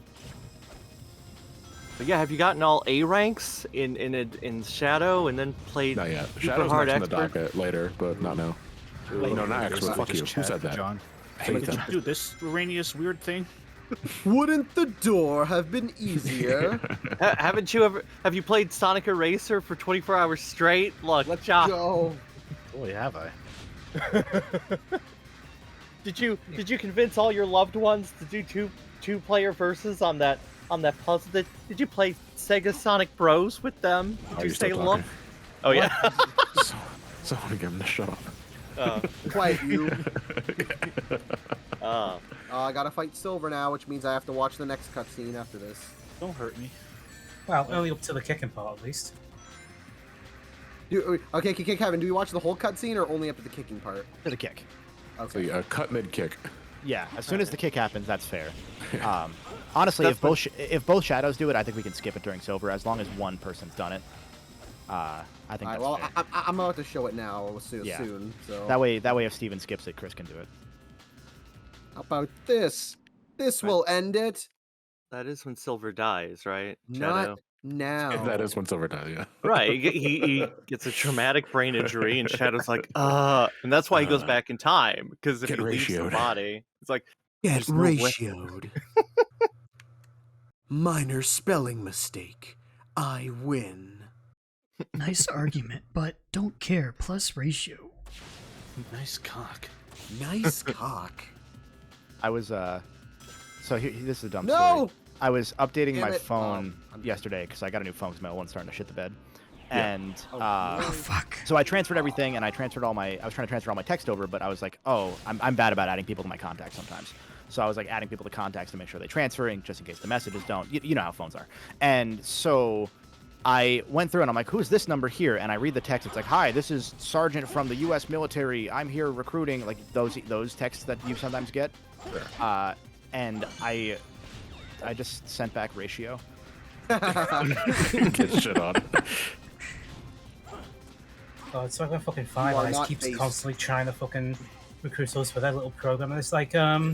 But yeah, have you gotten all A ranks in Shadow and then played Not yet. Super Shadow's Hard next in the Expert? docket later, but not now. No, not actually. Fuck you. Who said that? John. I hate Did you that. do this erroneous weird thing? Wouldn't the door have been easier? Haven't you ever? Have you played Sonic Eraser for 24 hours straight? Look, Let's Josh. go. Boy, have I. Did you convince all your loved ones to do two-player versus on that puzzle? Did you play Sega Sonic Bros with them? Did you say love? Oh yeah. So I want to get him to shut up. Quiet you. Uh, I gotta fight Silver now, which means I have to watch the next cutscene after this. Don't hurt me. Well, only up to the kicking part, at least. Okay, Kevin, do we watch the whole cutscene or only up to the kicking part? To the kick. Okay. So, cut mid kick. Yeah, as soon as the kick happens, that's fair. Honestly, if both shadows do it, I think we can skip it during Silver, as long as one person's done it. I think that's fair. I'm about to show it now soon. Yeah. So That way, if Steven skips it, Chris can do it. how about this? This will end it. that is when Silver dies, right? Not Shadow? now. That is when Silver dies, yeah. Right. He gets a traumatic brain injury, and Shadow's like, and that's why he goes back in time, because if he Get leaves the ratioed. body, it's like, Get there's no way- ratioed. Minor spelling mistake. I win. Nice argument, but don't care. Plus ratio. Nice cock. Nice cock. I was so this is a dumb No! story. I was updating Damn my it. phone I'm yesterday because I got a new phone because my old one's starting to shit the bed. Yeah. And Oh fuck. so I transferred everything, and I was trying to transfer all my text over, but I was like, oh, I'm bad about adding people to my contacts sometimes. So I was like adding people to contacts to make sure they transfer, and just in case the messages don't. You know how phones are. And so I went through and I'm like, who's this number here? And I read the text. It's like, hi, this is Sergeant from the U.S. military. I'm here recruiting. Like those texts that you sometimes get. Sure. And I just sent back ratio. Get shit on. Oh, it's like when fucking Five You are Eyes not keeps based. constantly trying to fucking recruit us for their little program, and it's like, I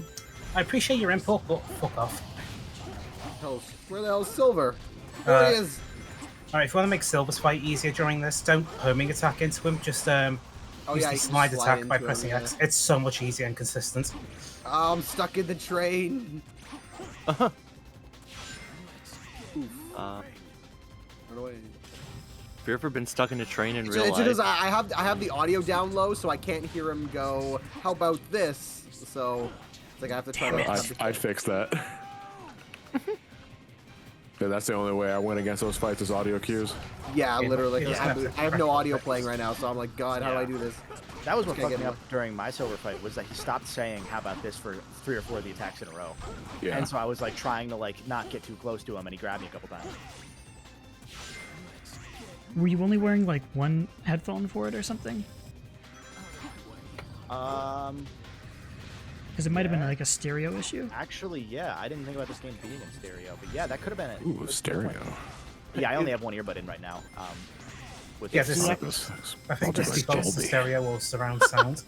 appreciate your input, but fuck off. Where the hell's Silver? There he is. Alright, if you want to make Silver's fight easier during this, don't homing attack into him, just use you the can slide attack by into him, pressing yeah. X. It's so much easier and consistent. I'm stuck in the train. Uh, Run away. have you ever been stuck in a train in real It's because life? I have the audio down low, so I can't hear him go, how about this? So it's like I have to try to... I fixed that. Yeah, that's the only way I win against those fights is audio cues. Yeah, Yeah, literally. yeah. I have no audio playing right now, so I'm like, God, how do I do this? That was what Okay, fucked me get up during my Silver fight, was that he stopped saying, how about this, for 3 or 4 of the attacks in a row. Yeah. And so I was like trying to like not get too close to him, and he grabbed me a couple times. Were you only wearing like one headphone for it or something? Because it might have been like a stereo issue. Actually, yeah, I didn't think about this game being in stereo, but yeah, that could have been it. Ooh, stereo. Yeah, I only have one earbud in right now. With Yeah, this- this- Like this. I think I'll this do like defaults to Dolby. stereo or surround sound.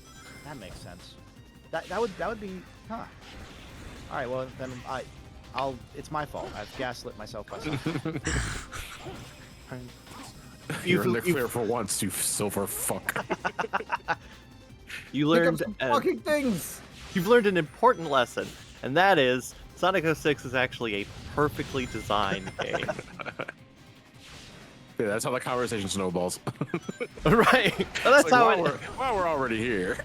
that makes sense. That would be, huh? All right, well then I'll. It's my fault. I've gaslit myself by something. You're in the clear for once, you silver fuck. You Pick up learned some fucking things! you've learned an important lesson, and that is Sonic 06 is actually a perfectly designed game. Yeah, that's how the conversation snowballs. Right. Well, that's It's like, how while we're already here.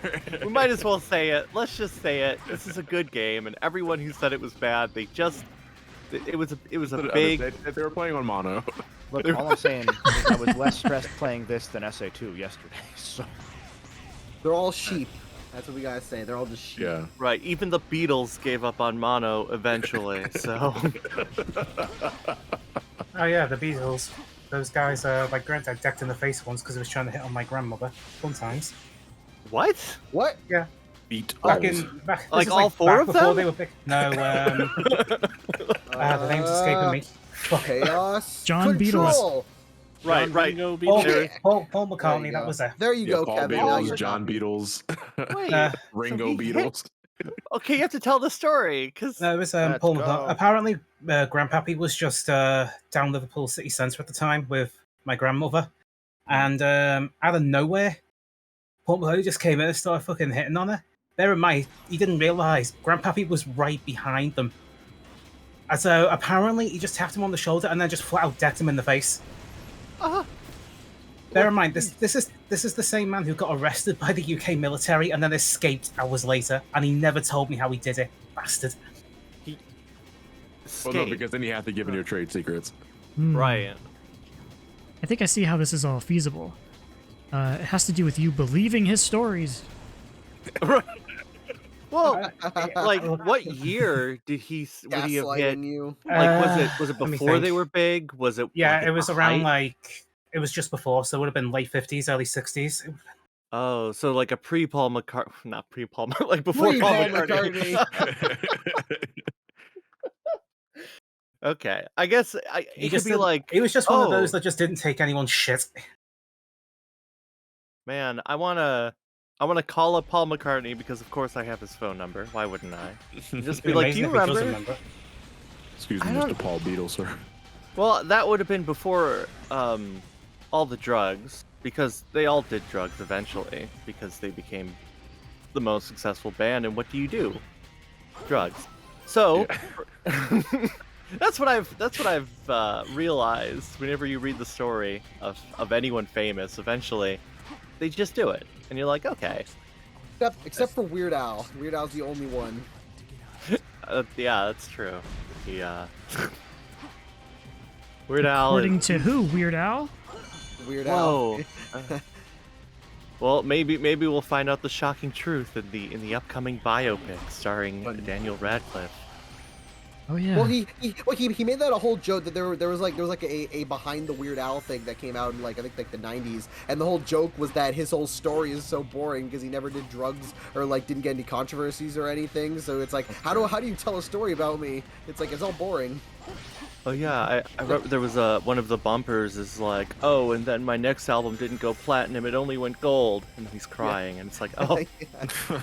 we might as well say it. Let's just say it. This is a good game, and everyone who said it was bad, it was a big. They were playing on mono. Look, all I'm saying is I was less stressed playing this than SA2 yesterday. So They're all sheep. That's what we gotta say. They're all just sheep. Yeah. Right, even the Beatles gave up on mono eventually. So Oh yeah, the Beatles. Those guys, my granddad decked in the face once because he was trying to hit on my grandmother. Fun times. what? What? Yeah. Beat Back balls. in back, this Like is, all 4 back of before them? they were big. No, the name's escaping me. Fuck. Chaos. John Control. Right, right. Ringo Paul, Beatles. Paul There McCartney, you that go. was there. There you Yeah, go, Paul Kevin. Now Beatles, you're John Beatles, Wait. Ringo he hit- Beatles. Okay, you have to tell the story, because No, it was Let's Paul go. McCartney. Apparently, Grandpappy was just down Liverpool city centre at the time with my grandmother. And out of nowhere, Paul McCartney just came in and started fucking hitting on her. He didn't realise Grandpappy was right behind them. And so apparently he just tapped him on the shoulder and then just flat out decked him in the face. Bear in mind, this is the same man who got arrested by the UK military and then escaped hours later, and he never told me how he did it. Bastard. Well, no, because then you have to give in your trade secrets. Right. I think I see how this is all feasible. It has to do with you believing his stories. Right. Well, like, what year would he have hit? Gaslighting you. Like, was it let me before they think. were big? Was it? Yeah, like, it was at the around height? it was just before, so it would have been late 50s, early 60s. Oh, so like a pre-Paul McCartney, not pre-Paul, like before Paul McCartney. Okay, I guess it could be like he was just one of those that just didn't take anyone's shit. Man, I wanna call up Paul McCartney because of course I have his phone number. Why wouldn't I? And just be like, do you remember? Excuse me, Mr. Paul Beetle, sir. Well, that would have been before all the drugs, because they all did drugs eventually, because they became the most successful band. And what do? Drugs. So that's what I've realized. Whenever you read the story of anyone famous, eventually they just do it, and you're like, okay. Except for Weird Al. Weird Al's the only one. Yeah, that's true. Yeah. Weird Al. According to who? Weird Al? Weird Al. Whoa. Well, maybe we'll find out the shocking truth in the upcoming biopic starring Daniel Radcliffe. Oh yeah. Well, he made that a whole joke that there was a behind the Weird Al thing that came out in I think the 90s, and the whole joke was that his whole story is so boring because he never did drugs or didn't get any controversies or anything. So it's like, how do you tell a story about me? It's like, it's all boring. Oh yeah, I remember there was one of the bumpers is like, oh, and then my next album didn't go platinum, it only went gold, and he's crying, and it's like, oh,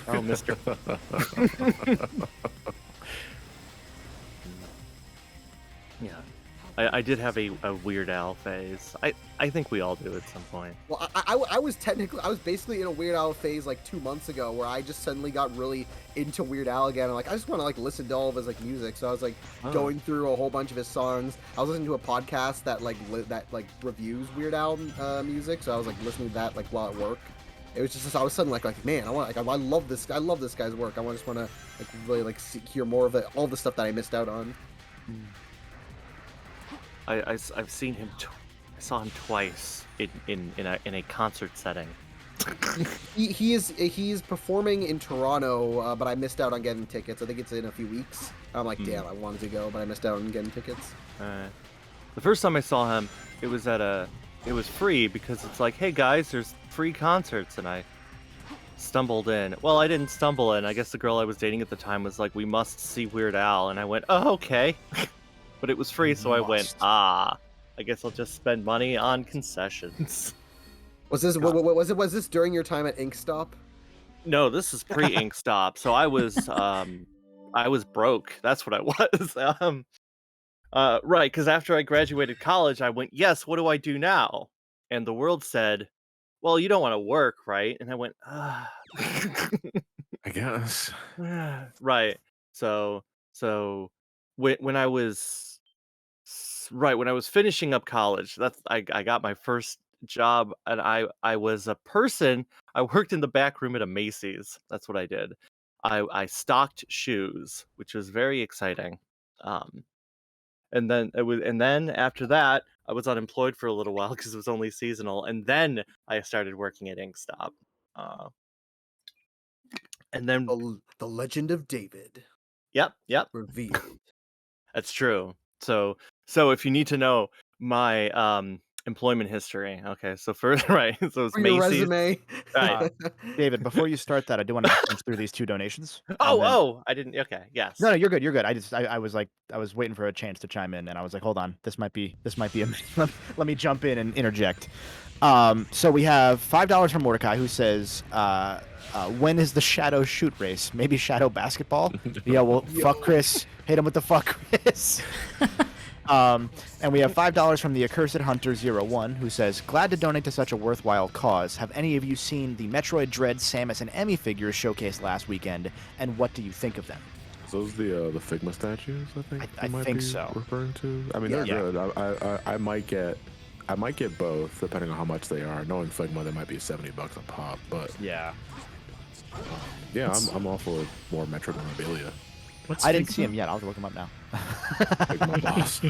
oh, mister. Yeah, I did have a Weird Al phase. I think we all do at some point. Well, I was basically in a Weird Al phase 2 months ago where I just suddenly got really into Weird Al again. And I just want to listen to all of his music. So I was going through a whole bunch of his songs. I was listening to a podcast that reviews Weird Al music. So I was listening to that while at work. It was just I was suddenly man, I love this. I love this guy's work. I just want to really hear more of it, all the stuff that I missed out on. I've seen him. I saw him twice in a concert setting. he is performing in Toronto, but I missed out on getting tickets. I think it's in a few weeks. I'm damn, I wanted to go, but I missed out on getting tickets. The first time I saw him, it was free because it's like, hey guys, there's free concerts, and I stumbled in. Well, I didn't stumble in. I guess the girl I was dating at the time was like, we must see Weird Al, and I went, oh, okay. But it was free, so I went, I guess I'll just spend money on concessions. Was this during your time at Inkstop? No, this is pre-Inkstop. So I was broke. That's what I was. Right, because after I graduated college, I went, yes, what do I do now? And the world said, well, you don't want to work, right? And I went, I guess. Right. So when I was finishing up college, I got my first job, and I was a person. I worked in the back room at a Macy's. That's what I did. I stocked shoes, which was very exciting. And then after that, I was unemployed for a little while because it was only seasonal, and then I started working at Inkstop. And then the Legend of David. Yep. Revealed. That's true. So if you need to know my employment history, okay. So first, right. So it's Macy's. Resume. Right. David, before you start that, I do want to punch through these 2 donations. I didn't. Okay. Yes. No, you're good. You're good. I was waiting for a chance to chime in, and I was like, hold on, this might be let me jump in and interject. So we have $5 from Mordecai, who says, when is the Shadow shoot race? Maybe Shadow basketball? Yeah, well, fuck Chris. Hit him with the fuck Chris. And we have $5 from the Accursed Hunter 01, who says, glad to donate to such a worthwhile cause. Have any of you seen the Metroid Dread, Samus, and Emmy figures showcased last weekend, and what do you think of them? those the Figma statues? I think. I you might think be so. Referring to. I mean, they're good. I might get both depending on how much they are. Knowing Figma, they might be $70 a pop, but Yeah. yeah, I'm all for more Metro memorabilia. What's I didn't see Figma? him yet. I'll have to look him up now. Figma boss.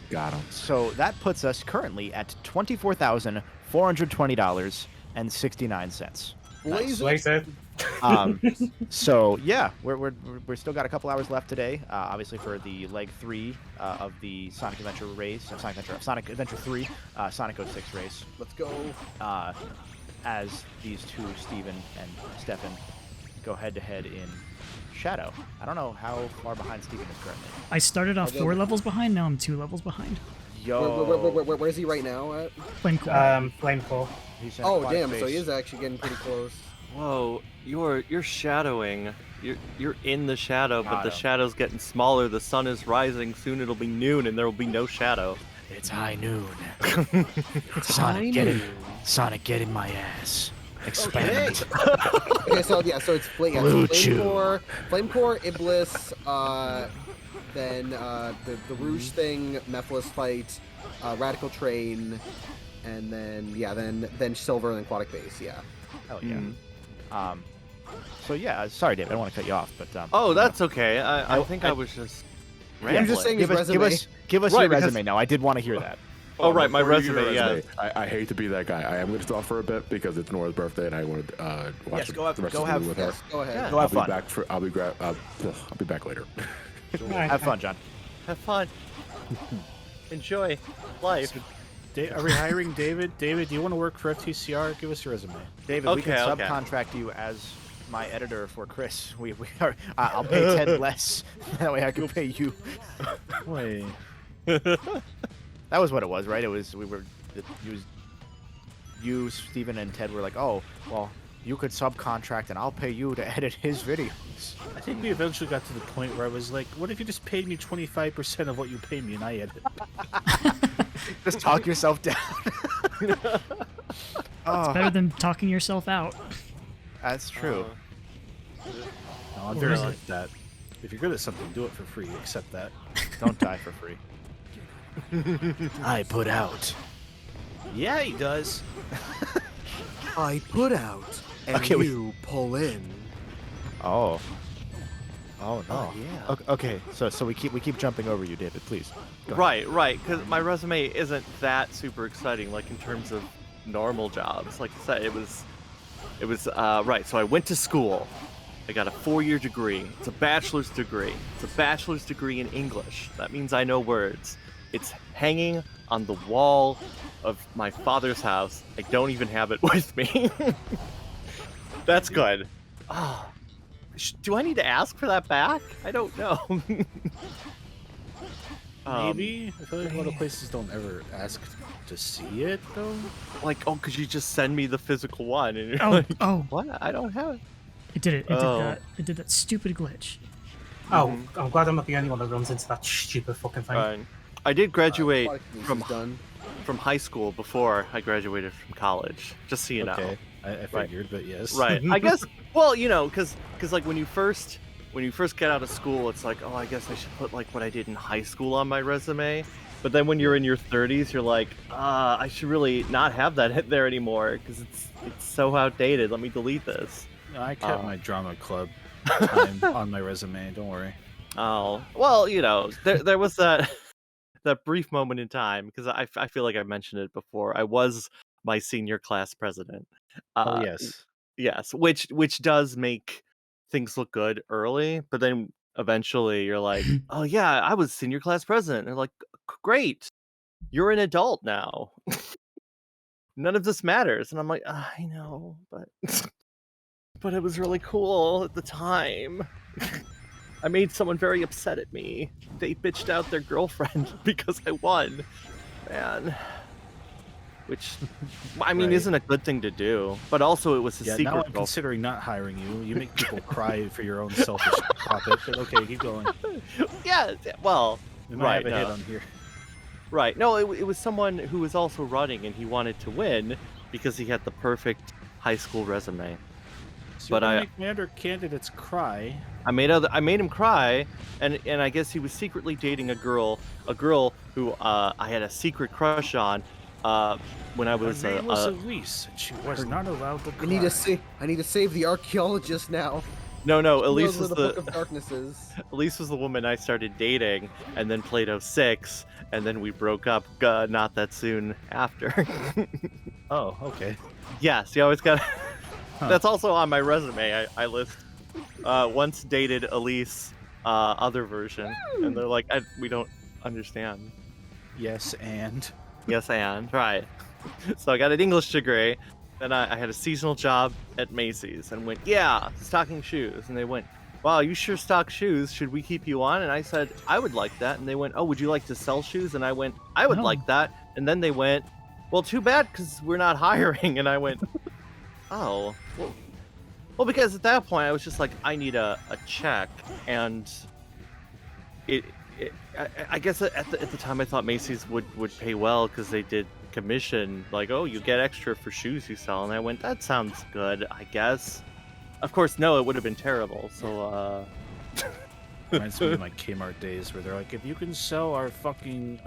Got him. So that puts us currently at $24,420.69. Later. So yeah, we're still got a couple hours left today. Obviously for the leg 3 of the Sonic Adventure race, Sonic Adventure 3, Sonic 06 race. Let's go. As these two, Steven and Stefan, go head to head in Shadow. I don't know how far behind Steven is currently. I started off 4 levels behind. Now I'm 2 levels behind. Yo. Where's he right now at? Flame core. Flame core. Oh damn! So he is actually getting pretty close. Whoa, you're shadowing. You're in the shadow, but Got the him. shadow's getting smaller. The sun is rising. Soon it'll be noon, and there will be no shadow. It's high noon. Sonic, get in my ass. Experiment. Okay, so it's Blue Chew. Flame Core, Iblis, then the Rouge thing, Mephiles fight, Radical Train, and then Silver and then Aquatic Base. Yeah. Hell yeah. So yeah, sorry, Dave. I don't want to cut you off, but Oh, that's okay. I think I was just. You're just saying his resume. Give us Right, your because- resume now. I did want to hear that. Oh, right, my before you resume. do Yeah. your I hate to be that guy. I am going to stop for a bit because it's Nora's birthday and I want to watch Yes, go the rest go of the have- movie with her. Yes, go ahead. Go have fun. I'll be back later. Have fun, John. Have fun. Enjoy life. Are we hiring David? David, do you want to work for FTCR? Give us your resume. David, we can Okay. subcontract you as my editor for Chris. We are. I'll pay Ted less. That way I can pay you. Wait. That was what it was, right? It was you, Steven, and Ted were like, oh, well, you could subcontract and I'll pay you to edit his videos. I think we eventually got to the point where I was like, what if you just paid me 25% of what you pay me and I edit? Just talk yourself down. It's better than talking yourself out. That's true. No, I'm very like that. If you're good at something, do it for free. Accept that. Don't die for free. I put out. Yeah, he does. I put out and Okay, you pull in. Oh. Oh no. Oh, yeah. Okay. So we keep jumping over you, David. Please. Go ahead. Right. Because my resume isn't that super exciting, like in terms of normal jobs. Like I said, it was right. So I went to school. I got a 4-year degree. It's a bachelor's degree. It's a bachelor's degree in English. That means I know words. It's hanging on the wall of my father's house. I don't even have it with me. That's good. Oh, do I need to ask for that back? I don't know. Maybe. I feel like a lot of places don't ever ask to see it, though. Like, oh, could you just send me the physical one? And you're Oh, like, oh, what? I don't have it. it did it. It Oh. did that. It did that stupid glitch. Oh, I'm glad I'm not the only one that runs into that stupid fucking thing. Fine. I did graduate Aquatic Base from is done. high school before I graduated from college. Just so you know. Okay, I figured, but yes. Right. I guess. Well, you know, because like when you first get out of school, it's like, oh, I guess I should put like what I did in high school on my resume. But then when you're in your 30s, you're like, I should really not have that there anymore because it's so outdated. Let me delete this. No, I kept my drama club time on my resume. Don't worry. Oh, well, you know, there was that that brief moment in time because I feel like I mentioned it before. I was my senior class president. Oh yes. Yes, which does make things look good early, but then eventually you're like, oh yeah, I was senior class president. And they're like, great, you're an adult now. None of this matters, and I'm like, I know, but but it was really cool at the time. I made someone very upset at me. They bitched out their girlfriend because I won. Man. Which, I mean, Right. isn't a good thing to do. But also, it was a Yeah, secret now I'm girlfriend. considering not hiring you. You make people cry for your own selfish profit. But okay, keep going. Yeah, well, We might right, have a hit no. on here. Right. No, it was someone who was also running and he wanted to win because he had the perfect high school resume. So but I make my other candidates cry. I made him cry, and I guess he was secretly dating a girl who I had a secret crush on when I was Her name was Elise, and she was not allowed to cry. I need to save the archaeologist now. No, She Elise knows was where the Book of Darkness is. Elise was the woman I started dating, and then played 06, and then we broke up not that soon after. Oh, okay. Yes, you always got. That's also on my resume. I list once dated Elise, other version, and they're like, we don't understand. Yes, and Yes, and right. So I got an English degree. Then I had a seasonal job at Macy's and went, yeah, stocking shoes. And they went, wow, you sure stock shoes. Should we keep you on? And I said, I would like that. And they went, oh, would you like to sell shoes? And I went, I would like that. And then they went, well, too bad because we're not hiring. And I went, oh, well, because at that point I was just like, I need a check. And I guess at the time I thought Macy's would pay well because they did commission, like, oh, you get extra for shoes you sell. And I went, that sounds good, I guess. Of course, no, it would have been terrible. So reminds me of my Kmart days where they're like, if you can sell our fucking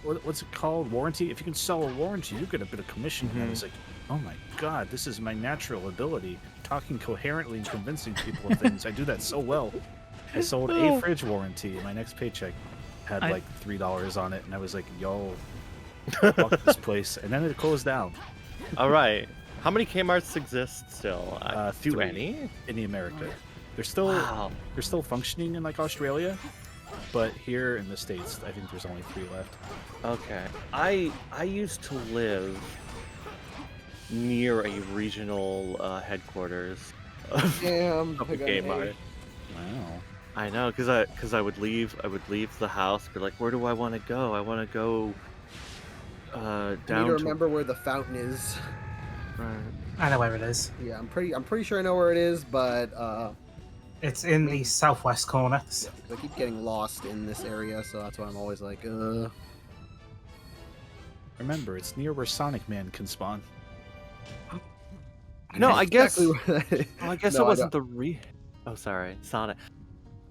what's it called, warranty, if you can sell a warranty, you get a bit of commission. And I was like, oh my god, this is my natural ability, talking coherently and convincing people of things. I do that so well. I sold a fridge warranty, and my next paycheck had like $3 on it, and I was like, yo, fuck this place. And then it closed down. All right. How many Kmarts exist still? Few 20 in the America. They're still functioning in like Australia, but here in the States, I think there's only 3 left. Okay. I used to live near a regional headquarters of a Kmart. Wow. I know, because I would leave the house, be like, where do I want to go? I want to go down. I need to remember where the fountain is. Right. I know where it is. Yeah, I'm pretty sure I know where it is, but it's in the southwest corner. I keep getting lost in this area, so that's why I'm always like, Remember, it's near where Sonic Man can spawn. No, I guess. Exactly I guess No, it wasn't Oh, sorry, Sonic.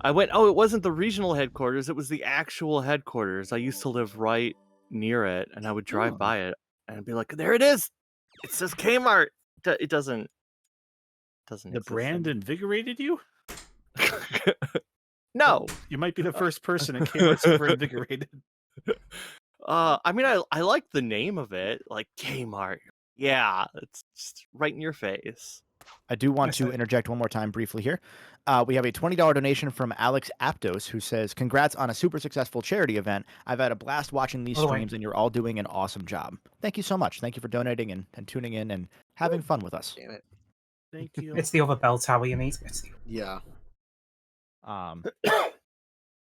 I went. Oh, it wasn't the regional headquarters. It was the actual headquarters. I used to live right near it, and I would drive by it and be like, "There it is! It says Kmart." It doesn't. The brand invigorated you? No. You might be the first person at Kmart's ever invigorated. I mean, I like the name of it, like Kmart. Yeah, it's just right in your face. I do want to interject one more time briefly here. We have a $20 donation from Alex Aptos, who says, congrats on a super successful charity event. I've had a blast watching these streams, and you're all doing an awesome job. Thank you so much. Thank you for donating and tuning in and having fun with us. Damn it. Thank you. It's the other bell tower you need. Yeah.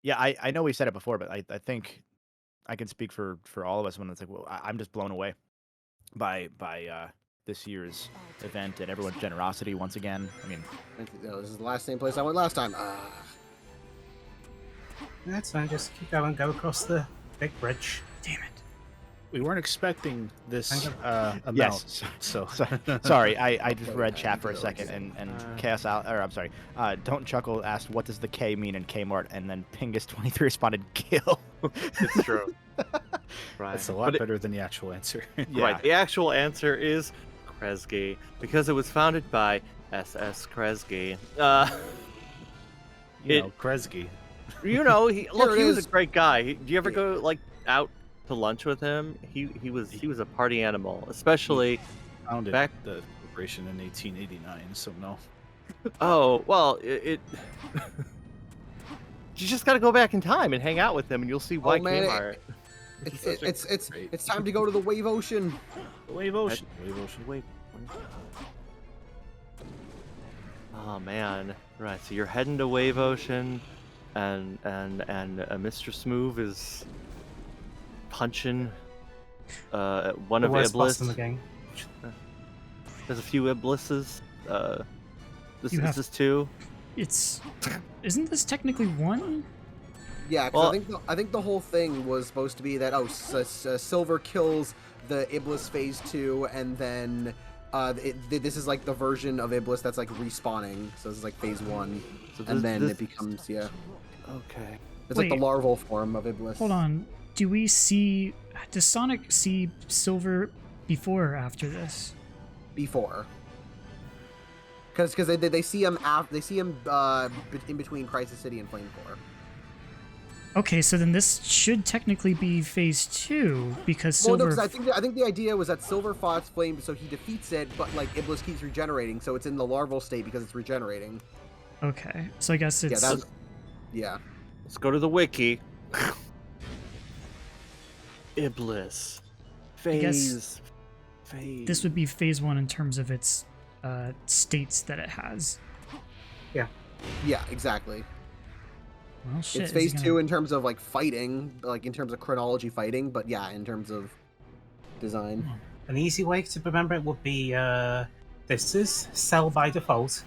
Yeah, I know we said it before, but I think I can speak for all of us when it's like, well, I'm just blown away by this year's event and everyone's generosity once again. I mean, this is the same place I went last time. That's fine. Just keep going. Go across the big bridge. Damn it. We weren't expecting this amount. Yes. So sorry, I just read chat for a second, and Chaos Out, or I'm sorry, Don't Chuckle asked, what does the K mean in Kmart? And then Pingus23 responded, kill. It's true. Right. That's a lot better than the actual answer. Yeah. Right. The actual answer is Kresge, because it was founded by SS Kresge. Kresge. You know, he was a great guy. Do you ever go like out to lunch with him? He was a party animal, especially founded back the corporation in 1889. So no. Oh well, it you just got to go back in time and hang out with him, and you'll see why Kmart. It's time to go to the Wave Ocean. The Wave Ocean. Wave. Oh man, right. So you're heading to Wave Ocean, and Mr. Smooth is punching one of Iblis. In the game. There's a few Iblises. Is this 2? Isn't this technically 1? Yeah, because I think the whole thing was supposed to be that Silver kills the Iblis Phase 2, and then this is like the version of Iblis that's like respawning. So this is like phase 1, and then it becomes Okay. It's like the larval form of Iblis. Hold on. Does Sonic see Silver before or after this? Before. Because they see him in between Crisis City and Flame Core. Okay, so then this should technically be phase 2 because Silver. Well, no, because I think the idea was that Silver fights Flame, so he defeats it, but like Iblis keeps regenerating, so it's in the larval state because it's regenerating. Okay, so I guess it's. Yeah. Let's go to the wiki. Iblis. Phase. This would be phase 1 in terms of its states that it has. Yeah. Yeah, exactly. Well, shit, it's phase 2 in terms of like fighting, like in terms of chronology fighting, but yeah, in terms of design. An easy way to remember it would be this is Cell by default,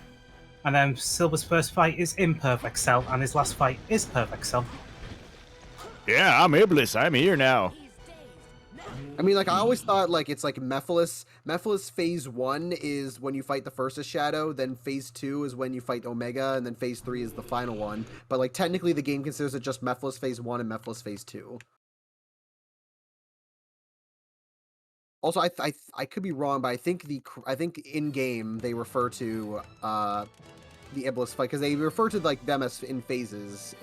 and then Silver's first fight is Imperfect Cell, and his last fight is Perfect Cell. Yeah, I'm Iblis. I'm here now. I mean, like, I always thought, like, it's like Mephiles. Mephiles phase 1 is when you fight the first Shadow, then phase 2 is when you fight Omega, and then phase 3 is the final one. But, like, technically the game considers it just Mephiles phase 1 and Mephiles phase 2. Also, I could be wrong, but I think in game they refer to the Iblis fight because they refer to like them as in phases.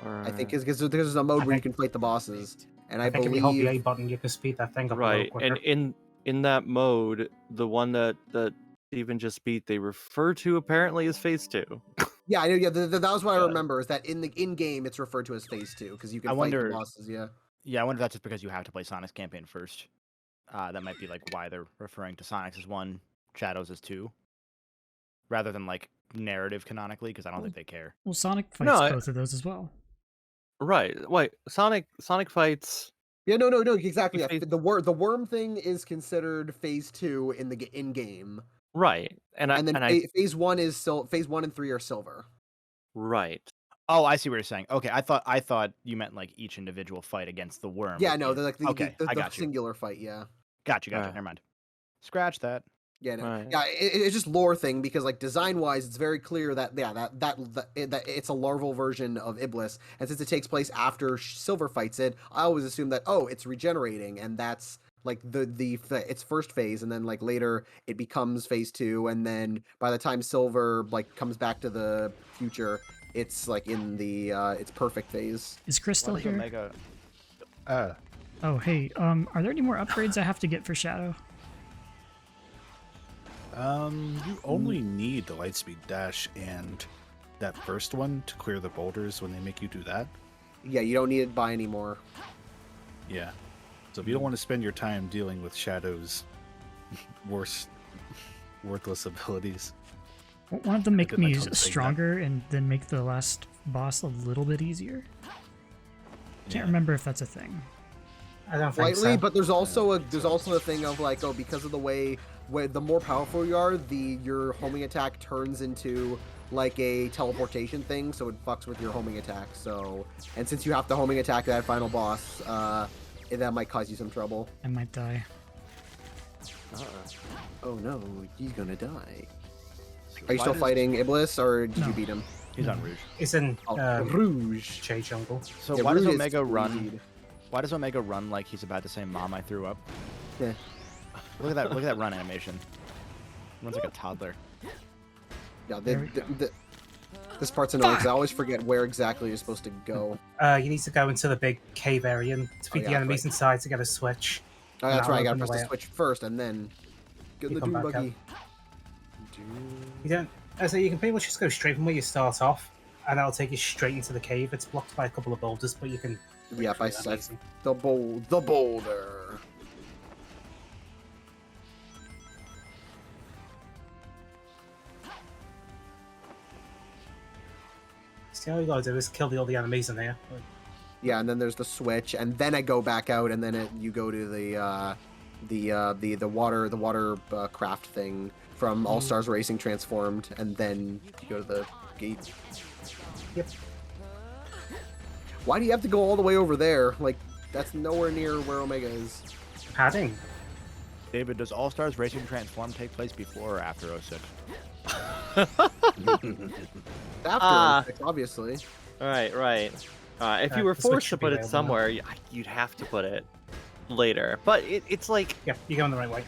I think because there's a mode where you can fight the bosses, and I think believe if you hold the A button, you can speed that thing up a little quicker. And in that mode, the one that Steven just beat, they refer to apparently as phase 2. Yeah, I know. Yeah, that was what I remember is that in game it's referred to as phase 2 because you can fight the bosses. Yeah. Yeah, I wonder if that's just because you have to play Sonic's campaign first. That might be like why they're referring to Sonic's as 1, Shadow's as 2, rather than like narrative canonically, because I don't think they care. Well, Sonic fights both of those as well. Right. Wait, Sonic fights. Yeah, no, exactly. Yeah. The worm thing is considered phase 2 in game. Right, phase 1 is phase 1 and 3 are Silver. Right. Oh, I see what you're saying. Okay, I thought you meant like each individual fight against the worm. Yeah, no, they're like the got you. singular fight. Yeah. Gotcha. Never mind. Scratch that. Yeah, no. Right. Yeah, it's just lore thing because like design wise, it's very clear that that it's a larval version of Iblis, and since it takes place after Silver fights it, I always assume that it's regenerating, and that's like its first phase, and then like later it becomes phase 2, and then by the time Silver like comes back to the future, it's like in the its perfect phase. Is Crystal here? Omega... Oh, hey, are there any more upgrades I have to get for Shadow? You only need the Lightspeed Dash and that first one to clear the boulders when they make you do that. Yeah, you don't need to buy any more. Yeah. So if you don't want to spend your time dealing with Shadow's worthless abilities. Won't one of them make me stronger and then make the last boss a little bit easier? Can't remember if that's a thing. I don't think Slightly, so. but there's also a thing of like, because of the way where the more powerful you are, your homing attack turns into like a teleportation thing, so it fucks with your homing attack. So, and since you have to homing attack that final boss, that might cause you some trouble. I might die. Oh no, he's gonna die. Are you still fighting Iblis, or did you beat him? He's on Rouge. It's in Rouge. Che Jungle. So Yeah, why does Rouge is Omega run? sweet. Why does Omega run like he's about to say, "Mom, I threw up"? Yeah. Look at that run animation. Runs like a toddler. Yeah, this part's annoying because I always forget where exactly you're supposed to go. You need to go into the big cave area and defeat the enemies inside to get a switch. Oh, that's right. I gotta open the press way the up. switch first, and then get the come Doom back Buggy. You don't. So you can pretty much just go straight from where you start off, and that'll take you straight into the cave. It's blocked by a couple of boulders, but you can. Yep, I see. The boulder. See, all you gotta do is kill all the enemies in there. Yeah, and then there's the switch, and then I go back out, and then you go to the water craft thing from All Stars Racing Transformed, and then you go to the gate. Yep. Why do you have to go all the way over there? Like, that's nowhere near where Omega is. Padding. David, does All Stars Racing Transform take place before or after 06? After 06, obviously. Right. If you were the Switch forced to should be put it available now. somewhere, you'd have to put it later. But it's like Yeah, you're going the right way.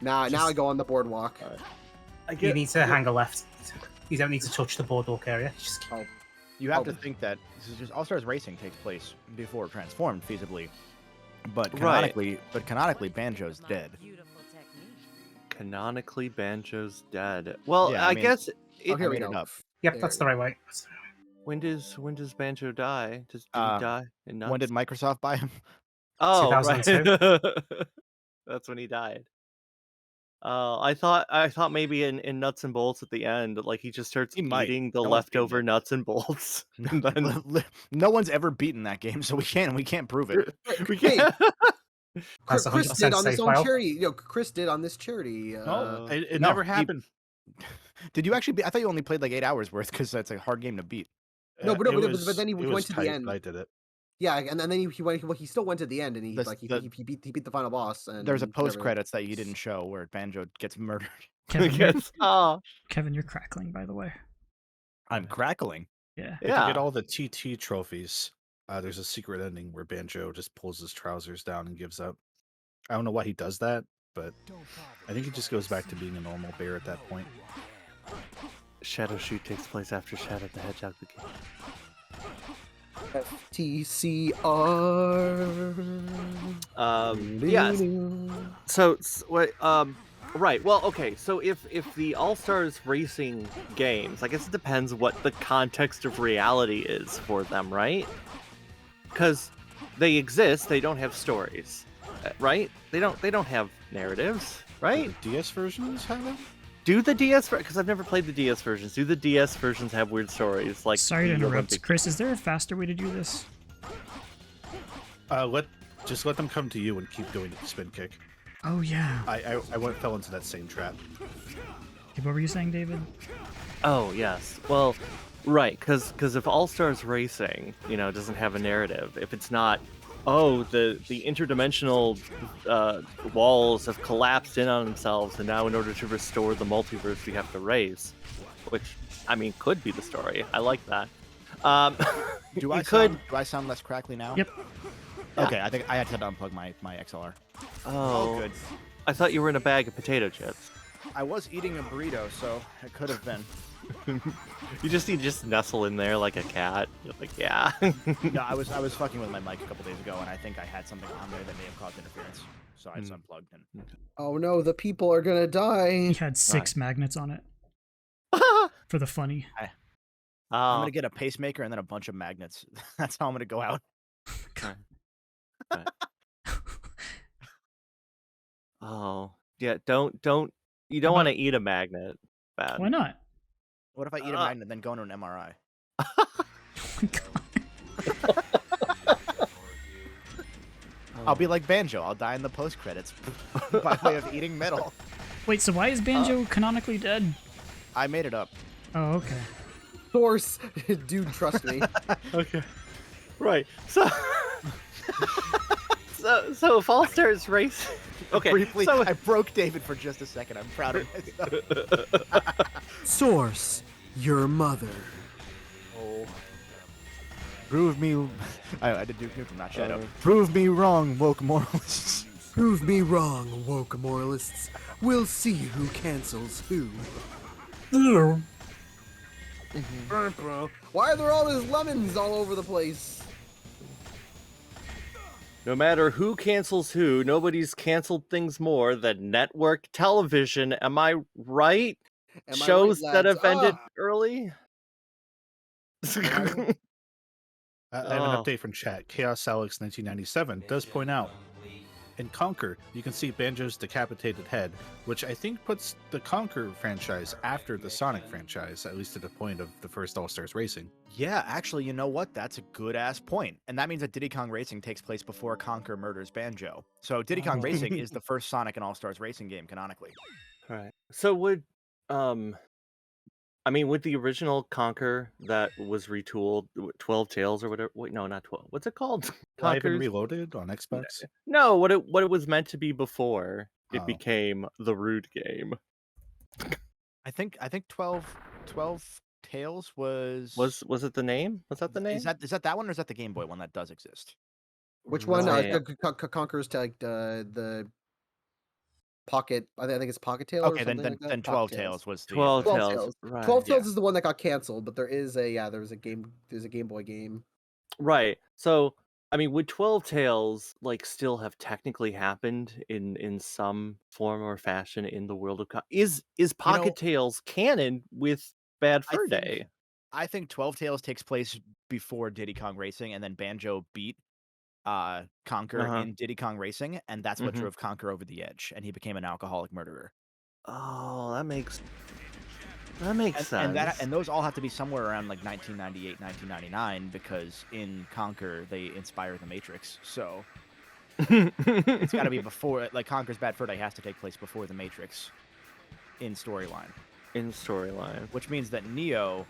Now I go on the boardwalk. You need to hang a left. You don't need to touch the boardwalk area. Just You have to think that this is just All Stars Racing takes place before Transformed, feasibly. But canonically, Banjo's dead. canonically Banjo's dead. Well, Yeah, I mean- guess Oh, here we made go. it up. Yep, There that's we the right way. when does Banjo die? Did he die in nuts? When did Microsoft buy him? Oh, right. 2002. That's when he died. I thought maybe in Nuts and Bolts at the end, like he just starts He might. eating the No one's beaten leftover it. nuts and bolts. And then No one's ever beaten that game, so we can't prove it. we can't. That's Chris 100% did on this safe own file. charity. Chris did on this charity. No, it no, never he- happened. Did you actually? I thought you only played like 8 hours worth because that's a hard game to beat. No, but It then he it went was to the tight, end. but I did it. Yeah, and then he went. Well, he still went to the end, and he The- beat the final boss. And There's a did post everything. credits that you didn't show where Banjo gets murdered. Kevin, you're, Yes. Oh, Kevin, you're crackling, by the way. I'm crackling. Yeah. If you yeah. get all the TT trophies, there's a secret ending where Banjo just pulls his trousers down and gives up. I don't know why he does that, but I think he just goes back to being a normal bear at that point. Shadow Shoot takes place after Shadow the Hedgehog the game. FTCR. Yes. So what? Right. Well, okay. So if the All Stars Racing games, I guess it depends what the context of reality is for them, right? Because they exist, they don't have stories, right? They don't have narratives, right? The DS versions have it? Do the DS because I've never played the DS versions. Do the DS versions have weird stories like? Sorry to the interrupt, Olympic- Chris. Is there a faster way to do this? Just let them come to you and keep doing the spin kick. Oh yeah. I fell into that same trap. What were you saying, David? Oh yes. Well, right. Because if All Stars Racing, doesn't have a narrative, if it's not, the interdimensional walls have collapsed in on themselves, and now in order to restore the multiverse, we have to race, which I mean could be the story. I like that. Do I sound less crackly now? Yep. Okay, I think I had to unplug my XLR. Oh, good. I thought you were in a bag of potato chips. I was eating a burrito, so it could have been. You just nestle in there like a cat. You're like, yeah. No, I was fucking with my mic a couple days ago, and I think I had something on there that may have caused interference. So I just unplugged and. Oh no, the people are gonna He die. had 6 magnets on it for the funny. I'm gonna get a pacemaker and then a bunch of magnets. That's how I'm gonna go out. Oh, yeah. You don't want to eat a magnet. Bad. Why not? What if I eat a magnet and then go into an MRI? I'll be like Banjo. I'll die in the post credits by way of eating metal. Wait, so why is Banjo canonically dead? I made it up. Oh, okay. Source, dude, trust me. Okay. Right. So if All Stars Race. Okay. Briefly, So I broke David for just a second. I'm proud of myself. Source, your mother. Prove me. I did Duke Nukem, not Shadow. Prove me wrong, woke moralists. Prove me wrong, woke moralists. We'll see who cancels who. Why are there all these lemons all over the place? no matter who cancels who, nobody's canceled things more than network television. Am I right? Am I Shows right, that lads? have ended early. I have an update from chat. Chaos Alex 1997 does point out in Conquer, you can see Banjo's decapitated head, which I think puts the Conquer franchise after the Sonic franchise, at least to the point of the first All Stars Racing. Yeah, actually, you know what? That's a good-ass point. And that means that Diddy Kong Racing takes place before Conquer murders Banjo. So Diddy Kong Racing is the first Sonic and All-Stars Racing game, canonically. Right. So would I I mean, with the original Conquer that was retooled, 12 Tales or whatever. Wait, no, not 12. What's it called? Live and Conquer's? Reloaded on Xbox. No, what it was meant to be before it Oh. became the Rude game. I think 12 Tales was it the name? Was that the name? Is that one or is that the Game Boy one that does exist? Which one? Right. Conquers the Pocket. I think it's Pocket Tail. Okay, or something like that. then 12 Tales was the 12 12 Tales. Tales. Right. 12 Tales yeah. is the one that got canceled, but there's a Game Boy game. Right. So, I mean, would 12 Tales like still have technically happened in some form or fashion in the world of is Pocket Tales canon with Bad Fur Day? I think 12 Tales takes place before Diddy Kong Racing, and then Banjo beat Conquer in Diddy Kong Racing, and that's what drove Conquer over the edge, and he became an alcoholic murderer. Oh, that makes sense. And those all have to be somewhere around like 1998, 1999, because in Conquer they inspire the Matrix. So it's got to be before, like Conquer's Bad Fur Day has to take place before the Matrix in storyline. Which means that Neo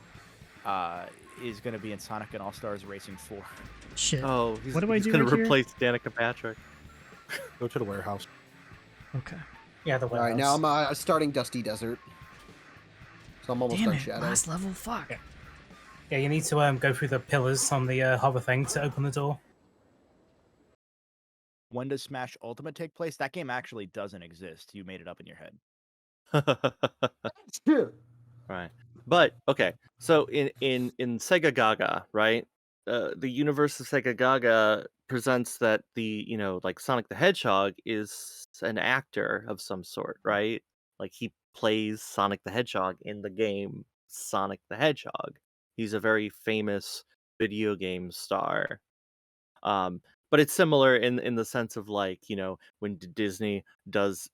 is going to be in Sonic and All-Stars Racing 4. Shit. Oh, what do I do going right to here? replace Danica Patrick. Go to the warehouse. Okay. Yeah, the All warehouse. right, now I'm starting Dusty Desert. So I'm almost Damn done it, Shadow. last level, fuck. Yeah, you need to go through the pillars on the hover thing to open the door. When does Smash Ultimate take place? That game actually doesn't exist. You made it up in your head. Right. But okay, so in Sega Gaga, right? The universe of Sega Gaga presents that the like Sonic the Hedgehog is an actor of some sort, right? Like he plays Sonic the Hedgehog in the game Sonic the Hedgehog. He's a very famous video game star. But it's similar in the sense of like when Disney does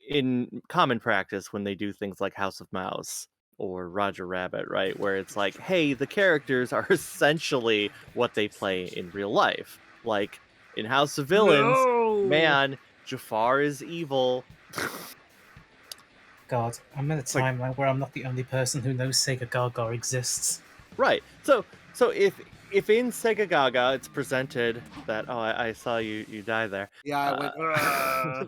in common practice when they do things like House of Mouse or Roger Rabbit, right? Where it's like, hey, the characters are essentially what they play in real life. Like in House of Villains, man, Jafar is evil. God, I'm in a timeline where I'm not the only person who knows Sega Gaga exists. Right. So if in Sega Gaga it's presented that I saw you die there. Yeah, I went.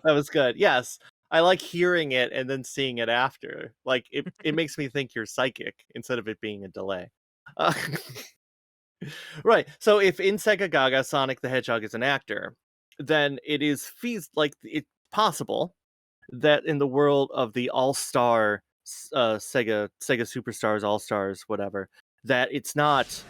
That was good. Yes. I like hearing it and then seeing it after. Like it makes me think you're psychic instead of it being a delay. Right. So if in Sega Gaga Sonic the Hedgehog is an actor, then it is it's possible that in the world of the All-Star Sega Superstars, All-Stars, whatever, that it's not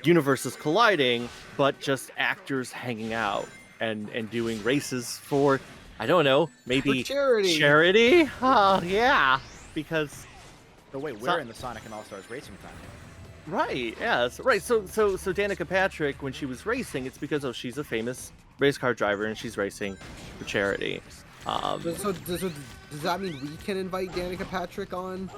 universes colliding, but just actors hanging out and doing races for, I don't know, maybe For charity. Charity? Oh, yeah. Because... Oh, wait, we're in the Sonic and All-Stars Racing time. Right, yes. Right, so Danica Patrick, when she was racing, it's because, she's a famous race car driver and she's racing for charity. So does that mean we can invite Danica Patrick on?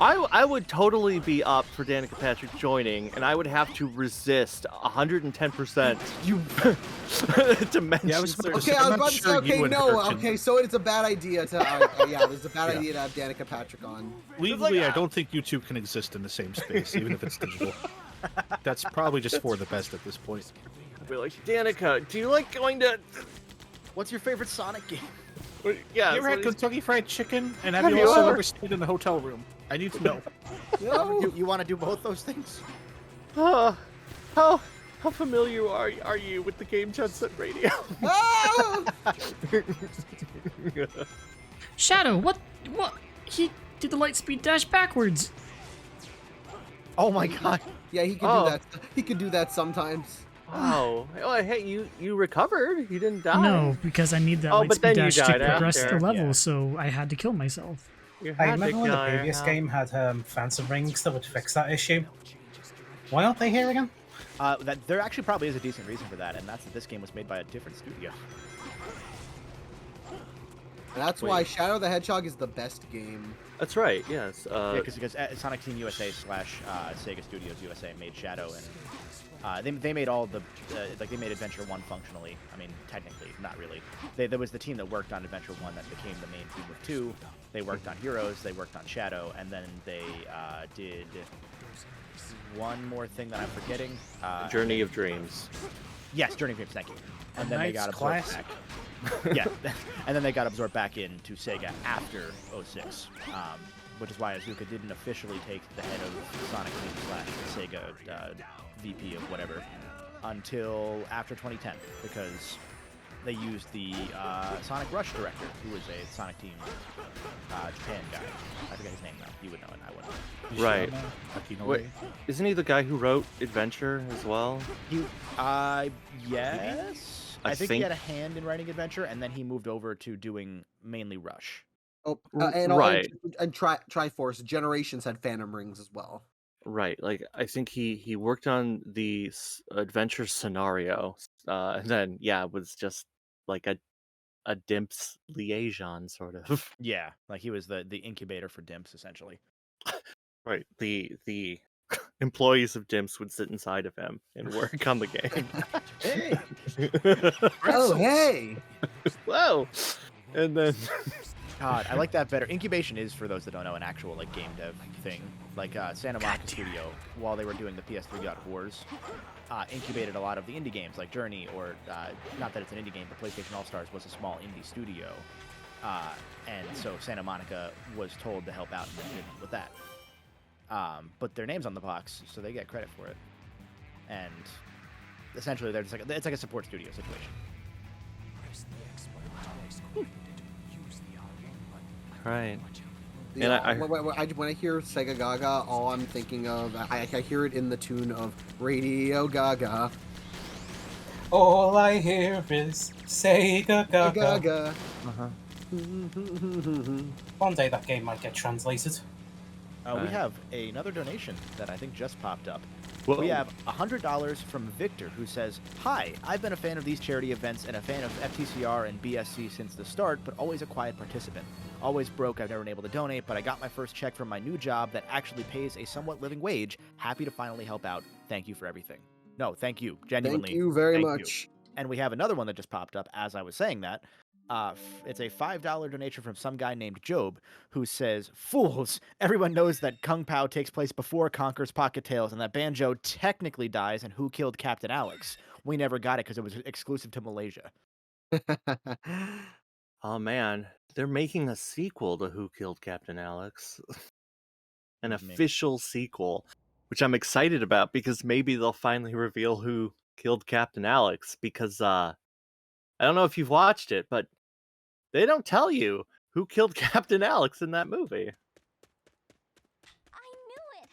I would totally be up for Danica Patrick joining, and I would have to resist 110% to mention. Yeah, so it's a bad idea to. It's a bad idea to have Danica Patrick on. Legally, I don't think you two can exist in the same space, even if it's digital. That's probably just for the best at this point. I'd be like, Danica, do you like going to? What's your favorite Sonic game? Yeah. You ever had Kentucky Fried Chicken? And have you also ever stayed in the hotel room? I need to know. No. You want to do both those things? How familiar are you with the game Jet Set Radio? Shadow, what? He did the Lightspeed dash backwards. Oh my god. Yeah, he can do that. He can do that sometimes. Wow. Oh, hey, you recovered. You didn't die. No, because I need that but then Lightspeed you dash to died progress after. the level, Yeah. so I had to kill myself. I remember when the previous game had Phantom Rings that would fix that issue. Why aren't they here again? There actually probably is a decent reason for that, and that's that this game was made by a different studio. And that's why Shadow the Hedgehog is the best game. That's right. Yes. Yeah, because Sonic Team USA / Sega Studios USA made Shadow, and They made all the like they made Adventure 1 functionally. I mean, technically, not really. There was the team that worked on Adventure 1 that became the main team of 2. They worked on Heroes, they worked on Shadow, and then they did one more thing that I'm forgetting. Journey of Dreams. Yes, Journey of Dreams. Thank you. And then they got absorbed back. Yeah, and then they got absorbed back into Sega after 06. Which is why Azuka didn't officially take the head of Sonic Team / Sega VP of whatever until after 2010, because they used the Sonic Rush director, who was a Sonic Team Japan guy. I forget his name though. You would know it, I wouldn't. Right. Wait, isn't he the guy who wrote Adventure as well? Yes. I think he had a hand in writing Adventure, and then he moved over to doing mainly Rush. Oh, and Triforce Generations had Phantom Rings as well. Right, like I think he worked on the Adventure scenario, and then was just like a Dimps liaison sort of. Yeah, like he was the incubator for Dimps essentially. Right, the employees of Dimps would sit inside of him and work on the game. Hey. Oh, hey. Whoa, and then. God, I like that better. Incubation is, for those that don't know, an actual like game dev thing. Like Santa Monica Studio, while they were doing the PS3 God of Wars, incubated a lot of the indie games like Journey, or not that it's an indie game, but PlayStation All Stars was a small indie studio, and so Santa Monica was told to help out and did with that. But their name's on the box, so they get credit for it. And essentially, they're just like it's like a support studio situation. Right. Yeah, and when I hear Sega Gaga, all I'm thinking of, I hear it in the tune of Radio Gaga. All I hear is Sega Gaga. One day that game might get translated. We have another donation that I think just popped up. Whoa. We have $100 from Victor, who says, "Hi, I've been a fan of these charity events and a fan of FTCR and BSC since the start, but always a quiet participant. Always broke, I've never been able to donate, but I got my first check from my new job that actually pays a somewhat living wage. Happy to finally help out. Thank you for everything." No, thank you. Genuinely. Thank you very much. And we have another one that just popped up as I was saying that. It's a $5 donation from some guy named Job, who says, "Fools! Everyone knows that Kung Pao takes place before Conker's Pocket Tales, and that Banjo technically dies in Who Killed Captain Alex. We never got it because it was exclusive to Malaysia." Oh man, they're making a sequel to Who Killed Captain Alex. An official sequel, which I'm excited about because maybe they'll finally reveal who killed Captain Alex, because I don't know if you've watched it, but they don't tell you who killed Captain Alex in that movie. I knew it.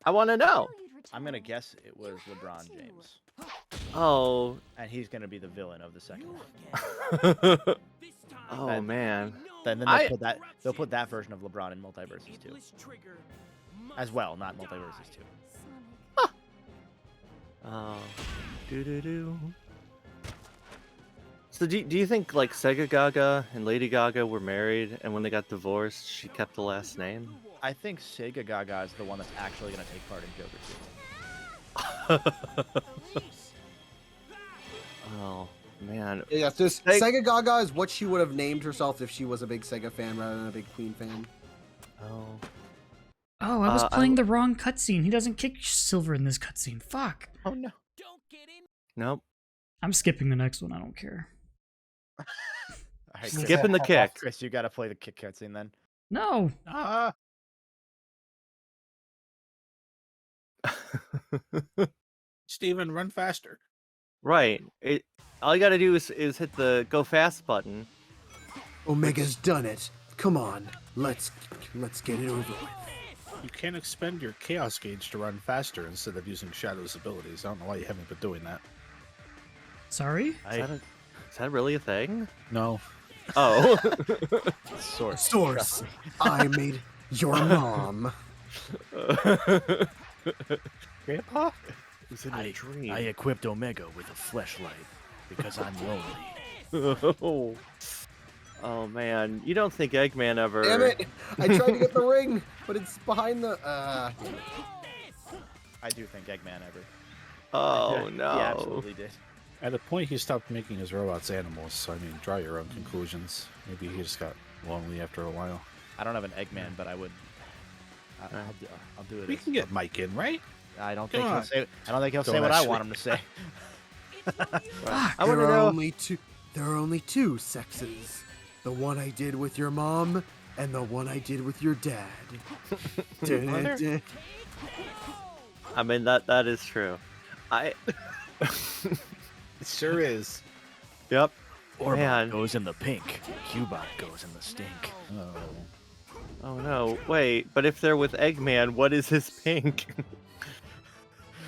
I want to know. I'm going to guess it was LeBron James. Oh. And he's going to be the villain of the second one. Oh, man. Then they'll put that version of LeBron in Multiverses 2. As well, not Multiverses 2. Huh. Oh. Do-do-do. So do you think like Sega Gaga and Lady Gaga were married, and when they got divorced, she kept the last name? I think Sega Gaga is the one that's actually going to take part in Joker 2. Oh, man. Yeah, just Sega Gaga is what she would have named herself if she was a big Sega fan rather than a big Queen fan. Oh. Oh, I was playing the wrong cutscene. He doesn't kick Silver in this cutscene. Fuck. Oh, no. Nope. I'm skipping the next one. I don't care. Right, skipping the kick. Chris, you got to play the kick cutscene then. No. Steven, run faster. Right. All you gotta do is hit the go fast button. Omega's done it. Come on, let's get it over with. You can't expend your chaos gauge to run faster instead of using Shadow's abilities. I don't know why you haven't been doing that. Sorry? Is that really a thing? No. Oh. Source. I made your mom. Grandpa? It was in a dream. I equipped Omega with a fleshlight because I'm lonely. Oh man, you don't think Eggman ever... Damn it! I tried to get the ring, but it's behind the... I do think Eggman ever. Oh He no. absolutely did. At a point, he stopped making his robots animals. So I mean, draw your own conclusions. Maybe he just got lonely after a while. I don't have an Eggman, but I would. I'll do it. We can get Mike in, right? I don't Come think he'll on. say. I don't think he'll say Don't what I actually- want him to say. I wanna there are know- only two. There are only two sexes. The one I did with your mom, and the one I did with your dad. Dun, dun, dun. I mean that is true. It sure is. Yep. Orbot Man. goes in the pink. Cubot goes in the stink. Oh no. Wait, but if they're with Eggman, what is his pink?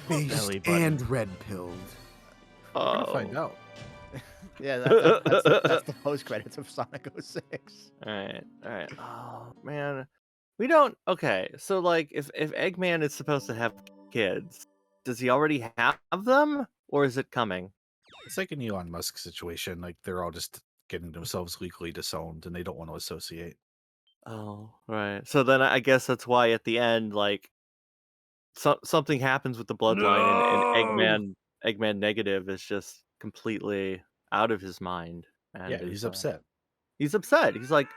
Based Belly button. and red pilled. We're Oh. gonna find out. Yeah, that's the post credits of Sonic 06. All right. Oh man, we don't. Okay, so like, if Eggman is supposed to have kids, does he already have them, or is it coming? It's like an Elon Musk situation. Like they're all just getting themselves legally disowned, and they don't want to associate. Oh, right. So then I guess that's why at the end, like, something happens with the bloodline, and Eggman Negative is just completely out of his mind. And Yeah, he's is, upset. He's upset. He's like,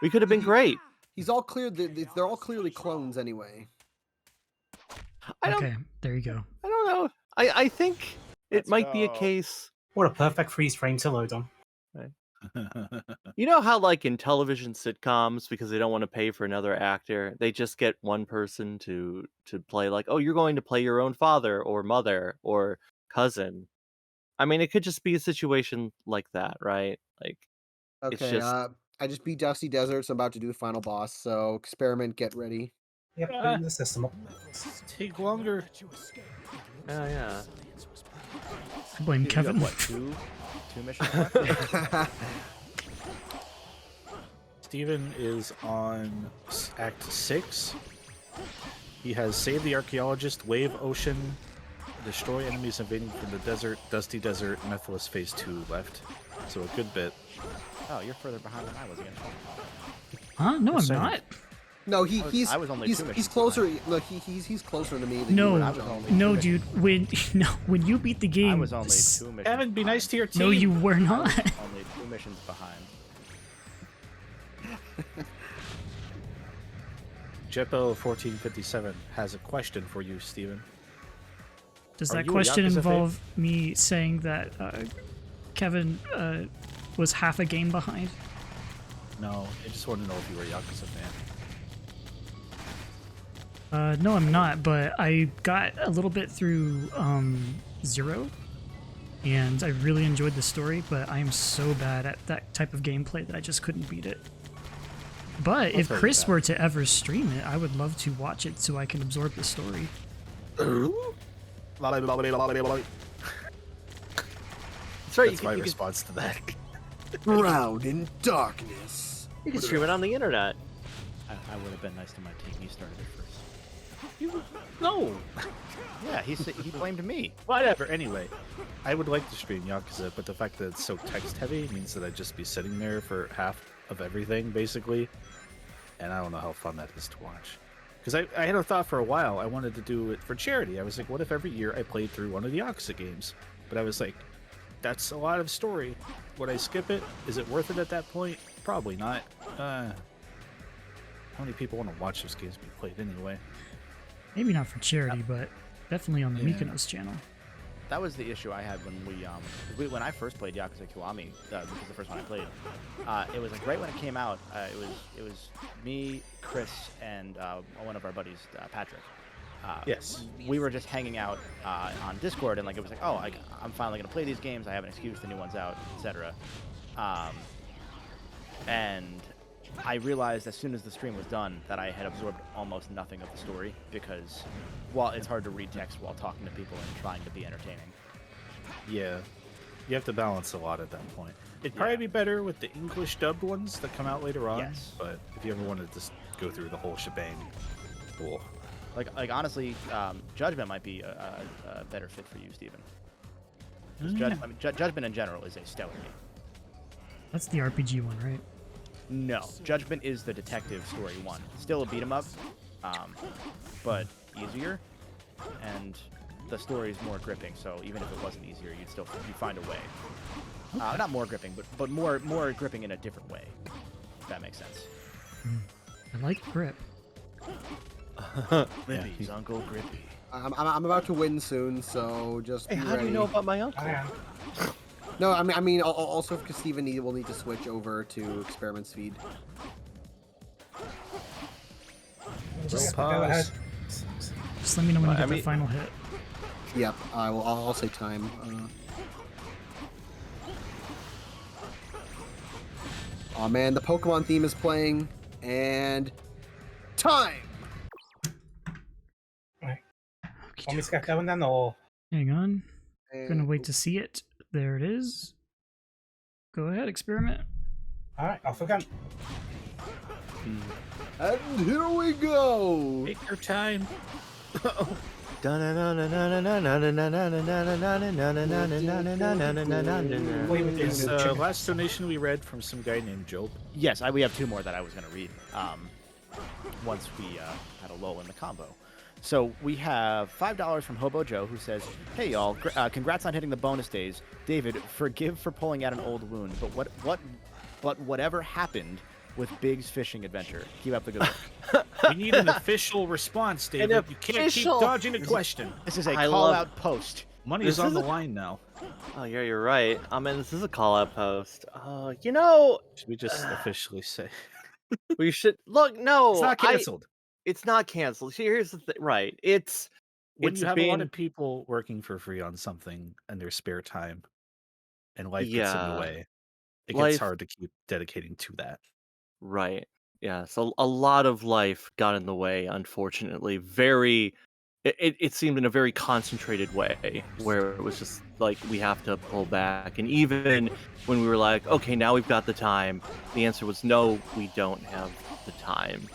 we could have been great. He's all clear. They're all clearly clones anyway. I don't. Okay, there you go. I don't know. I think it Let's might be a go. case. What a perfect freeze frame to load on. You know how, like, in television sitcoms, because they don't want to pay for another actor, they just get one person to play, like, oh, you're going to play your own father or mother or cousin. I mean, it could just be a situation like that, right? Like, it's Okay. just I just beat Dusty Desert, so I'm about to do the final boss. So experiment, get ready. Yep, booting the system up. Take longer. yeah. I blame You got, Kevin. what, two missions left? Steven is on Act 6. He has saved the archaeologist, wave ocean, destroy enemies invading from the desert, Dusty Desert, Methless Phase 2 left. So a good bit. Oh, you're further behind than I was again. Huh? No, I'm Same. not. No, I was only 2 he's missions closer. behind. Look, he's closer to me than No, you. I was only no, 2 dude. When when you beat the game, I was only 2 missions. Evan, be nice to your team. No, you were I not. was only 2 missions behind. Jeppo1457 has a question for you, Steven. Does Are that you a question Yakuza fan? involve me saying that Kevin was half a game behind? No, I just want to know if you were a Yakuza fan. No, I'm not, but I got a little bit through Zero, and I really enjoyed the story, but I am so bad at that type of gameplay that I just couldn't beat it. But if tell you Chris that. were to ever stream it, I would love to watch it so I can absorb the story. That's right. That's my response to that. Drowned in darkness. You can stream it on the internet. I would have been nice to my team. He started it first. No! Yeah, he blamed me. Whatever, anyway. I would like to stream Yakuza, but the fact that it's so text heavy means that I'd just be sitting there for half of everything, basically. And I don't know how fun that is to watch. Because I had a thought for a while, I wanted to do it for charity. I was like, what if every year I played through one of the Yakuza games? But I was like, that's a lot of story. Would I skip it? Is it worth it at that point? Probably not. How many people want to watch those games be played anyway? Maybe not for charity, but definitely on the Yeah. Mykonos channel. That was the issue I had when when I first played Yakuza Kiwami, which was the first one I played. It was like right when it came out. It was me, Chris, and one of our buddies, Patrick. Yes. We were just hanging out on Discord, and like it was like, oh, I'm finally gonna play these games. I have an excuse. The new one's out, etc. And I realized as soon as the stream was done that I had absorbed almost nothing of the story because, while it's hard to read text while talking to people and trying to be entertaining. Yeah. You have to balance a lot at that point. It'd probably be better with the English dubbed ones that come out later on. Yes. But if you ever wanted to just go through the whole shebang, cool. Like honestly, Judgment might be a better fit for you, Steven. 'Cause Judgment in general is a stellar game. That's the RPG one, right? No, Judgment is the detective story one. Still a beat 'em up, but easier. And the story is more gripping. So even if it wasn't easier, you'd find a way. Not more gripping, but more gripping in a different way. If that makes sense. I like grip. Lippy's Uncle Grippy. I'm about to win soon, so just Hey, be how ready. do you know about my uncle? No, I mean also because Steven will need to switch over to Experiment's feed. Just Roll go ahead. pause. Just let me know when you I get the mean- final hit. Yep, I'll say time. Oh man, the Pokemon theme is playing, and time. Want me to get going then, or? Hang on. Gonna And, wait to see it. There it is. Go ahead, experiment. Alright, off again. and here we go. Take your time. Is last donation we read from some guy named Job? Yes, we have two more that I was going to read once we had a lull in the combo. So we have $5 from Hobo Joe, who says, "Hey y'all, congrats on hitting the bonus days. David, forgive for pulling out an old wound, but whatever happened with Big's fishing adventure? Keep up the good work." We need an official response, David. You can't keep dodging the question. This is a call-out post. Money This is on is the a- line now. Oh, yeah, you're right. I mean, this is a call-out post. You know, Should we just officially say we should look. No, it's not canceled? It's not canceled. See, here's the thing. Right? It's When it's you have a lot been- of people working for free on something in their spare time, and life gets in the Yeah. way, it Life- gets hard to keep dedicating to that. Right. Yeah. So a lot of life got in the way, unfortunately. It seemed in a very concentrated way where it was just like we have to pull back. And even when we were like, okay, now we've got the time, the answer was no, we don't have the time.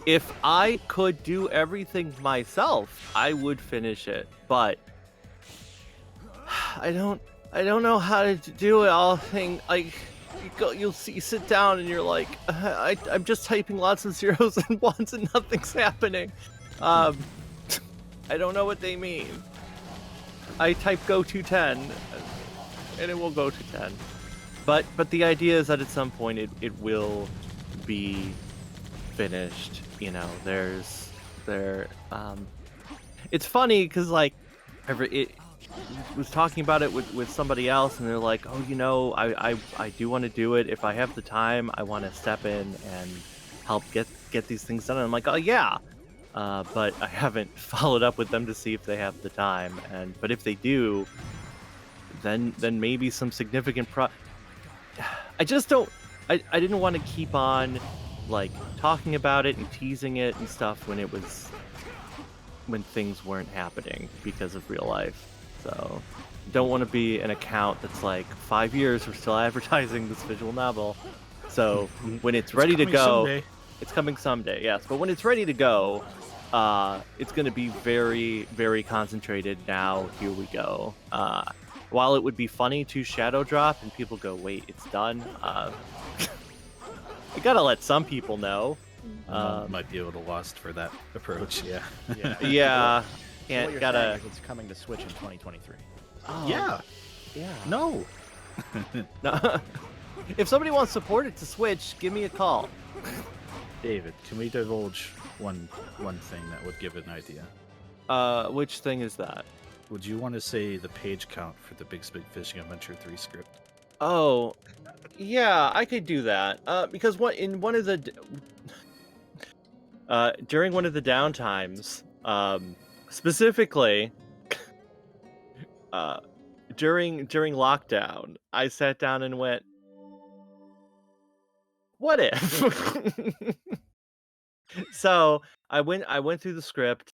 If I could do everything myself, I would finish it. But I don't know how to do it all thing like you sit down and you're like I'm just typing lots of zeros and ones and nothing's happening. I don't know what they mean. I type go to 10 and it will go to 10. But the idea is that at some point it will be finished. You know, it's funny because like it was talking about it with somebody else and they're like, oh, you know, I do want to do it. If I have the time, I want to step in and help get these things done. And I'm like, oh yeah, but I haven't followed up with them to see if they have the time. But if they do, then maybe some significant I just don't. I didn't want to keep on like talking about it and teasing it and stuff when things weren't happening because of real life. So don't want to be an account that's like 5 years we're still advertising this visual novel. So when it's ready to go, someday. it's coming someday, yes. But when it's ready to go, it's going to be very, very concentrated. Now, here we go. While it would be funny to shadow drop and people go, wait, it's done. You gotta let some people know. Might be a little lost for that approach. Yeah. Yeah. So what Can't you're gotta. saying is it's coming to Switch in 2023. Oh, Yeah. Yeah. No. No. If somebody wants to support it to Switch, give me a call. David, can we divulge one thing that would give it an idea? Which thing is that? Would you want to say the page count for the Big Fishing Adventure 3 script? Oh, yeah, I could do that. Because during one of the downtimes, specifically, during lockdown, I sat down and went, "What if?" So I went through the script,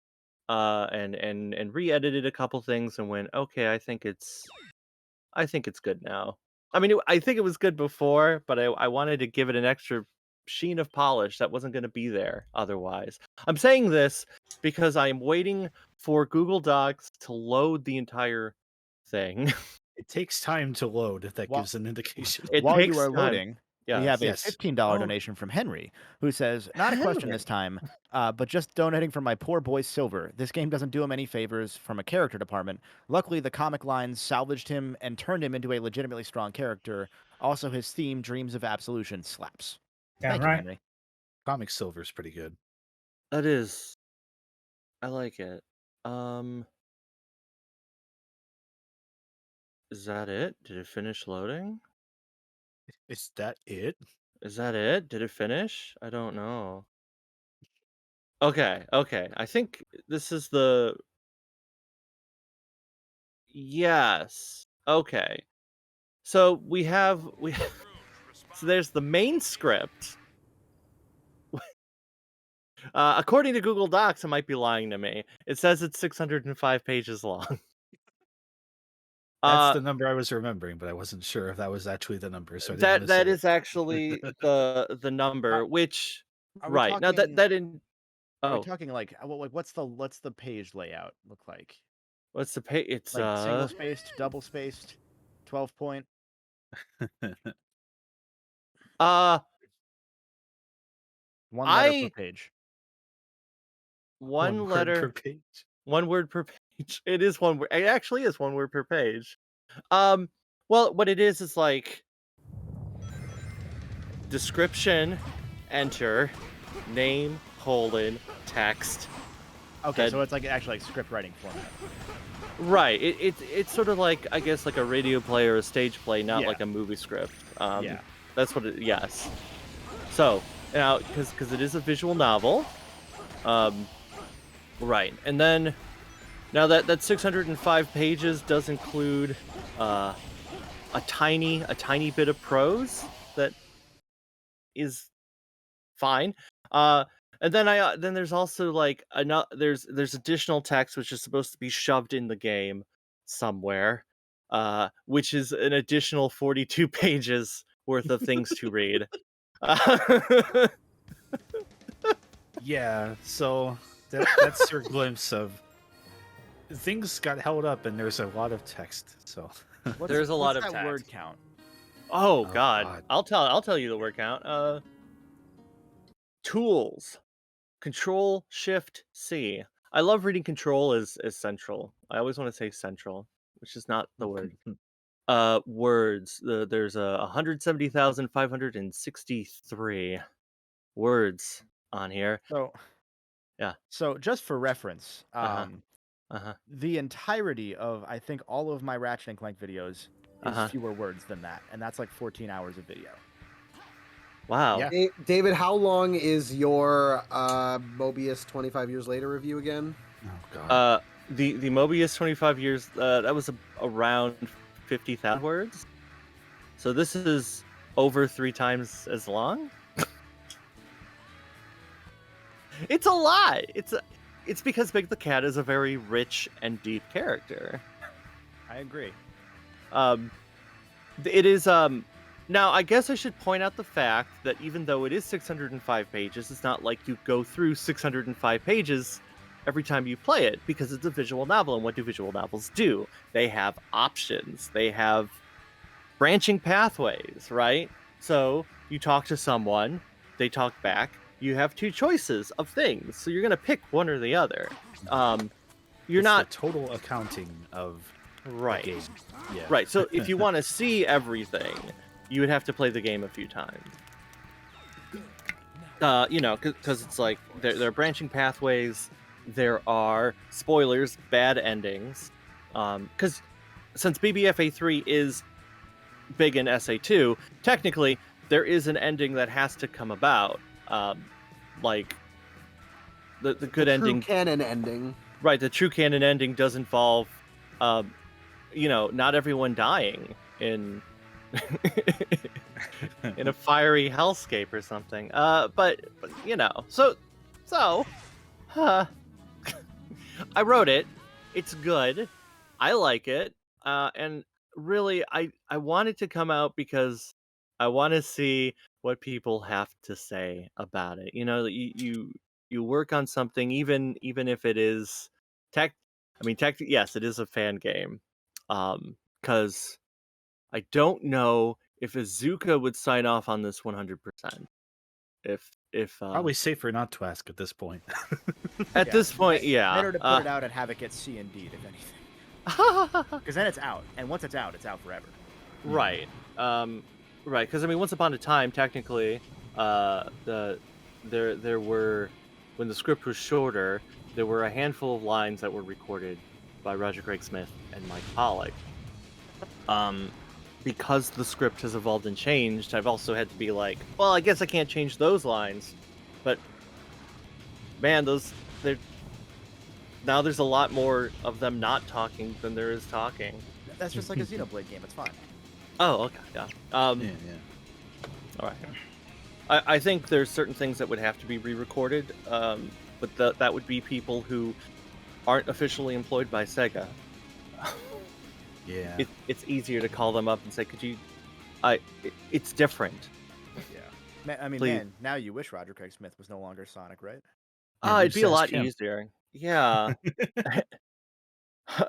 and re-edited a couple things and went, "Okay, I think it's good now." I mean, I think it was good before, but I wanted to give it an extra sheen of polish that wasn't going to be there otherwise. I'm saying this because I'm waiting for Google Docs to load the entire thing. It takes time to load. If that Well, gives an indication. It While takes you are time. loading, We have a Yes. $15 donation from Henry, who says, not a question this Henry. time, but just donating for my poor boy Silver. This game doesn't do him any favors from a character department. Luckily, the comic lines salvaged him and turned him into a legitimately strong character. Also, his theme, Dreams of Absolution, slaps. Yeah, Thank you, right. Henry. Comic Silver's pretty good. That is. I like it. Is that it? Did it finish loading? Is that it? Is that it? Did it finish? I don't know. Okay. I think this is the. Yes. Okay. So we have so there's the main script. According to Google Docs, it might be lying to me. It says it's 605 pages long. That's the number I was remembering, but I wasn't sure if that was actually the number. So I didn't that miss is actually the number, which Are we right now talking- that in Are we talking like what's the page layout look like? what's the page? It's Like single spaced, double spaced, 12 point. One letter per page. One word letter per page. One word per page. It is one word. It actually is one word per page. Well, what it is like description, enter, name, text. Okay, so it's like actually like script writing format. Right. It's sort of like, I guess, like a radio play or a stage play, not Yeah. like a movie script. Yeah. That's what it. Yes. So now, because it is a visual novel, right, and then now that 605 pages does include a tiny bit of prose that is fine. And then there's also like there's additional text which is supposed to be shoved in the game somewhere, which is an additional 42 pages worth of things to read. Yeah, so that's your glimpse of things got held up, and there's a lot of text. So There's a lot of that text. word count. Oh, Oh, God. God. I'll tell you the word count. Tools. Control Shift C. I love reading Control as central. I always want to say central, which is not the word. Words. There's 170,563 words on here. So Yeah. So just for reference, Uh-huh. the entirety of I think all of my Ratchet and Clank videos is fewer words than that, and that's like 14 hours of video. Wow. Yeah. David, how long is your Mobius 25 Years Later review again? Oh God. The Mobius 25 years that was around 50,000 words. So this is over 3 times as long. It's a lot. It's because Big the Cat is a very rich and deep character. I agree. It is now I guess I should point out the fact that even though it is 605 pages, it's not like you go through 605 pages every time you play it, because it's a visual novel, and what do visual novels do? They have options. They have branching pathways, right? So you talk to someone, they talk back, you have 2 choices of things, so you're gonna pick one or the other. You're It's not the total accounting of right. the game. Yeah. Right. So if you want to see everything, you would have to play the game a few times. Because it's like there are branching pathways. There are spoilers, bad endings. Because since BBFA3 is big in SA2, technically there is an ending that has to come about. Like the good ending, True canon ending. right? The true canon ending does involve, not everyone dying in in a fiery hellscape or something. But I wrote it. It's good. I like it. And really, I want it to come out because I want to see what people have to say about it. You work on something, even if it is yes, it is a fan game. Because I don't know if Azuka would sign off on this 100%. If Probably safer not to ask at this point. at this point, yeah. Better to put it out and have it get C and D, if anything. Because then it's out, and once it's out forever. Right. Right. Because I mean, once upon a time, technically, there were, when the script was shorter, there were a handful of lines that were recorded by Roger Craig Smith and Mike Pollock. Because the script has evolved and changed, I've also had to be like, well, I guess I can't change those lines, but man, now there's a lot more of them not talking than there is talking. That's just like a Xenoblade game. It's fine. Oh, okay, yeah. All right. I think there's certain things that would have to be re-recorded, but that would be people who aren't officially employed by Sega. Yeah. It's easier to call them up and say, could you... it's different. Yeah. I mean, man, now you wish Roger Craig Smith was no longer Sonic, right? It'd be a lot easier. Yeah.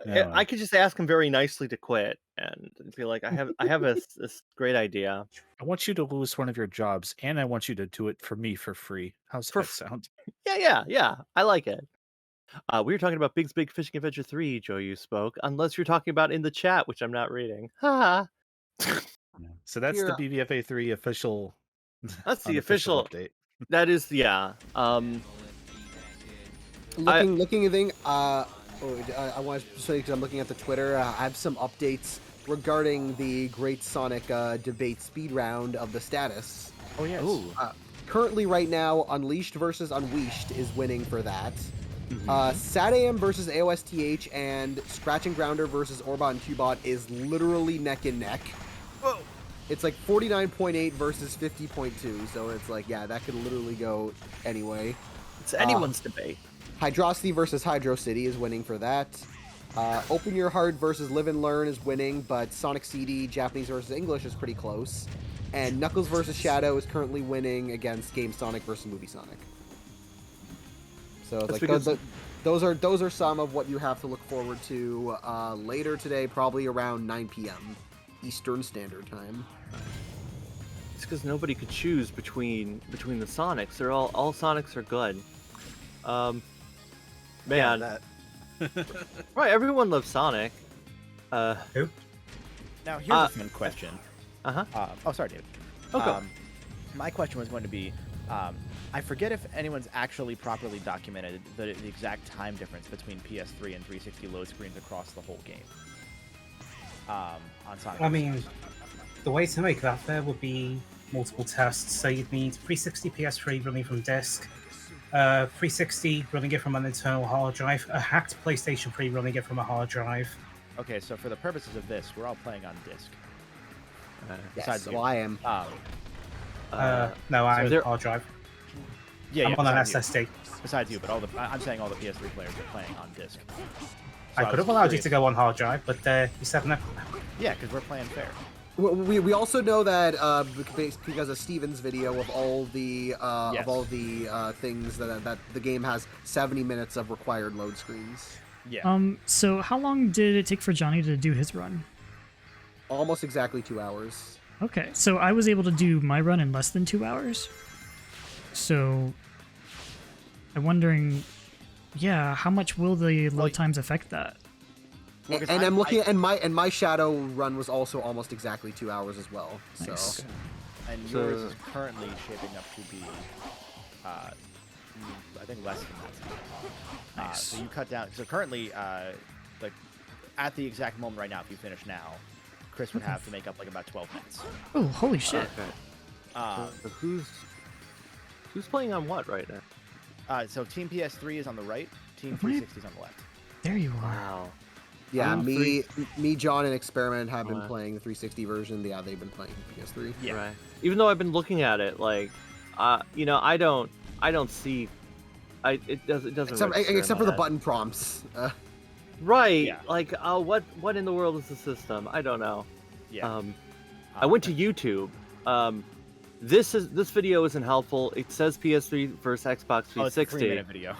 I could just ask him very nicely to quit and be like, I have this great idea. I want you to lose one of your jobs, and I want you to do it for me for free. How's that sound? Yeah. I like it. We were talking about Big's Big Fishing Adventure 3, Joe, you spoke. Unless you're talking about in the chat, which I'm not reading. Ha! So that's the BBFA 3 official... That's the official update. That is, yeah. Looking at thing, I want to say, because I'm looking at the Twitter, I have some updates regarding the Great Sonic debate speed round of the status. Oh, yes. Currently, right now, Unleashed versus Unweashed is winning for that. SatAM versus AOSTH and Scratch and Grounder versus Orbot and Cubot is literally neck and neck. Whoa. It's like 49.8 versus 50.2, so it's like, yeah, that could literally go anyway. It's anyone's debate. Hydrocity versus Hydro City is winning for that. Open Your Heart versus Live and Learn is winning, but Sonic CD, Japanese versus English is pretty close. And Knuckles versus Shadow is currently winning against Game Sonic versus Movie Sonic. So like those are some of what you have to look forward to later today, probably around 9 p.m. Eastern Standard Time. It's because nobody could choose between the Sonics. They're all Sonics are good. Man, right? Everyone loves Sonic. Who? Now here's a fun question. Oh, sorry, David. Okay. My question was going to be, I forget if anyone's actually properly documented the exact time difference between PS3 and 360 load screens across the whole game. On Sonic. I mean, the way to make that fair would be multiple tests. So you'd need 360 PS3 running from disk, 360 running it from an internal hard drive, a hacked PlayStation 3 running it from a hard drive. Okay, so for the purposes of this, we're all playing on disk. Yes, so I am. No, I'm hard drive. Yeah, I'm on an SSD. Besides you, but I'm saying all the PS3 players are playing on disk. I could have allowed you to go on hard drive, but you said no. Yeah, because we're playing fair. We also know that because of Steven's video of all the things that the game has 70 minutes of required load screens. Yeah. So how long did it take for Johnny to do his run? Almost exactly 2 hours. Okay, so I was able to do my run in less than 2 hours. So I'm wondering, yeah, how much will the load times affect that? And I'm looking at my Shadow run was also almost exactly 2 hours as well. Nice. So, and yours is currently shaping up to be, I think less than that. Nice. So you cut down. So currently, like at the exact moment right now, if you finish now, Chris would have to make up like about 12 minutes. Oh, holy shit! Okay. So who's playing on what right now? So Team PS3 is on the right. Team 360 is on the left. There you are. Wow. yeah, me, John, and Experiment have been playing the 360 version. Yeah, they've been playing PS3. Yeah. Right. Even though I've been looking at it, like, I don't see. It doesn't. Except for the button prompts. Right. Yeah. Like, what in the world is the system? I don't know. Yeah. I went to YouTube. This video isn't helpful. It says PS3 versus Xbox 360. Oh, it's a 3-minute video.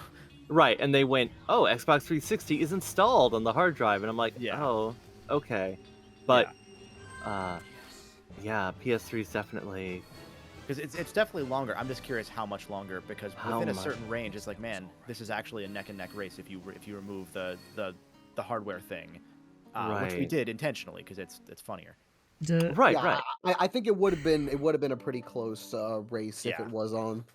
Right, and they went, oh, Xbox 360 is installed on the hard drive, and I'm like, Yeah. oh, okay. But Yeah, PS3 is definitely. Because it's definitely longer. I'm just curious how much longer, because How within a much? certain range, it's like, man, this is actually a neck and neck race if you remove the hardware thing, which we Right. did intentionally because it's funnier. Right, Yeah, right. I think it would have been a pretty close race if Yeah. it was on.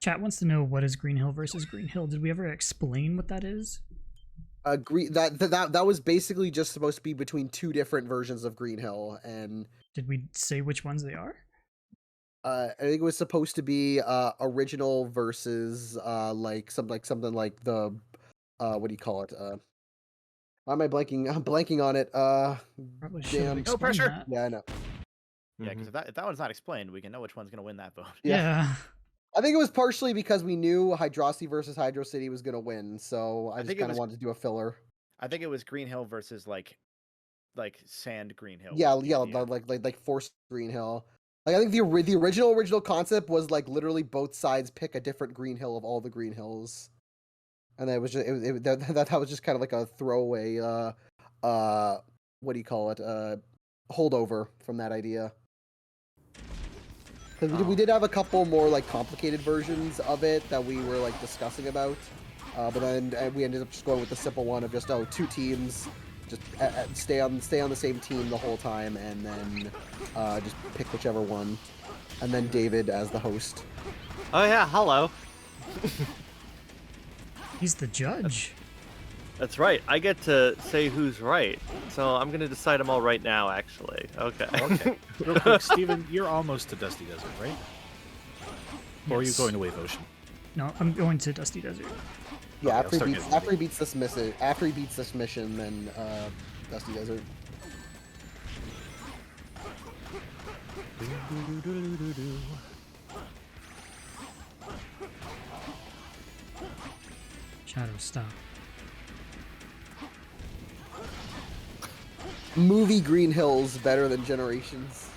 Chat wants to know, what is Green Hill versus Green Hill? Did we ever explain what that is? That was basically just supposed to be between two different versions of Green Hill, and Did we say which ones they are? I think it was supposed to be original versus something like the what do you call it? Why am I blanking? I'm blanking on it. Probably should have Damn. No explained pressure. that. Yeah, I know. Yeah, because if that one's not explained, we can know which one's gonna win that vote. Yeah. I think it was partially because we knew Hydrossi versus Hydro City was gonna win, so I just think it kind of was- wanted to do a filler. I think it was Green Hill versus like Sand Green Hill. Yeah, was the yeah, idea. like Force Green Hill. Like I think the original concept was like literally both sides pick a different Green Hill of all the Green Hills, and that was just that was just kind of like a throwaway what do you call it, holdover from that idea. Because we did have a couple more like complicated versions of it that we were like discussing about, but then we ended up just going with the simple one of just two teams, just stay on the same team the whole time, and then just pick whichever one, and then David as the host. Oh yeah, hello. He's the judge. That's right. I get to say who's right. So I'm gonna decide them all right now, actually. Okay. Okay. Real quick, Steven, you're almost to Dusty Desert, right? Or are you Yes. going to Wave Ocean? No, I'm going to Dusty Desert. Yeah, Okay, after he beats this mission, then Dusty Desert. Shadow, stop. Movie Green Hills better than Generations.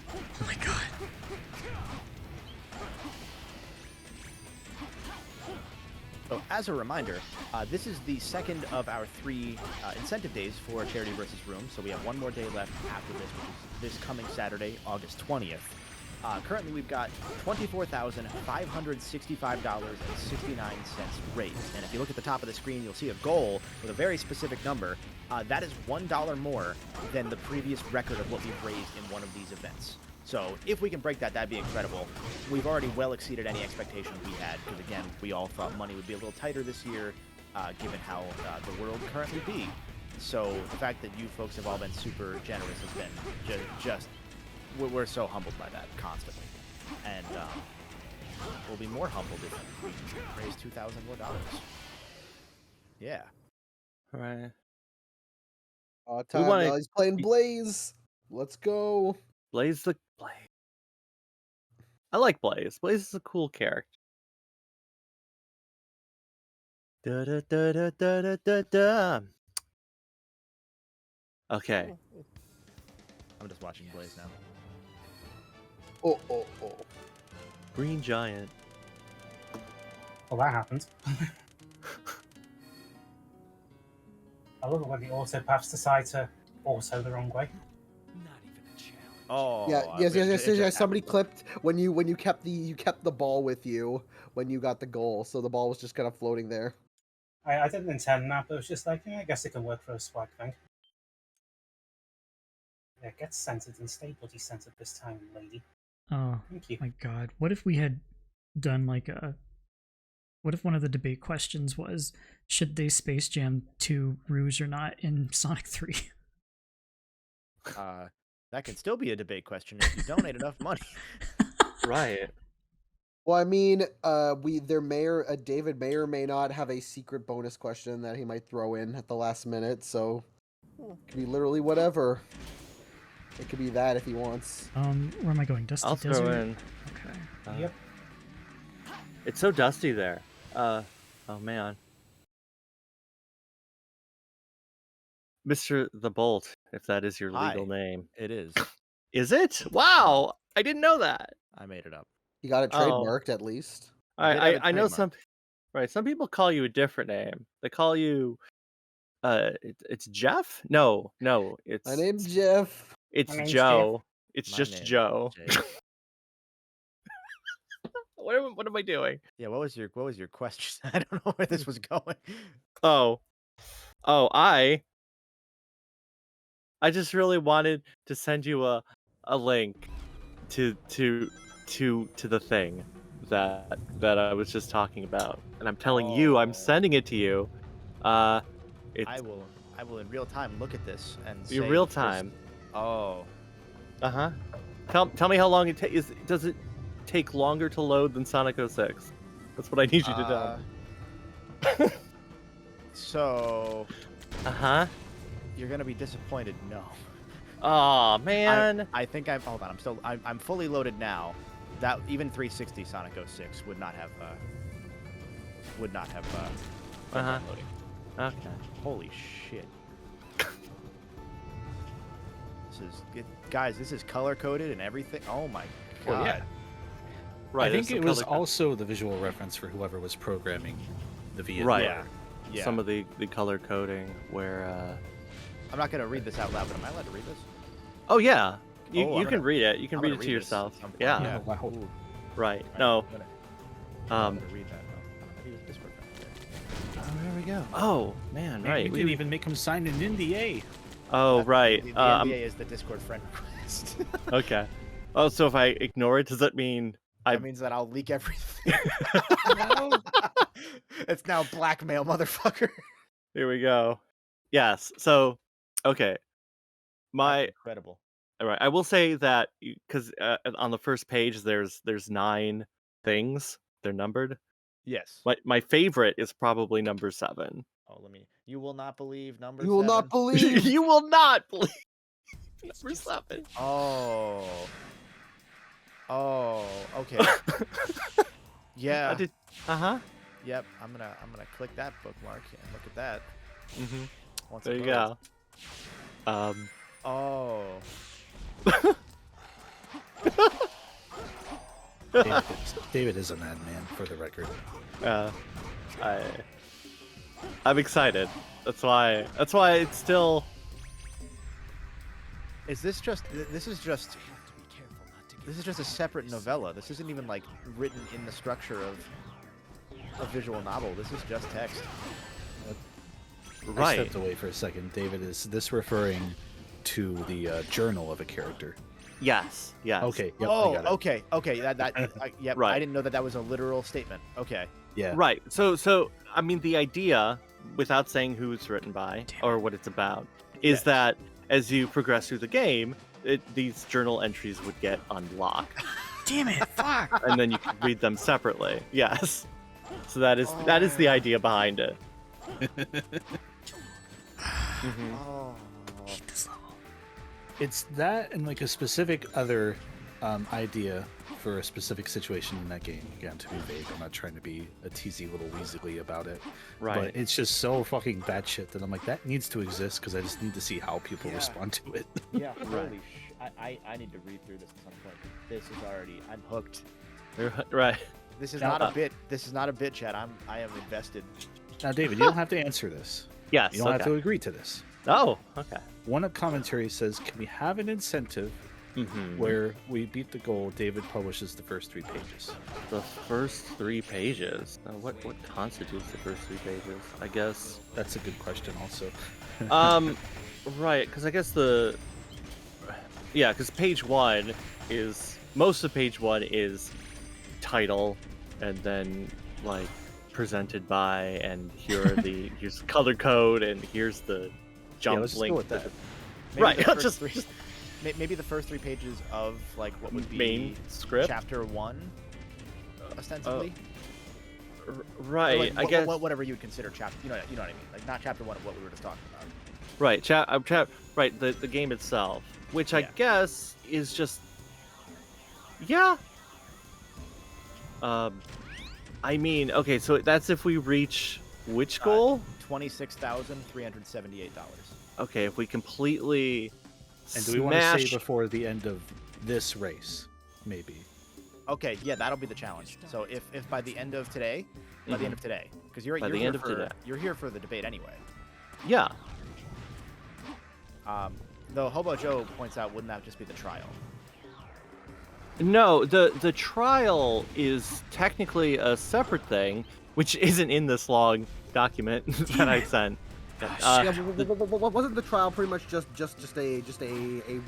Oh my god. So as a reminder, this is the second of our 3 incentive days for Charity versus Room. So we have one more day left after this, which is this coming Saturday, August 20th. Currently, we've got $24,565.69 raised. And if you look at the top of the screen, you'll see a goal with a very specific number. That is $1 more than the previous record of what we've raised in one of these events. So if we can break that, that'd be incredible. We've already well exceeded any expectations we had, because again, we all thought money would be a little tighter this year, given how the world currently be. So the fact that you folks have all been super generous has been just we're so humbled by that constantly, and we'll be more humbled if we raise $2,000 more. Yeah. All right. Now he's playing Blaze. Let's go. Blaze. I like Blaze. Blaze is a cool character. Da da da da da da da da. Okay. I'm just watching Blaze now. Oh. Green Giant. Well, that happened. I love it when the auto paths decide to auto the wrong way. Oh. Yes. Somebody clipped when you kept the ball with you when you got the goal, so the ball was just kind of floating there. I didn't intend that, but it was just like, I guess it can work for a swag thing. Yeah, get centered and stay bloody centered this time, lady. Oh Thank you. my god. What if we had done like what if one of the debate questions was, should they Space Jam 2 Rouge or not in Sonic 3? That can still be a debate question if you donate enough money. Right. Well, I mean, David may or may not have a secret bonus question that he might throw in at the last minute, so it could be literally whatever. It could be that if he wants. Where am I going? Dusty I'll Desert? throw in. Okay. Yep. It's so dusty there. Oh man. Mr. the Bolt, if that is your legal name. It is. Is it? Wow! I didn't know that. I made it up. You got it trademarked at least. I know some. Right, some people call you a different name. They call you. It's Jeff. No, it's. My name's Jeff. It's My name's Joe. It's My just name is Joe. Jay. What am I doing? Yeah, what was your question? I don't know where this was going. Oh, I just really wanted to send you a link to the thing that I was just talking about, and I'm telling you, I'm sending it to you. It's I will in real time look at this and in say real the first- time. Oh, Uh-huh. Tell me how long it takes. Does it take longer to load than Sonic 06? That's what I need you to know. So, Uh-huh. you're gonna be disappointed. No. Aw, man. I think I'm. Hold on. I'm fully loaded now. That even 360 Sonic 06 would not have. Been Uh-huh. downloading. Okay. Holy shit. Guys, this is color coded and everything. Oh my god. Well, yeah. Right. I think there's it some was color- also the visual reference for whoever was programming the VFX. Right. Yeah. Some of the color coding where. I'm not gonna read this out loud, but am I allowed to read this? Oh yeah. You Oh, I'm can gonna- read it. You can I'm read gonna it to read this yourself. at some point. Yeah. Oh, wow. Ooh. Right. Alright, No. I'm gonna read that. Maybe it's Discord. Oh, there we go. Oh man. Maybe Right. we can even make him sign an NDA. Oh right. The NDA is the Discord friend request. Okay. Oh, so if I ignore it, does that mean That means that I'll leak everything. It's now blackmail, motherfucker. Here we go. Yes. So, okay. That's incredible. All right. I will say that because on the first page there's 9 things. They're numbered. Yes. My favorite is probably number 7. Oh, You will not believe number. You will not 7. believe. You will not believe number 7. Oh. Oh. Okay. Yeah. Uh huh. Yep. I'm gonna click that bookmark and look at that. Mm-hmm. Once There it you loads. go. Oh. David is a madman, for the record. I'm excited. That's why it's still. This is just a separate novella. This isn't even like written in the structure of a visual novel. This is just text. I Right. stepped away for a second. David, is this referring to the journal of a character? Yes. Yes. Okay. Yep, I Oh, got it. okay. Yep. Right. I didn't know that was a literal statement. Okay. Yeah. Right. So I mean, the idea, without saying who it's written by or what it's about, is Yes. that as you progress through the game, these journal entries would get unlocked. Damn it! Fuck! And then you can read them separately. Yes. So that is the idea behind it. Mhm. Oh. It's that and like a specific other idea for a specific situation in that game. Again, to be vague, I'm not trying to be a teasy little weaselly about it. Right. But it's just so fucking batshit that I'm like, that needs to exist because I just need to see how people Yeah. respond to it. Yeah. Holy I need to read through this at some point. This is already. I'm hooked. Right. This is Now, not a bit. This is not a bit, Chad. I am invested. Now, David, you don't have to answer this. Yes. You don't have okay. to agree to this. Oh. Okay. One commentary says, can we have an incentive Mm-hmm. where we beat the goal? David publishes the first 3 pages. The first 3 pages. Now, what constitutes the first 3 pages? I guess. That's a good question, also. Right, because I guess because page 1 is most of page 1 is title, and then like presented by, and here's color code, and here's the jump let's just link. go with that. Maybe Right, the first just three- maybe the first 3 pages of like what would be main script. chapter 1, ostensibly. Right, Or, like, I guess. whatever you would consider chapter. You know what I mean? Like not chapter 1 of what we were just talking about. Right, right, the game itself, which I Yeah. guess is just, yeah. I mean, okay, so that's if we reach which goal? $26,378. Okay, if we completely And do we want to smash. say before the end of this race? Maybe. Okay, yeah, that'll be the challenge. So if by the end of today, by the end of today, because By the end of today. you're here for the debate anyway. Yeah. Though Hobo Joe points out, wouldn't that just be the trial? No, the trial is technically a separate thing, which isn't in this log document that I sent. Wasn't the trial pretty much just a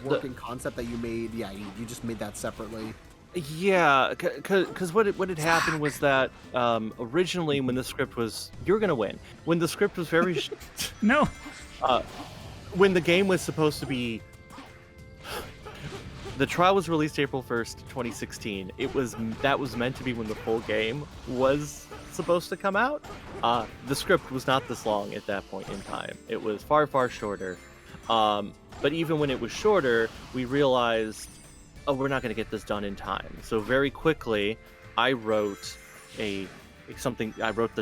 working concept that you made? Yeah, you just made that separately. Yeah, because what had happened was that originally when the script was you're gonna win when the script was very no when the game was supposed to be the trial was released April 1st, 2016. That was meant to be when the full game was supposed to come out. The script was not this long at that point in time. It was far shorter. But even when it was shorter, we realized, oh, we're not going to get this done in time. So very quickly, I wrote the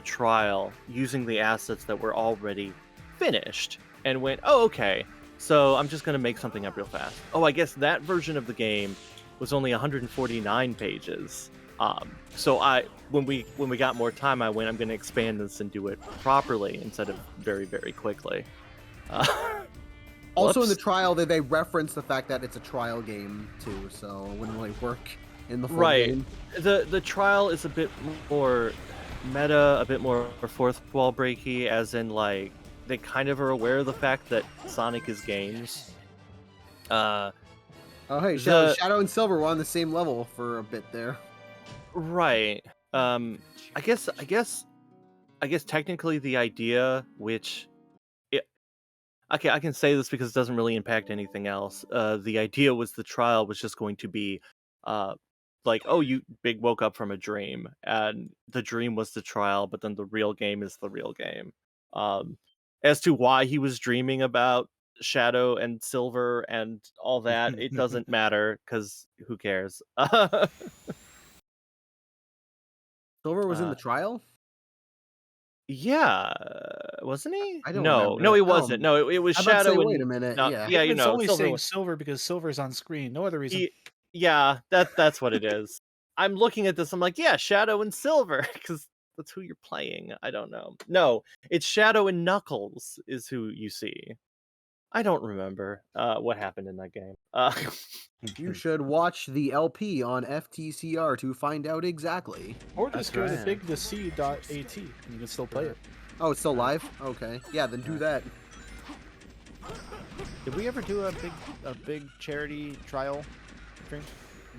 trial using the assets that were already finished, and went, oh, okay. So I'm just going to make something up real fast. Oh, I guess that version of the game was only 149 pages. So when we got more time, I went, I'm going to expand this and do it properly instead of very quickly. Also in the trial, they reference the fact that it's a trial game too, so it wouldn't really work in the full game. The trial is a bit more meta, a bit more fourth wall breaky, as in like they kind of are aware of the fact that Sonic is games. Oh hey, Shadow and Silver were on the same level for a bit there. Right. I guess technically the idea, which okay, I can say this because it doesn't really impact anything else. The idea was the trial was just going to be like, oh, you Big woke up from a dream, and the dream was the trial, but then the real game is the real game. As to why he was dreaming about Shadow and Silver and all that, it doesn't matter, because who cares? Silver was in the trial? Yeah, wasn't he? I don't No, remember. he wasn't. No, it was I was about to Shadow. say, and, wait a minute, no, yeah. you It's know, only Silver saying was, Silver because Silver's on screen. No other reason. yeah, that's what it is. I'm looking at this. I'm like, yeah, Shadow and Silver, because that's who you're playing. I don't know. No, it's Shadow and Knuckles is who you see. I don't remember what happened in that game. You should watch the LP on FTCR to find out exactly. Or just go to bigthec.at and you can still play it. Oh, it's still live? Okay. Yeah, then do that. Did we ever do a big charity trial stream?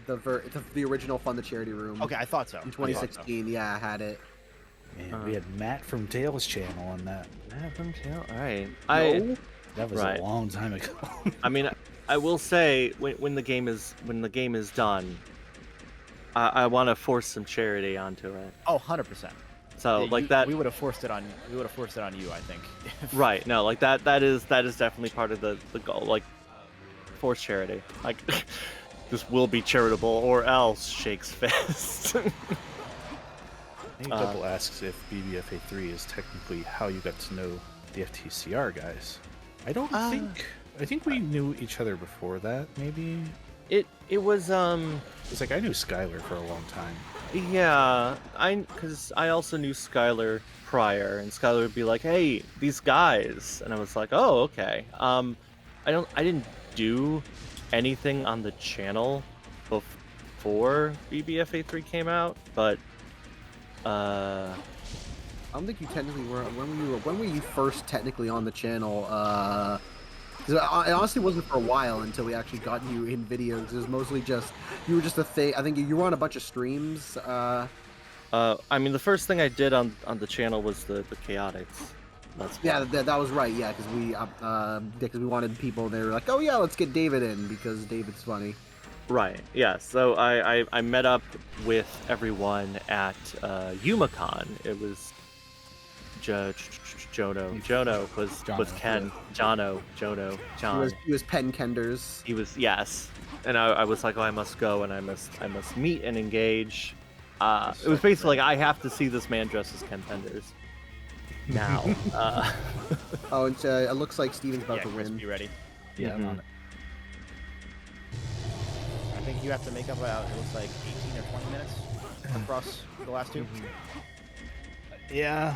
The original Fund the Charity Room. Okay, I thought so. In 2016, yeah, I had it. Man, we had Matt from Dale's channel on that. Matt from Dale? All right. That was a long time ago. I mean, I will say when the game is done, I want to force some charity onto it. Oh, 100%. So yeah, like that, we would have forced it on you, I think. Right. No, like that is definitely part of the goal. Like force charity. Like this will be charitable or else shakes fist. I think Double asks if BBFA3 is technically how you got to know the FTCR guys. I don't think. I think we knew each other before that. Maybe it was It's like I knew Skylar for a long time. Yeah, because I also knew Skylar prior, and Skylar would be like, "Hey, these guys," and I was like, "Oh, okay." I didn't do anything on the channel before BBFA3 came out, but I don't think you technically were. When were you first technically on the channel? It honestly wasn't for a while until we actually got you in videos. It was mostly just you were just a thing. I think you were on a bunch of streams. I mean, the first thing I did on the channel was the Chaotix. That was right. Yeah, because we wanted people. They were like, oh yeah, let's get David in because David's funny. Right. Yeah. So I met up with everyone at Umicon. It was Jono was Ken. John. He was Penn Kenders. He was, yes. And I was like, oh, I must go and I must meet and engage. It was basically like, I have to see this man dressed as Ken Penders now. Oh, and it looks like Steven's about to win. Be ready. Yeah, I'm on it. I think you have to make up about, it looks like 18 or 20 minutes across the last two. Yeah.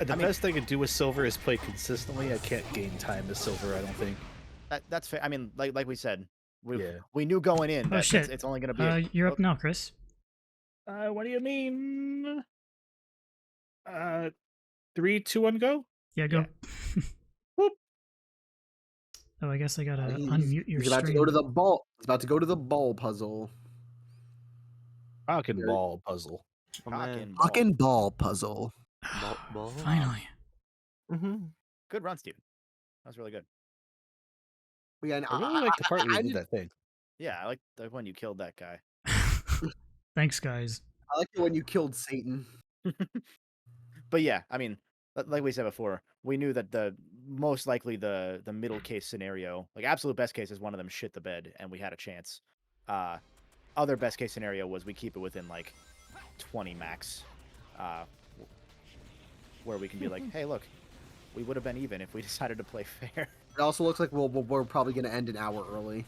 The best I could do with Silver is play consistently. I can't gain time to Silver, I don't think. That's fair. I mean, like we said, we knew going in that shit. it's only going to be. You're up now, Chris. What do you mean? 3, 2, 1, go? Yeah, go. Whoop. Oh, I guess I gotta unmute your He's about stream. to go to the ball. He's about to go to the ball puzzle. Fucking ball puzzle. Fucking ball puzzle. Ball. Finally. Good run, Steven. That was really good. Yeah, and I really like the part where you did that thing. Yeah, I like when you killed that guy. Thanks, guys. I like it when you killed Satan. But yeah, I mean, like we said before, we knew that the most likely the middle case scenario, like absolute best case, is one of them shit the bed, and we had a chance. Other best case scenario was we keep it within like 20 max, where we can be like, hey, look, we would have been even if we decided to play fair. It also looks like we're probably going to end an hour early.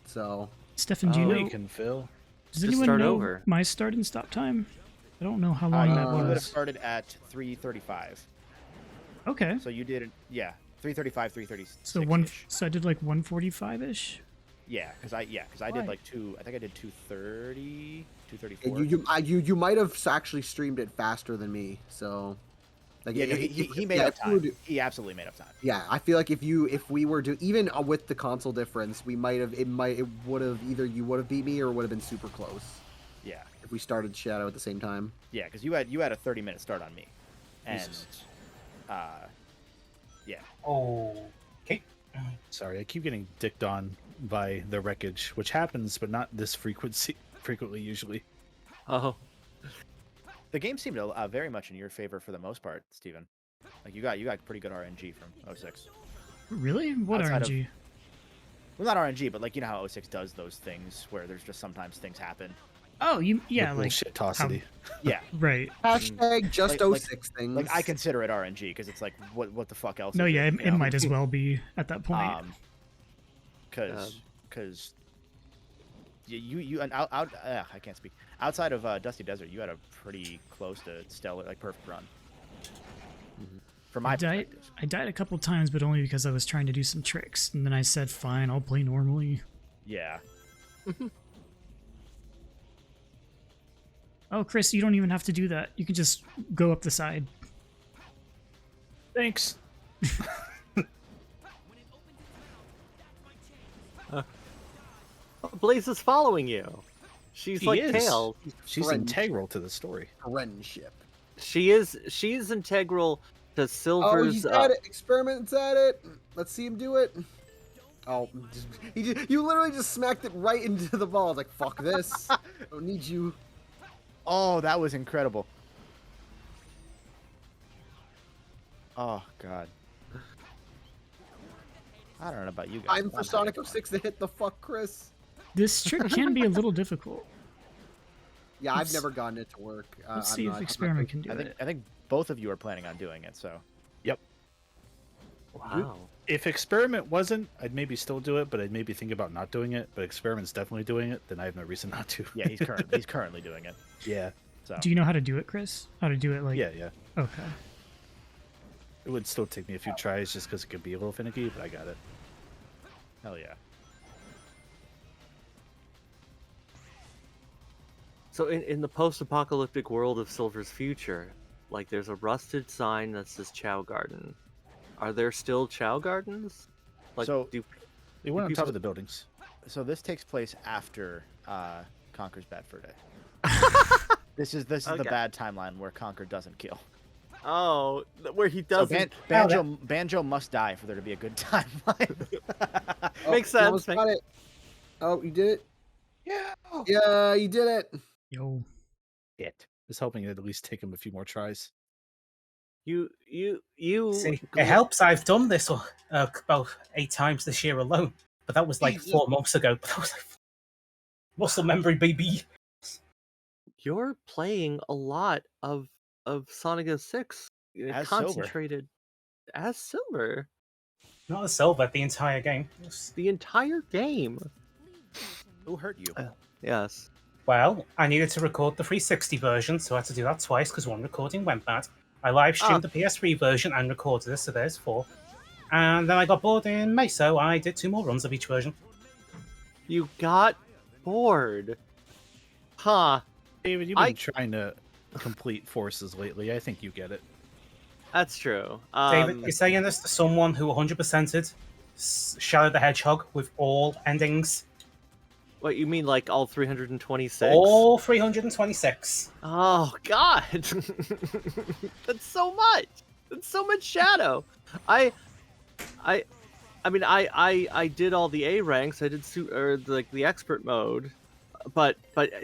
So, Stefan, do you know? You can, Phil. Does anyone know my start and stop time? I don't know how long that You would have was. started at 3:35. Okay. So you did, 3:35, 3:36. So I did like 1:45-ish. Yeah, because I did like I think I did 2:30, 2:34. You might have actually streamed it faster than me. So, like, Yeah, he made up time. He absolutely made up time. Yeah, I feel like if we were to, even with the console difference, it would have either you would have beat me or it would have been super close. Yeah. If we started Shadow at the same time. Yeah, because you had a 30-minute start on me, and yeah. Oh, okay. Sorry, I keep getting dicked on by the wreckage, which happens, but not this frequently usually. Oh. The game seemed very much in your favor for the most part, Steven. Like you got pretty good RNG from 06. Really? What RNG? Well, not RNG, but like you know how 06 does those things where there's just sometimes things happen. Oh, like shit-tossity. Yeah. Right. Hashtag just 06 things. Like I consider it RNG because it's like what the fuck else? No, is yeah, it, it might as well be at that point. Because you and I can't speak. Outside of Dusty Desert, you had a pretty close to stellar, like perfect run. From my perspective. I died a couple times, but only because I was trying to do some tricks, and then I said, "Fine, I'll play normally." Yeah. Oh, Chris, you don't even have to do that. You can just go up the side. Thanks. Blaze is following you. She's like Tails. She's integral to the story. Friendship. She's integral to Silver's. Oh, he's at it. ExperimentT's at it. Let's see him do it. Oh, you literally just smacked it right into the ball. I was like, fuck this. I don't need you. Oh, that was incredible. Oh, God. I don't know about you guys. Time for Sonic 06 to hit the fuck, Chris. This trick can be a little difficult. Yeah, I've never gotten it to work. Let's see if Experiment can do it. I think both of you are planning on doing it, so. Yep. Wow. If Experiment wasn't, I'd maybe still do it, but I'd maybe think about not doing it. But Experiment's definitely doing it, then I have no reason not to. Yeah, he's currently doing it. Yeah. So. Do you know how to do it, Chris? How to do it like? Yeah. Okay. It would still take me a few tries just because it could be a little finicky, but I got it. Hell yeah. So in the post-apocalyptic world of Silver's future, like there's a rusted sign that says Chow Garden. Are there still Chow Gardens? Like, so they went on top of the buildings. So this takes place after Conker's Bad Fur Day. This is the bad timeline where Conker doesn't kill. Oh, where he doesn't. So Banjo must die for there to be a good timeline. Makes sense. Got it. Oh, you did it? Yeah. Yeah, you did it. Yo. It. Just hoping it'd at least take him a few more tries. You. See, it helps. I've done this about 8 times this year alone, but that was like 4 months ago. But that was like muscle memory, baby. You're playing a lot of Sonic 06 as concentrated Silver. As Silver. Not as Silver, the entire game. The entire game. Who hurt you? Yes. Well, I needed to record the 360 version, so I had to do that twice because one recording went bad. I live streamed the PS3 version and recorded this, so there's 4. And then I got bored in May, so I did 2 more runs of each version. You got bored. Huh. David, you've been trying to complete forces lately. I think you get it. That's true. David, you're saying this to someone who 100%ed Shadow the Hedgehog with all endings? What, you mean like all 326? All 326. Oh, God. That's so much. That's so much Shadow. I mean, I did all the A ranks. I did like the expert mode, but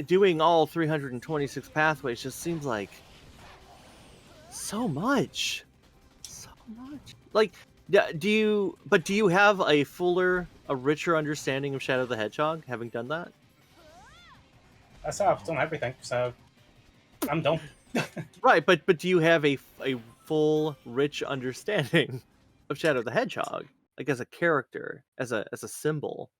doing all 326 pathways just seems like so much. Like, do you have a richer understanding of Shadow the Hedgehog, having done that? That's how I've done everything, so I'm done. Right, but do you have a full, rich understanding of Shadow the Hedgehog, like as a character, as a symbol?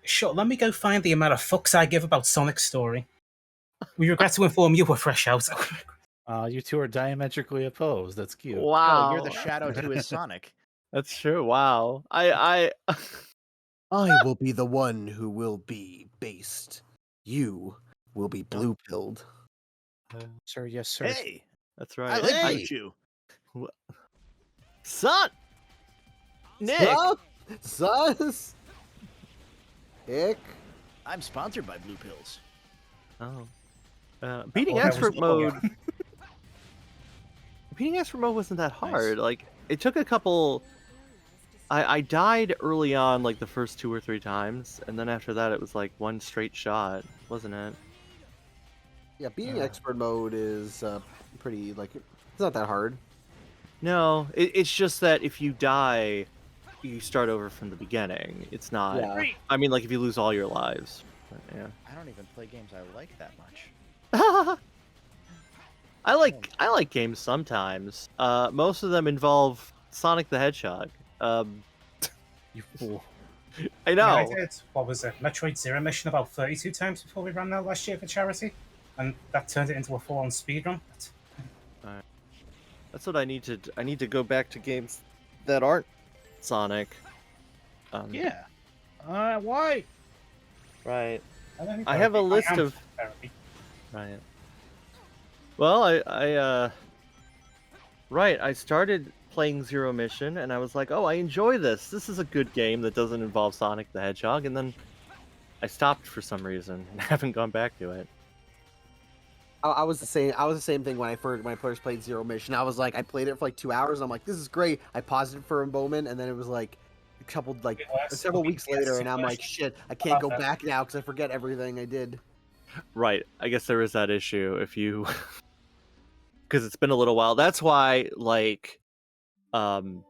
Sure. Let me go find the amount of fucks I give about Sonic's story. We regret to inform you we're fresh out. You two are diametrically opposed. That's cute. Wow, you're the Shadow to his Sonic. That's true. Wow. I will be the one who will be based. You will be blue-pilled. Sir, yes, sir. Hey, that's right. I like you. Son! Nick! Sus! Nick? I'm sponsored by Blue Pills. Oh. Beating expert mode... Beating expert mode wasn't that hard. Nice. Like, it took a couple... I died early on, like, the first 2 or 3 times, and then after that it was, like, one straight shot, wasn't it? Yeah, beating expert mode is pretty, like, it's not that hard. No, it's just that if you die, you start over from the beginning. It's not... Yeah. I mean, like, if you lose all your lives. But, yeah. I don't even play games I like that much. I like games sometimes. Most of them involve Sonic the Hedgehog. You fool. I know. I did, what was it, Metroid Zero mission about 32 times before we ran that last year for charity. And that turned it into a full-on speedrun. Alright. That's what I need to go back to games that aren't Sonic. Yeah. Why? Right. I have a list of... Right. Well, I started playing Zero Mission, and I was like, oh, I enjoy this. This is a good game that doesn't involve Sonic the Hedgehog, and then I stopped for some reason and haven't gone back to it. I was the same thing when I first played Zero Mission. I was like, I played it for like 2 hours. And I'm like, this is great. I paused it for a moment, and then it was like several weeks later, and I'm like, shit, I can't go back now because I forget everything I did. Right. I guess there is that issue if you, because it's been a little while. That's why, like, right,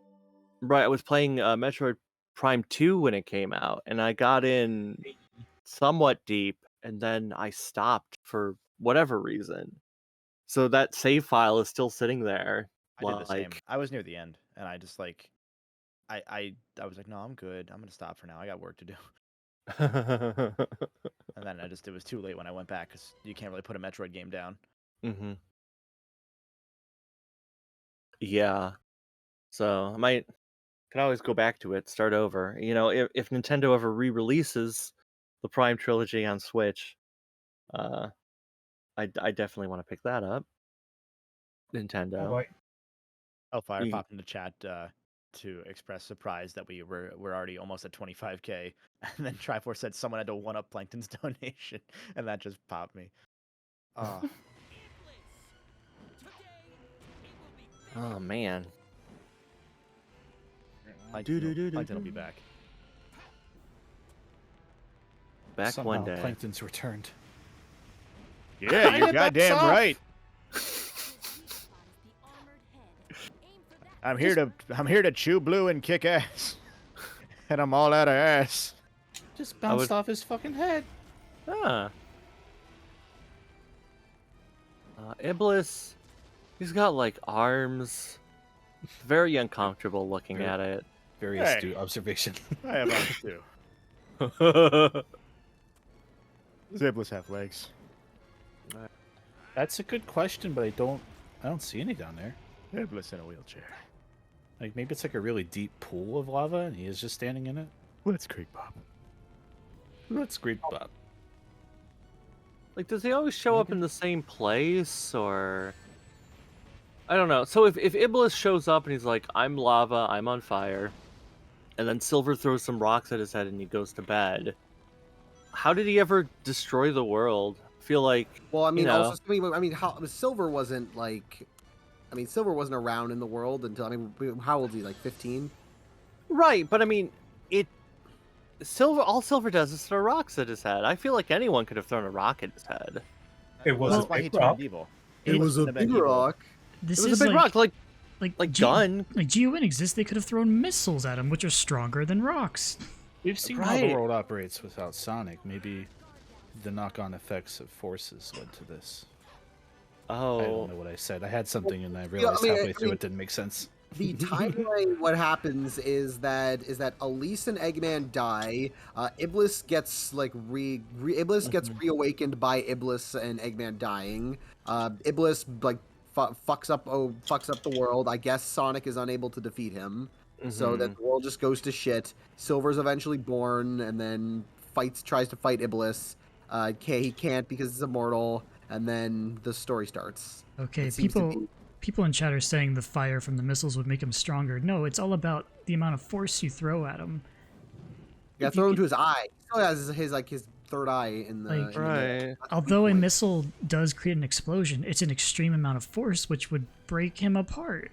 I was playing Metroid Prime 2 when it came out, and I got in somewhat deep, and then I stopped for whatever reason. So that save file is still sitting there. I did the same. I was near the end, and I just like, I was like, no, I'm good. I'm gonna stop for now. I got work to do. And then it was too late when I went back because you can't really put a Metroid game down. Mm-hmm. Yeah. So I can always go back to it, start over. You know, if Nintendo ever re-releases the Prime trilogy on Switch, I definitely want to pick that up. Nintendo. Oh, Fire popped into chat to express surprise that we're already almost at 25K, and then Triforce said someone had to one-up Plankton's donation, and that just popped me. Oh. Oh man. Plankton will be back. Back Somehow one day. Plankton's returned. Yeah, you're goddamn right. I'm here to chew blue and kick ass, and I'm all out of ass. Just bounced off his fucking head. Ah. Iblis, he's got like arms. Very uncomfortable looking at it. Very astute observation. I have arms too. Does Iblis have legs? That's a good question, but I don't see any down there. Iblis in a wheelchair. Like maybe it's like a really deep pool of lava, and he is just standing in it. Let's creep up. Let's creep up. Like, does he always show up in the same place, or I don't know. So if Iblis shows up and he's like, "I'm lava, I'm on fire," and then Silver throws some rocks at his head and he goes to bed, how did he ever destroy the world? I feel like, Well, I mean, you know, also, I mean, how Silver wasn't like, I mean, Silver wasn't around in the world until, I mean, how old is he? Like 15? right? But I mean, all Silver does is throw rocks at his head. I feel like anyone could have thrown a rock at his head. It was That's a why he big rock. turned evil. It was a big rock. This It was is a big rock, like like gun. Like GUN exists, they could have thrown missiles at him, which are stronger than rocks. We've seen how the world operates without Sonic. Maybe the knock-on effects of forces led to this. I don't know what I said. I had something and I realized halfway through it didn't make sense. The timeline, what happens is that Elise and Eggman die. Iblis gets Iblis gets reawakened by Iblis and Eggman dying. Iblis like fucks up the world. I guess Sonic is unable to defeat him, so that the world just goes to shit. Silver's eventually born and then tries to fight Iblis. He can't because he's immortal, and then the story starts. Okay, people in chat are saying the fire from the missiles would make him stronger. No, it's all about the amount of force you throw at him. Yeah, throw him to his eye. He still has his third eye in the. Right. Although a missile does create an explosion, it's an extreme amount of force which would break him apart.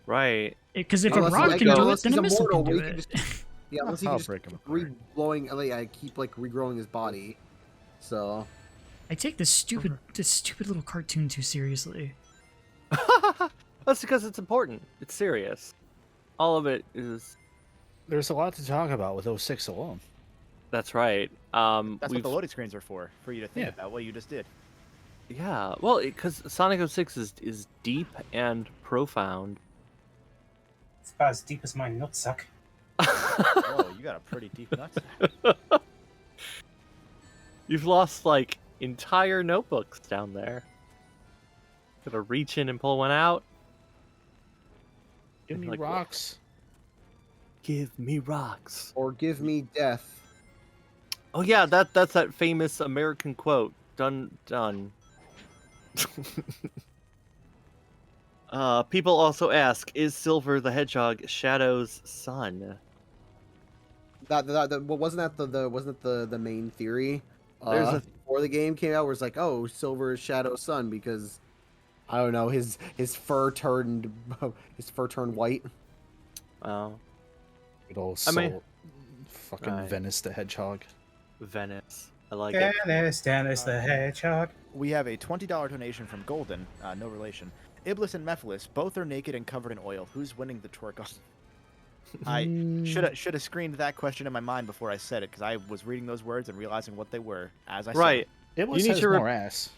Right. Because if a rock can do it, then a missile can do it. Yeah, unless he can just keep keep regrowing his body. So. I take this stupid little cartoon too seriously. That's because it's important. It's serious. All of it is. There's a lot to talk about with 06 alone. That's right. That's what the loading screens are for you to think about what you just did. Yeah, well, because Sonic 06 is deep and profound. It's about as deep as my nutsack. Oh, you got a pretty deep nuts. You've lost like entire notebooks down there. Gotta reach in and pull one out. Give me like, rocks. Give me rocks. Or give me death. Oh yeah, that's that famous American quote. Done. People also ask, is Silver the Hedgehog Shadow's son? Wasn't that the main theory? Before the game came out, where it's like, oh, Silver is Shadow's son because I don't know, his fur turned white. Oh, Good old soul. Fucking Venice the Hedgehog. Venice. I like it. Dennis the Hedgehog. We have a $20 donation from Golden, no relation. Iblis and Mephiles both are naked and covered in oil. Who's winning the twerk off? I should have screened that question in my mind before I said it, because I was reading those words and realizing what they were as I said it. Iblis has more ass.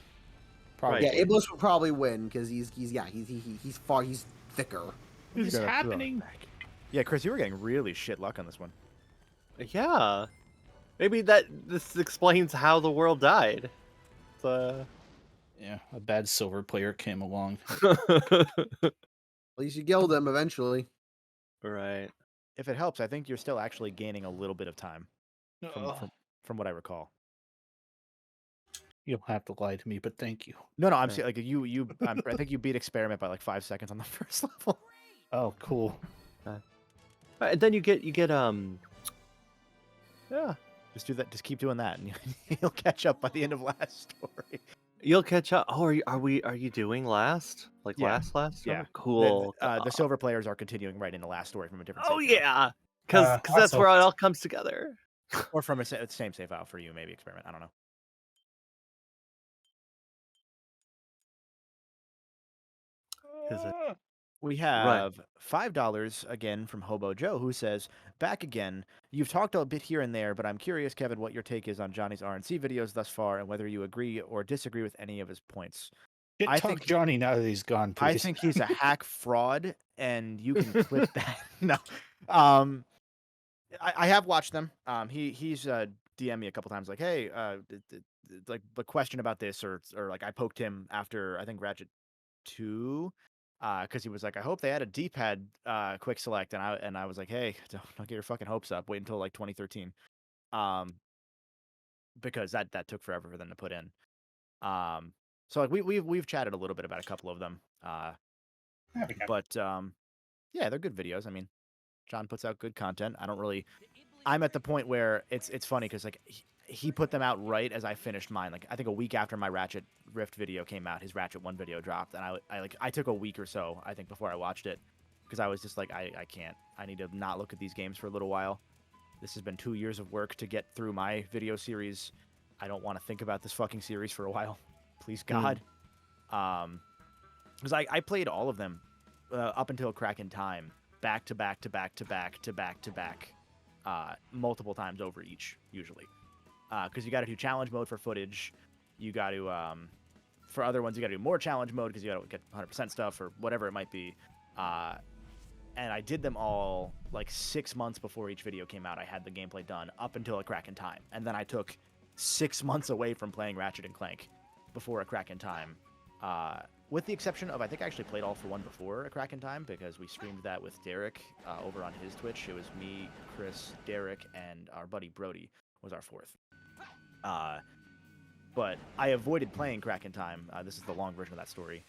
Probably. Yeah, Iblis would probably win because he's thicker. What's happening? Yeah, Chris, you were getting really shit luck on this one. Yeah. Maybe this explains how the world died. Yeah, a bad Silver player came along. At least you killed him eventually. Right. If it helps, I think you're still actually gaining a little bit of time, from what I recall. You'll have to lie to me, but thank you. No, I'm saying like you. I think you beat Experiment by like 5 seconds on the first level. Oh, cool. And then you get yeah. Just do that. Just keep doing that, and you'll catch up by the end of last story. You'll catch up. Oh, are you doing last? Like last? Yeah. Cool. The Silver players are continuing right into last story from a different. Oh save yeah, because that's where it all comes together. Or from a same save file for you, maybe Experiment. I don't know. Is it? We have $5 again from Hobo Joe, who says, back again. You've talked a bit here and there, but I'm curious, Kevin, what your take is on Johnny's RNC videos thus far and whether you agree or disagree with any of his points. I think Johnny now that he's gone, please. I think he's a hack fraud, and you can clip that. No. I have watched them. He's DM'd me a couple times like, hey, like the question about this, or like I poked him after, I think Ratchet 2, because he was like, I hope they had a D-pad quick select, and I was like, hey, don't get your fucking hopes up. Wait until like 2013, because that took forever for them to put in. So like we've chatted a little bit about a couple of them, but yeah, they're good videos. I mean, John puts out good content. I'm at the point where it's funny because like he put them out right as I finished mine. Like I think a week after my Ratchet Rift video came out, his Ratchet 1 video dropped, and I took a week or so, I think, before I watched it, because I was just like, I can't. I need to not look at these games for a little while. This has been 2 years of work to get through my video series. I don't want to think about this fucking series for a while. Please God. Because I played all of them up until Crack in Time, back to back to back to back to back to back, multiple times over each, usually. Because you got to do challenge mode for footage. You got to, for other ones, you got to do more challenge mode because you got to get 100% stuff or whatever it might be. And I did them all like 6 months before each video came out. I had the gameplay done up until A Crack in Time. And then I took 6 months away from playing Ratchet and Clank before A Crack in Time. With the exception of, I think I actually played All for One before A Crack in Time, because we streamed that with Derek over on his Twitch. It was me, Chris, Derek, and our buddy Brody was our fourth. But I avoided playing Crack in Time. This is the long version of that story.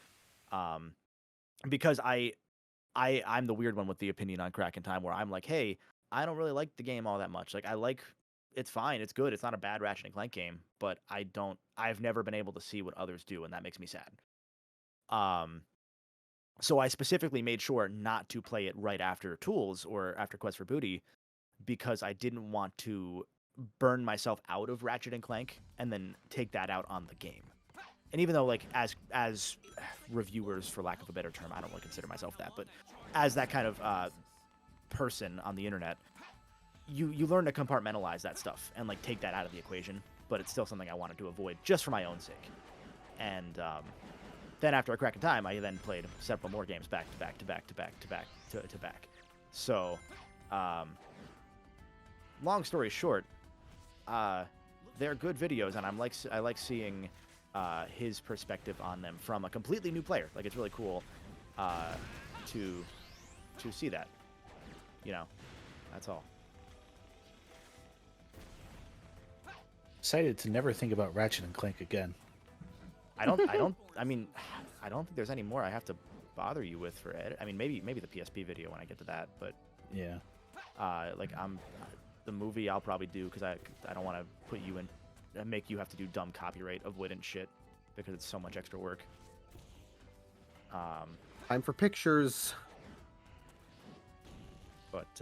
Because I'm the weird one with the opinion on Crack in Time, where I'm like, hey, I don't really like the game all that much. Like, it's fine, it's good, it's not a bad Ratchet and Clank game, but I've never been able to see what others do, and that makes me sad. So I specifically made sure not to play it right after Tools or after Quest for Booty, because I didn't want to burn myself out of Ratchet and Clank and then take that out on the game. And even though, like, as reviewers, for lack of a better term, I don't really consider myself that, but as that kind of person on the internet, you learn to compartmentalize that stuff and like take that out of the equation. But it's still something I wanted to avoid just for my own sake. And then after A Crack in Time, I then played several more games back to back to back to back to back to back. So, long story short, they're good videos, and I like seeing his perspective on them from a completely new player. Like, it's really cool to see that. You know, that's all. Excited to never think about Ratchet and Clank again. I mean, I don't think there's any more I have to bother you with for edit. I mean, maybe the PSP video when I get to that, but yeah, like the movie I'll probably do, because I don't want to put you in, make you have to do dumb copyright avoidance shit, because it's so much extra work. Time for pictures. But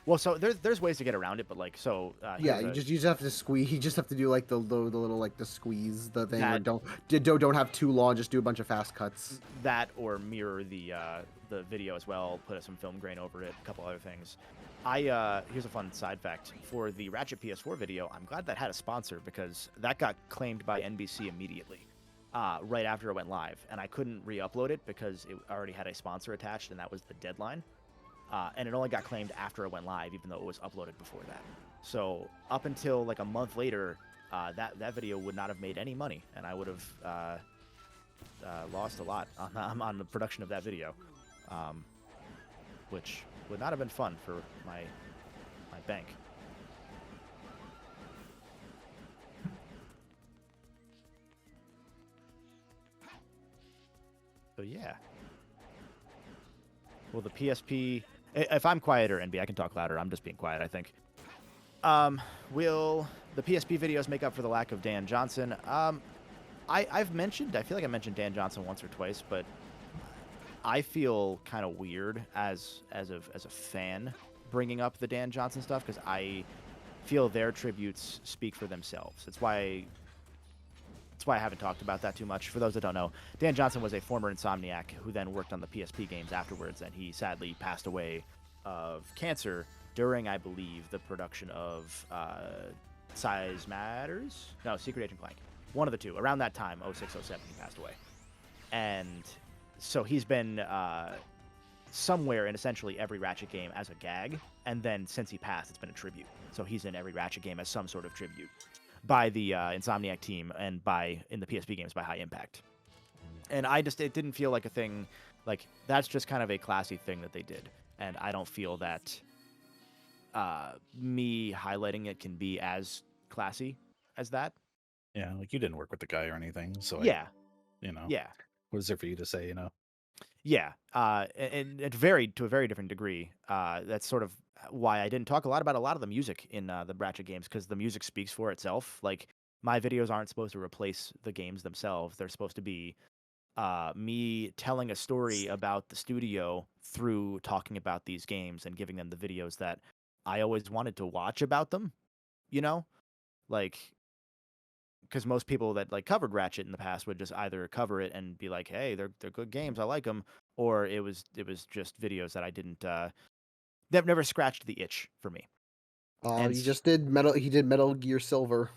well, so there's ways to get around it, but like, so yeah, you just have to squeeze. You just have to do like the little like the squeeze the thing. Or don't have too long. Just do a bunch of fast cuts. That, or mirror the video as well. Put some film grain over it. A couple other things. Here's a fun side fact for the Ratchet PS4 video. I'm glad that had a sponsor, because that got claimed by NBC immediately, right after it went live, and I couldn't re-upload it because it already had a sponsor attached, and that was the deadline. And it only got claimed after it went live, even though it was uploaded before that. So up until like a month later, that video would not have made any money, and I would have lost a lot on the production of that video, which would not have been fun for my bank. So yeah. Well, the PSP... If I'm quieter, NB, I can talk louder. I'm just being quiet, I think. Will the PSP videos make up for the lack of Dan Johnson? I've mentioned... I feel like I mentioned Dan Johnson once or twice, but I feel kind of weird as a fan bringing up the Dan Johnson stuff, because I feel their tributes speak for themselves. That's why I haven't talked about that too much. For those that don't know, Dan Johnson was a former Insomniac who then worked on the PSP games afterwards, and he sadly passed away of cancer during, I believe, the production of Size Matters? No, Secret Agent Clank. One of the two. Around that time, 06, 07, he passed away. And so he's been somewhere in essentially every Ratchet game as a gag, and then since he passed, it's been a tribute. So he's in every Ratchet game as some sort of tribute by the Insomniac team, and in the PSP games by High Impact. And it didn't feel like a thing, like, that's just kind of a classy thing that they did. And I don't feel that me highlighting it can be as classy as that. Yeah, like you didn't work with the guy or anything, so Yeah. Yeah. What is there for you to say, Yeah, and it varied to a very different degree. That's sort of why I didn't talk a lot about a lot of the music in the Ratchet games, because the music speaks for itself. Like, my videos aren't supposed to replace the games themselves. They're supposed to be me telling a story about the studio through talking about these games and giving them the videos that I always wanted to watch about them, like, because most people that like covered Ratchet in the past would just either cover it and be like, "Hey, they're good games, I like them," or it was just videos that I didn't that never scratched the itch for me. You just did Metal. He did Metal Gear Silver.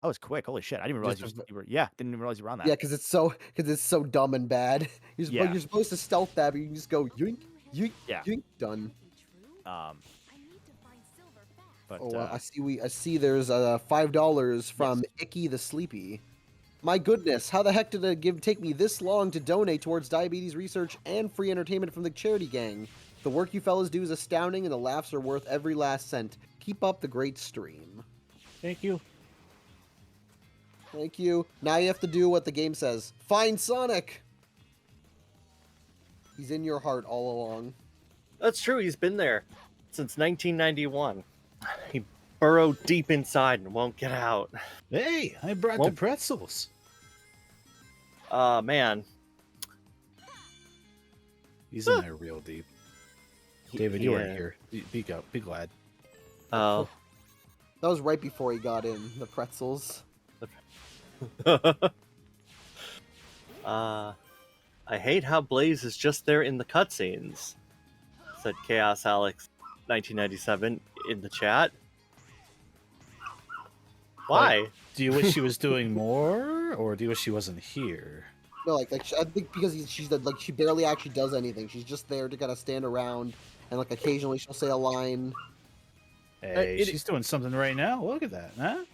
I was quick. Holy shit! I didn't even realize you were. Yeah, didn't even realize you were on that. Yeah, because it's so dumb and bad. You're supposed to stealth that, but you can just go yoink, yoink, yoink, done. But I see. There's $5 from Icky the Sleepy. My goodness, how the heck did it take me this long to donate towards diabetes research and free entertainment from the charity gang? The work you fellas do is astounding, and the laughs are worth every last cent. Keep up the great stream. Thank you. Thank you. Now you have to do what the game says. Find Sonic! He's in your heart all along. That's true. He's been there since 1991. He burrowed deep inside and won't get out. Hey, I brought the pretzels. Man. He's in there real deep. David, you weren't here. Be glad. Oh. That was right before he got in, the pretzels. I hate how Blaze is just there in the cutscenes, said Chaos Alex 1997 in the chat. Why? Do you wish she was doing more, or do you wish she wasn't here? No, I think because she barely actually does anything. She's just there to kind of stand around, and like occasionally she'll say a line. Hey, she's doing something right now. Look at that, huh?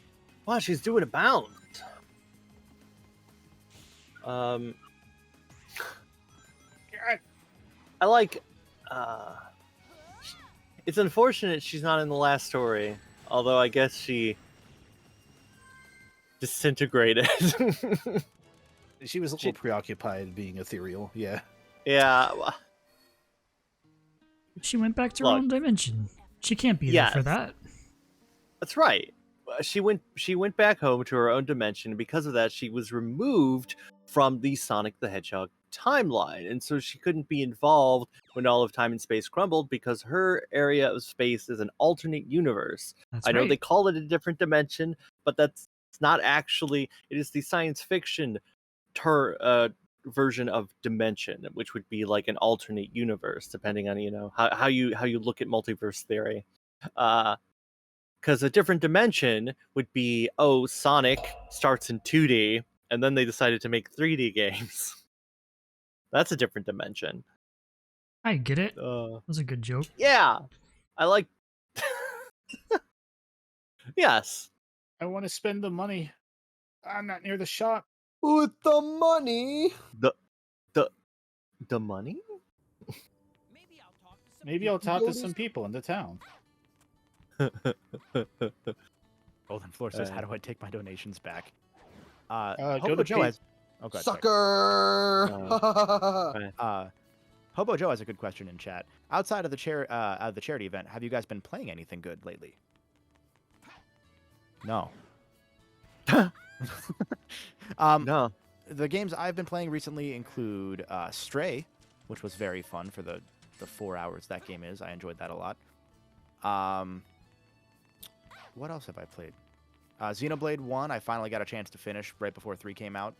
Wow, she's doing a bound. I like. It's unfortunate she's not in the last story, although I guess she disintegrated. She was a little preoccupied being ethereal, yeah. Yeah. She went back to her own dimension. She can't be there for that. That's right. She went back home to her own dimension, and because of that, she was removed from the Sonic the Hedgehog timeline, and so she couldn't be involved when all of time and space crumbled, because her area of space is an alternate universe. I know they call it a different dimension, but that's not actually. It is the science fiction version of dimension, which would be like an alternate universe, depending on how you look at multiverse theory. Because a different dimension would be, Sonic starts in 2D, and then they decided to make 3D games. That's a different dimension. I get it. That was a good joke. Yeah, I like. Yes. I want to spend the money. I'm not near the shop. With the money. The money? Maybe I'll talk to some people in the town. Golden Floor says, "How do I take my donations back?" Go to Joe has. Oh, God, sucker. Hobo Joe has a good question in chat. Outside of the charity event, have you guys been playing anything good lately? No. No. The games I've been playing recently include Stray, which was very fun for the 4 hours that game is. I enjoyed that a lot. What else have I played? Xenoblade 1, I finally got a chance to finish right before 3 came out,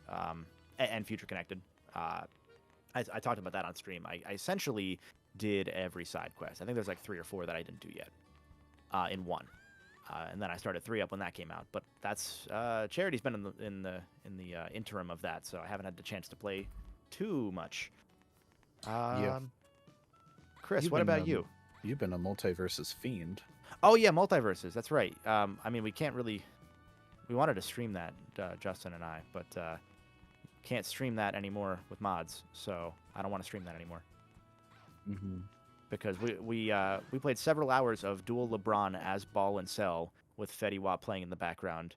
and Future Connected. I talked about that on stream. I essentially did every side quest. I think there's like 3 or 4 that I didn't do yet in 1. And then I started 3 up when that came out. But that's charity's been in the interim of that, so I haven't had the chance to play too much. Chris, what about you? You've been a multiverses fiend. Oh yeah, multiverses. That's right. I mean, we can't really. We wanted to stream that, Justin and I, but can't stream that anymore with mods, so I don't want to stream that anymore. Because we played several hours of dual LeBron as Ball and Cell with Fetty Wap playing in the background,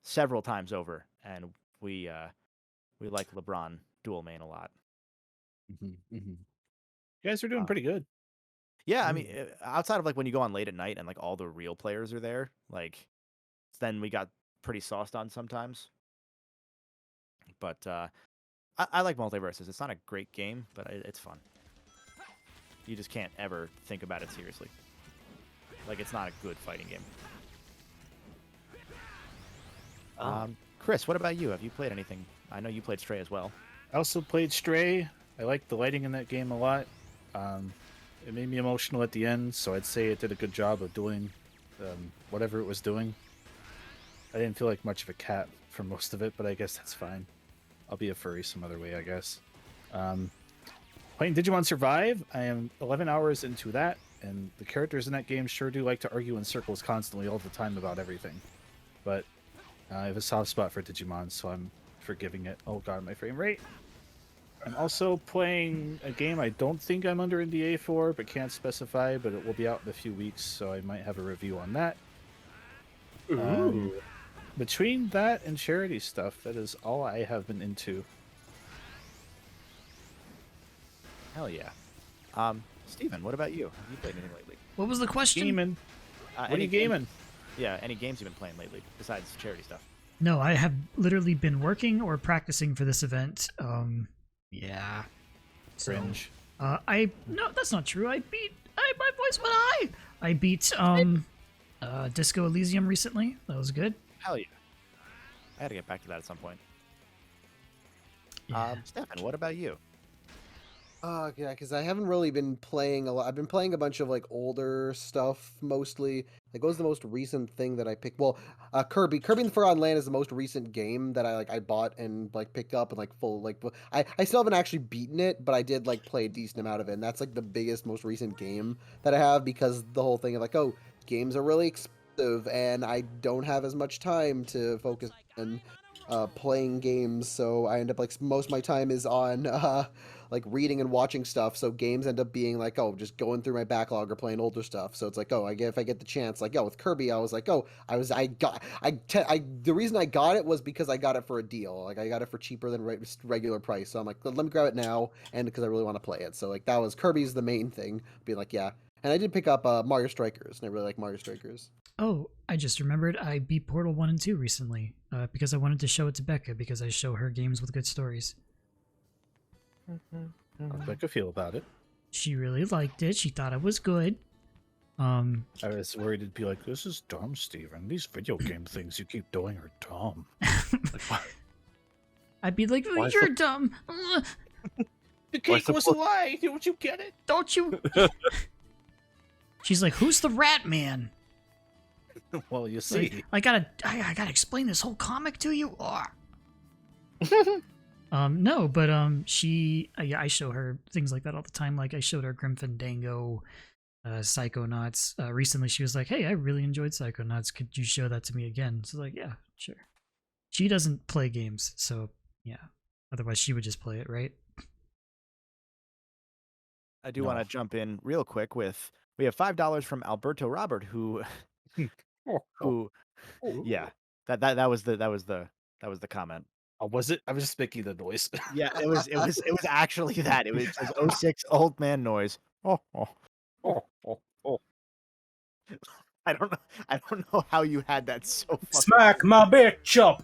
several times over, and we like LeBron dual main a lot. You guys are doing pretty good. Yeah, I mean, outside of like when you go on late at night and like all the real players are there, like then we got pretty sauced on sometimes. But I like Multiverses. It's not a great game, but it's fun. You just can't ever think about it seriously. Like, it's not a good fighting game. Chris, what about you? Have you played anything? I know you played Stray as well. I also played Stray. I liked the lighting in that game a lot. It made me emotional at the end, so I'd say it did a good job of doing whatever it was doing. I didn't feel like much of a cat for most of it, but I guess that's fine. I'll be a furry some other way, I guess. Playing Digimon Survive, I am 11 hours into that, and the characters in that game sure do like to argue in circles constantly all the time about everything. But I have a soft spot for Digimon, so I'm forgiving it. Oh god, my frame rate. I'm also playing a game I don't think I'm under NDA for, but can't specify, but it will be out in a few weeks, so I might have a review on that. Between that and charity stuff, that is all I have been into. Hell yeah. Steven, what about you? Have you played anything lately? What was the question? Gaming. What are you gaming? Yeah, any games you've been playing lately besides charity stuff? No, I have literally been working or practicing for this event. Yeah. Cringe. No, that's not true. My voice went high. I beat Disco Elysium recently. That was good. Hell yeah. I had to get back to that at some point. Yeah. Stefan, what about you? Yeah, because I haven't really been playing a lot. I've been playing a bunch of like older stuff mostly. Like, what was the most recent thing that I picked? Well, Kirby in the Forgotten Land is the most recent game that I bought and like picked up and like I still haven't actually beaten it, but I did like play a decent amount of it. And that's like the biggest, most recent game that I have, because the whole thing of like, oh, games are really expensive and I don't have as much time to focus on playing games, so I end up like most of my time is on like reading and watching stuff, so games end up being like, oh, just going through my backlog or playing older stuff. So it's like, oh, if I get the chance, like, with Kirby, I was like, oh, the reason I got it was because I got it for a deal. Like, I got it for cheaper than regular price, so I'm like, let me grab it now, and because I really want to play it. So like, that was Kirby's the main thing, being like, yeah. And I did pick up Mario Strikers, and I really like Mario Strikers. Oh, I just remembered I beat Portal 1 and 2 recently, because I wanted to show it to Becca, because I show her games with good stories. How'd Becca feel about it? She really liked it. She thought it was good. I was worried it'd be like, this is dumb, Steven. These video game things you keep doing are dumb. I'd be like, oh, you're dumb. The cake was a lie. Don't you get it? Don't you? She's like, who's the rat man? Well, you see. Like, I gotta explain this whole comic to you? No, but I show her things like that all the time. Like, I showed her Grim Fandango, Psychonauts. Recently she was like, hey, I really enjoyed Psychonauts. Could you show that to me again? So like, yeah, sure. She doesn't play games, so yeah. Otherwise she would just play it, right? I do want to jump in real quick with, we have $5 from Alberto Robert, who yeah, that was the comment. Oh, was it? I was just making the noise. Yeah, it was actually that. It was just 06 old man noise. Oh. I don't know how you had that so fucking Smack my bitch up.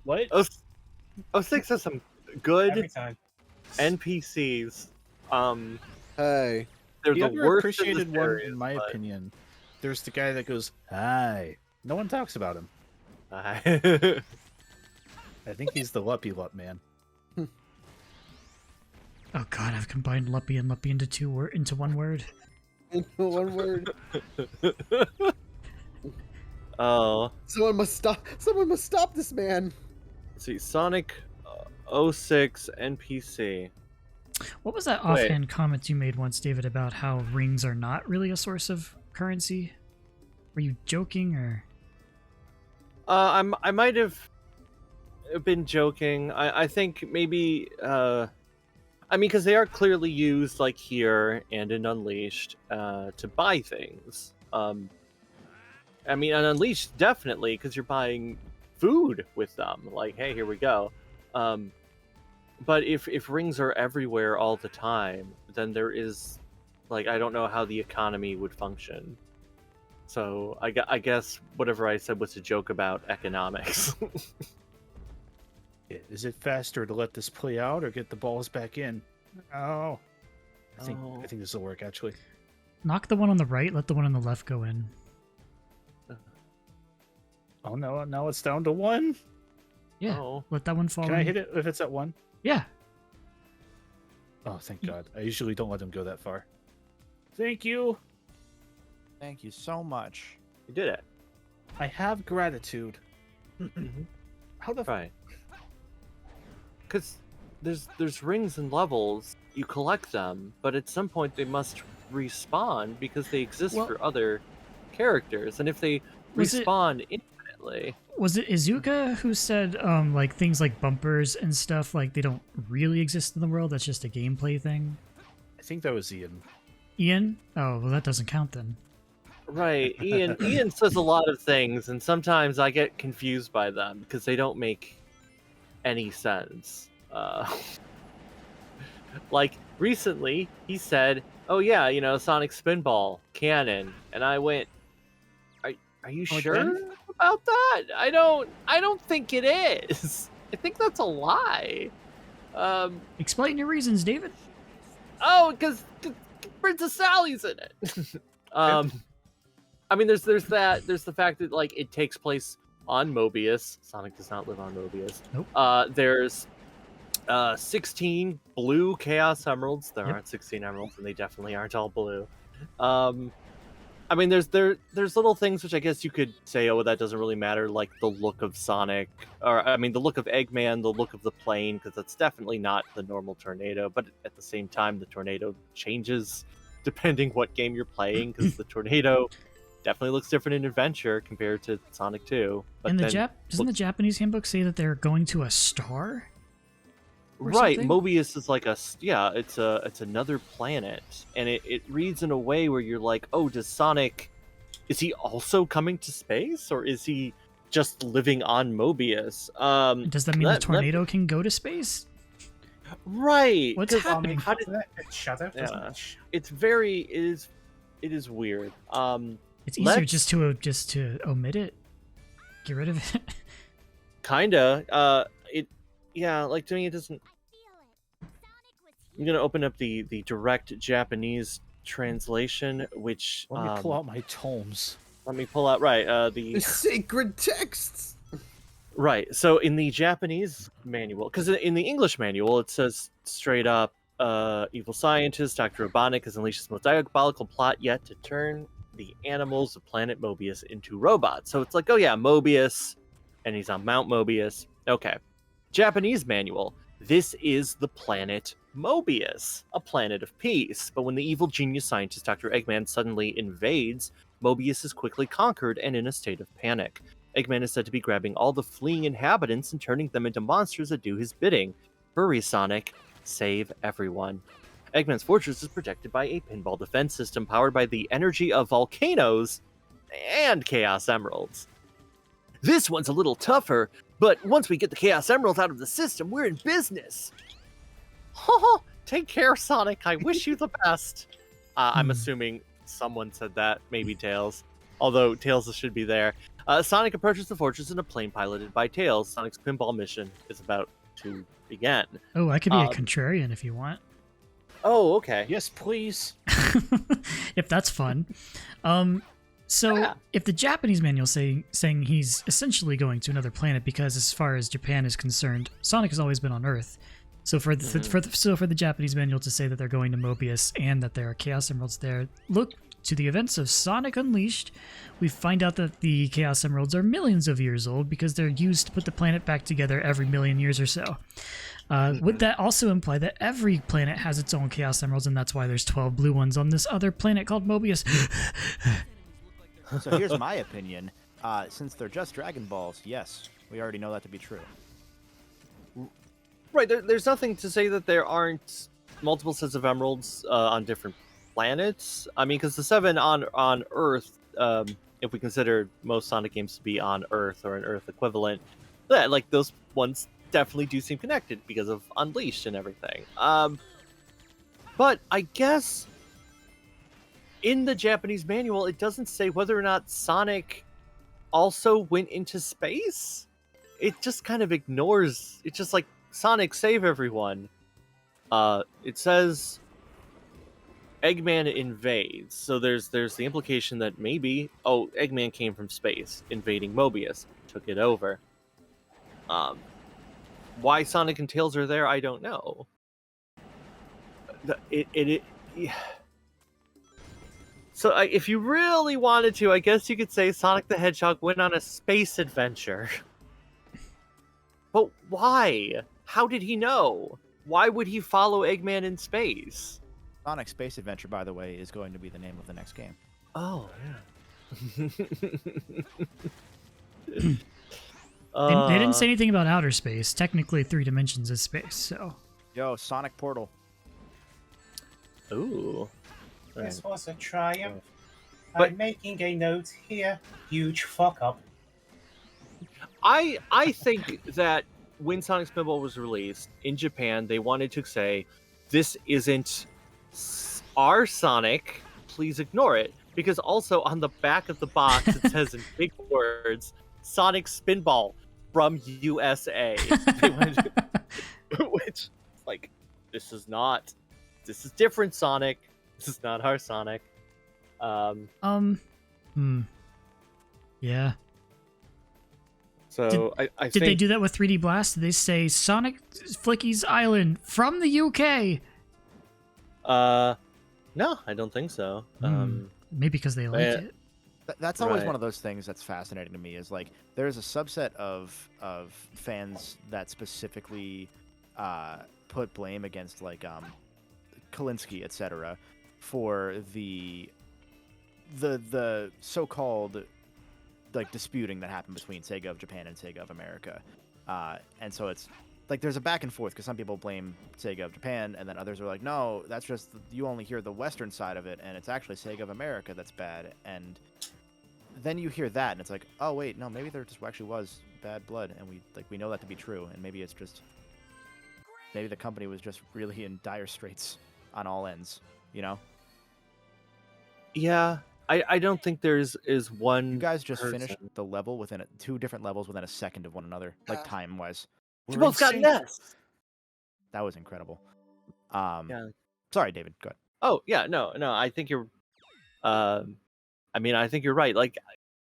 What? 06 has some good NPCs. Hey. They're the the worst appreciated one, series, in my but... opinion. There's the guy that goes, hi. No one talks about him. Hi. I think he's the Luppy Lup man. Oh god, I've combined Luppy and Luppy into one word. Into one word. Oh. Someone must stop this man. Let's see, Sonic 06 NPC. What was that offhand comment you made once, David, about how rings are not really a source of currency? Were you joking, or? I might have been joking. I think maybe I mean, because they are clearly used, like here and in Unleashed, to buy things. I mean, on Unleashed, definitely, because you're buying food with them. Like, hey, here we go. But if rings are everywhere all the time, then there is, like, I don't know how the economy would function. So I guess whatever I said was a joke about economics. Is it faster to let this play out or get the balls back in? Oh, I think this will work actually. Knock the one on the right, let the one on the left go in. Oh no! Now it's down to 1. Yeah, let that one fall. Can in. I hit it if it's at 1? Yeah. Oh, thank God! I usually don't let them go that far. Thank you. Thank you so much. You did it. I have gratitude. How the right? Because there's rings and levels. You collect them, but at some point they must respawn because they exist for other characters, and if they respawn infinitely. Was it Izuka who said like things like bumpers and stuff, like they don't really exist in the world, that's just a gameplay thing? I think that was Ian. Ian? Oh, well, that doesn't count then. Right. Ian says a lot of things, and sometimes I get confused by them because they don't make any sense. Like recently he said, oh yeah, you know, Sonic Spinball canon, and I went, are you sure about that? I don't think it is. I think that's a lie. Explain your reasons, David. Oh, because Princess Sally's in it. I mean, there's the fact that like it takes place on Mobius. Sonic does not live on Mobius. Nope. There's 16 blue Chaos Emeralds. There aren't 16 emeralds, and they definitely aren't all blue. I mean, there's little things which I guess you could say, oh, that doesn't really matter, like the look of Sonic, or I mean, the look of Eggman, the look of the plane, because that's definitely not the normal tornado. But at the same time, the tornado changes depending what game you're playing, because the tornado definitely looks different in Adventure compared to Sonic 2. But and doesn't the Japanese handbook say that they're going to a star? Right, something? Mobius is like it's another planet, and it reads in a way where you're like, oh, is he also coming to space, or is he just living on Mobius? Does that mean the tornado can go to space? Right. What's happening? How did that shadow? Yeah. It is weird. It's easier just to omit it, get rid of it. Kinda. Yeah, like to me it doesn't. I'm gonna open up the direct Japanese translation, which let me pull out my tomes. Let me pull out the sacred texts. Right. So in the Japanese manual, because in the English manual it says straight up, evil scientist Dr. Robotnik has unleashed his most diabolical plot yet to turn the animals of planet Mobius into robots. So it's like, oh yeah, Mobius, and he's on Mount Mobius. Okay. Japanese manual. This is the planet Mobius, a planet of peace. But when the evil genius scientist Dr. Eggman suddenly invades, Mobius is quickly conquered and in a state of panic. Eggman is said to be grabbing all the fleeing inhabitants and turning them into monsters that do his bidding. Hurry, Sonic. Save everyone. Eggman's fortress is protected by a pinball defense system powered by the energy of volcanoes and Chaos Emeralds. This one's a little tougher, but once we get the Chaos Emeralds out of the system, we're in business. Take care, Sonic. I wish you the best. I'm assuming someone said that, maybe Tails. Although Tails should be there. Sonic approaches the fortress in a plane piloted by Tails. Sonic's pinball mission is about to begin. Oh, I could be a contrarian if you want. Oh, okay. Yes, please. If that's fun. So if the Japanese manual saying he's essentially going to another planet, because as far as Japan is concerned, Sonic has always been on Earth. So for the Japanese manual to say that they're going to Mobius and that there are Chaos Emeralds there, look to the events of Sonic Unleashed. We find out that the Chaos Emeralds are millions of years old because they're used to put the planet back together every million years or so. Would that also imply that every planet has its own Chaos Emeralds, and that's why there's 12 blue ones on this other planet called Mobius? So here's my opinion. Since they're just Dragon Balls, yes, we already know that to be true. Right, there's nothing to say that there aren't multiple sets of emeralds on different planets. I mean, because the 7 on Earth, if we consider most Sonic games to be on Earth or an Earth equivalent, yeah, like those ones definitely do seem connected because of Unleashed and everything. But I guess in the Japanese manual, it doesn't say whether or not Sonic also went into space. It just kind of ignores. It's just like, Sonic, save everyone. It says Eggman invades, so there's the implication that maybe Eggman came from space, invading Mobius, took it over. Why Sonic and Tails are there, I don't know. So if you really wanted to, I guess you could say Sonic the Hedgehog went on a space adventure. But why? How did he know? Why would he follow Eggman in space? Sonic Space Adventure, by the way, is going to be the name of the next game. Oh, yeah. They didn't say anything about outer space. Technically, 3 dimensions is space, so... Yo, Sonic Portal. Ooh. This was a triumph. I'm making a note here. Huge fuck up. I think that when Sonic Spinball was released in Japan, they wanted to say, this isn't our Sonic, please ignore it. Because also on the back of the box, it says in big words, Sonic Spinball from USA. Which, like, this is different Sonic. This is not our Sonic. Yeah. So I did think... they do that with 3D Blast? Did they say Sonic Flicky's Island from the UK? No, I don't think so. Maybe because they like it. That's always one of those things that's fascinating to me. Is like there's a subset of fans that specifically put blame against like Kalinsky, etc., for the so-called like disputing that happened between Sega of Japan and Sega of America, and so it's like there's a back and forth because some people blame Sega of Japan and then others are like, no, that's just you only hear the Western side of it and it's actually Sega of America that's bad. And then you hear that and it's like, oh wait, no, maybe there just actually was bad blood and we know that to be true, and maybe it's just maybe the company was just really in dire straits on all ends, you know? Yeah. I don't think is one. You guys just person. finished the level within 2 different levels within a second of one another, like time wise. You both got nests. That was incredible. Yeah. Sorry, David. Go ahead. Oh yeah, no. I think you're. I mean, I think you're right. Like,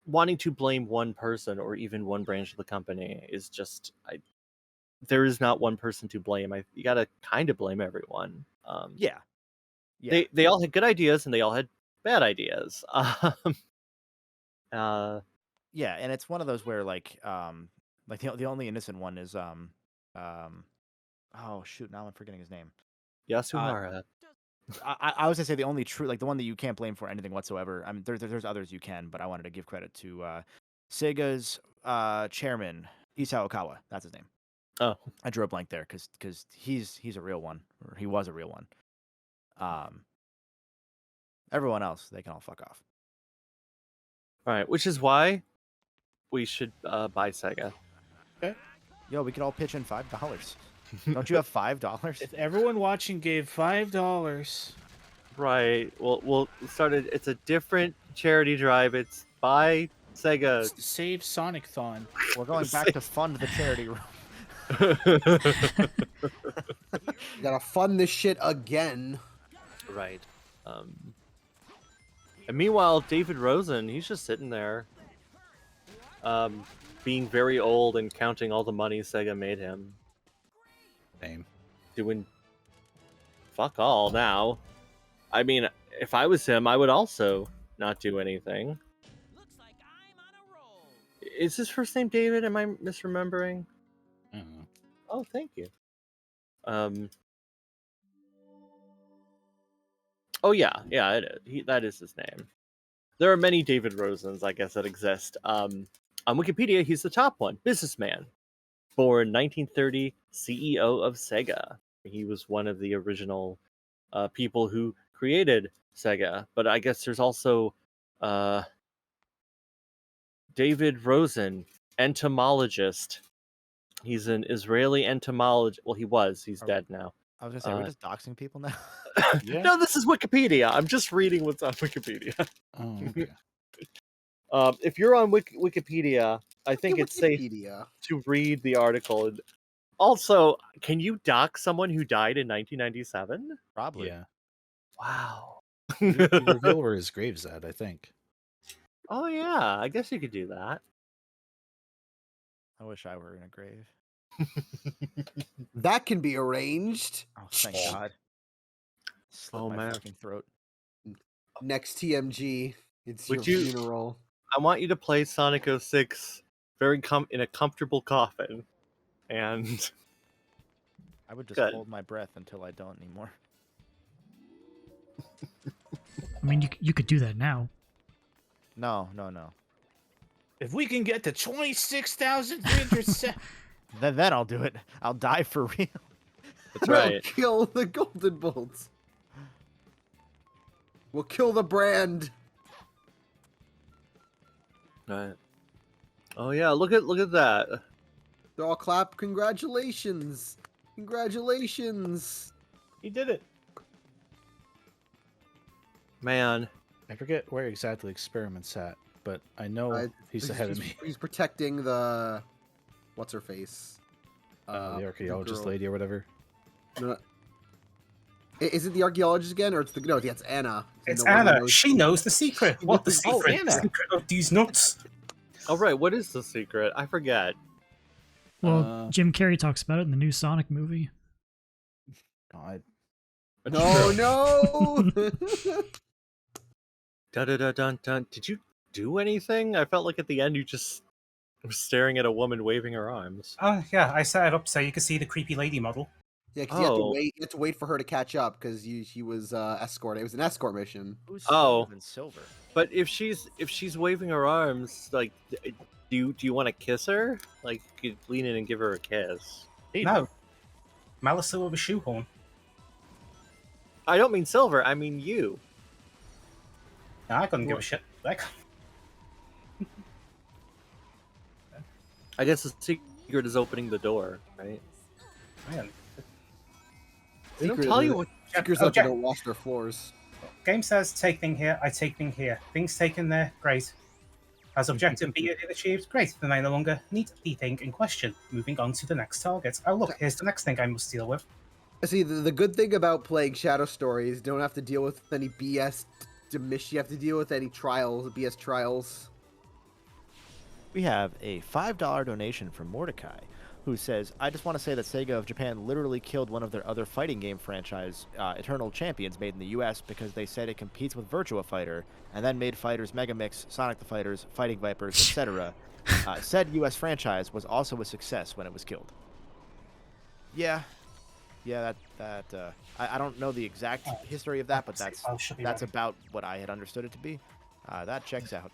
wanting to blame one person or even one branch of the company is just. There is not one person to blame. You gotta kind of blame everyone. Yeah. They all had good ideas and they all had bad ideas. Yeah, and it's one of those where like the only innocent one is oh shoot, now I'm forgetting his name. Yasuhara. I was gonna say the only true, like the one that you can't blame for anything whatsoever. I mean, there's others you can, but I wanted to give credit to Sega's chairman Isao Okawa. That's his name. Oh, I drew a blank there because he's a real one, or he was a real one. Everyone else, they can all fuck off. All right, which is why we should buy Sega. Okay. Yo, we could all pitch in $5. Don't you have $5? If everyone watching gave $5, right? We'll start it. It's a different charity drive. It's buy Sega. Save Sonic-thon. We're going back to fund the charity room. You gotta fund this shit again. Right. And meanwhile, David Rosen, he's just sitting there, being very old and counting all the money Sega made him. Same. Doing fuck all now. I mean, if I was him, I would also not do anything. Looks like I'm on a roll. Is his first name David? Am I misremembering? Mm-hmm. Oh, thank you. Oh yeah, it is. That is his name. There are many David Rosens, I guess, that exist. On Wikipedia, he's the top one. Businessman. born 1930, CEO of Sega. He was one of the original people who created Sega. But I guess there's also David Rosen, entomologist. He's an Israeli entomologist. Well, he was. He's dead now. I was gonna say, are we just doxing people now? Yeah. No, this is Wikipedia. I'm just reading what's on Wikipedia. Oh, okay. If you're on Wikipedia, I think it's safe Wikipedia. to read the article. Also, can you dox someone who died in 1997? Probably. Yeah. Wow. You reveal where his grave's at, I think. Oh yeah, I guess you could do that. I wish I were in a grave. That can be arranged. Oh, thank God. Slit Oh, my man. fucking throat. Next TMG, it's Would your you- funeral. I want you to play Sonic 06 very in a comfortable coffin, and I would just Good. hold my breath until I don't anymore. I mean, you could do that now. No. If we can get to 26,300 Then I'll do it. I'll die for real. that's We'll right. kill the Golden Bolts. We'll kill the brand. Right. Oh yeah, look at that. They all clap. Congratulations. Congratulations. He did it. Man, I forget where exactly ExperimentT's at, but I know he's ahead of me. He's protecting the... What's her face? The archaeologist girl. lady or whatever. No, is it the archaeologist again, or it's the... No, it's Anna. It's No one Anna. knows- She knows the secret. What the Oh, secret? Anna. The secret of these nuts. all right. What is the secret? I forget. Well, Jim Carrey talks about it in the new Sonic movie. God. No, no! Dun, dun, dun, dun, dun. Did you do anything? I felt like at the end you just were staring at a woman waving her arms. Oh yeah, I set it up so you can see the creepy lady model. Yeah, because you have to Oh. wait. You have to wait for her to catch up because she was escort. It was an escort mission. Who's Oh. smarter than Silver? But if she's waving her arms, like, do you want to kiss her? Like, you could lean in and give her a kiss. No, Malisa with a shoehorn. I don't mean Silver. I mean you. No, I couldn't give a shit. Like, I guess the secret is opening the door, right? man. They don't tell you what. Secret's Oh, that they Jack. don't wash their floors. Game says take thing here, I take thing here. Things taken there, great. As objective B achieved, great. Then I no longer need the thing in question. Moving on to the next target. Oh look, here's the next thing I must deal with. See, the good thing about playing Shadow Stories, you don't have to deal with any BS. You have to deal with any trials, BS trials. We have a $5 donation from Mordecai, who says, I just want to say that Sega of Japan literally killed one of their other fighting game franchise, Eternal Champions, made in the US because they said it competes with Virtua Fighter, and then made Fighters Megamix, Sonic the Fighters, Fighting Vipers, etc. Said US franchise was also a success when it was killed. Yeah, I don't know the exact history of that, but that's about what I had understood it to be. That checks out.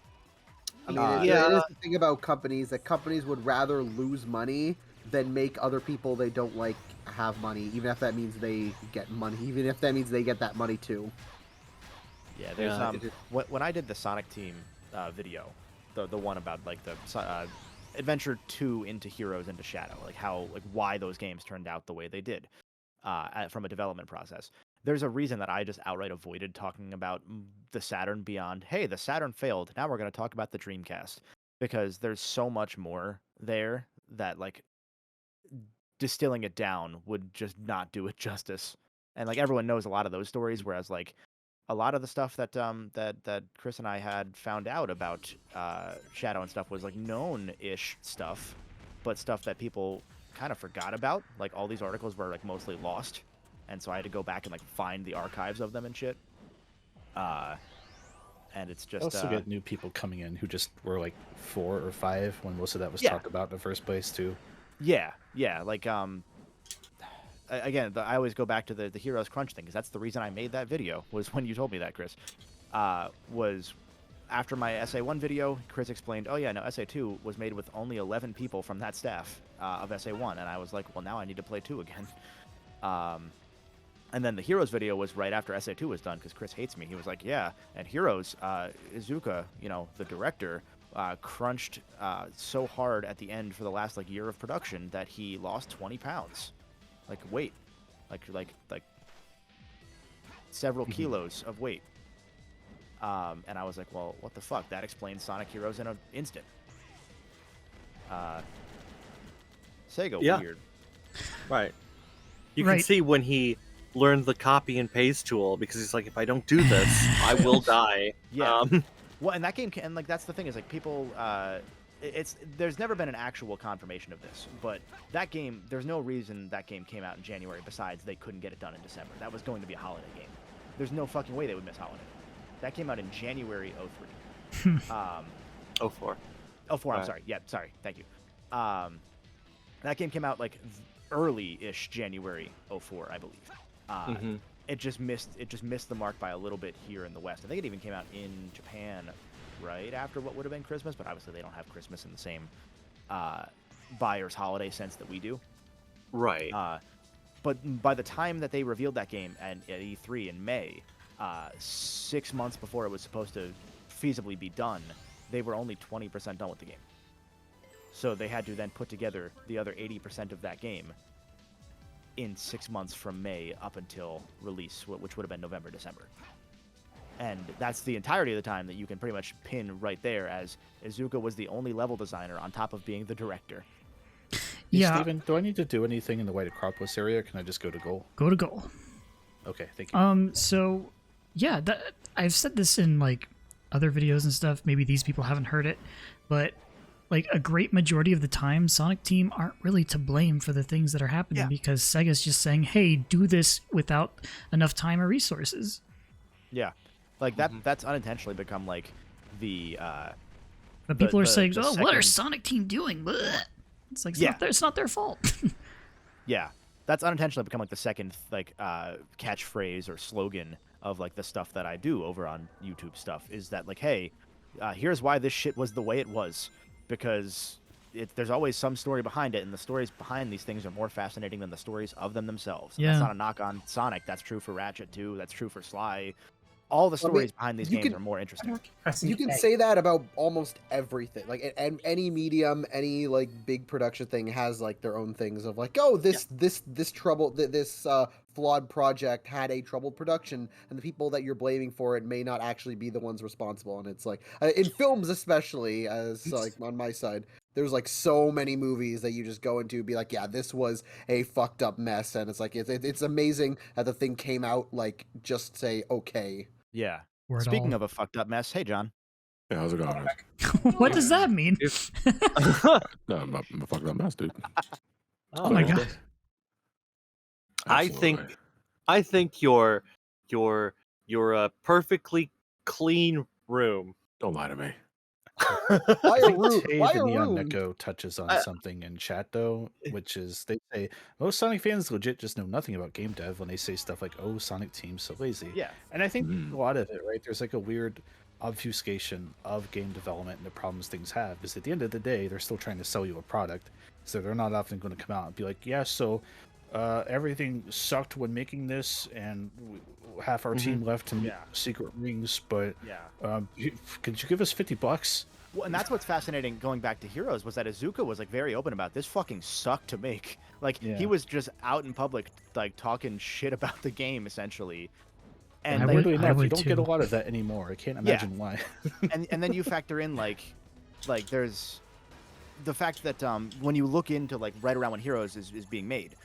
I mean, it is the thing about companies that companies would rather lose money than make other people they don't like have money, even if that means they get money, even if that means they get that money too. Yeah, there's when I did the Sonic Team video, the one about like the Adventure 2 into Heroes into Shadow, like why those games turned out the way they did from a development process. There's a reason that I just outright avoided talking about the Saturn beyond, hey, the Saturn failed, now we're going to talk about the Dreamcast. Because there's so much more there that, like, distilling it down would just not do it justice. And, like, everyone knows a lot of those stories, whereas, like, a lot of the stuff that that Chris and I had found out about Shadow and stuff was, like, known-ish stuff, but stuff that people kind of forgot about. Like, all these articles were, like, mostly lost. And so I had to go back and like find the archives of them and shit. And it's just I also get new people coming in who just were like 4 or 5 when most of that was Yeah. talked about in the first place too. Yeah. Like again, I always go back to the Heroes Crunch thing because that's the reason I made that video. Was when you told me that, Chris. Was after my SA1 video, Chris explained, oh yeah, no, SA2 was made with only 11 people from that staff of SA1, and I was like, well, now I need to play 2 again. And then the Heroes video was right after SA2 was done, because Chris hates me. He was like, yeah, and Heroes, Izuka, you know, the director, crunched so hard at the end for the last like year of production that he lost 20 pounds, like weight, like several kilos of weight. And I was like, well, what the fuck? That explains Sonic Heroes in an instant. Sega, weird. Right. You can see when he learned the copy and paste tool, because he's like, if I don't do this, I will die. Yeah. Well, and that game, and like that's the thing is like people, there's never been an actual confirmation of this, but that game, there's no reason that game came out in January besides they couldn't get it done in December. That was going to be a holiday game. There's no fucking way they would miss holiday. That came out in January 03. 04. 04, I'm sorry. Yeah, sorry. Thank you. That game came out like early-ish January 04, I believe. It just missed the mark by a little bit here in the West. I think it even came out in Japan right after what would have been Christmas, but obviously they don't have Christmas in the same buyer's holiday sense that we do. Right. But by the time that they revealed that game at E3 in May, 6 months before it was supposed to feasibly be done, they were only 20% done with the game. So they had to then put together the other 80% of that game in 6 months from May up until release, which would have been November, December. And that's the entirety of the time that you can pretty much pin right there, as Izuka was the only level designer on top of being the director. Yeah. Steven, do I need to do anything in the White Acropolis area, or can I just go to goal? Go to goal. Okay, thank you. So, yeah, I've said this in, like, other videos and stuff. Maybe these people haven't heard it, but, like, a great majority of the time, Sonic Team aren't really to blame for the things that are happening because Sega's just saying, hey, do this without enough time or resources. Yeah. Like, that's unintentionally become, like, the... But people are saying, oh, what are Sonic Team doing? Blech. It's like, it's not their fault. Yeah. That's unintentionally become, like, the second, like, catchphrase or slogan of, like, the stuff that I do over on YouTube stuff, is that, like, hey, here's why this shit was the way it was. Because there's always some story behind it, and the stories behind these things are more fascinating than the stories of them themselves. Yeah. That's not a knock on Sonic. That's true for Ratchet, too. That's true for Sly. All the stories behind these games are more interesting. You can say that about almost everything. Like, and any medium, any like big production thing has like their own things of like, oh, this flawed project had a troubled production, and the people that you're blaming for it may not actually be the ones responsible. And it's like in films, especially as like on my side, there's like so many movies that you just go into and be like, yeah, this was a fucked up mess, and it's like it's amazing that the thing came out like just say okay. Yeah. Speaking of a fucked up mess, hey John. Yeah, how's it going, guys? What does that mean? No, I'm a fucked up mess, dude. Oh my god. I think your a perfectly clean room. Don't lie to me. Why a room? Why a Neon room? Neko touches on something in chat though, which is they say most Sonic fans legit just know nothing about game dev when they say stuff like, "Oh, Sonic Team's so lazy." Yeah, and I think a lot of it, right? There's like a weird obfuscation of game development and the problems things have. Because at the end of the day, they're still trying to sell you a product, so they're not often going to come out and be like, "Yeah, so everything sucked when making this, and half our team left to make secret rings, but could you give us $50?" Well, and that's what's fascinating going back to Heroes, was that Izuka was like very open about this fucking sucked to make. Like he was just out in public like talking shit about the game essentially. And weirdly enough, you don't get a lot of that anymore. I can't imagine why. and then you factor in like there's the fact that when you look into like right around when Heroes is being made,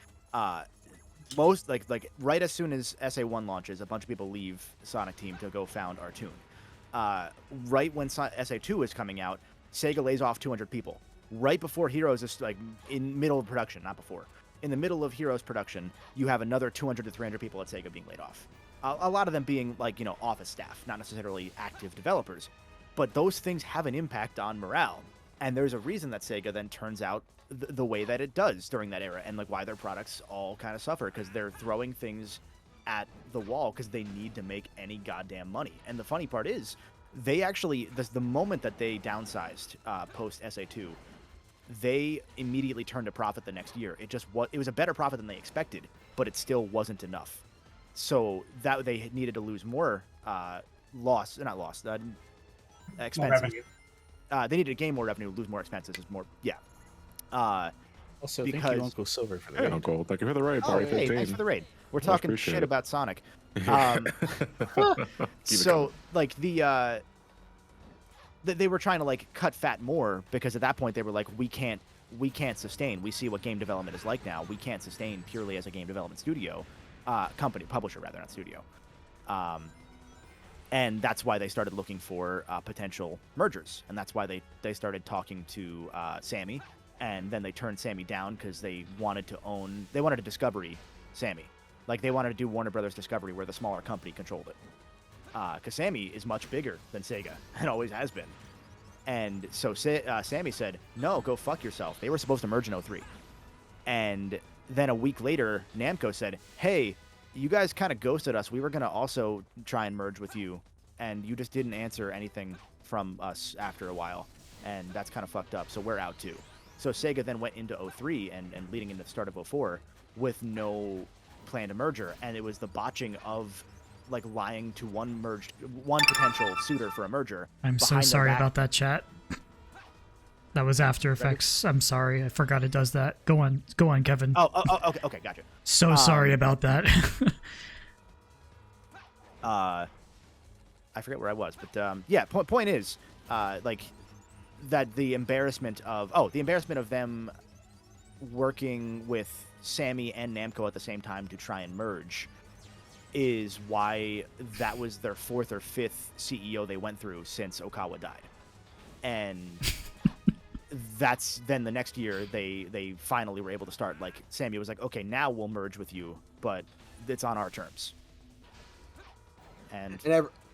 most like right as soon as SA1 launches, a bunch of people leave Sonic Team to go found Artoon. Right when SA2 is coming out, Sega lays off 200 people. Right before Heroes is like in middle of production, not before. In the middle of Heroes production, you have another 200 to 300 people at Sega being laid off. A lot of them being like, office staff, not necessarily active developers. But those things have an impact on morale. And there's a reason that Sega then turns out the way that it does during that era, and like why their products all kind of suffer, because they're throwing things at the wall because they need to make any goddamn money. And the funny part is, they actually the moment that they downsized post SA2, they immediately turned a profit the next year. It was a better profit than they expected, but it still wasn't enough. So that they needed to lose more expenses. They needed to gain more revenue, lose more expenses. Is more, yeah. Also, because, thank you, Uncle Silver, for the raid. Uncle, thank you for the raid. Oh, hey, thanks for the raid. We're talking shit about Sonic. So, like, they were trying to like cut fat more because at that point they were like, we can't sustain. We see what game development is like now. We can't sustain purely as a game development studio, publisher rather, not studio. And that's why they started looking for potential mergers, and that's why they started talking to Sammy, and then they turned Sammy down because they wanted to Discovery Sammy, like they wanted to do Warner Brothers Discovery where the smaller company controlled it. Because Sammy is much bigger than Sega and always has been. And so Sammy said, no, go fuck yourself. They were supposed to merge in 03. And then a week later, Namco said, hey, you guys kind of ghosted us. We were going to also try and merge with you. And you just didn't answer anything from us after a while. And that's kind of fucked up. So we're out too. So Sega then went into 03 and leading into the start of 04 with no plan to merger. And it was the botching of like lying to one potential suitor for a merger. I'm so sorry about that, chat. That was After Effects. I'm sorry. I forgot it does that. Go on, Kevin. Okay, gotcha. So sorry about that. I forget where I was, but yeah. Point is, like that the embarrassment of them working with Sammy and Namco at the same time to try and merge is why that was their 4th or 5th CEO they went through since Okawa died. And that's then the next year they finally were able to start, like Sammy was like, okay, now we'll merge with you, but it's on our terms. And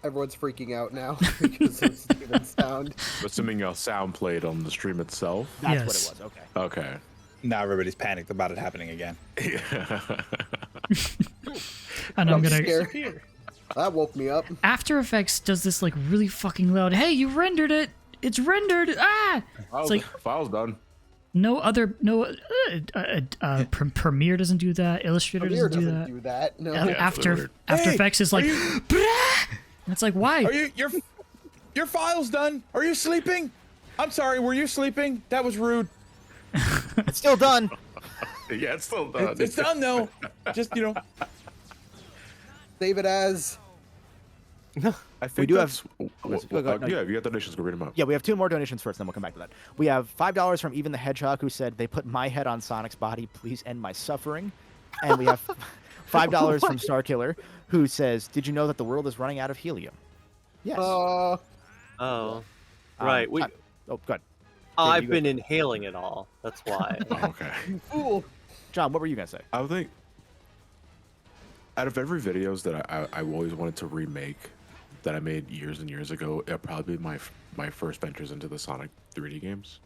everyone's freaking out now because of Steven's sound. Assuming your sound played on the stream itself? That's what it was, okay. Okay. Now everybody's panicked about it happening again. And I'm gonna scared. That woke me up. After Effects does this like really fucking loud, hey, you rendered it! It's rendered! Ah! It's like, file's done. Premiere doesn't do that, Illustrator Premiere doesn't do that. No. After Effects is like, Brah! And it's like, why? Are your file's done? Are you sleeping? I'm sorry, were you sleeping? That was rude. It's still done. Yeah, it's still done. It's done though. Just save it as. I think we do have. Yeah, if you got donations, go read them up. Yeah, we have 2 more donations first, then we'll come back to that. We have $5 from Even the Hedgehog, who said, they put my head on Sonic's body. Please end my suffering. And we have $5 from Starkiller, who says, did you know that the world is running out of helium? Yes. Oh, right. go ahead. I've been inhaling it all. That's why. Okay. Ooh. John, what were you going to say? I would think, out of every videos that I always wanted to remake that I made years and years ago, it'll probably be my first ventures into the Sonic 3D games.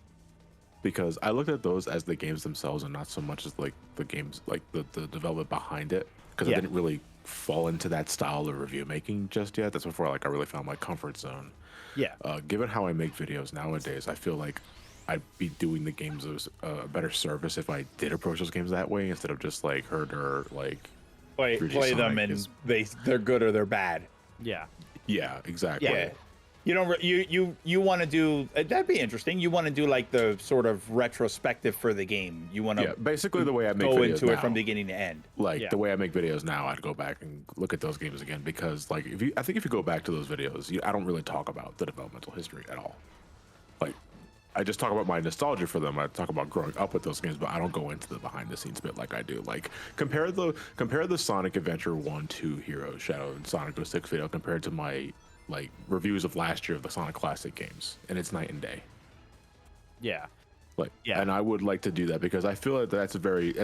Because I looked at those as the games themselves and not so much as like the games, like the development behind it. Because I didn't really fall into that style of review making just yet. That's before like I really found my comfort zone. Yeah. Given how I make videos nowadays, I feel like I'd be doing the games a better service if I did approach those games that way instead of just like herder like play them and they're good or they're bad. Yeah. Yeah, exactly. Yeah. You don't you want to do that'd be interesting. You want to do like the sort of retrospective for the game. You want to basically the way I make go videos into now, it from beginning to end. Like the way I make videos now, I'd go back and look at those games again because like I think if you go back to those videos, I don't really talk about the developmental history at all. Like I just talk about my nostalgia for them. I talk about growing up with those games, but I don't go into the behind the scenes bit like I do. Like compare the Sonic Adventure 1, 2, Heroes, Shadow, and Sonic 06 video compared to my like reviews of last year of the Sonic Classic games, and it's night and day. Yeah. And I would like to do that because I feel like that's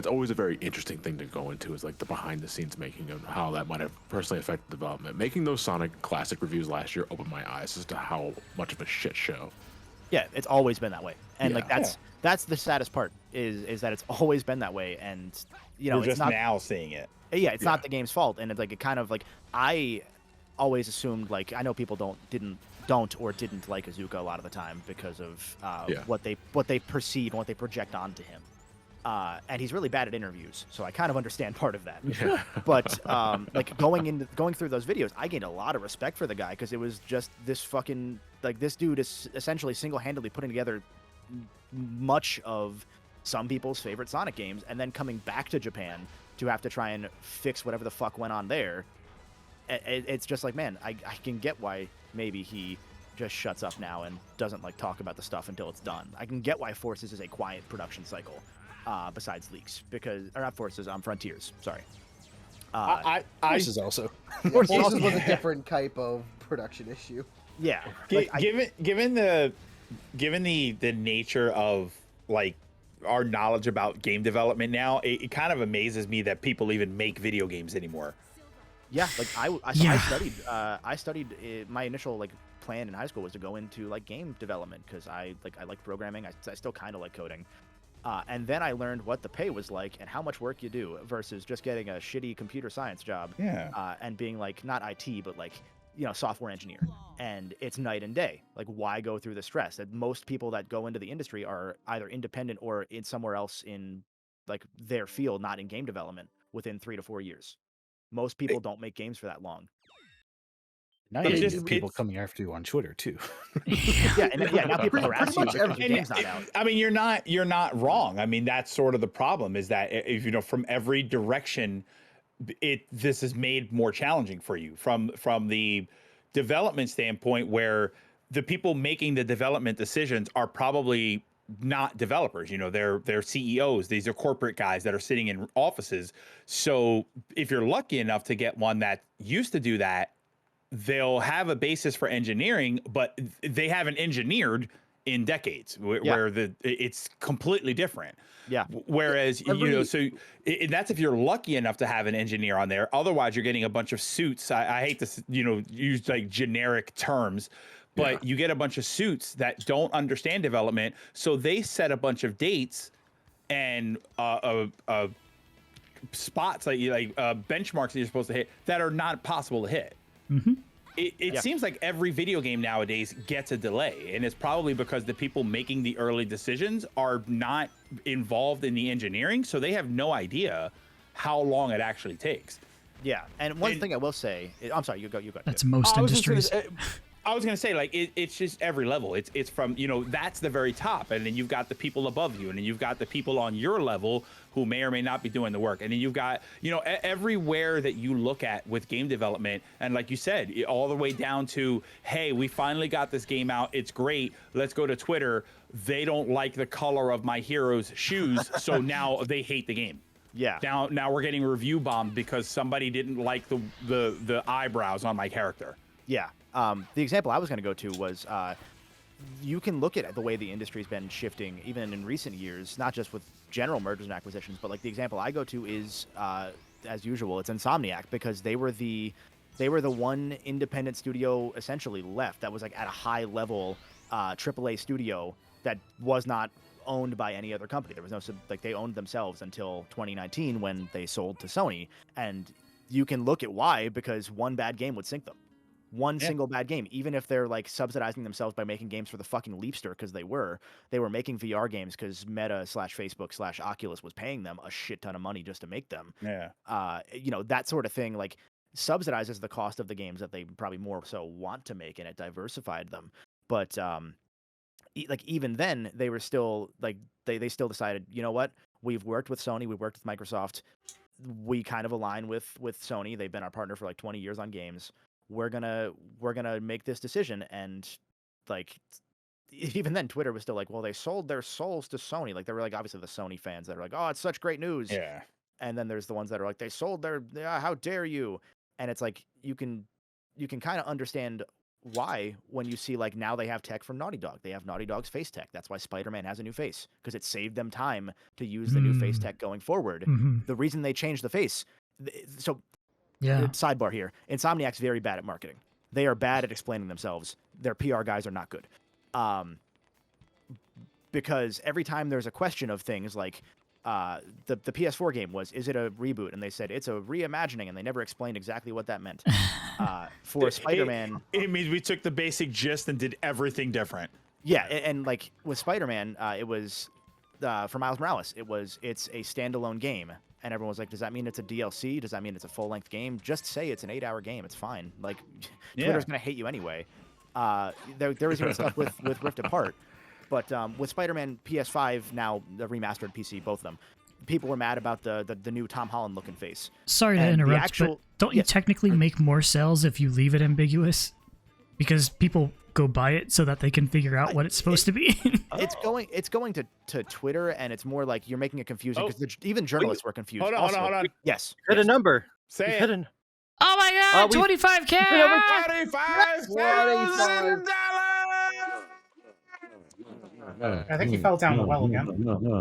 always a very interesting thing to go into is like the behind the scenes making and how that might have personally affected development. Making those Sonic Classic reviews last year opened my eyes as to how much of a shit show. Yeah, it's always been that way, and like that's the saddest part is that it's always been that way, and we're just now seeing it. Yeah, it's not the game's fault, and it's like it kind of like always assumed, like, I know people didn't like Izuka a lot of the time because of what they perceive and what they project onto him. And he's really bad at interviews, so I kind of understand part of that. Yeah. But like going through those videos, I gained a lot of respect for the guy because it was just this fucking, like, this dude is essentially single-handedly putting together much of some people's favorite Sonic games, and then coming back to Japan to have to try and fix whatever the fuck went on there. It's just like, man, I can get why maybe he just shuts up now and doesn't like talk about the stuff until it's done. I can get why Forces is a quiet production cycle, besides leaks, because, or not Forces, Frontiers. Sorry. Forces also. Forces was a different type of production issue. Yeah. Given the nature of like our knowledge about game development now, it kind of amazes me that people even make video games anymore. Yeah, like I studied my initial like plan in high school was to go into like game development because I like programming. I still kind of like coding, and then I learned what the pay was like and how much work you do versus just getting a shitty computer science job. Yeah. And being like not IT but like, you know, software engineer, and it's night and day. Like, why go through the stress? That most people that go into the industry are either independent or in somewhere else in like their field, not in game development, within 3 to 4 years. Most people don't make games for that long. Now you get people coming after you on Twitter too. Now people harass you because your game's not out. I mean, you're not wrong. I mean, that's sort of the problem, is that if, you know, from every direction, this is made more challenging for you from the development standpoint, where the people making the development decisions are probably not developers. You know, they're CEOs. These are corporate guys that are sitting in offices. So if you're lucky enough to get one that used to do that, they'll have a basis for engineering, but they haven't engineered in decades, where it's completely different. Yeah. Whereas, you know, so that's if you're lucky enough to have an engineer on there. Otherwise, you're getting a bunch of suits. I hate to, you know, use like generic terms, but you get a bunch of suits that don't understand development. So they set a bunch of dates and spots, like benchmarks that you're supposed to hit that are not possible to hit. Mm-hmm. It seems like every video game nowadays gets a delay, and it's probably because the people making the early decisions are not involved in the engineering, so they have no idea how long it actually takes. Yeah, and one thing I will say, I'm sorry, you go. That's most industries. I was gonna say, like, it's just every level. It's from, you know, that's the very top, and then you've got the people above you, and then you've got the people on your level who may or may not be doing the work, and then you've got, you know, everywhere that you look at with game development, and like you said, all the way down to, hey, we finally got this game out, it's great, let's go to Twitter. They don't like the color of my hero's shoes, so now they hate the game. Yeah. Now we're getting review bombed because somebody didn't like the eyebrows on my character. Yeah. The example I was going to go to was you can look at the way the industry's been shifting even in recent years, not just with general mergers and acquisitions, but like the example I go to is, as usual, it's Insomniac, because they were the one independent studio essentially left that was like at a high level AAA studio that was not owned by any other company. There was no, like, they owned themselves until 2019 when they sold to Sony, and you can look at why, because one bad game would sink them. One single bad game, even if they're like subsidizing themselves by making games for the fucking Leapster, because they were making VR games because Meta/Facebook/Oculus was paying them a shit ton of money just to make them. Yeah. You know, that sort of thing like subsidizes the cost of the games that they probably more so want to make, and it diversified them. But like even then, they were still like they still decided, you know what, we've worked with Sony, we've worked with Microsoft, we kind of align with Sony. They've been our partner for like 20 years on games. We're gonna make this decision, and like even then Twitter was still like, well, they sold their souls to Sony. Like, there were like obviously the Sony fans that are like, oh, it's such great news. Yeah. And then there's the ones that are like, they sold their, how dare you? And it's like you can kind of understand why when you see like now they have tech from Naughty Dog. They have Naughty Dog's face tech. That's why Spider-Man has a new face, because it saved them time to use the new face tech going forward. Mm-hmm. The reason they changed the face, so. Yeah. Sidebar here. Insomniac's very bad at marketing. They are bad at explaining themselves. Their PR guys are not good. Because every time there's a question of things like, the PS4 game was, is it a reboot? And they said it's a reimagining, and they never explained exactly what that meant. For Spider-Man, it means we took the basic gist and did everything different. Yeah, and like with Spider-Man, it was for Miles Morales. It's a standalone game, and everyone was like, "Does that mean it's a DLC? Does that mean it's a full-length game? Just say it's an 8-hour game. It's fine. Like, Twitter's gonna hate you anyway." There was even stuff with Rift Apart, but with Spider-Man PS5 now, the remastered PC, both of them, people were mad about the new Tom Holland looking face. Sorry to interrupt, but don't you technically make more sales if you leave it ambiguous? Because people go buy it so that they can figure out what it's supposed to be. It's going to Twitter, and it's more like you're making it confusing because even journalists were confused. Hold on. Yes. Hit a number. Say it. Oh my God! 25K! $25,000! I think he fell down the well again.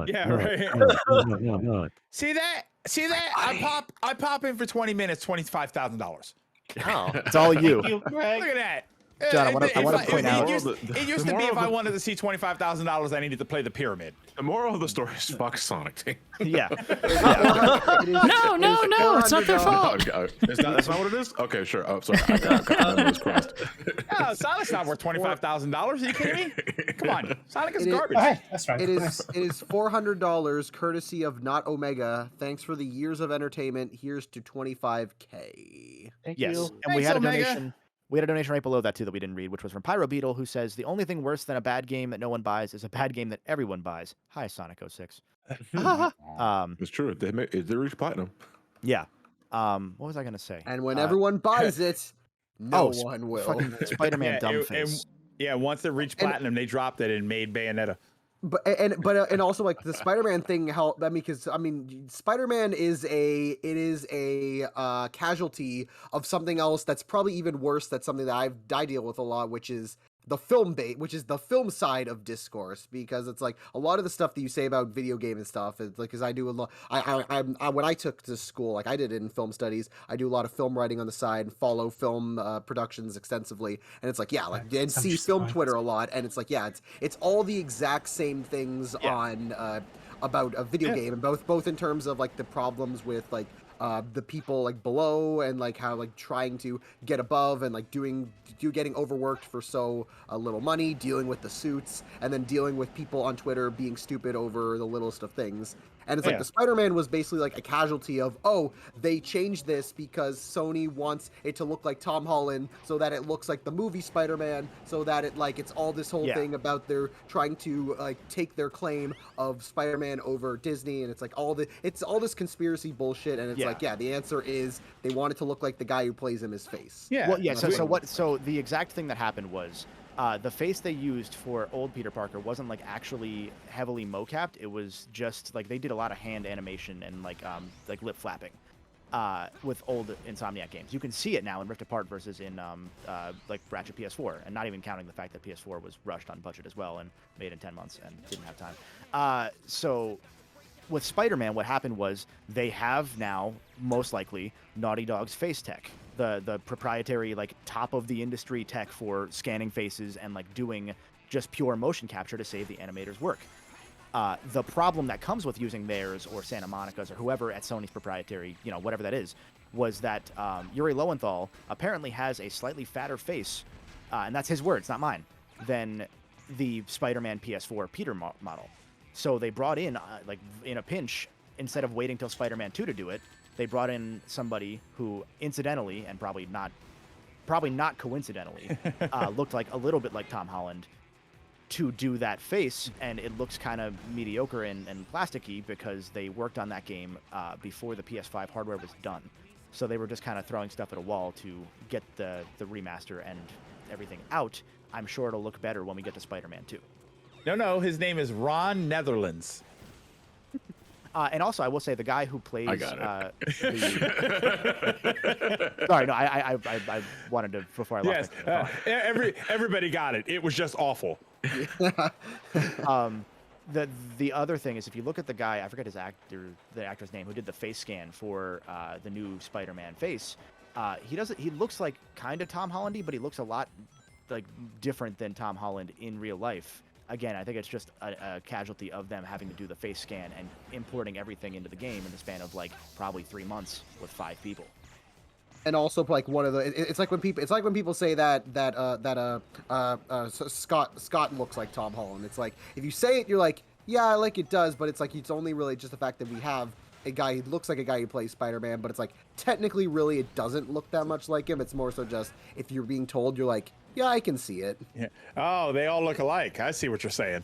Yeah, right. See that? I pop in for 20 minutes, $25,000. Oh, it's all you. Look at that. John, I want to point out. It used to be if I wanted to see $25,000, I needed to play the pyramid. The moral of the story is fuck Sonic. Yeah. No, it's not their fault. That's not what it is? Okay, sure. Oh, sorry. I got crossed. No, Sonic's not worth $25,000. Are you kidding me? Come on. Sonic is garbage. That's right. It is $400 courtesy of Not Omega. Thanks for the years of entertainment. Here's to 25K. Thank Yes, you. and Thanks, we had a Omega. donation. We had a donation right below that too that we didn't read, which was from Pyro Beetle, who says the only thing worse than a bad game that no one buys is a bad game that everyone buys. Hi, Sonic 06. It's true. They reached platinum. Yeah. What was I gonna say? And when everyone buys it, no one will. Fucking Spider-Man dumb face. Once it reached platinum, they dropped it and made Bayonetta. But also like the Spider-Man thing helped. I mean, because Spider-Man is a casualty of something else that's probably even worse. That's something that I deal with a lot, which is the film which is the film side of discourse, because it's like a lot of the stuff that you say about video game and stuff is like, because I do a lot. I when I took to school, like I did it in film studies, I do a lot of film writing on the side and follow film productions extensively, and it's like and see film Twitter a lot, and it's like it's all the exact same things on about a video game, and both in terms of like the problems with like the people like below, and like how like trying to get above, and like getting overworked for so little money, dealing with the suits, and then dealing with people on Twitter being stupid over the littlest of things. And it's like the Spider-Man was basically like a casualty of, they changed this because Sony wants it to look like Tom Holland so that it looks like the movie Spider-Man, so that it's all this whole thing about they're trying to like take their claim of Spider-Man over Disney, and it's like all this conspiracy bullshit, and it's the answer is they want it to look like the guy who plays him his face. So the exact thing that happened was the face they used for old Peter Parker wasn't like actually heavily mocapped. It was just like they did a lot of hand animation and like lip flapping with old Insomniac games. You can see it now in Rift Apart versus in like Ratchet PS4, and not even counting the fact that PS4 was rushed on budget as well and made in 10 months and didn't have time. So with Spider-Man, what happened was they have now most likely Naughty Dog's face tech. The proprietary like top of the industry tech for scanning faces and like doing just pure motion capture to save the animators work. The problem that comes with using theirs or Santa Monica's or whoever at Sony's proprietary, whatever that is, was that Yuri Lowenthal apparently has a slightly fatter face, and that's his words, not mine, than the Spider-Man PS4 Peter model. So they brought in, like in a pinch, instead of waiting till Spider-Man 2 to do it, they brought in somebody who, incidentally, and probably not coincidentally, looked like a little bit like Tom Holland to do that face, and it looks kind of mediocre and plasticky because they worked on that game before the PS5 hardware was done. So they were just kind of throwing stuff at a wall to get the remaster and everything out. I'm sure it'll look better when we get to Spider-Man 2. No, his name is Ron Netherlands. And also, I will say the guy who plays. I got it. Sorry, no, I wanted to before I lost. Yes, everybody got it. It was just awful. The other thing is, if you look at the guy, I forget the actor's name, who did the face scan for the new Spider-Man face. He looks like kind of Tom Hollandy, but he looks a lot like different than Tom Holland in real life. again, I think it's just a casualty of them having to do the face scan and importing everything into the game in the span of like probably 3 months with 5 people. And also, like, one of the, it's like when people say that Scott looks like Tom Holland. It's like, if you say it, you're like, yeah, like it does, but it's like, it's only really just the fact that we have a guy who looks like a guy who plays Spider-Man, but it's like, technically, really, it doesn't look that much like him. It's more so just, if you're being told, you're like, yeah, I can see it. Yeah. Oh, they all look alike. I see what you're saying.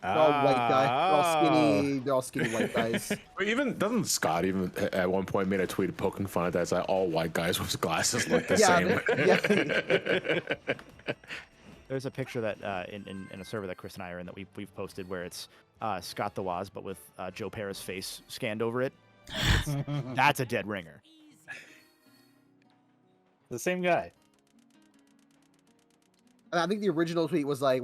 They're all white guys. They're all skinny white guys. But even doesn't Scott even at one point made a tweet poking fun at that? It's like all white guys with glasses look the same. There's a picture that in a server that Chris and I are in that we've posted where it's Scott the Woz, but with Joe Pera's face scanned over it. That's a dead ringer. The same guy. I think the original tweet was like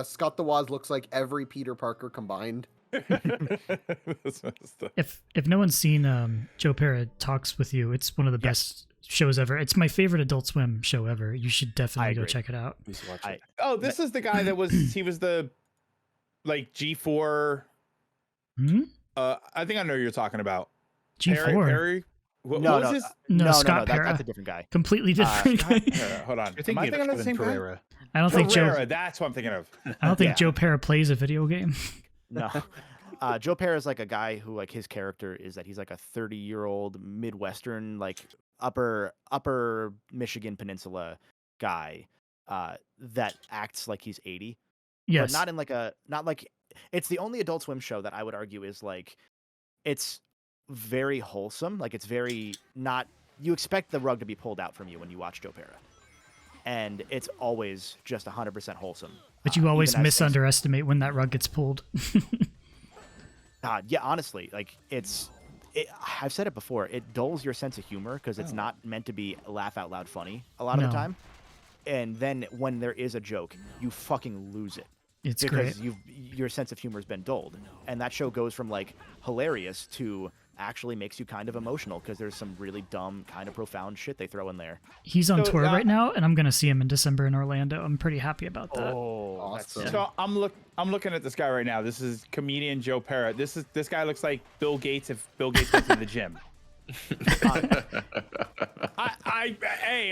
Scott the Woz looks like every Peter Parker combined. If no one's seen Joe Pera Talks with You, it's one of the best shows ever. It's my favorite Adult Swim show ever. You should definitely go check it out. Oh, this is the guy that was he was the like G4. I think I know who you're talking about. G4. Perry? What was his? No, Scott Pera. That's a different guy. Completely different guy. Hold on. You're thinking of the same guy? I don't think Joe. That's what I'm thinking of. I don't think Joe Pera plays a video game. No. Joe Pera is like a guy who, like, his character is that he's like a 30-year-old Midwestern, like upper Michigan Peninsula guy that acts like he's 80. Yes. But not like it's the only Adult Swim show that I would argue is like, it's very wholesome. Like, it's very not, you expect the rug to be pulled out from you when you watch Joe Pera. And it's always just 100% wholesome. But you always underestimate when that rug gets pulled. Yeah, honestly, like I've said it before, it dulls your sense of humor because it's not meant to be laugh out loud funny a lot of the time. And then when there is a joke, you fucking lose it. It's because great. Your sense of humor has been dulled. And that show goes from like hilarious to actually makes you kind of emotional because there's some really dumb, kind of profound shit they throw in there. He's on tour right now, and I'm going to see him in December in Orlando. I'm pretty happy about that. Oh, awesome. So I'm looking at this guy right now. This is comedian Joe Pera. This guy looks like Bill Gates if Bill Gates went to the gym.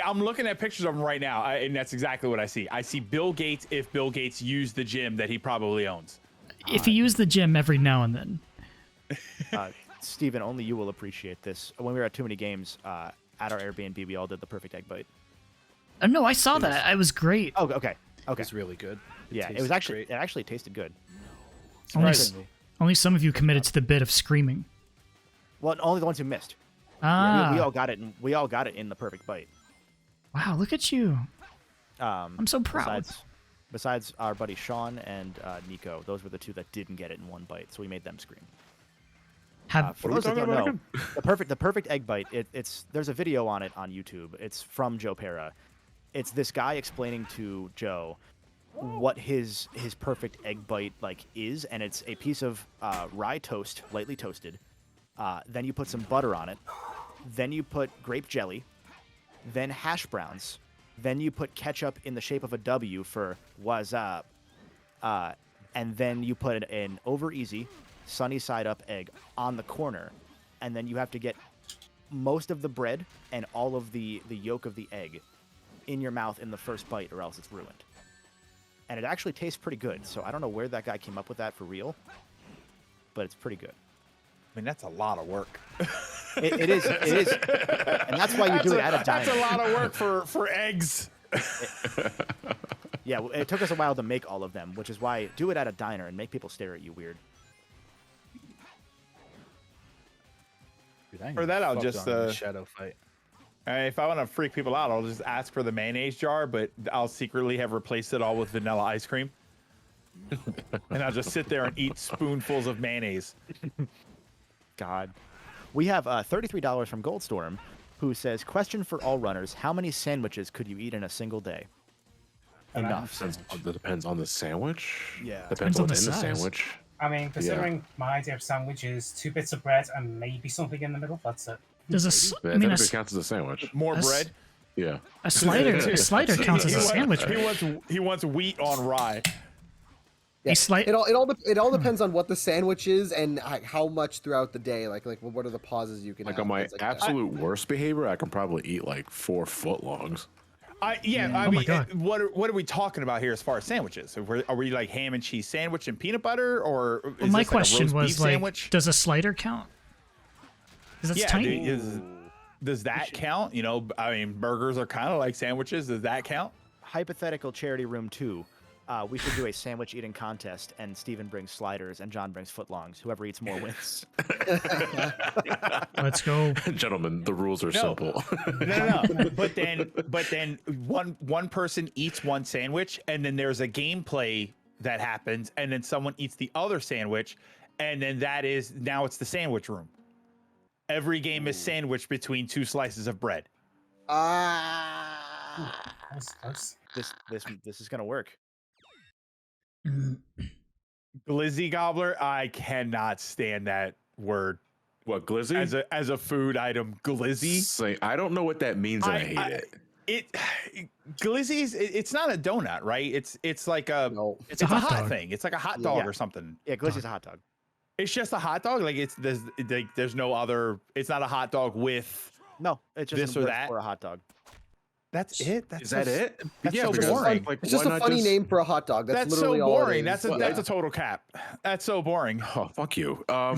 I'm looking at pictures of him right now, and that's exactly what I see. I see Bill Gates if Bill Gates used the gym that he probably owns. If he used the gym every now and then. Steven, only you will appreciate this. When we were at Too Many Games at our Airbnb, we all did the perfect egg bite. Oh, no, I saw that. It was great. Oh, okay. It's really good. It was actually it actually tasted good. Only some of you committed to the bit of screaming. Well, only the ones who missed. Ah. We all got it. We all got it in the perfect bite. Wow, look at you. I'm so proud. Besides our buddy Sean and Nico, those were the two that didn't get it in one bite, so we made them scream. For those that don't know, the perfect egg bite. There's a video on it on YouTube. It's from Joe Pera. It's this guy explaining to Joe what his perfect egg bite like is, and it's a piece of rye toast, lightly toasted. Then you put some butter on it. Then you put grape jelly. Then hash browns. Then you put ketchup in the shape of a W for what's up. And then you put an over easy sunny side up egg on the corner, and then you have to get most of the bread and all of the yolk of the egg in your mouth in the first bite, or else it's ruined. And it actually tastes pretty good, so I don't know where that guy came up with that for real, but it's pretty good. I mean, that's a lot of work. It is, and that's why you do it at a diner. That's a lot of work for eggs. Yeah, it took us a while to make all of them, which is why do it at a diner and make people stare at you weird. For that, I'll just shadow fight. If I want to freak people out, I'll just ask for the mayonnaise jar, but I'll secretly have replaced it all with vanilla ice cream, and I'll just sit there and eat spoonfuls of mayonnaise. God, we have $33 from Goldstorm, who says, "Question for all runners: how many sandwiches could you eat in a single day?" Enough. That depends on the sandwich. Yeah, depends on what's in the sandwich. I mean, considering my idea of sandwich is 2 bits of bread and maybe something in the middle, that's it. Does I mean, it counts as a sandwich. More bread? Yeah. A slider counts as a sandwich. He wants wheat on rye. Yeah. slight. It all depends on what the sandwich is and how much throughout the day. Like what are the pauses you can Like have, on my things like that. absolute worst behavior, I can probably eat like 4 footlongs. I Oh my mean, God. what are we talking about here as far as sandwiches? Are we like ham and cheese sandwich and peanut butter, or is Well, my this question like a roast was beef like, sandwich? does a slider count? Because that's tiny. Does that count? You know, I mean, burgers are kind of like sandwiches. Does that count? Hypothetical charity room 2. We should do a sandwich eating contest, and Steven brings sliders and John brings footlongs. Whoever eats more wins. Let's go. Gentlemen, the rules are simple. No. But then one person eats one sandwich, and then there's a gameplay that happens, and then someone eats the other sandwich, and then now it's the sandwich room. Every game is sandwiched between 2 slices of bread. This is gonna work. Glizzy gobbler, I cannot stand that word. What, glizzy? As a food item, glizzy. I don't know what that means. I hate it. Glizzy's. It's not a donut, right? It's like a. No. It's a hot dog. thing. It's like a hot dog Yeah. or something. Yeah, glizzy's a hot dog. It's just a hot dog. Like there's no other. It's not a hot dog with. No, it's just this a or word that. for a hot dog. That's it. Is that it? That's Yeah, so because, boring. like, It's just why a not funny just- name for a hot dog. That's literally so all it boring. is. That's a total cap. That's so boring. Oh, fuck you. Had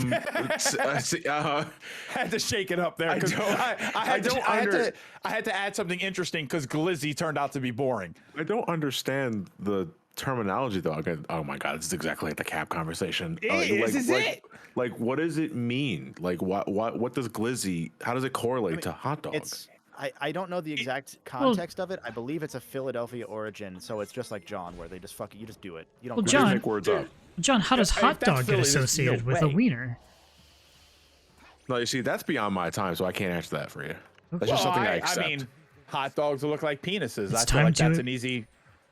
to shake it up there. I 'cause don't- I had to add something interesting because glizzy turned out to be boring. I don't understand the terminology though. Oh my god, this is exactly like the cap conversation. This is it. Like, what does it mean? Like, what does glizzy? How does it correlate to hot dog? I don't know the exact context of it. I believe it's a Philadelphia origin, so it's just like John, where they just you just do it. You don't Well, John, make words up. John, how does If hot that's dog get Philly, there's no associated with a way. wiener? No, you see, that's beyond my time, so I can't answer that for you. That's just something I accept. I mean, hot dogs look like penises. It's I feel time like that's to- an easy.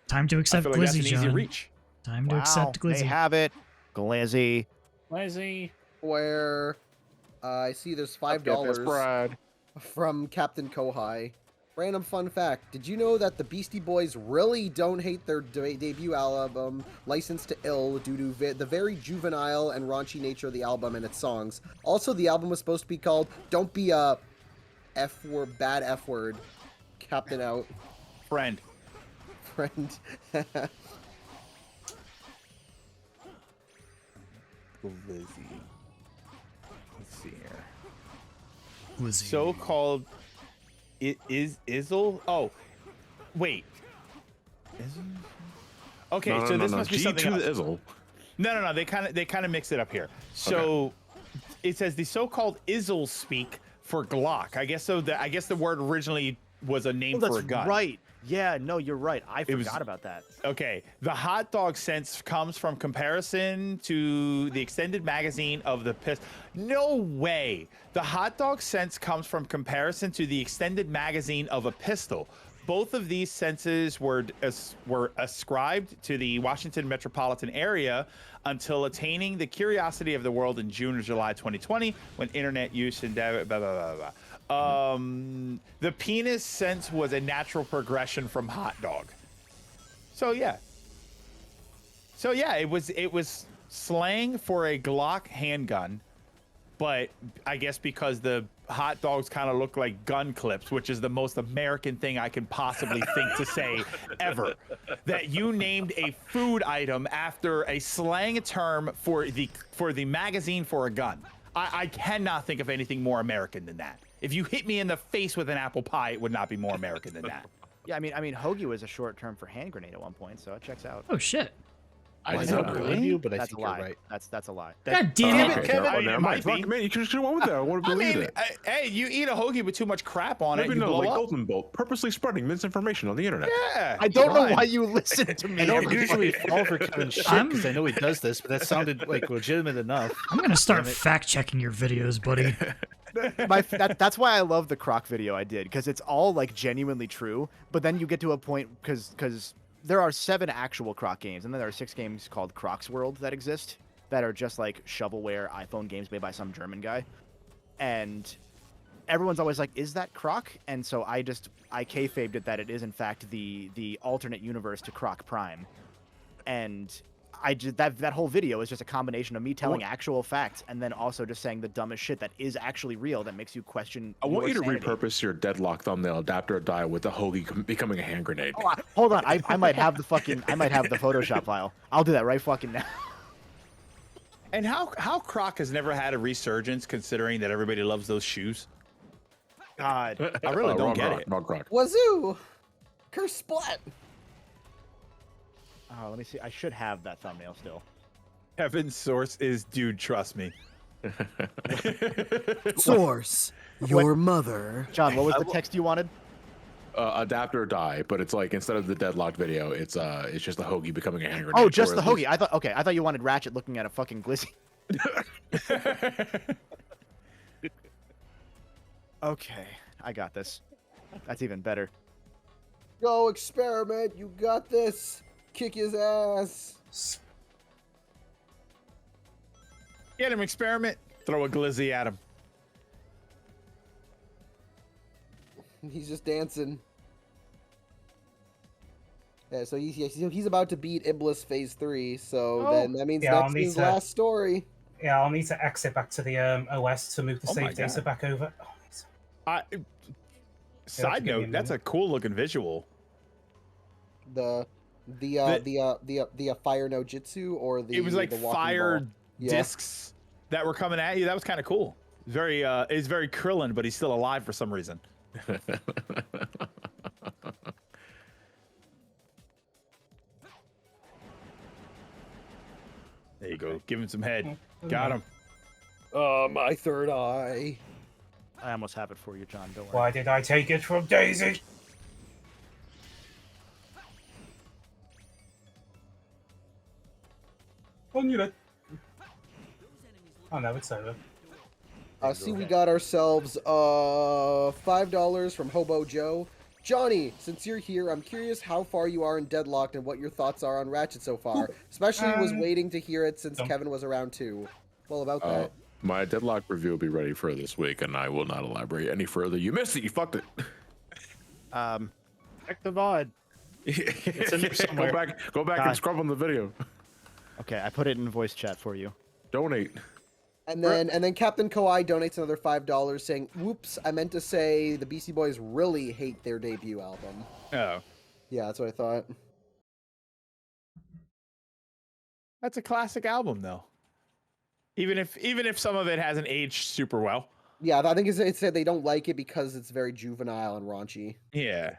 Time to I accept feel like that's glizzy, an easy John. reach. Time to accept glizzy. They have it. Glizzy. Glizzy. Where I see there's $5 from Captain Kohai. Random fun fact: did you know that the Beastie Boys really don't hate their debut album, Licensed to Ill, due to the very juvenile and raunchy nature of the album and its songs? Also, the album was supposed to be called "Don't Be a F Word, Bad F Word." Captain out. Friend. Glizzy. Let's see here. Glizzy. So-called Izzle. Oh, wait. Okay, No, so no, this no. must be G something to else. the Izzle. No. They kind of mix it up here. So it says the so-called Izzle speak for Glock. I guess so. I guess the word originally was a name for a gun. Right. Yeah, no, you're right. I was- forgot about that. Okay, the hot dog sense comes from comparison to the extended magazine of the pistol. No way. The hot dog sense comes from comparison to the extended magazine of a pistol. Both of these senses were ascribed to the Washington metropolitan area until attaining the curiosity of the world in June or July 2020, when internet use and blah, blah, blah, blah. The penis sense was a natural progression from hot dog. So yeah, it was slang for a Glock handgun, but I guess because the hot dogs kind of look like gun clips, which is the most American thing I can possibly think to say ever, that you named a food item after a slang term for the magazine for a gun. I cannot think of anything more American than that. If you hit me in the face with an apple pie, it would not be more American than that. Yeah, I mean, hoagie was a short term for hand grenade at one point, so it checks out. Oh shit. I don't believe you, but I That's think a you're lie. right. That's a lie. God damn it, Okay, Kevin. oh, never mind. Fuck, man, you should have went with that. I would have believed it. Hey, you eat a hoagie with too much crap on it, Maybe you no, blow like up. GoldenBolt, purposely spreading misinformation on the internet. Yeah. I don't know why you listen to me. I don't every usually fucking fall for day. Kevin's shit I'm- because I know he does this, but that sounded like legitimate enough. I'm gonna start Damn it. fact checking your videos, buddy. That's why I love the Croc video I did, because it's all like genuinely true. But then you get to a point because there are 7 actual Croc games, and then there are 6 games called Croc's World that exist that are just like shovelware iPhone games made by some German guy, and everyone's always like, "Is that Croc?" And so I kayfabed it that it is in fact the alternate universe to Croc Prime, and I just that whole video is just a combination of me telling actual facts and then also just saying the dumbest shit that is actually real that makes you question. I want you to sanity. repurpose your deadlock thumbnail adapter die with the hoagie becoming a hand grenade. Oh, hold on, I might have the Photoshop file. I'll do that right fucking now. And how Croc has never had a resurgence, considering that everybody loves those shoes. God, I really don't get it. Wrong Croc. Wazoo! Curse splat. Oh, let me see. I should have that thumbnail still. Kevin's source is, dude, trust me. Source, your mother. John, what was the text you wanted? Adapter die, but it's like instead of the deadlocked video, it's just the hoagie becoming a hand grenade. Oh, just the hoagie. I thought you wanted Ratchet looking at a fucking glizzy. Okay, I got this. That's even better. Go experiment. You got this. Kick his ass. Get him, experiment. Throw a glizzy at him. He's just dancing. Yeah, so he's about to beat Iblis Phase 3, so then that means next is last story. Yeah, I'll need to exit back to the OS to move the save data back over. Side note, that's a cool looking visual. The fire no jutsu or the it was like the fire discs that were coming at you. That was kind of cool. It's very Krillin, but he's still alive for some reason. There you go. Give him some head. Got him. My third eye. I almost have it for you, John. Don't worry. Why did I take it from Daisy? On you then. Oh no, it's over. See, we got ourselves $5 from Hobo Joe. Johnny, since you're here, I'm curious how far you are in Deadlocked and what your thoughts are on Ratchet so far. Especially was waiting to hear it since Kevin was around too. Well, about that. My Deadlock review will be ready for this week, and I will not elaborate any further. You missed it. You fucked it. Check the VOD. It's in there somewhere. Go back and scrub on the video. Okay, I put it in voice chat for you. Donate. And then Captain Kawhi donates another $5 saying, "Whoops, I meant to say the Beastie Boys really hate their debut album." Oh. Yeah, that's what I thought. That's a classic album, though. Even if some of it hasn't aged super well. Yeah, I think it said they don't like it because it's very juvenile and raunchy. Yeah.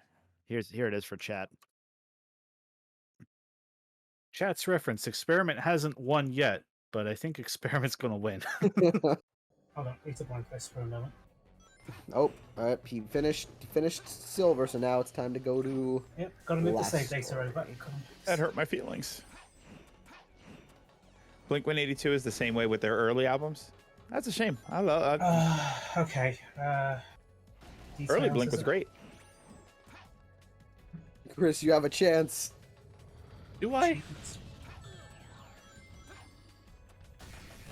Here it is for chat. Chat's reference: Experiment hasn't won yet, but I think Experiment's gonna win. Hold on, need to blank this for a moment. Oh, all right. He finished silver, so now it's time to go to. Yep, gotta move the save data over. That hurt my feelings. Blink-182 is the same way with their early albums. That's a shame. I love. Okay. Early Blink was great. Chris, you have a chance. Do I?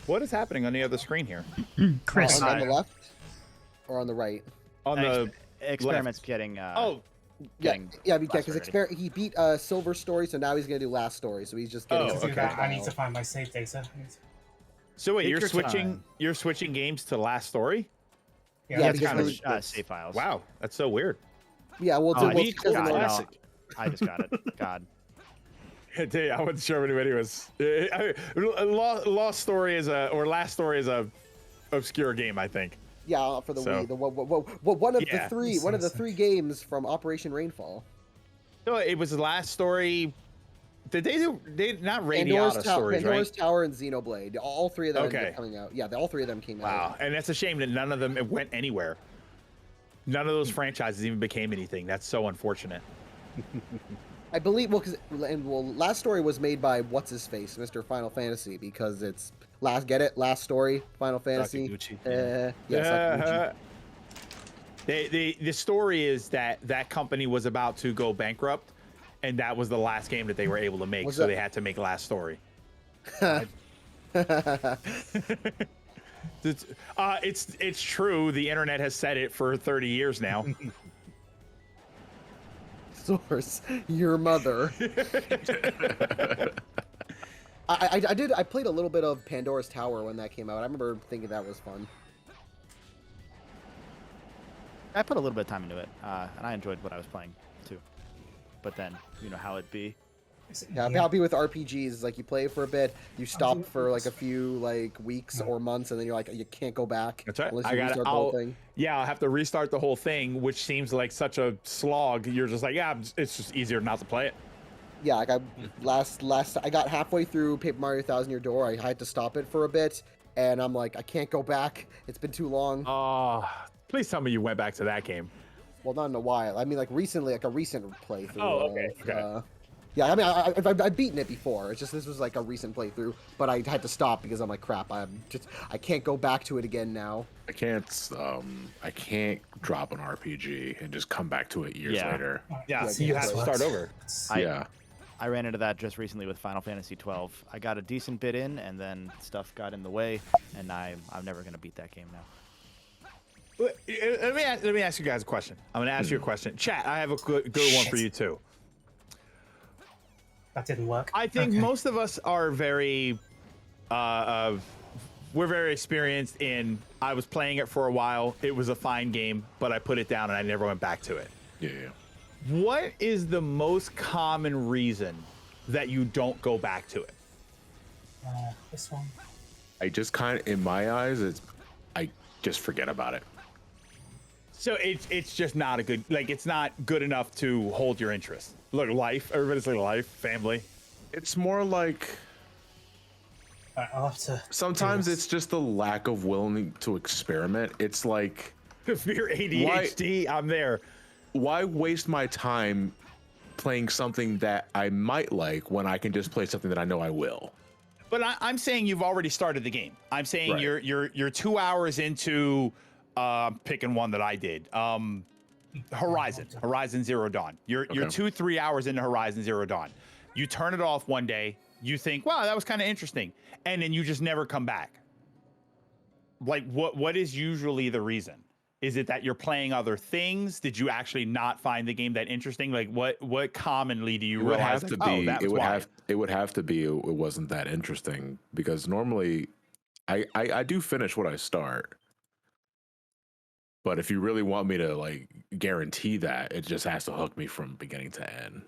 What is happening on the other screen here? Chris. On the left or on the right? On the Experiment's left. getting. Yeah, because he beat Silver Story, so now he's gonna do Last Story. So he's just getting. To do that, I need to find my save data. So wait, Take you're your switching time. you're switching games to Last Story? Yeah, That's because kind of save files. Wow, that's so weird. Yeah, well, Oh, it's God, no, classic. I just got it. God. Dude, I wasn't sure anybody was. Lost Story is Last Story is a obscure game, I think. Yeah, for the Wii. One of the three games from Operation Rainfall. No, it was the Last Story. Did they do? They not Radiata stories, Pandora's right? Tower and Xenoblade. All three of them ended up coming out. Yeah, all three of them came out. Wow, and that's a shame that none of them went anywhere. None of those franchises even became anything. That's so unfortunate. I believe Last Story was made by what's his face, Mr. Final Fantasy, because it's Last Story, Final Fantasy. Sakaguchi. Sakaguchi. The story is that company was about to go bankrupt, and that was the last game that they were able to make, so they had to make Last Story. It's true. The internet has said it for 30 years now. Source, your mother. I played a little bit of Pandora's Tower when that came out. I remember thinking that was fun. I put a little bit of time into it, and I enjoyed what I was playing too. But then, you know how it be. Yeah, I'll be with RPGs. Like you play for a bit, you stop for like a few like weeks or months, and then you're like you can't go back. That's right. Unless you restart the whole thing. Yeah, I'll have to restart the whole thing, which seems like such a slog. You're just like, yeah, it's just easier not to play it. Yeah, like I got halfway through Paper Mario Thousand Year Door. I had to stop it for a bit, and I'm like, I can't go back. It's been too long. Oh, please tell me you went back to that game. Well, not in a while. I mean, like recently, like a recent playthrough. Oh, okay. Yeah, I mean, I've beaten it before. It's just this was like a recent playthrough, but I had to stop because I'm like, crap. I can't go back to it again now. I can't drop an RPG and just come back to it years later. Yeah, so you have to start over. I ran into that just recently with Final Fantasy 12. I got a decent bit in, and then stuff got in the way, and I'm never gonna beat that game now. Let me ask you guys a question. I'm gonna ask you a question. Chat, I have a good one for you too. That didn't work. I think most of us are very, we're very experienced in. I was playing it for a while. It was a fine game, but I put it down and I never went back to it. Yeah. What is the most common reason that you don't go back to it? This one. I just kind of, in my eyes, I just forget about it. So it's just not a good, like, it's not good enough to hold your interest. Look, life, everybody's like life, family. It's more like, I'll have to. Sometimes it's just the lack of willing to experiment. It's like, if you're ADHD, I'm there. Why waste my time playing something that I might like when I can just play something that I know I will? But I'm saying you've already started the game. I'm saying you're 2 hours into picking one that I did. Horizon Zero Dawn. You're 2-3 hours into Horizon Zero Dawn. You turn it off one day. You think, wow, that was kind of interesting, and then you just never come back. Like, what is usually the reason? Is it that you're playing other things? Did you actually not find the game that interesting? Like, what commonly do you realize? It would have to be it wasn't that interesting, because normally I do finish what I start. But if you really want me to like guarantee that, it just has to hook me from beginning to end.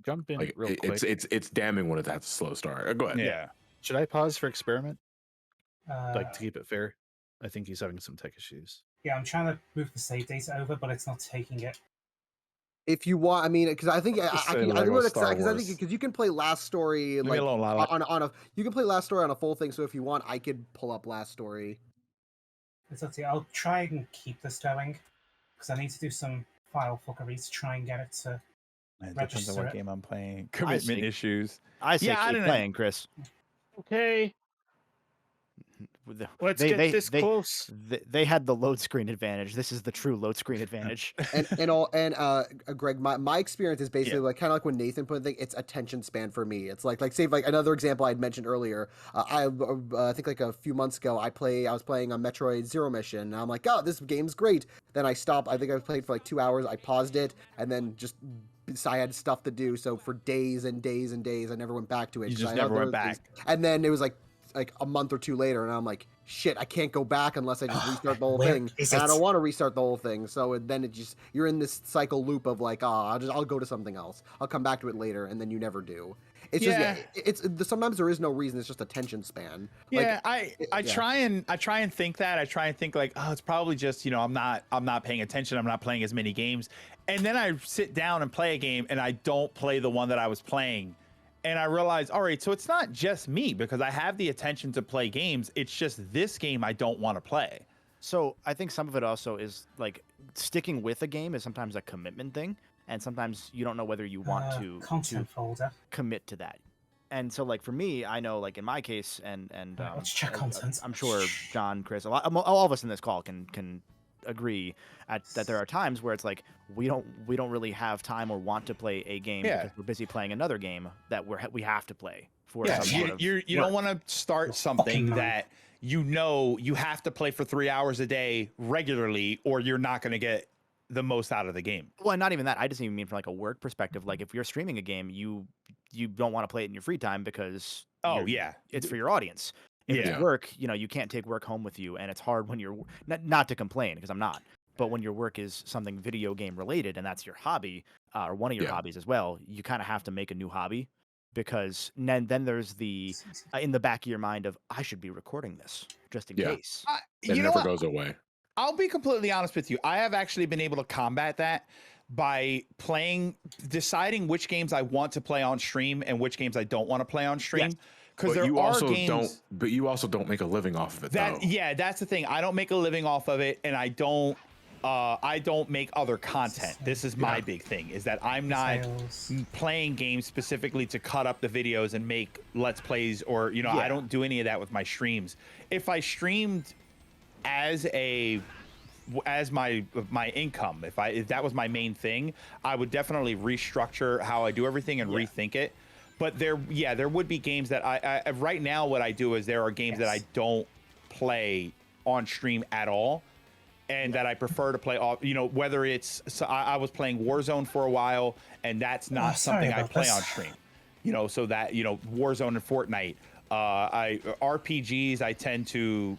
Jump in like, real quick. It's damning when it has a slow start. Go ahead. Yeah. Should I pause for experiment? Uh, Like to keep it fair? I think he's having some tech issues. Yeah, I'm trying to move the save data over, but it's not taking it. If you want, I mean, because I think because you can play Last Story Leave me like alone, Lala. on a you can play Last Story on a full thing. So if you want, I could pull up Last Story. Let's see. I'll try and keep this going because I need to do some file fuckery to try and get it to It depends register on what it. game I'm playing. Commitment issues. I say I keep don't know. playing, Chris. Okay. Let's get this close. They had the load screen advantage. This is the true load screen advantage. Greg, my experience is basically like kind of like when Nathan put it. It's attention span for me. It's like say like another example I'd mentioned earlier. I think like a few months ago I was playing a Metroid Zero Mission. And I'm like, oh, this game's great. Then I stopped. I think I played for like 2 hours. I paused it and then just. I had stuff to do, so for days and days and days, I never went back to it. You just never went back. And then it was like a month or two later, and I'm like, shit, I can't go back unless I just restart the whole thing. And I don't want to restart the whole thing. So then you're in this cycle loop of like, I'll go to something else. I'll come back to it later, and then you never do. It's just sometimes there is no reason. It's just attention span. Yeah, I try and think that. I try and think like, oh, it's probably just, I'm not paying attention. I'm not playing as many games. And then I sit down and play a game and I don't play the one that I was playing. And I realize, all right, so it's not just me because I have the attention to play games. It's just this game I don't want to play. So I think some of it also is like sticking with a game is sometimes a commitment thing. And sometimes you don't know whether you want to folder. commit to that. And so like for me, I know like in my case and let's check content. I'm sure John, Chris, all of us in this call can agree that there are times where it's like we don't really have time or want to play a game because we're busy playing another game that we have to play for some sort of you don't want to start something that you have to play for 3 hours a day regularly or you're not going to get the most out of the game. Well, not even that. I just even mean from like a work perspective. Like if you're streaming a game, you don't want to play it in your free time because yeah, it's for your audience. If it's work, you can't take work home with you, and it's hard when you're not to complain because I'm not, but when your work is something video game related and that's your hobby or one of your hobbies as well, you kind of have to make a new hobby because then there's the in the back of your mind of I should be recording this just in case. It never goes away. I'll be completely honest with you. I have actually been able to combat that by deciding which games I want to play on stream and which games I don't want to play on stream. Because there are games, but you also don't make a living off of it. That's the thing. I don't make a living off of it, and I don't make other content. This is my big thing: is that I'm not playing games specifically to cut up the videos and make let's plays, or I don't do any of that with my streams. If I streamed as my income, if that was my main thing, I would definitely restructure how I do everything and rethink it. But there would be games that I right now what I do is there are games that I don't play on stream at all, and that I prefer to play off. Whether it's I was playing Warzone for a while, and that's not something I play on stream. So that Warzone and Fortnite, RPGs I tend to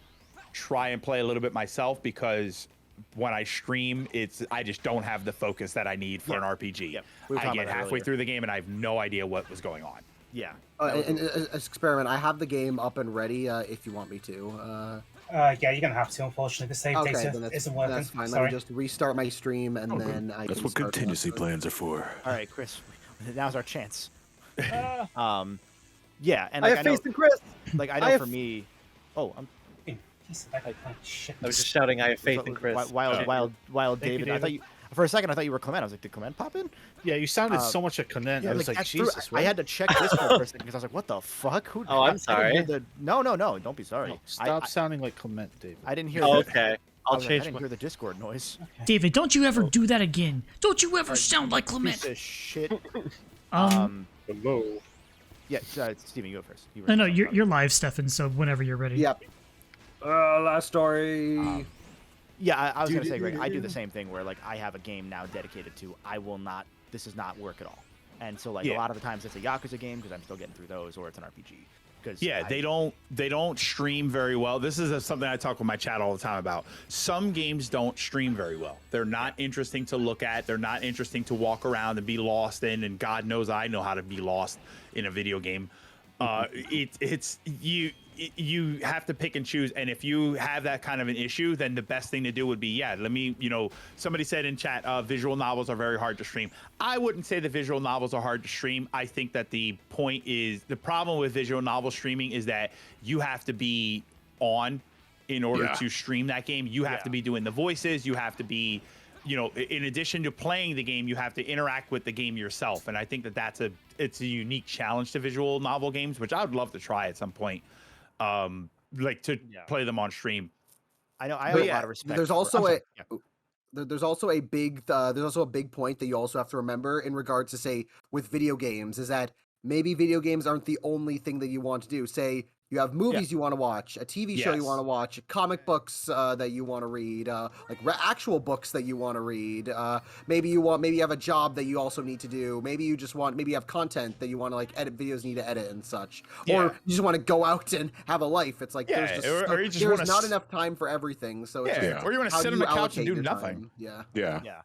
try and play a little bit myself because when I stream, I just don't have the focus that I need for an RPG. I get halfway through the game and I have no idea what was going on. Yeah. And Experiment, I have the game up and ready if you want me to. Yeah, you're gonna have to. Unfortunately, the save data isn't working. That's fine. Sorry. Let me just restart my stream and then I. That's what contingency plans are for. All right, Chris. Now's our chance. Yeah, and I have faith in Chris. Like I know for me. Oh, I was just shouting, I have faith in Chris. Wild David. I thought you, for a second, I thought you were Clement. I was like, did Clement pop in? Yeah, you sounded so much like Clement. Yeah, I was like Jesus. I had to check Discord for a second because I was like, what the fuck? I'm sorry. No, don't be sorry. No, stop sounding like Clement, David. I didn't hear. Okay, I'll change. I didn't hear the Discord noise. Okay. David, don't you ever do that again. Don't you ever sound like Clement. Piece of shit. Hello. Yeah, Steven, you go first. No, you're live, Stefan. So whenever you're ready. Yep. Last story. Yeah, I was gonna say, Greg, I do the same thing where like I have a game now dedicated to this is not work at all, and so like a lot of the times it's a Yakuza game because I'm still getting through those, or it's an RPG. They don't stream very well. This is something I talk with my chat all the time about. Some games don't stream very well. They're not interesting to look at. They're not interesting to walk around and be lost in. And God knows I know how to be lost in a video game. You have to pick and choose, and if you have that kind of an issue, then the best thing to do would be somebody said in chat visual novels are very hard to stream. I wouldn't say the visual novels are hard to stream. I think that the problem with visual novel streaming is that you have to be on in order to stream that game. You have to be doing the voices, you have to be in addition to playing the game, you have to interact with the game yourself, and I think that it's a unique challenge to visual novel games, which I would love to try at some point. Play them on stream. I know I have a lot of respect. There's also a big point that you also have to remember in regards to, say, with video games, is that maybe video games aren't the only thing that you want to do. Say you have movies you want to watch, a TV show you want to watch, comic books that you want to read, actual books that you want to read. Maybe you have a job that you also need to do. Maybe you have content that you want to edit videos, need to edit and such. Or you just want to go out and have a life. It's like there's not enough time for everything. So or you want to sit on the couch and do nothing. Yeah.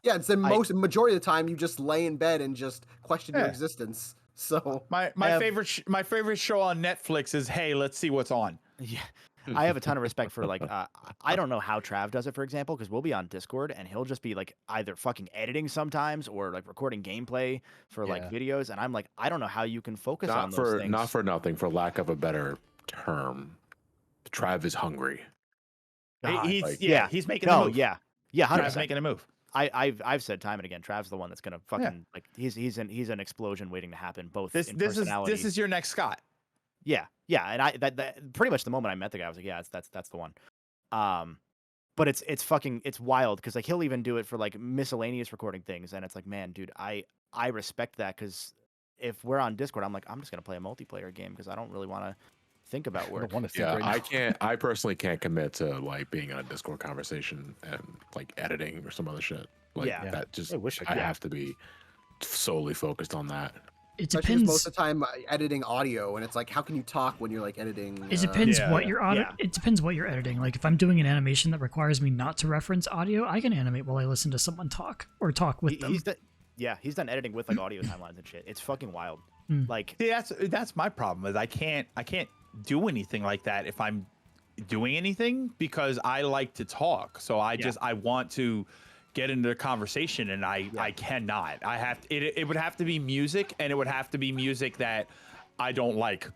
It's the majority of the time you just lay in bed and just question your existence. So my favorite show on Netflix is Hey, let's see what's on. Yeah, I have a ton of respect for I don't know how Trav does it, for example, because we'll be on Discord and he'll just be either fucking editing sometimes or recording gameplay for videos, and I'm like, I don't know how you can focus on those things. Not for nothing, for lack of a better term, Trav is hungry. He's making a move. Yeah, 100%. Making a move. I've said time and again, Trav's the one that's gonna fucking he's an explosion waiting to happen. Both this is your next Scott. Yeah, and that pretty much the moment I met the guy, I was like, yeah, that's the one. But it's wild because he'll even do it for miscellaneous recording things, and it's like, man, dude, I respect that, because if we're on Discord, I'm like, I'm just gonna play a multiplayer game because I don't really want to think about work. I personally can't commit to being in a Discord conversation and editing or some other shit. I have to be solely focused on that. Especially 'cause depends. most of the time editing audio, and it's like, how can you talk when you're like editing? It depends Yeah, what yeah. you're audio. Yeah. It depends what you're editing. Like if I'm doing an animation that requires me not to reference audio, I can animate while I listen to someone talk or talk with them. He's done editing with like audio timelines and shit. It's fucking wild. Mm. Like See, that's my problem is I can't do anything like that if I'm doing anything because I like to talk. So I want to get into the conversation and I cannot. I have it would have to be music, and it would have to be music that I don't like.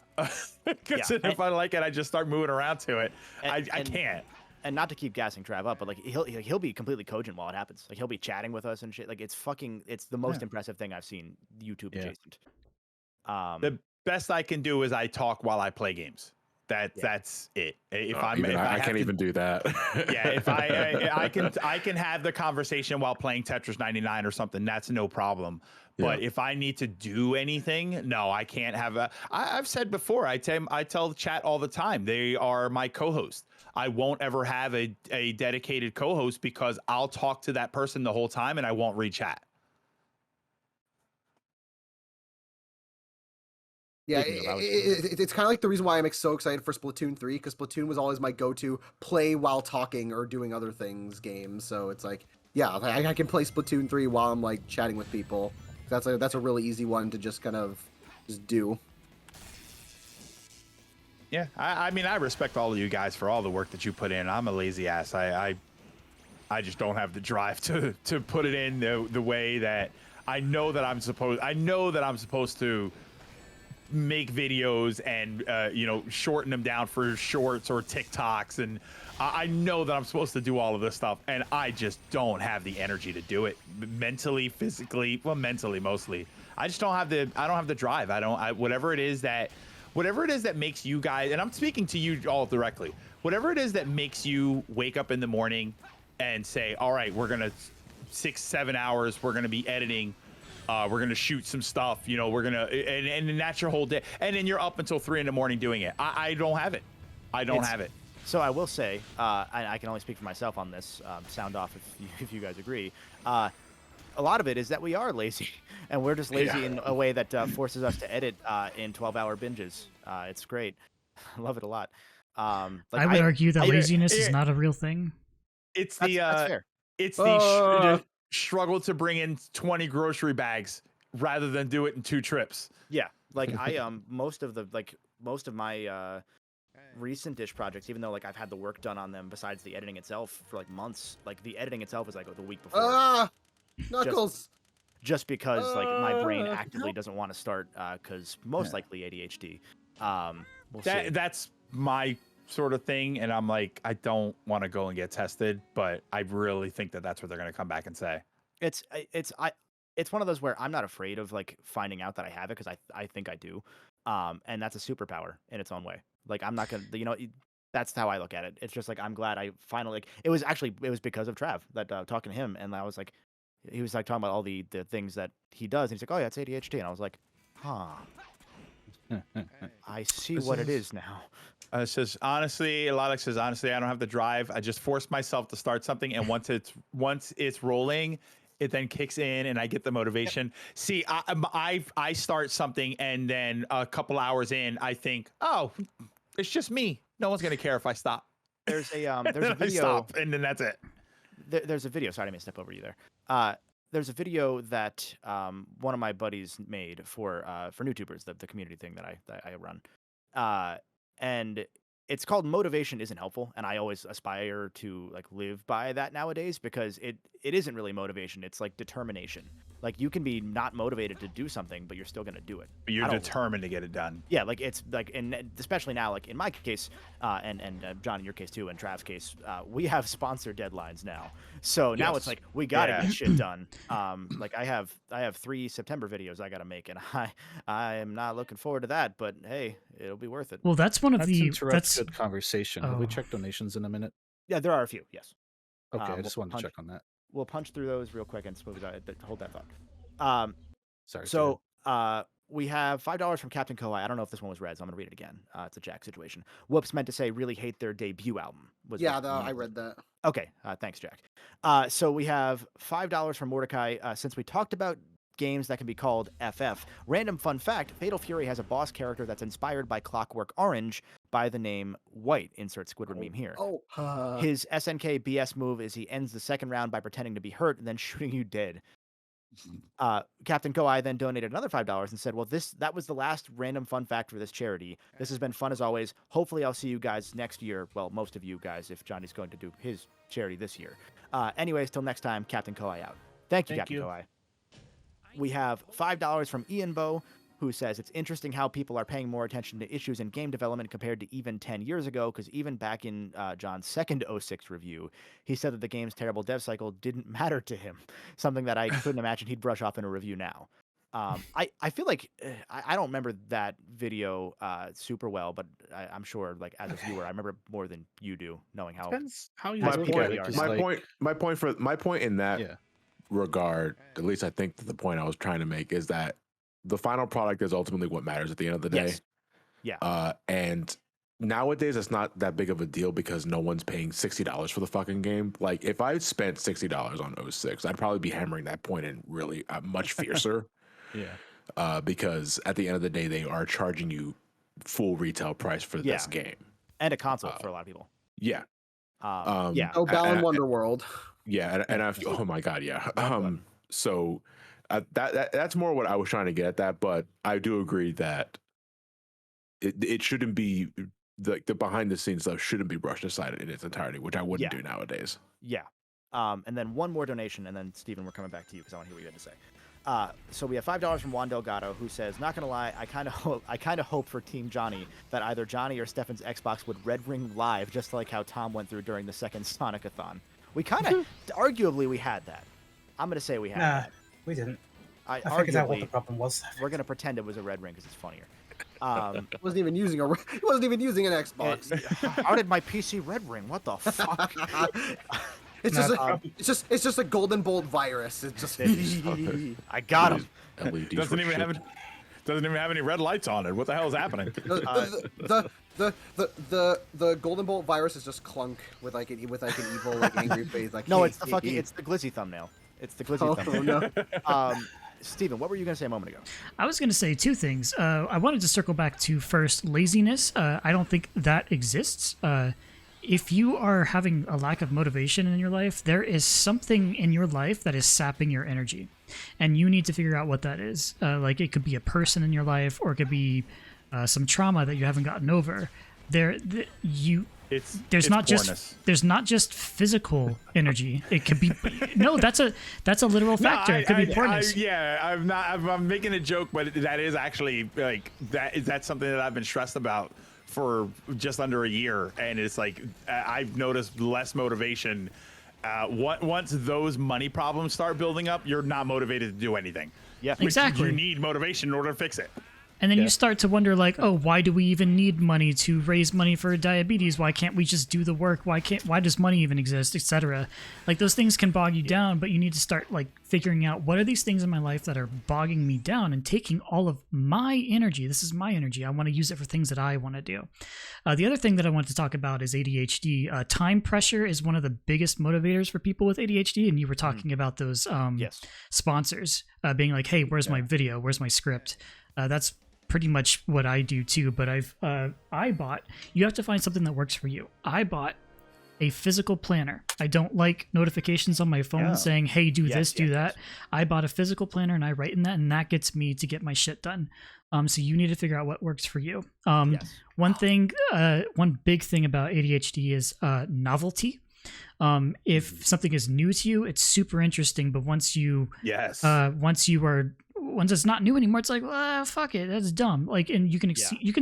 Because if I like it, I just start moving around to it. I can't. And not to keep gassing Trav up, but like he'll be completely cogent while it happens. Like he'll be chatting with us and shit. Like it's the most impressive thing I've seen YouTube adjacent. The best I can do is I talk while I play games. That's it. I can't even do that. Yeah, if I can have the conversation while playing Tetris 99 or something. That's no problem. But if I need to do anything, no, I can't have I've said before. I tell the chat all the time. They are my co-host. I won't ever have a dedicated co-host because I'll talk to that person the whole time and I won't read chat. Yeah, it's kind of like the reason why I'm so excited for Splatoon 3, because Splatoon was always my go-to play while talking or doing other things game. So it's like, yeah, I can play Splatoon 3 while I'm like chatting with people. That's a really easy one to just kind of just do. Yeah, I mean, I respect all of you guys for all the work that you put in. I'm a lazy ass. I just don't have the drive to put it in the way that I know that I'm supposed to make videos and shorten them down for shorts or TikToks, and I know that I'm supposed to do all of this stuff, and I just don't have the energy to do it mentally, physically. Well, mentally mostly. I just don't have the drive. Whatever it is that makes you guys, and I'm speaking to you all directly, whatever it is that makes you wake up in the morning and say, all right, we're gonna 6-7 hours, we're gonna be editing. We're gonna shoot some stuff, we're gonna, and that's your whole day, and then you're up until 3 a.m. doing it. I don't have it. I don't have it. So I will say, I can only speak for myself on this. Sound off if you guys agree. A lot of it is that we are lazy, and we're just lazy in a way that forces us to edit in 12-hour binges. It's great. I love it a lot. I would argue that laziness is not a real thing. It's that's fair. It's the struggle to bring in 20 grocery bags rather than do it in 2 trips. Yeah, like most of my recent-ish projects, even though like I've had the work done on them besides the editing itself for like months, like the editing itself is like the week before. Knuckles. Just because like my brain actively doesn't want to start because most likely ADHD. We'll see. That's my sort of thing, and I'm like, I don't want to go and get tested, but I really think that that's what they're going to come back and say. It's one of those where I'm not afraid of like finding out that I have it, because I think I do, and that's a superpower in its own way. Like I'm not gonna, that's how I look at it. It's just like I'm glad I finally, like, it was because of Trav that talking to him, and I was like, he was like talking about all the things that he does, and he's like, oh yeah, it's ADHD, and I was like, huh. I see what it is now. It says, honestly, Alex says, honestly, I don't have the drive. I just force myself to start something, and once it's rolling, it then kicks in, and I get the motivation. See, I start something, and then a couple hours in, I think, oh, it's just me. No one's gonna care if I stop. There's a video. I stop, and then that's it. There's a video. Sorry, I didn't mean to step over you there. There's a video that one of my buddies made for NewTubers, the community thing that I run, and it's called "Motivation Isn't Helpful," and I always aspire to like live by that nowadays, because it isn't really motivation. It's like determination. Like you can be not motivated to do something, but you're still gonna do it. But you're determined to get it done. Yeah, like it's like, and especially now, like in my case, and John, in your case too, and Trav's case, we have sponsor deadlines now. So now it's like we gotta get shit done. Like I have 3 September videos I gotta make, and I am not looking forward to that. But hey, it'll be worth it. Well, that's one of that's good conversation. Have we checked donations in a minute? Yeah, there are a few. Yes. Okay, I just wanted to check on that. We'll punch through those real quick and hold that thought. Sorry. So we have $5 from Captain Kawhi. I don't know if this one was read, so I'm gonna read it again. It's a Jack situation. Whoops meant to say really hate their debut album. I read that. Okay, thanks, Jack. So we have $5 from Mordecai. Since we talked about games that can be called FF. Random fun fact, Fatal Fury has a boss character that's inspired by Clockwork Orange by the name White. Insert Squidward meme here. His SNK BS move is he ends the second round by pretending to be hurt and then shooting you dead. Captain Koi then donated another $5 and said, well, that was the last random fun fact for this charity. This has been fun as always. Hopefully I'll see you guys next year. Well, most of you guys, if Johnny's going to do his charity this year. Anyways, till next time, Captain Koi out. Thank you, Captain Koi. We have $5 from Ian Bow, who says it's interesting how people are paying more attention to issues in game development compared to even 10 years ago, because even back in John's second 06 review, he said that the game's terrible dev cycle didn't matter to him, something that I couldn't imagine he'd brush off in a review now. I feel like I don't remember that video super well, but I'm sure, like, as a viewer, I remember it more than you do, knowing how. Depends how you my point in that regard, at least I think that the point I was trying to make is that the final product is ultimately what matters at the end of the day. Yes. Yeah. And nowadays it's not that big of a deal because no one's paying $60 for the fucking game. Like, if I spent $60 on 06, I'd probably be hammering that point in really much fiercer. Because at the end of the day, they are charging you full retail price for this game. And a console for a lot of people. Yeah. No Balan Wonderworld. Yeah, and I've, oh my god, yeah. So that's more what I was trying to get at that, but I do agree that it shouldn't be the behind the scenes stuff shouldn't be brushed aside in its entirety, which I wouldn't do nowadays. Yeah. And then one more donation, and then Steven, we're coming back to you because I want to hear what you had to say. So we have $5 from Juan Delgado, who says, "Not gonna lie, I kind of hope for Team Johnny that either Johnny or Stefan's Xbox would red ring live, just like how Tom went through during the second Sonic-a-thon." We kind of, arguably, we had that. I'm gonna say we had that. We didn't. I figured out what the problem was. We're gonna pretend it was a red ring because it's funnier. He wasn't even using an Xbox. How did my PC red ring? What the fuck? It's just a GoldenBolt virus. It's just I got him. Doesn't even have any red lights on it. What the hell is happening? The GoldenBolt virus is just Clunk with like an evil like angry face. Like, no, it's the glizzy thumbnail. It's the glizzy thumbnail. No. Steven, what were you going to say a moment ago? I was going to say two things. I wanted to circle back to first laziness. I don't think that exists. If you are having a lack of motivation in your life, there is something in your life that is sapping your energy, and you need to figure out what that is. Like, it could be a person in your life, or it could be some trauma that you haven't gotten over. There's not just physical energy. It could be that's a literal factor. It could be poorness. I'm making a joke, but that is actually like that's something that I've been stressed about for just under a year, and it's like I've noticed less motivation. Once those money problems start building up, you're not motivated to do anything. Yeah, exactly. You need motivation in order to fix it. And then you start to wonder, like, oh, why do we even need money to raise money for diabetes? Why can't we just do the work? Why does money even exist, etc.? Like, those things can bog you down, but you need to start, like, figuring out what are these things in my life that are bogging me down and taking all of my energy. This is my energy. I want to use it for things that I want to do. The other thing that I want to talk about is ADHD. Time pressure is one of the biggest motivators for people with ADHD, and you were talking about those sponsors being like, hey, where's my video? Where's my script? That's pretty much what I do too, but you have to find something that works for you. I bought a physical planner. I don't like notifications on my phone saying, hey, do this, do that. I bought a physical planner and I write in that, and that gets me to get my shit done. So you need to figure out what works for you. One big thing about ADHD is novelty. If something is new to you, it's super interesting, but once it's not new anymore, it's like, well, fuck it, that's dumb. Like, and you can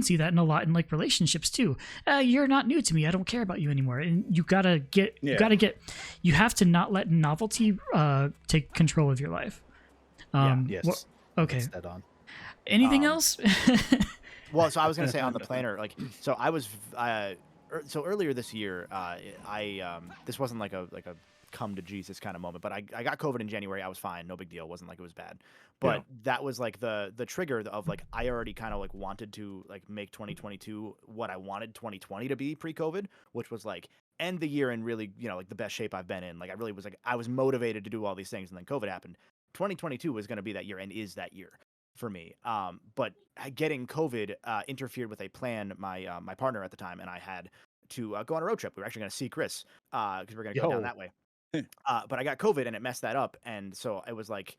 see that in a lot in like relationships too. You're not new to me. I don't care about you anymore. And you have to not let novelty take control of your life. Okay. Anything else? Well, so I was gonna say on the planner, like, so I was, so earlier this year, this wasn't like a come to Jesus kind of moment, but I got COVID in January. I was fine, no big deal. It wasn't like it was bad, but that was like the trigger of like I already kind of like wanted to like make 2022 what I wanted 2020 to be pre-COVID, which was like end the year in really, like the best shape I've been in. Like I really was like I was motivated to do all these things, and then COVID happened. 2022 was going to be that year and is that year for me. But getting COVID interfered with a plan my partner at the time and I had to go on a road trip. We were actually going to see Chris because we are going to go down that way. But I got COVID and it messed that up, and so it was like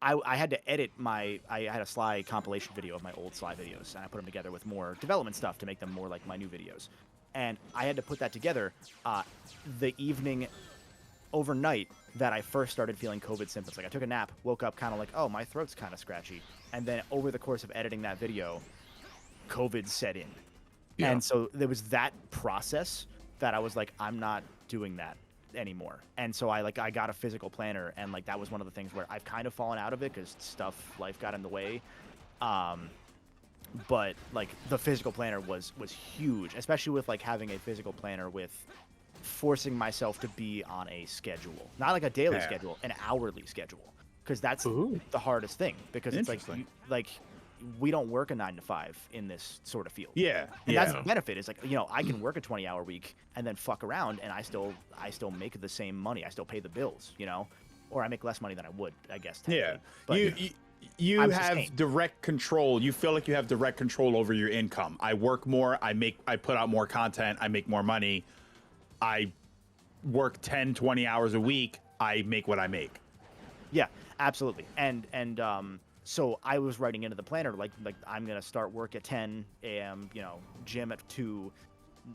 I had to edit I had a Sly compilation video of my old Sly videos, and I put them together with more development stuff to make them more like my new videos. And I had to put that together the evening overnight that I first started feeling COVID symptoms. Like I took a nap, woke up kind of like, oh, my throat's kind of scratchy. And then over the course of editing that video, COVID set in. Yeah. And so there was that process that I was like, I'm not doing that anymore. And so I got a physical planner, and like that was one of the things where I've kind of fallen out of it because life got in the way. But like the physical planner was huge, especially with like having a physical planner with forcing myself to be on a schedule, not like a daily schedule, an hourly schedule, because that's the hardest thing, because it's like we don't work a 9 to 5 in this sort of field. And that's the benefit, is like, you know, I can work a 20-hour week and then fuck around and I still make the same money. I still pay the bills, you know, or I make less money than I would, I guess. But you have direct control. You feel like you have direct control over your income. I work more, I put out more content, I make more money. I work 10, 20 hours a week, I make what I make. Yeah, absolutely. And so I was writing into the planner, like I'm going to start work at 10 a.m., you know, gym at 2.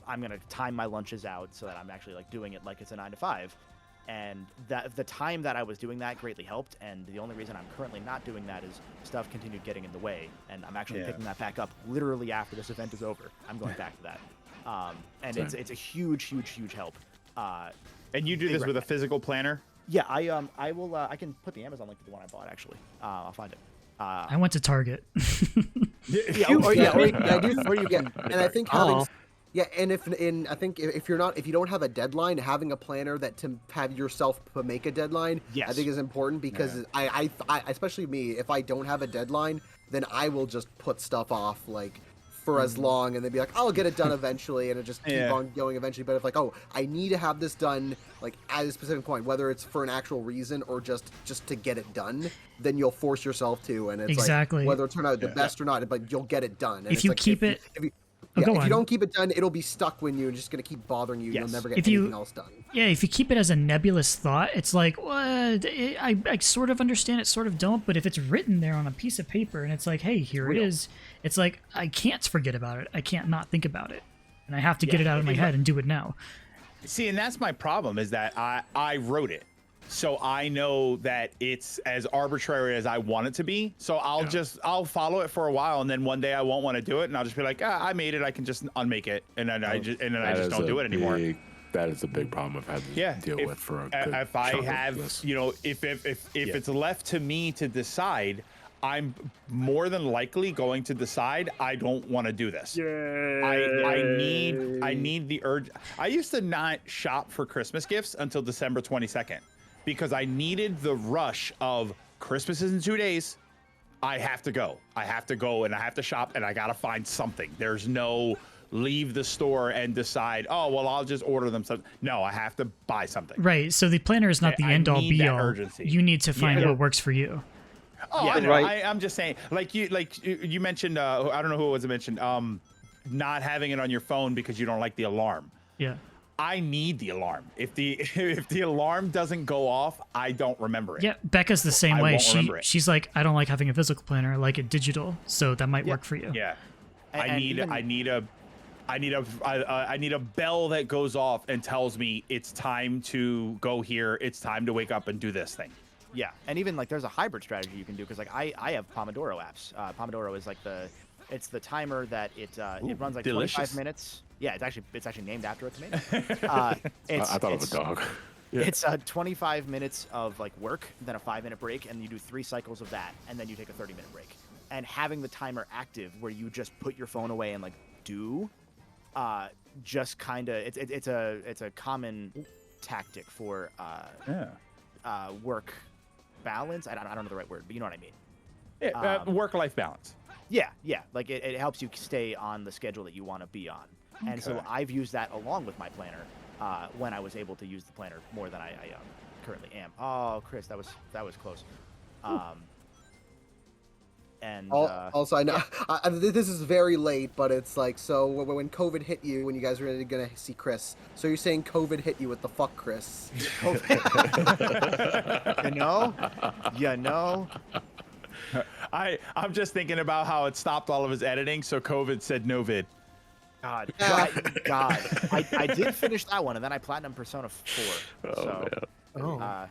I'm going to time my lunches out so that I'm actually like doing it like it's a 9 to 5. And that the time that I was doing that greatly helped. And the only reason I'm currently not doing that is stuff continued getting in the way. And I'm actually picking that back up literally after this event is over. I'm going back to that. And it's a huge help. And you do this with a physical planner? Yeah, I will. I can put the Amazon link to the one I bought. Actually, I'll find it. I went to Target. And I think having, I think if you don't have a deadline, having a planner that to have yourself make a deadline, I think is important, because I especially me, if I don't have a deadline, then I will just put stuff off like for as long, and then be like, I'll get it done eventually, and it just keep on going eventually. But if like, oh, I need to have this done like at a specific point, whether it's for an actual reason or just to get it done, then you'll force yourself to, and it's like whether it turn out the best or not, but you'll get it done. And if you keep it. If you don't keep it done, it'll be stuck when you're just going to keep bothering you. You'll never get anything else done. Yeah, if you keep it as a nebulous thought, it's like, well, I sort of understand it, sort of don't. But if it's written there on a piece of paper and it's like, hey, here it is, it's like, I can't forget about it. I can't not think about it. And I have to get it out of my head and do it now. See, and that's my problem, is that I wrote it. So I know that it's as arbitrary as I want it to be. So I'll follow it for a while, and then one day I won't want to do it, and I'll just be like, I made it. I can just unmake it, and then I just don't do it anymore. That is a big problem I've had to deal with for a good if I have, you know, if it's left to me to decide, I'm more than likely going to decide I don't want to do this. I need the urge. I used to not shop for Christmas gifts until December 22nd. Because I needed the rush of Christmas is in 2 days. I have to go. I have to go, and I have to shop, and I got to find something. There's no leave the store and decide, oh, well, I'll just order them something. No, I have to buy something. Right. So the planner is not the end all be all. Urgency. You need to find what works for you. Oh, I know. I'm just saying, like you mentioned, I don't know who it was that mentioned, not having it on your phone because you don't like the alarm. Yeah. I need the alarm. If the alarm doesn't go off, I don't remember it. Yeah, Becca's the same way. She's like, I don't like having a physical planner. I like it digital. So that might work for you. Yeah. I need a bell that goes off and tells me it's time to go here. It's time to wake up and do this thing. Yeah, and even like there's a hybrid strategy you can do, because like I have Pomodoro apps. Pomodoro is like it's the timer that it runs like 25 minutes. Yeah, it's actually named after a tomato. I thought of a dog. It's 25 minutes of like work, then a 5-minute break, and you do 3 cycles of that, and then you take a 30-minute break. And having the timer active where you just put your phone away and like do, just kind of it's a common tactic for work balance. I don't know the right word, but you know what I mean. Yeah, work-life balance. Yeah. Like it helps you stay on the schedule that you want to be on. Okay. And so I've used that along with my planner when I was able to use the planner more than I currently am. Oh, Chris, that was close. And also, I know this is very late, but it's like, so when COVID hit you, when you guys were really gonna see Chris, so you're saying COVID hit you with the fuck Chris? you know. I'm just thinking about how it stopped all of his editing, so COVID said no vid. God. I did finish that one, and then I platinum Persona 4.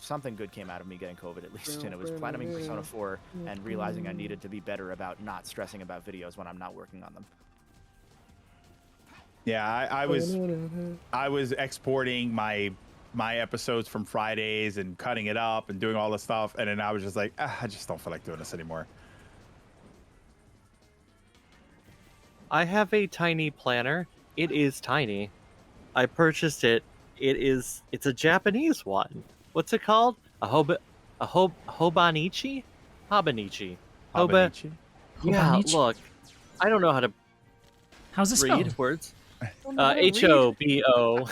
Something good came out of me getting COVID, at least, and it was platinuming Persona 4 and realizing I needed to be better about not stressing about videos when I'm not working on them. Yeah, I was exporting my episodes from Fridays and cutting it up and doing all this stuff, and then I was just like, I just don't feel like doing this anymore. I have a tiny planner. It is tiny. I purchased it. It's a Japanese one. What's it called? Hobonichi? Hobonichi. Hobonichi? Yeah, look. I don't know how to How's it read spelled? words. Hobonichi. Oh,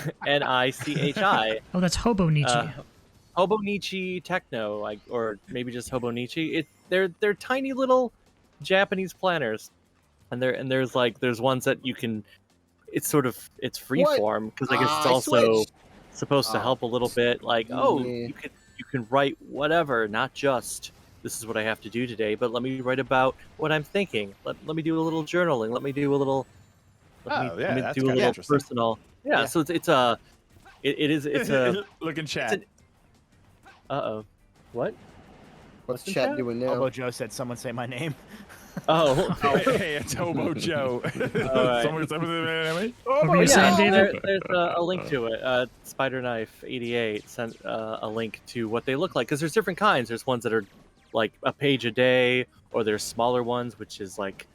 that's Hobonichi. Hobonichi Techno, or maybe just Hobonichi. They're tiny little Japanese planners, and there's ones that you can. It's free form because I guess it's also supposed to help a little bit. You can write whatever, not just this is what I have to do today, but let me write about what I'm thinking. Let me do a little journaling. Let me do a little. Let me do a little personal. Yeah, so it's a look in chat. Uh-oh. What? What's chat doing now? Hobo Joe said, "Someone say my name." Oh. Hey, it's Hobo Joe. Right. There's a link to it. Spider Knife 88 sent a link to what they look like, because there's different kinds. There's ones that are like a page a day, or there's smaller ones, which is like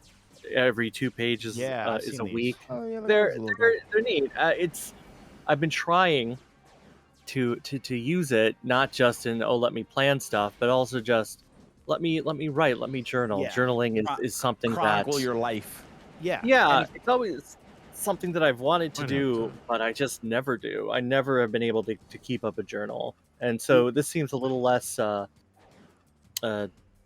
every 2 pages is a week. Oh, yeah, they're neat. I've been trying to use it, not just in let me plan stuff, but also just let me write, let me journal. Yeah. Journaling is something chronicle that your life. Yeah, it's always something that I've wanted to do, but I just never do. I never have been able to keep up a journal, and so this seems a little less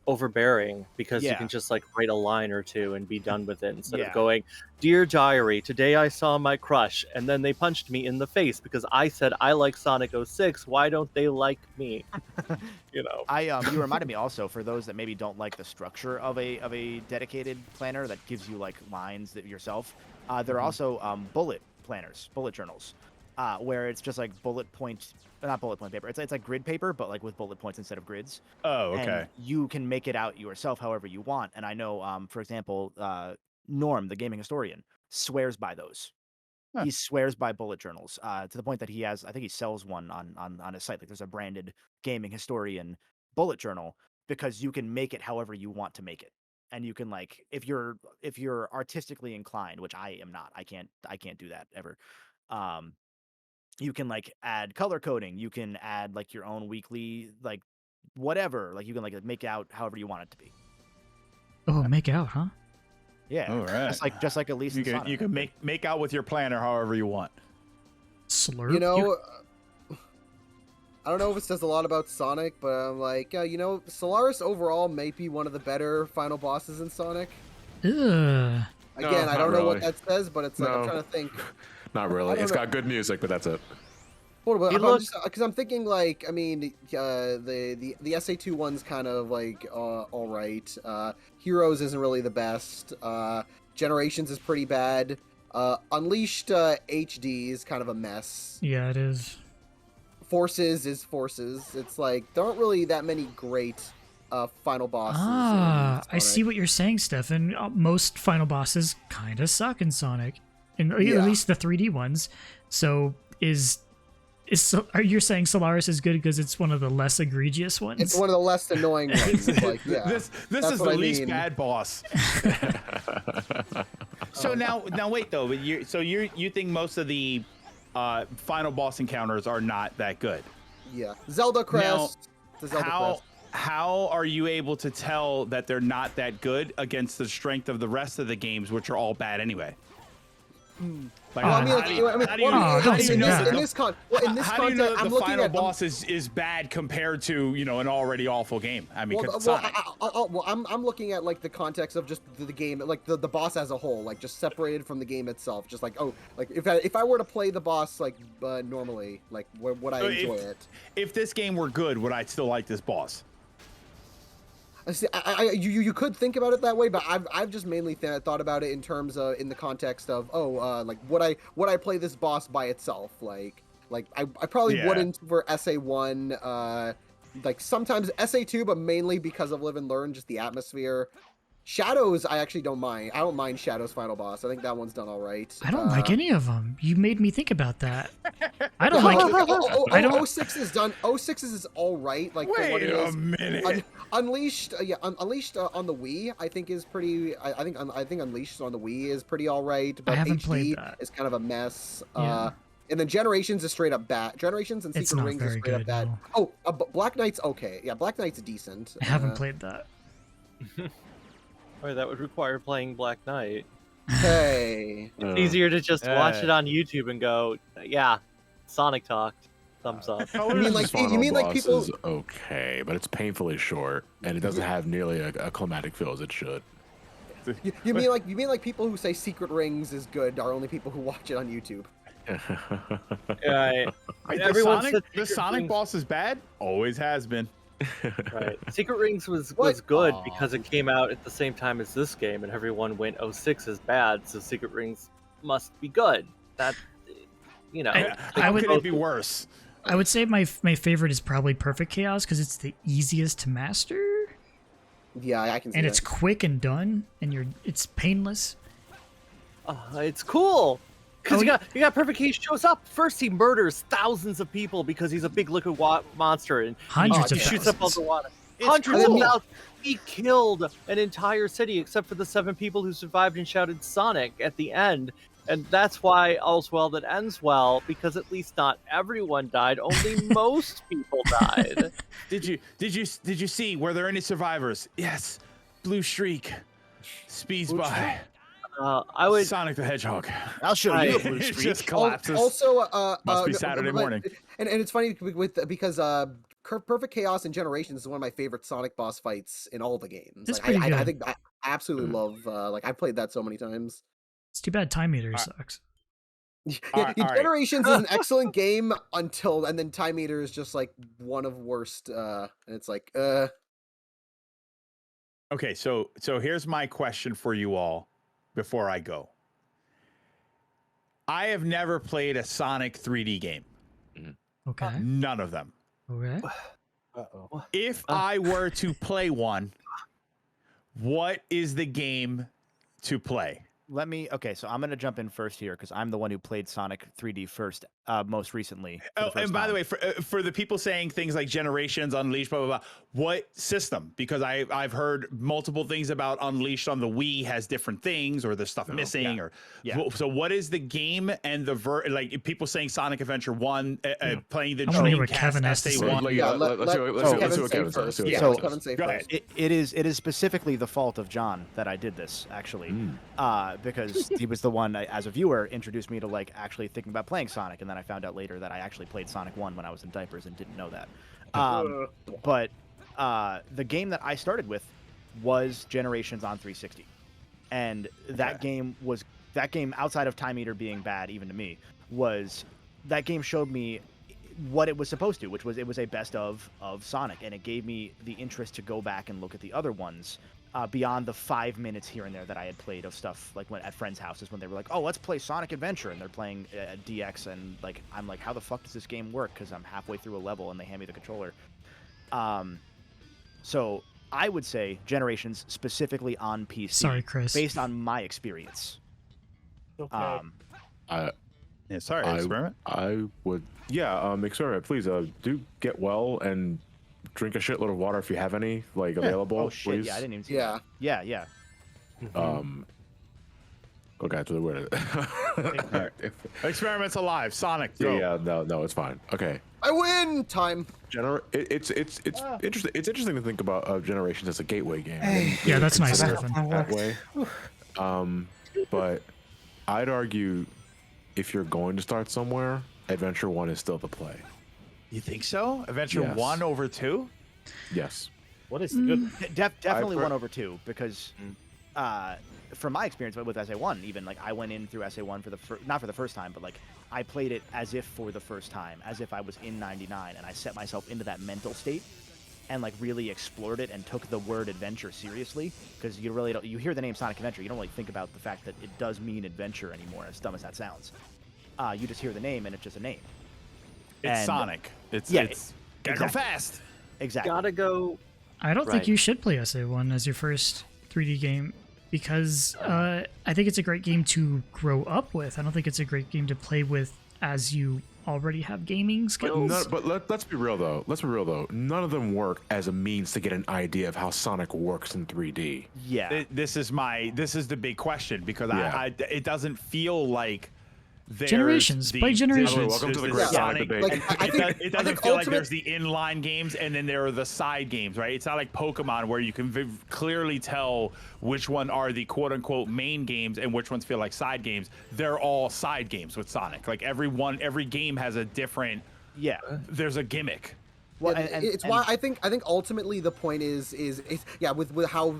overbearing, because you can just like write a line or two and be done with it, instead of going, "Dear diary, today I saw my crush and then they punched me in the face because I said I like Sonic 06. Why don't they like me?" You reminded me also, for those that maybe don't like the structure of a dedicated planner that gives you like lines that yourself. There are also bullet planners, bullet journals, where it's just like not bullet point paper. It's like grid paper, but like with bullet points instead of grids. Oh, okay. And you can make it out yourself however you want. And I know, for example, Norm, the gaming historian, swears by those. Huh. He swears by bullet journals, to the point that I think he sells one on his site. Like, there's a branded gaming historian bullet journal, because you can make it however you want to make it. And you can, like, if you're artistically inclined, which I am not, I can't do that ever. You can like add color coding. You can add like your own weekly, like whatever. Like you can like make out however you want it to be. Oh, make out, huh? Yeah. All right. Just like Elise. You can make out with your planner however you want. Slurp. You know, I don't know if it says a lot about Sonic, but I'm like, Solaris overall may be one of the better final bosses in Sonic. Ugh. Again, I don't know what that says, but it's like, I'm trying to think. Not really. It's got good music, but that's it. Because I'm thinking, like, I mean, the SA2 one's kind of like all right. Heroes isn't really the best. Generations is pretty bad. Unleashed HD is kind of a mess. Yeah, it is. Forces is Forces. It's like, there aren't really that many great final bosses. I see what you're saying, Stefan. Most final bosses kind of suck in Sonic. At least the 3D ones. So are you saying Solaris is good because it's one of the less egregious ones? It's one of the less annoying ones. Like, yeah, this is the least bad boss. So now wait though. You think most of the final boss encounters are not that good? Yeah, Zelda Crest. How are you able to tell that they're not that good against the strength of the rest of the games, which are all bad anyway? Like, Well, I mean, how like, do you- I mean, how do you- well, how do you in know this, that in the- this con, well, in this how do you know context, that I'm the looking final at boss is bad compared to an already awful game? I mean, well, 'cause well, Sonic. I'm looking at like the context of just the game, like the boss as a whole, like just separated from the game itself. Just like, oh, like if I were to play the boss like normally, like would I So enjoy it? If this game were good, would I still like this boss? See, you could think about it that way, but I've just mainly thought about it in terms of in the context of like would I play this boss by itself? Like I probably wouldn't for SA1. Like sometimes SA2, but mainly because of Live and Learn, just the atmosphere. Shadows, I actually don't mind. I don't mind Shadows' final boss. I think that one's done all right. I don't like any of them. You made me think about that. I don't like. I don't. 06 is done. 06 is all right. Like for what Wait it a is. minute. Unleashed, Unleashed on the Wii, I think is pretty. I think Unleashed on the Wii is pretty all right. But haven't HD played that. is kind of a mess. Yeah. And then Generations is straight up bad. Generations and It's Secret not Rings is very straight up good, bad. no. Oh, Black Knight's okay. Yeah, Black Knight's decent. I haven't played that. Or that would require playing Black Knight. Hey. It's easier to just watch it on YouTube and go, yeah, Sonic talked. Thumbs up. You mean like people? Is okay, but it's painfully short, and it doesn't have nearly a climatic feel as it should. You mean like people who say Secret Rings is good are only people who watch it on YouTube? Right. Wait, Everyone said the Secret Sonic Rings- boss is bad? Always has been. Right. Secret Rings was good because it came out at the same time as this game, and everyone went, "Oh, 6 is bad, so Secret Rings must be good." That, How would- could it be worse? I would say my favorite is probably Perfect Chaos because it's the easiest to master. Yeah, I can see And that. it's quick and done, and it's painless. It's cool. Because Oh, you got Perfect Chaos shows up. First, he murders thousands of people because he's a big liquid monster, and Hundreds he of shoots up all thousands. the water. It's Hundreds cool. of thousands. He killed an entire city except for the 7 people who survived and shouted Sonic at the end. And that's why All's Well That Ends Well, because at least not everyone died. Only most people died. Did you see? Were there any survivors? Yes. Blue Streak speeds by. I would Sonic the Hedgehog. I'll show you a blue It streak. just collapses. Also, Must be Saturday morning. And it's funny because Perfect Chaos and Generations is one of my favorite Sonic boss fights in all the games. It's Like, pretty I good. think I absolutely love. Like I've played that so many times. It's too bad Time Eater sucks. Yeah, Generations is an excellent game and then Time Eater is just like one of worst. And it's like, Okay, so here's my question for you all before I go. I have never played a Sonic 3D game. Okay. None of them. Okay. If I were to play one, what is the game to play? Okay, so I'm going to jump in first here because I'm the one who played Sonic 3D first, most recently. Oh, and by the way, for the people saying things like Generations, Unleashed, blah, blah, blah, what system? Because I've heard multiple things about Unleashed on the Wii has different things or there's stuff missing. So what is the game and like people saying Sonic Adventure 1, playing the I wanna hear what Dreamcast Kevin has to say. SA1? Let's see what Kevin says. Kevin say Go first. ahead. It is specifically the fault of John that I did this, actually. Because he was the one, as a viewer, introduced me to like actually thinking about playing Sonic, and then I found out later that I actually played Sonic 1 when I was in diapers and didn't know that. But the game that I started with was Generations on 360, and that game outside of Time Eater being bad, even to me, that game showed me what it was supposed to, which was it was a best of Sonic, and it gave me the interest to go back and look at the other ones. Beyond the 5 minutes here and there that I had played of stuff like at friends' houses when they were like, "Oh, let's play Sonic Adventure," and they're playing DX, and like I'm like, "How the fuck does this game work?" Because I'm halfway through a level and they hand me the controller. So I would say Generations specifically on PC. Sorry, Chris. Based on my experience. Yeah, sorry, Experiment. I would, Experiment, please do get well and drink a shitload of water if you have any, like, available, Oh shit! please. Yeah, I didn't even see Yeah. that. Yeah. Okay, to the word. Experiment's alive. Sonic, go. Yeah, no, it's fine. Okay. I win. Time. It's interesting. It's interesting to think about Generations as a gateway game. Yeah, that's nice, consider it Stefan. that way. But I'd argue if you're going to start somewhere, Adventure 1 is still the play. You think so? Adventure Yes. 1 over 2? Yes. What is the good? Definitely 1 over 2 because from my experience with SA1, even like I went in through SA1 for not for the first time, but like I played it as if for the first time, as if I was in 99, and I set myself into that mental state and like really explored it and took the word adventure seriously, because you really don't, you hear the name Sonic Adventure, you don't really think about the fact that it does mean adventure anymore, as dumb as that sounds. You just hear the name and it's just a name. It's Sonic. It's gotta exactly. go fast. Exactly. Gotta go. I don't think you should play SA1 as your first 3D game because I think it's a great game to grow up with. I don't think it's a great game to play with as you already have gaming skills. But let's be real though. None of them work as a means to get an idea of how Sonic works in 3D. Yeah. This is the big question, because it doesn't feel like Generations. Play Generations. Welcome to the great Sonic debate. It doesn't feel like there's the inline games and then there are the side games, right? It's not like Pokemon where you can clearly tell which one are the quote-unquote main games and which ones feel like side games. They're all side games with Sonic. Like every game has a different. Yeah. There's a gimmick. Well, it's why I think ultimately the point is with how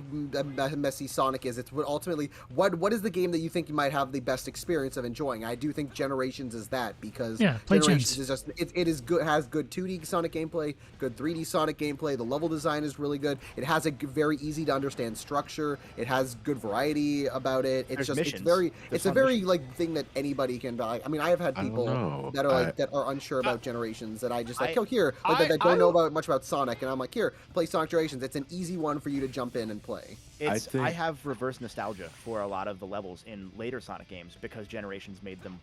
messy Sonic is, it's ultimately what is the game that you think you might have the best experience of enjoying. I do think Generations is that, because Generations is just it is good, has good 2D Sonic gameplay, good 3D Sonic gameplay. The level design is really good. It has a very easy to understand structure. It has good variety about it. It's it's a very like thing that anybody can buy. I mean, I have had people that are that are unsure about Generations that I just like that don't know much about Sonic, and I'm like, here, play Sonic Generations. It's an easy one for you to jump in and play. I have reverse nostalgia for a lot of the levels in later Sonic games because Generations made them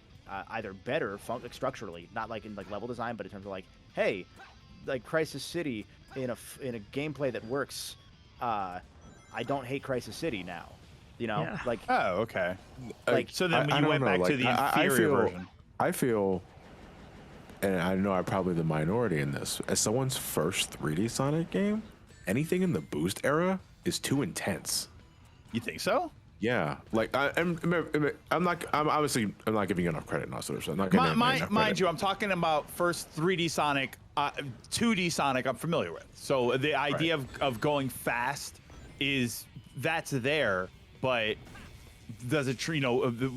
either better structurally, not like in like level design, but in terms of like, hey, like Crisis City in a gameplay that works. I don't hate Crisis City now, you know, like okay, like so then when you went back to the inferior version, I feel. And I know I'm probably the minority in this. As someone's first 3D Sonic game, anything in the Boost era is too intense. You think so? Yeah. Like I'm obviously not giving you enough credit, not sort of. I'm not mind you, I'm talking about first 3D Sonic, 2D Sonic. I'm familiar with. So the idea of going fast that's there, but does it?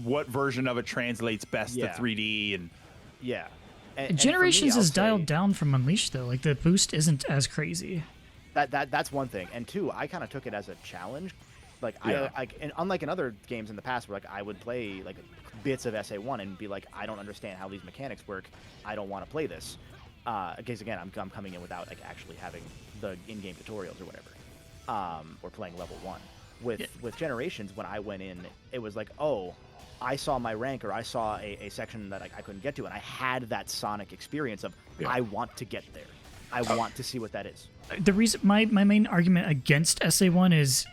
What version of it translates best to 3D and And Generations me, is dialed down from Unleashed though. Like the boost isn't as crazy. That's one thing. And two, I kind of took it as a challenge. Like and unlike in other games in the past where like I would play like bits of SA1 and be like, I don't understand how these mechanics work. I don't want to play this. Because again, I'm coming in without like actually having the in-game tutorials or whatever, or playing level 1. With Generations, when I went in, it was like, oh, I saw my rank, or I saw a section that I couldn't get to, and I had that Sonic experience of, I want to get there. I want to see what that is. The reason my main argument against SA1 is,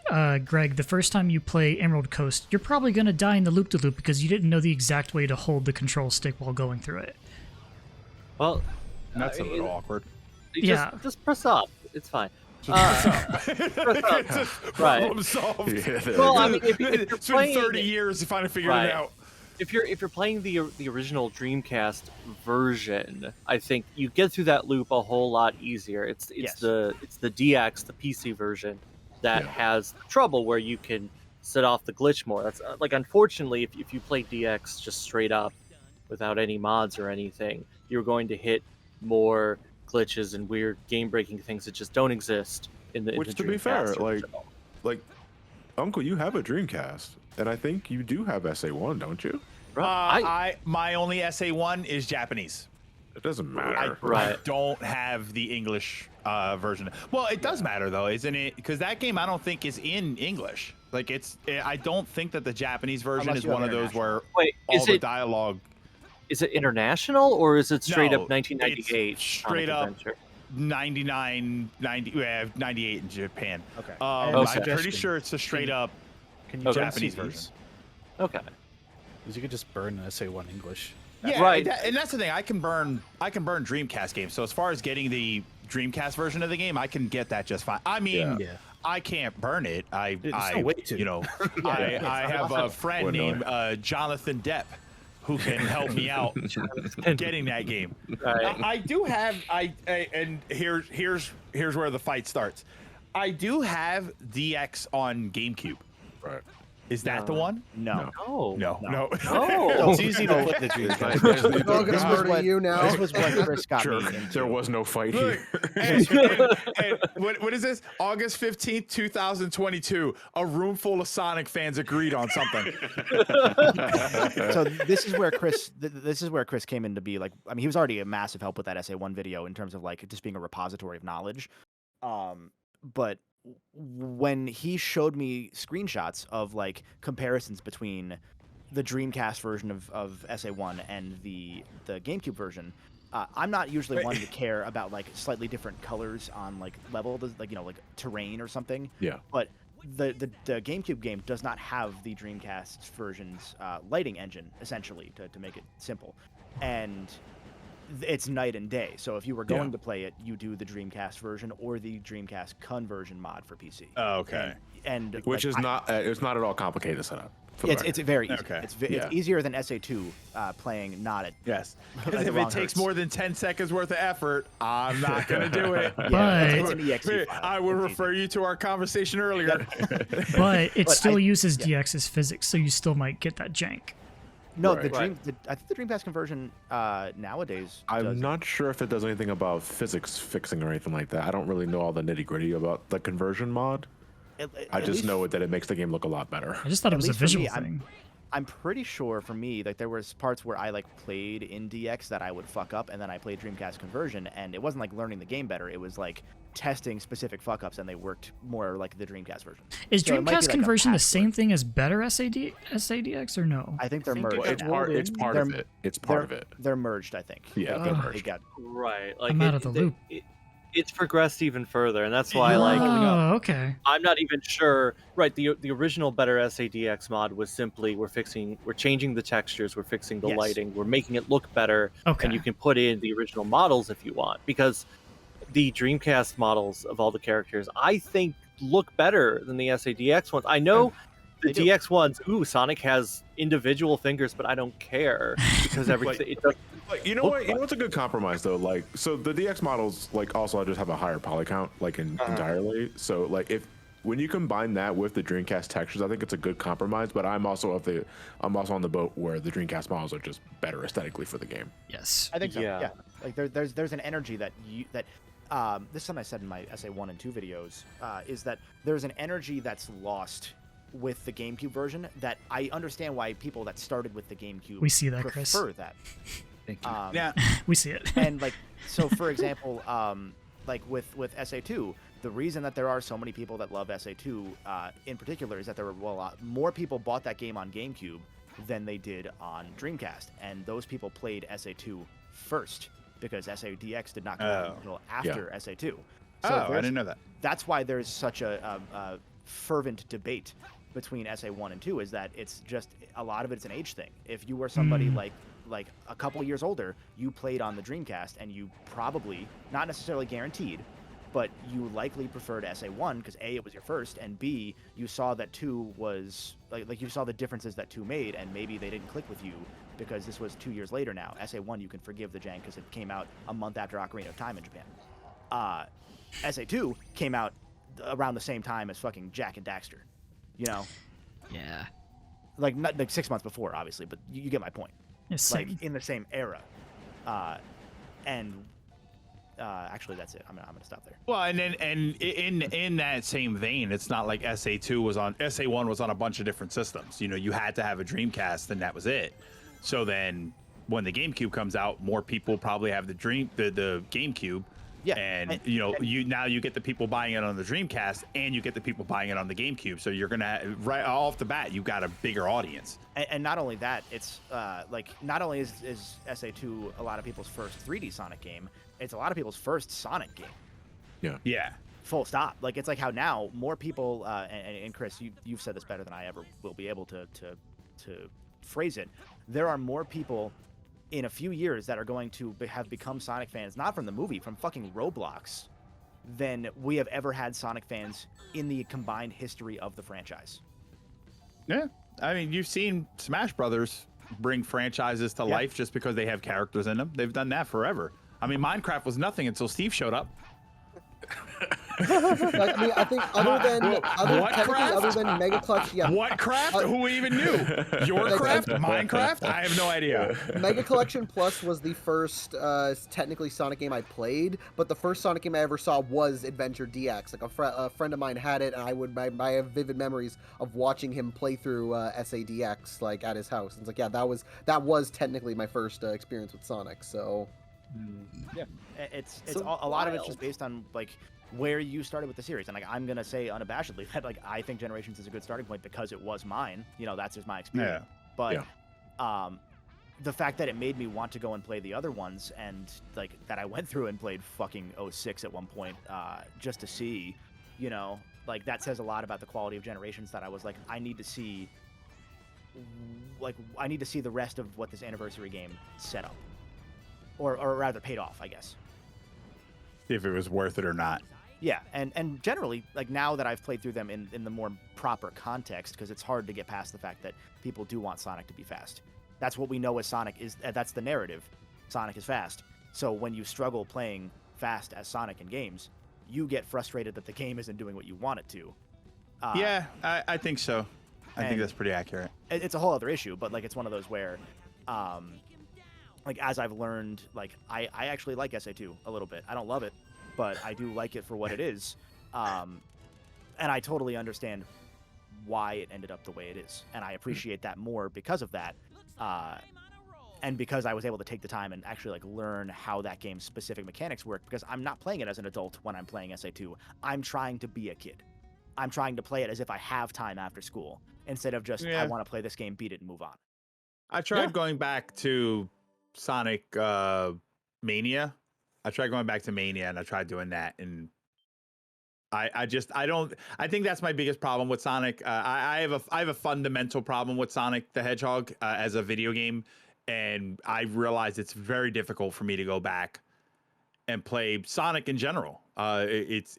Greg, the first time you play Emerald Coast, you're probably going to die in the loop-de-loop because you didn't know the exact way to hold the control stick while going through it. Well, that's a little awkward. Just press up. It's fine. Press up. Problem solved. Well, I mean, if you're it's playing, been 30 years to finally figure it out. If you're playing the original Dreamcast version, I think you get through that loop a whole lot easier. It's the DX, the PC version, that has trouble where you can set off the glitch more. That's like, unfortunately, if you play DX just straight up without any mods or anything, you're going to hit more glitches and weird game-breaking things that just don't exist in the Which, to be fair, like Uncle, you have a Dreamcast, and I think you do have SA1, don't you? My only SA1 is Japanese. It doesn't matter. I don't have the English version. Well, it does matter though, isn't it? Because that game I don't think is in English. Like I don't think that the Japanese version is one of those where all the dialogue. Is it international or is it straight up 1998? Straight up 98 in Japan. Okay. I'm pretty sure it's a straight up Japanese version. Okay. Because you could just burn SA1 English. Yeah, right. And that's the thing. I can burn Dreamcast games. So as far as getting the Dreamcast version of the game, I can get that just fine. I mean, I can't burn it. I Yeah. I have a friend named Jonathan Depp who can help me out getting that game. Right. I do have and here's where the fight starts. I do have DX on GameCube. Right. Is that the one? No. No. It's easy to flip the Dreamcast. Logan's murdering you now. This was what Chris got me into. There was no fight here. and what is this? August 15th, 2022. A room full of Sonic fans agreed on something. So this is where Chris came in to be like, I mean, he was already a massive help with that SA1 video in terms of like just being a repository of knowledge. But when he showed me screenshots of like comparisons between the Dreamcast version of SA1 and the GameCube version, I'm not usually one to care about like slightly different colors on like level, like like terrain or something. Yeah. But the GameCube game does not have the Dreamcast version's lighting engine, essentially, to make it simple, and it's night and day. So if you were going to play it, you do the Dreamcast version or the Dreamcast conversion mod for PC. Oh, okay. And which is not it's not at all complicated to set up. It's very easy. Okay. It's easier than SA2 playing not at Yes. Because if it takes more than 10 seconds worth of effort, I'm not going to do it. It's an EXE file. I will refer you to our conversation earlier. But it still uses DX's physics, so you still might get that jank. No, Right. I think the Dreamcast conversion nowadays. I'm not sure if it does anything about physics fixing or anything like that. I don't really know all the nitty gritty about the conversion mod. I just know that it makes the game look a lot better. I just thought it was a visual thing. I'm pretty sure for me, like there was parts where I like played in DX that I would fuck up, and then I played Dreamcast conversion, and it wasn't like learning the game better. It was like testing specific fuck ups, and they worked more like the Dreamcast version. Is So it might be, Dreamcast like, a conversion the patchwork. same thing as better SADX or no? I think they're merged. It's part of it. It's part of it. They're merged, I think. Yeah, Like, they're they merged. got Right. Like I'm out of the loop. It's progressed even further, and that's why like Oh, okay. I'm not even sure. Right, the original better SADX mod was simply we're changing the textures, we're fixing the Yes. lighting, we're making it look better, Okay. and you can put in the original models if you want, because the Dreamcast models of all the characters I think look better than the SADX ones. I know the do. DX ones. Ooh, Sonic has individual fingers, but I don't care because everything it does. Like, you know what? You know what's a good compromise though? Like, so the DX models, like, also just have a higher poly count, like, entirely. So, like, when you combine that with the Dreamcast textures, I think it's a good compromise. But I'm also on the boat where the Dreamcast models are just better aesthetically for the game. Yes. I think so. Yeah. Yeah. Like there's an energy that this is something I said in my SA1 and 2 videos, is that there's an energy that's lost with the GameCube version that I understand why people that started with the GameCube We see that, Chris. prefer that. Thank you. Yeah. We see it. And like, so for example, like with SA2, the reason that there are so many people that love SA2 in particular is that there were a lot more people bought that game on GameCube than they did on Dreamcast, and those people played SA2 first because SADX did not come out until after SA2. So I didn't know that. That's why there's such a fervent debate between SA1 and 2, is that it's just a lot of it's an age thing. If you were somebody like a couple years older, you played on the Dreamcast, and you probably, not necessarily guaranteed, but you likely preferred SA1 because A, it was your first, and B, you saw that 2 was like you saw the differences that 2 made, and maybe they didn't click with you because this was 2 years later now. SA1 you can forgive the jank because it came out a month after Ocarina of Time in Japan. SA2 came out around the same time as fucking Jack and Daxter, you know? Yeah. Like not like 6 months before, obviously, but you get my point. It's Like same. in the same era. Actually, that's it. I'm gonna stop there. Well, and then in that same vein, it's not like SA1 was on a bunch of different systems. You know, you had to have a Dreamcast, and that was it. So then, when the GameCube comes out, more people probably have the GameCube. Yeah, and you get the people buying it on the Dreamcast, and you get the people buying it on the GameCube. So you're gonna right off the bat, you've got a bigger audience. And not only that, it's like not only is SA2 a lot of people's first 3D Sonic game, it's a lot of people's first Sonic game. Yeah. Yeah. Full stop. Like it's like how now more people and Chris, you've said this better than I ever will be able to phrase it. There are more people in a few years that are going to have become Sonic fans, not from the movie, from fucking Roblox, than we have ever had Sonic fans in the combined history of the franchise. Yeah, I mean, you've seen Smash Brothers bring franchises to life just because they have characters in them. They've done that forever. I mean, Minecraft was nothing until Steve showed up. I mean, I think other than Mega Clutch, yeah. What craft? Who even knew? Your craft? Minecraft? I have no idea. Mega Collection Plus was the first technically Sonic game I played, but the first Sonic game I ever saw was Adventure DX. Like a friend of mine had it, and I have vivid memories of watching him play through SADX like at his house. It's like, yeah, that was technically my first experience with Sonic. So yeah, it's a lot of it's just based on like where you started with the series, and like I'm gonna say unabashedly that like I think Generations is a good starting point because it was mine. You know, that's just my experience. But the fact that it made me want to go and play the other ones, and like that I went through and played fucking 06 at one point just to see, you know, like that says a lot about the quality of Generations. That I was like, I need to see the rest of what this anniversary game set up, or rather paid off, I guess. See if it was worth it or not. Yeah, and generally, like now that I've played through them in the more proper context, because it's hard to get past the fact that people do want Sonic to be fast. That's what we know as Sonic is. That's the narrative. Sonic is fast. So when you struggle playing fast as Sonic in games, you get frustrated that the game isn't doing what you want it to. Yeah, I think so. I think that's pretty accurate. It's a whole other issue, but like it's one of those where, like as I've learned, like I actually like SA2 a little bit. I don't love it, but I do like it for what it is. And I totally understand why it ended up the way it is. And I appreciate that more because of that. And because I was able to take the time and actually like learn how that game's specific mechanics work, because I'm not playing it as an adult when I'm playing SA2. I'm trying to be a kid. I'm trying to play it as if I have time after school instead of just, I want to play this game, beat it, and move on. I tried going back to Sonic Mania. I tried going back to Mania, and I tried doing that, and I think that's my biggest problem with Sonic. I have a fundamental problem with Sonic the Hedgehog as a video game, and I realized it's very difficult for me to go back and play Sonic in general. It's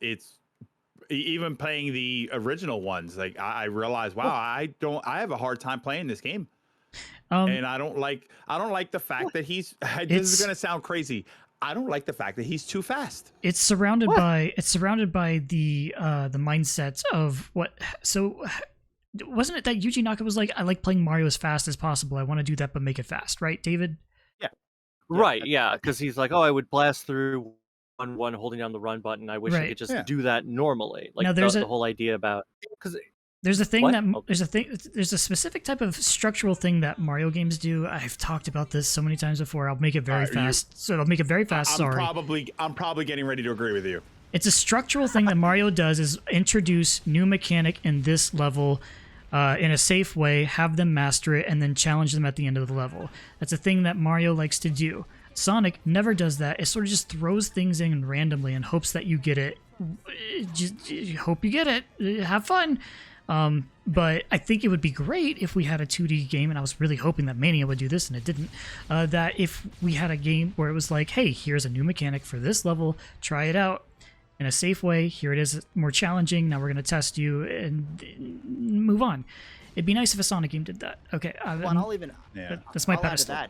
even playing the original ones. Like I realized, wow, I have a hard time playing this game. And I don't like the fact that he's. This is gonna sound crazy. I don't like the fact that he's too fast. It's surrounded by the mindset of what. So wasn't it that Yuji Naka was like, I like playing Mario as fast as possible. I want to do that, but make it fast, right, David? Yeah. Right. Yeah, because he's like, oh, I would blast through one holding down the run button. I wish I could just do that normally. Like now, the whole idea about because. There's a thing there's a specific type of structural thing that Mario games do. I've talked about this so many times before. I'll make it very fast. So I'll make it very fast. I'm probably getting ready to agree with you. It's a structural thing that Mario does is introduce new mechanic in this level in a safe way, have them master it, and then challenge them at the end of the level. That's a thing that Mario likes to do. Sonic never does that. It sort of just throws things in randomly and hopes that you get it. Just hope you get it. Have fun. But I think it would be great if we had a 2D game, and I was really hoping that Mania would do this, and it didn't, that if we had a game where it was like, hey, here's a new mechanic for this level, try it out in a safe way, here it is more challenging, now we're going to test you, and move on. It'd be nice if a Sonic game did that. Okay, that's my pedestal.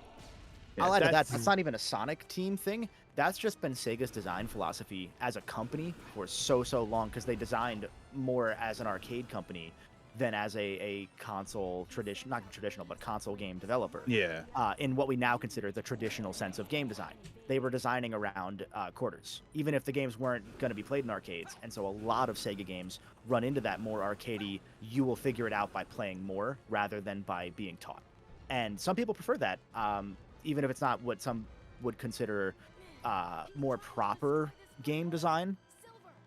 I'll add to that. That's not even a Sonic team thing. That's just been Sega's design philosophy as a company for so long, because they designed more as an arcade company than as a console console game developer. Yeah. In what we now consider the traditional sense of game design. They were designing around quarters, even if the games weren't going to be played in arcades. And so a lot of Sega games run into that more arcadey, you will figure it out by playing more rather than by being taught. And some people prefer that, even if it's not what some would consider more proper game design,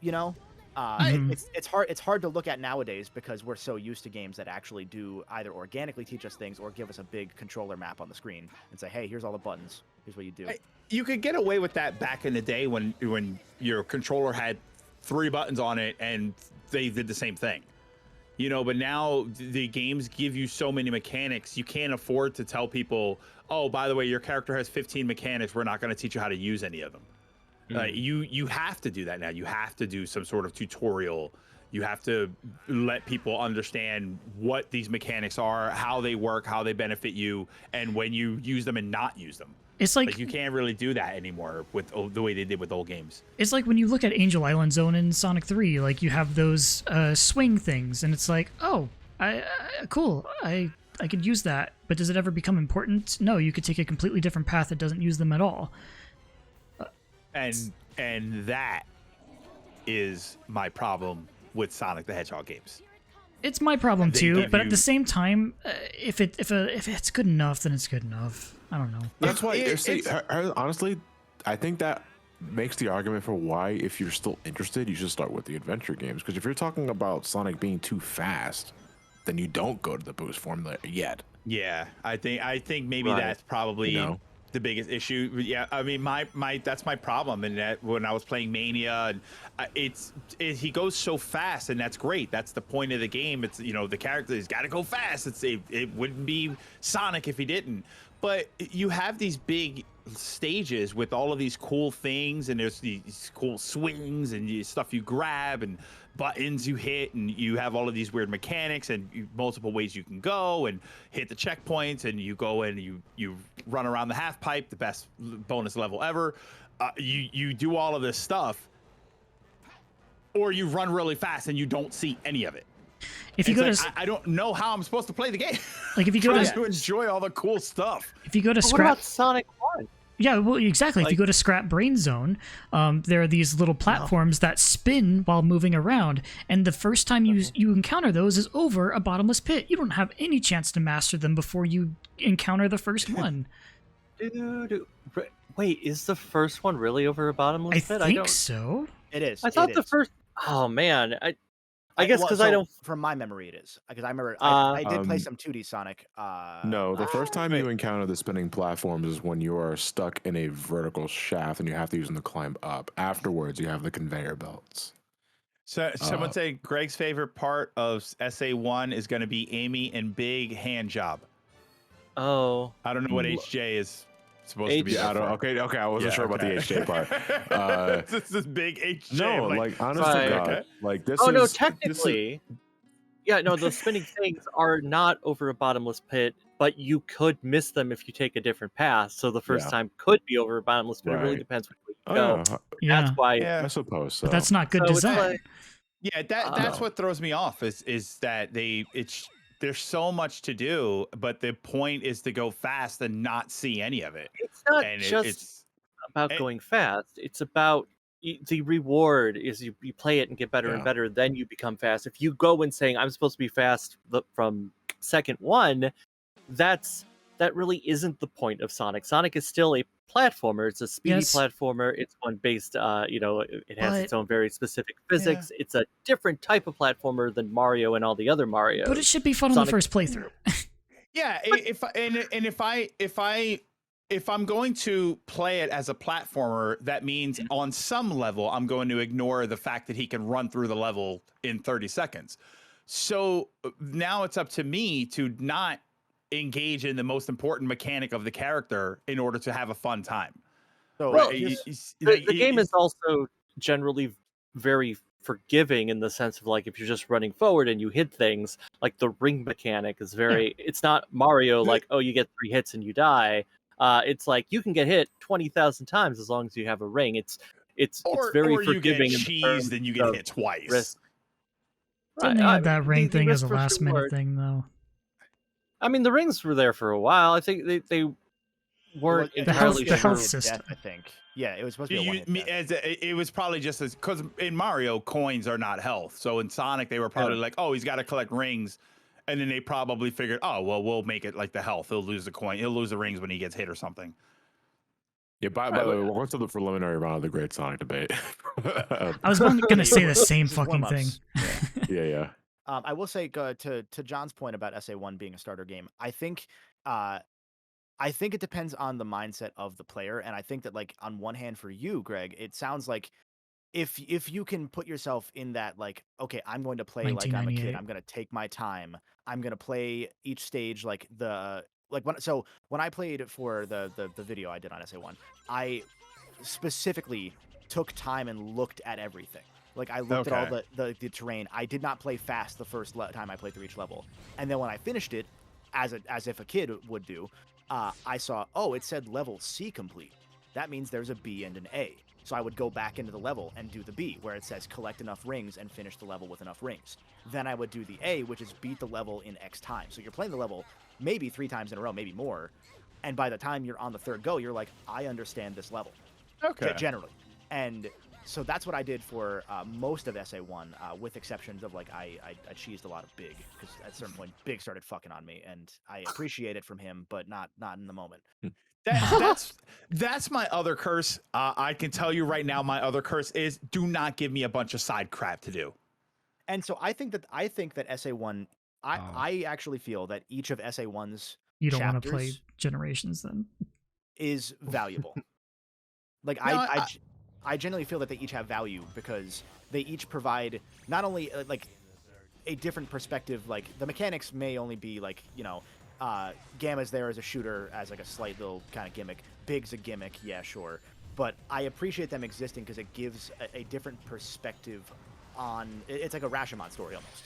you know. It's hard to look at nowadays because we're so used to games that actually do either organically teach us things or give us a big controller map on the screen and say, hey, here's all the buttons, here's what you do. You could get away with that back in the day when your controller had 3 buttons on it and they did the same thing, you know. But now the games give you so many mechanics, you can't afford to tell people, oh, by the way, your character has 15 mechanics, we're not going to teach you how to use any of them. You have to do that now. You have to do some sort of tutorial. You have to let people understand what these mechanics are, how they work, how they benefit you, and when you use them and not use them. It's like you can't really do that anymore with the way they did with old games. It's like when you look at Angel Island Zone in Sonic 3, like you have those swing things, and it's like, oh, cool, I could use that, but does it ever become important? No, you could take a completely different path that doesn't use them at all. And that is my problem with Sonic the Hedgehog games. It's my problem They too, give but at you- the same time, if it's good enough, then it's good enough. I don't know. That's why, honestly, I think that makes the argument for why, if you're still interested, you should start with the adventure games. Because if you're talking about Sonic being too fast, then you don't go to the boost formula yet. Yeah, I think maybe Right. that's probably You know? the biggest issue. Yeah, I mean, my that's my problem. And that when I was playing Mania, and he goes so fast, and that's great. That's the point of the game. It's the character has got to go fast. It wouldn't be Sonic if he didn't. But you have these big stages with all of these cool things, and there's these cool swings and stuff you grab and buttons you hit, and you have all of these weird mechanics and multiple ways you can go and hit the checkpoints, and you go and you run around the half pipe, the best bonus level ever. You do all of this stuff, or you run really fast and you don't see any of it. If you It's go like, I don't know how I'm supposed to play the game. Like if you go Trying to to enjoy all the cool stuff. If you go to But what Scrap, about Sonic 1? yeah, well, exactly. If you go to Scrap Brain Zone, there are these little platforms that spin while moving around, and the first time you encounter those is over a bottomless pit. You don't have any chance to master them before you encounter the first one. Dude, wait, is the first one really over a bottomless pit? I think so. It is. I thought it the is. first. Oh man, I guess because I don't. From my memory, it is because I remember I did play Um, some 2D Sonic. No, the first time you encounter the spinning platforms is when you are stuck in a vertical shaft and you have to use them to climb up. Afterwards, you have the conveyor belts. So someone say Greg's favorite part of SA1 is going to be Amy and Big hand job. Oh, I don't know what HJ is supposed to be. Yeah, okay, I wasn't sure about the HJ part. This is big HJ. No, I'm like honest to God, like this. Oh no, is- this is- technically. Yeah, no, the spinning things are not over a bottomless pit, but you could miss them if you take a different path. So the first Yeah. time could be over a bottomless pit. It really Right. depends which way you Oh, go. Yeah. That's why. Yeah. I suppose so. But that's not good So it's design. like- Yeah, that's what throws me off is that there's so much to do, but the point is to go fast and not see any of it. It's not And just about going fast. It's about the reward is you play it and get better and Yeah. better, then you become fast. If you go in saying I'm supposed to be fast from second one, that really isn't the point of Sonic. Sonic is still a platformer. It's a speedy Yes. platformer. It's one based, it has its But- own very specific physics. It's a different type of platformer than Mario and all the other Marios. But it should be fun on the Sonic- first playthrough. Yeah, if I'm going to play it as a platformer, that means on some level I'm going to ignore the fact that he can run through the level in 30 seconds. So now it's up to me to not engage in the most important mechanic of the character in order to have a fun time. So Well, Right, the game is also generally very forgiving in the sense of like if you're just running forward and you hit things, like the ring mechanic is very. It's not Mario like you get 3 hits and you die. It's like you can get hit 20,000 times as long as you have a ring. It's very or you forgiving. get in cheesed terms and you get of hit twice. risk. Didn't Right, add that ring the thing as a risk for last minute sure. thing though. I mean, the rings were there for a while. I think they weren't It was entirely the health a sure. system. death, I think. Yeah, it was supposed to be a one-hit death. It was probably just as because in Mario coins are not health. So in Sonic they were probably like, oh, he's got to collect rings, and then they probably figured, oh, well, we'll make it like the health. He'll lose the coin. He'll lose the rings when he gets hit or something. Yeah, by the way, welcome to the preliminary round of the Great Sonic Debate. I was going to say the same This is fucking thing. warm-ups. yeah. I will say to John's point about SA1 being a starter game. I think it depends on the mindset of the player, and I think that like on one hand for you, Greg, it sounds like if you can put yourself in that like, okay, I'm going to play like I'm a kid. 1998. I'm going to take my time. I'm going to play each stage like when I played for the video I did on SA1, I specifically took time and looked at everything. Like I looked at all the terrain. I did not play fast the first time I played through each level, and then when I finished it, as if a kid would do, I saw, oh, it said level C complete. That means there's a B and an A. So I would go back into the level and do the B, where it says collect enough rings and finish the level with enough rings. Then I would do the A, which is beat the level in X time. So you're playing the level maybe 3 times in a row, maybe more. And by the time you're on the 3rd go, you're like, I understand this level. Okay. Generally. And so that's what I did for most of SA1, with exceptions of like I cheesed a lot of Big, because at a certain point Big started fucking on me, and I appreciate it from him, but not in the moment. That's my other curse. I can tell you right now, my other curse is do not give me a bunch of side crap to do. And so I think that SA1, I actually feel that each of SA1's You don't want to chapters play Generations then? is valuable. Like I genuinely feel that they each have value because they each provide not only like a different perspective. Like the mechanics may only be like, you know, Gamma's there as a shooter, as like a slight little kind of gimmick. Big's a gimmick, yeah, sure. But I appreciate them existing because it gives a different perspective on. It's like a Rashomon story almost,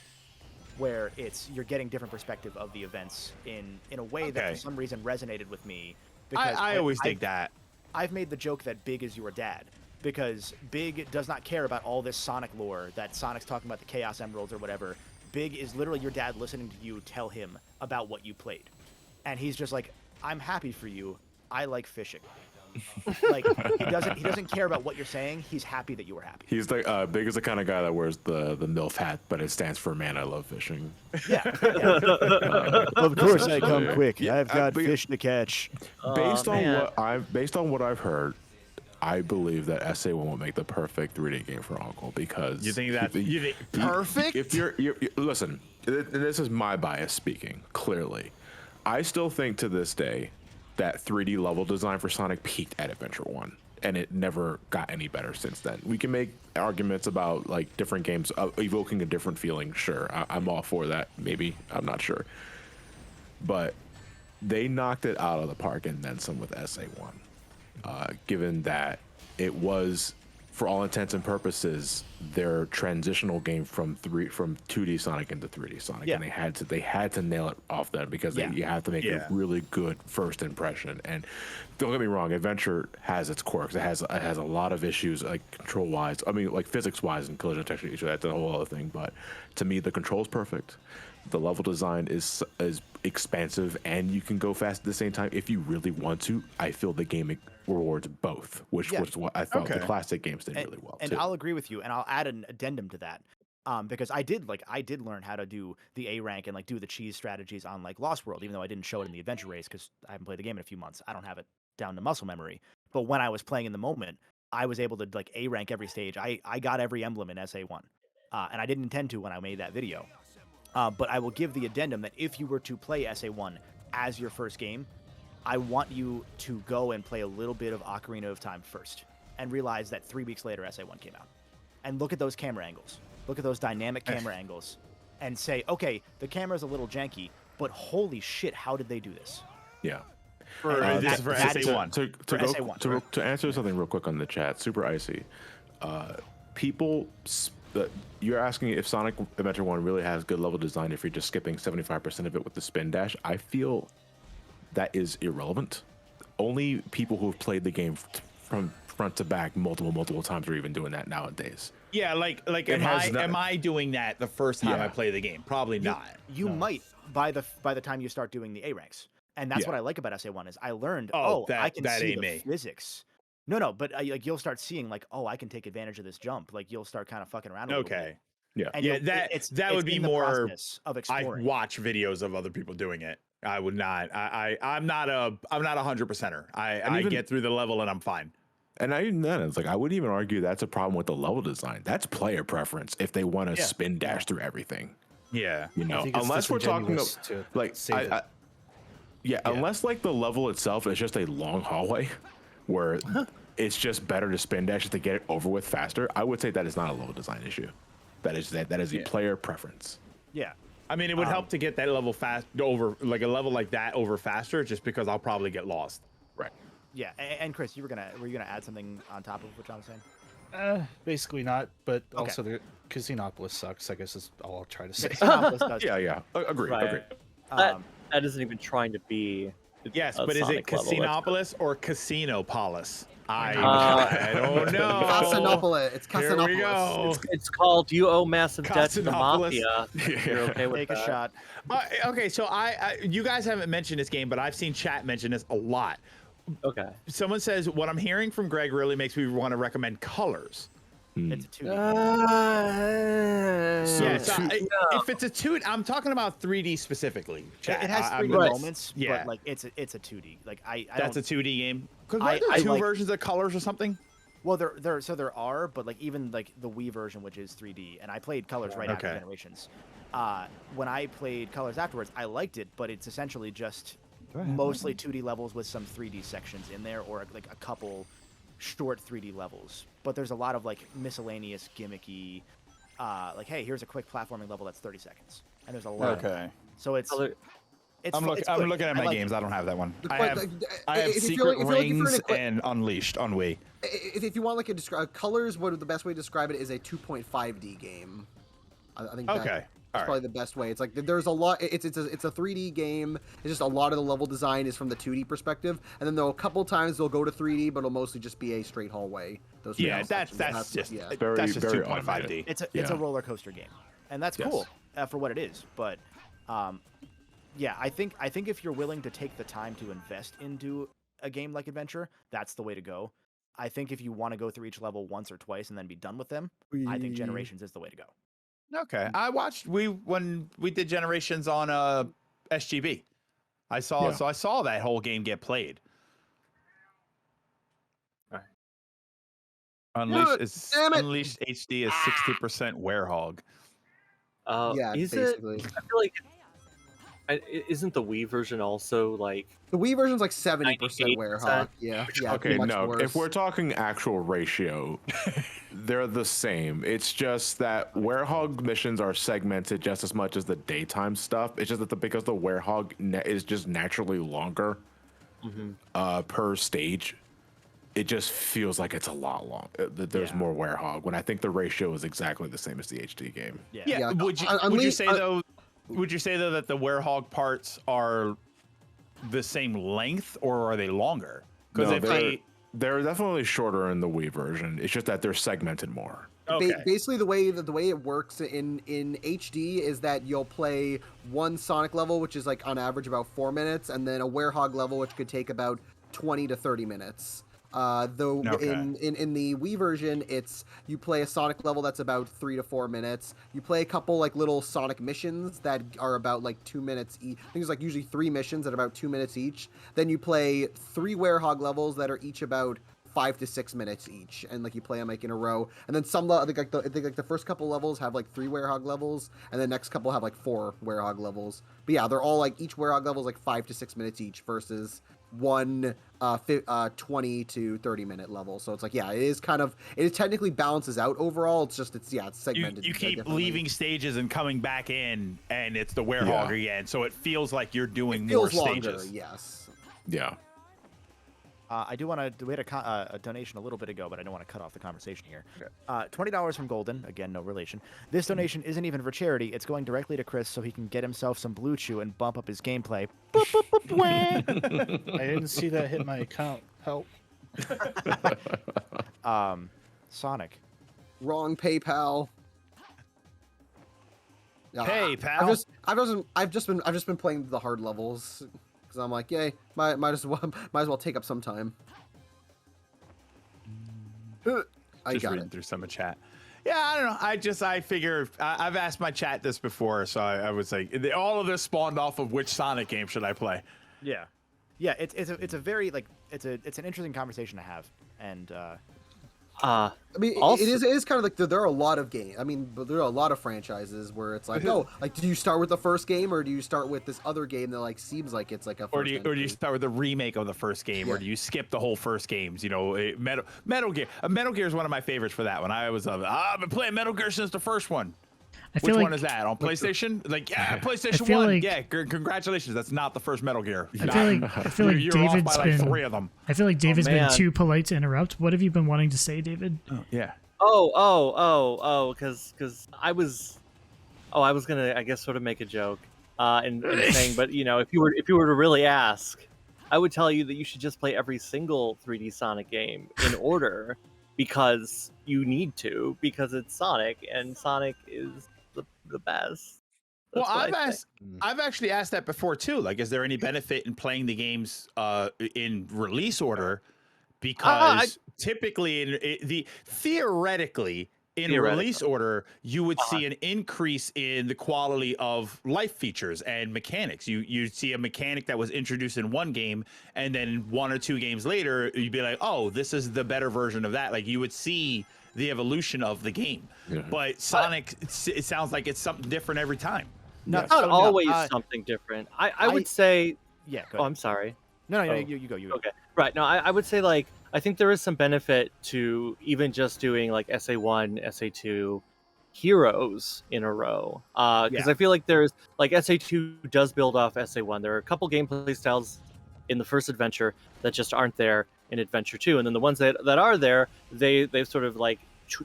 where you're getting different perspective of the events in a way that for some reason resonated with me. Because I always dig that. I've made the joke that Big is your dad, because Big does not care about all this Sonic lore that Sonic's talking about, the Chaos Emeralds or whatever. Big is literally your dad listening to you tell him about what you played. And he's just like, I'm happy for you. I like fishing. Like he doesn't care about what you're saying. He's happy that you were happy. He's the Big is the kind of guy that wears the MILF hat, but it stands for man, I love fishing. Yeah. Of course I come quick. I've got fish to catch. Based on what I've heard, I believe that SA1 will make the perfect 3D game for Uncle, because you think perfect? If you're listen, this is my bias speaking. Clearly, I still think to this day that 3D level design for Sonic peaked at Adventure 1, and it never got any better since then. We can make arguments about like different games evoking a different feeling. Sure, I'm all for that. Maybe, I'm not sure, but they knocked it out of the park and then some with SA1. Given that it was, for all intents and purposes, their transitional game from 2D Sonic into 3D Sonic, and they had to nail it off then, because you have to make a really good first impression. And don't get me wrong, Adventure has its quirks. It has a lot of issues, like control wise. I mean, like physics wise and collision detection issue. That's a whole other thing. But to me, the control's perfect. The level design is expansive, and you can go fast at the same time if you really want to. I feel the game rewards both, which was what I thought the classic games did really well. And I'll agree with you, and I'll add an addendum to that, because I did learn how to do the A rank and like do the cheese strategies on like Lost World, even though I didn't show it in the adventure race because I haven't played the game in a few months. I don't have it down to muscle memory. But when I was playing in the moment, I was able to like A rank every stage. I got every emblem in SA1, and I didn't intend to when I made that video. But I will give the addendum that if you were to play SA1 as your first game, I want you to go and play a little bit of Ocarina of Time first, and realize that 3 weeks later SA1 came out. And look at those camera angles. Look at those dynamic camera angles, and say, okay, the camera's a little janky, but holy shit, how did they do this? Yeah. For SA1. To answer something real quick on the chat, Super Icy, people... You're asking if Sonic Adventure 1 really has good level design if you're just skipping 75% of it with the spin dash. I feel that is irrelevant. Only people who have played the game from front to back multiple times are even doing that nowadays. Yeah, like am I doing that the first time I play the game? Probably not. You might by the time you start doing the A ranks. And that's what I like about SA1 is I learned, I can see the physics. No, but like you'll start seeing like, I can take advantage of this jump. Like you'll start kind of fucking around a little bit. Yeah. And that would be more of exploring. I watch videos of other people doing it. I would not. I'm not a 100%er. I get through the level and I'm fine. And it's like I wouldn't even argue that's a problem with the level design. That's player preference if they want to spin dash through everything. Yeah. You know, unless we're talking like unless like the level itself is just a long hallway where it's just better to spin dash to get it over with faster, I would say that is not a level design issue. That is a player preference. Yeah. I mean, it would help to get that level fast over, like a level like that over faster, just because I'll probably get lost. Right. Yeah, and Chris, were you gonna add something on top of what John was saying? Basically not, but Okay. also the Casinopolis sucks. I guess is all I'll try to say. Casinopolis does. Yeah. Agree. Right. That isn't even trying to be. Yes, a but is it Sonic level, that's- Casinopolis or Casinopolis? I don't know. Casinopolis. It's Here we Casinopolis. go. It's called You Owe Massive Debt to the Casinopolis. Mafia. You're okay with Take that? a shot. Okay, so you guys haven't mentioned this game, but I've seen chat mention this a lot. Okay. Someone says what I'm hearing from Greg really makes me want to recommend Colors. It's a 2D. If it's a 2D, I'm talking about 3D specifically. Chat. It has 3D moments, yeah. but like it's a 2D. Like I That's don't, a 2D game. Because I there two like- versions of Colors or something? Well, there are, but like even like the Wii version, which is 3D, and I played Colors right after Okay. Generations. When I played Colors afterwards, I liked it, but it's essentially just mostly 2D levels with some 3D sections in there, or like a couple short 3D levels. But there's a lot of like miscellaneous gimmicky, like hey, here's a quick platforming level that's 30 seconds, and there's a lot. Okay. So it's. I'm looking at my games. I don't have that one. I have Secret Rings and Unleashed on Wii. If you want like a Colors, what the best way to describe it is a 2.5D game. I think. Okay. That's probably the best way. It's like there's a lot. It's a 3D game. It's just a lot of the level design is from the 2D perspective, and then a couple times they'll go to 3D, but it'll mostly just be a straight hallway. That's just 2.5D. It's a roller coaster game, and that's cool for what it is. But yeah, I think if you're willing to take the time to invest into a game like Adventure, that's the way to go. I think if you want to go through each level once or twice and then be done with them, I think Generations is the way to go. Okay, I watched when we did Generations on SGB. I saw that whole game get played. Unleashed HD is 60% Werehog. Yeah, is basically. it? I feel like isn't the Wii version also like the Wii version's like 70% 98%? Werehog? Yeah. Okay, much no. worse. If we're talking actual ratio, they're the same. It's just that Werehog missions are segmented just as much as the daytime stuff. It's just that because the Werehog is just naturally longer per stage, it just feels like it's a lot long. There's more Werehog. When I think the ratio is exactly the same as the HD game. Yeah. Would you say though that the Werehog parts are the same length or are they longer? Because they're definitely shorter in the Wii version. It's just that they're segmented more. Okay. Basically, the way it works in HD is that you'll play one Sonic level, which is like on average about 4 minutes, and then a Werehog level, which could take about 20 to 30 minutes. In the Wii version, it's you play a Sonic level that's about 3 to 4 minutes. You play a couple like little Sonic missions that are about like 2 minutes each. I think there's like usually 3 missions at about 2 minutes each. Then you play 3 Werehog levels that are each about 5 to 6 minutes each, and like you play them like in a row. And then I think the first couple levels have like 3 Werehog levels, and the next couple have like 4 Werehog levels. But yeah, they're all like each Werehog level is like 5 to 6 minutes each versus one 20 to 30 minute level. So it's like, yeah, it technically balances out overall. It's segmented. You keep leaving stages and coming back in, and it's the Werehog again. So it feels like you're doing more stages. Yes. Yeah. I do want to. We had a donation a little bit ago, but I don't want to cut off the conversation here. $20 from Golden. Again, no relation. This donation isn't even for charity. It's going directly to Chris so he can get himself some Blue Chew and bump up his gameplay. I didn't see that hit my account. Help. Sonic. Wrong PayPal. Hey, pal. I've just been playing the hard levels. Because I'm like, yay, might as well take up some time. I just got reading it. through some of chat. Yeah, I don't know. I figure I've asked my chat this before, so I was like, all of this spawned off of which Sonic game should I play? Yeah, it's a very it's an interesting conversation to have, and I mean, also, it is kind of like there are a lot of games. I mean, but there are a lot of franchises where it's like, oh, like do you start with the first game or do you start with this other game that like seems like it's like a or do you start with the remake of the first game, or do you skip the whole first games? You know, Metal Gear. Metal Gear is one of my favorites for that one. I've been playing Metal Gear since the first one. feel Which like one is that on PlayStation? Like, yeah, PlayStation feel 1. like- yeah, congratulations. That's not the first Metal Gear. I feel like you're David's off by like been 3 of them. I feel like David's been man. too polite to interrupt. What have you been wanting to say, David? Yeah. Because I was gonna, I guess, sort of make a joke, and saying, but you know, if you were to really ask, I would tell you that you should just play every single 3D Sonic game in order, because you need to, because it's Sonic, and Sonic is the best. Well, That's I've actually asked that before too. Like, is there any benefit in playing the games in release order? Because typically, theoretically, in release order, you would see an increase in the quality of life features and mechanics. You see a mechanic that was introduced in one game, and then 1 or 2 games later, you'd be like, oh, this is the better version of that. Like, you would see the evolution of the game. But Sonic, it sounds like it's something different every time. not always something different. I would say. Yeah. Go Oh, ahead. I'm sorry. No, Oh. you go. Okay. Right. No, I would say, like, I think there is some benefit to even just doing like SA1, SA2 heroes in a row. Because I feel like there's like SA2 does build off SA1. There are a couple gameplay styles in the first adventure that just aren't there in Adventure 2, and then the ones that are there, they've sort of like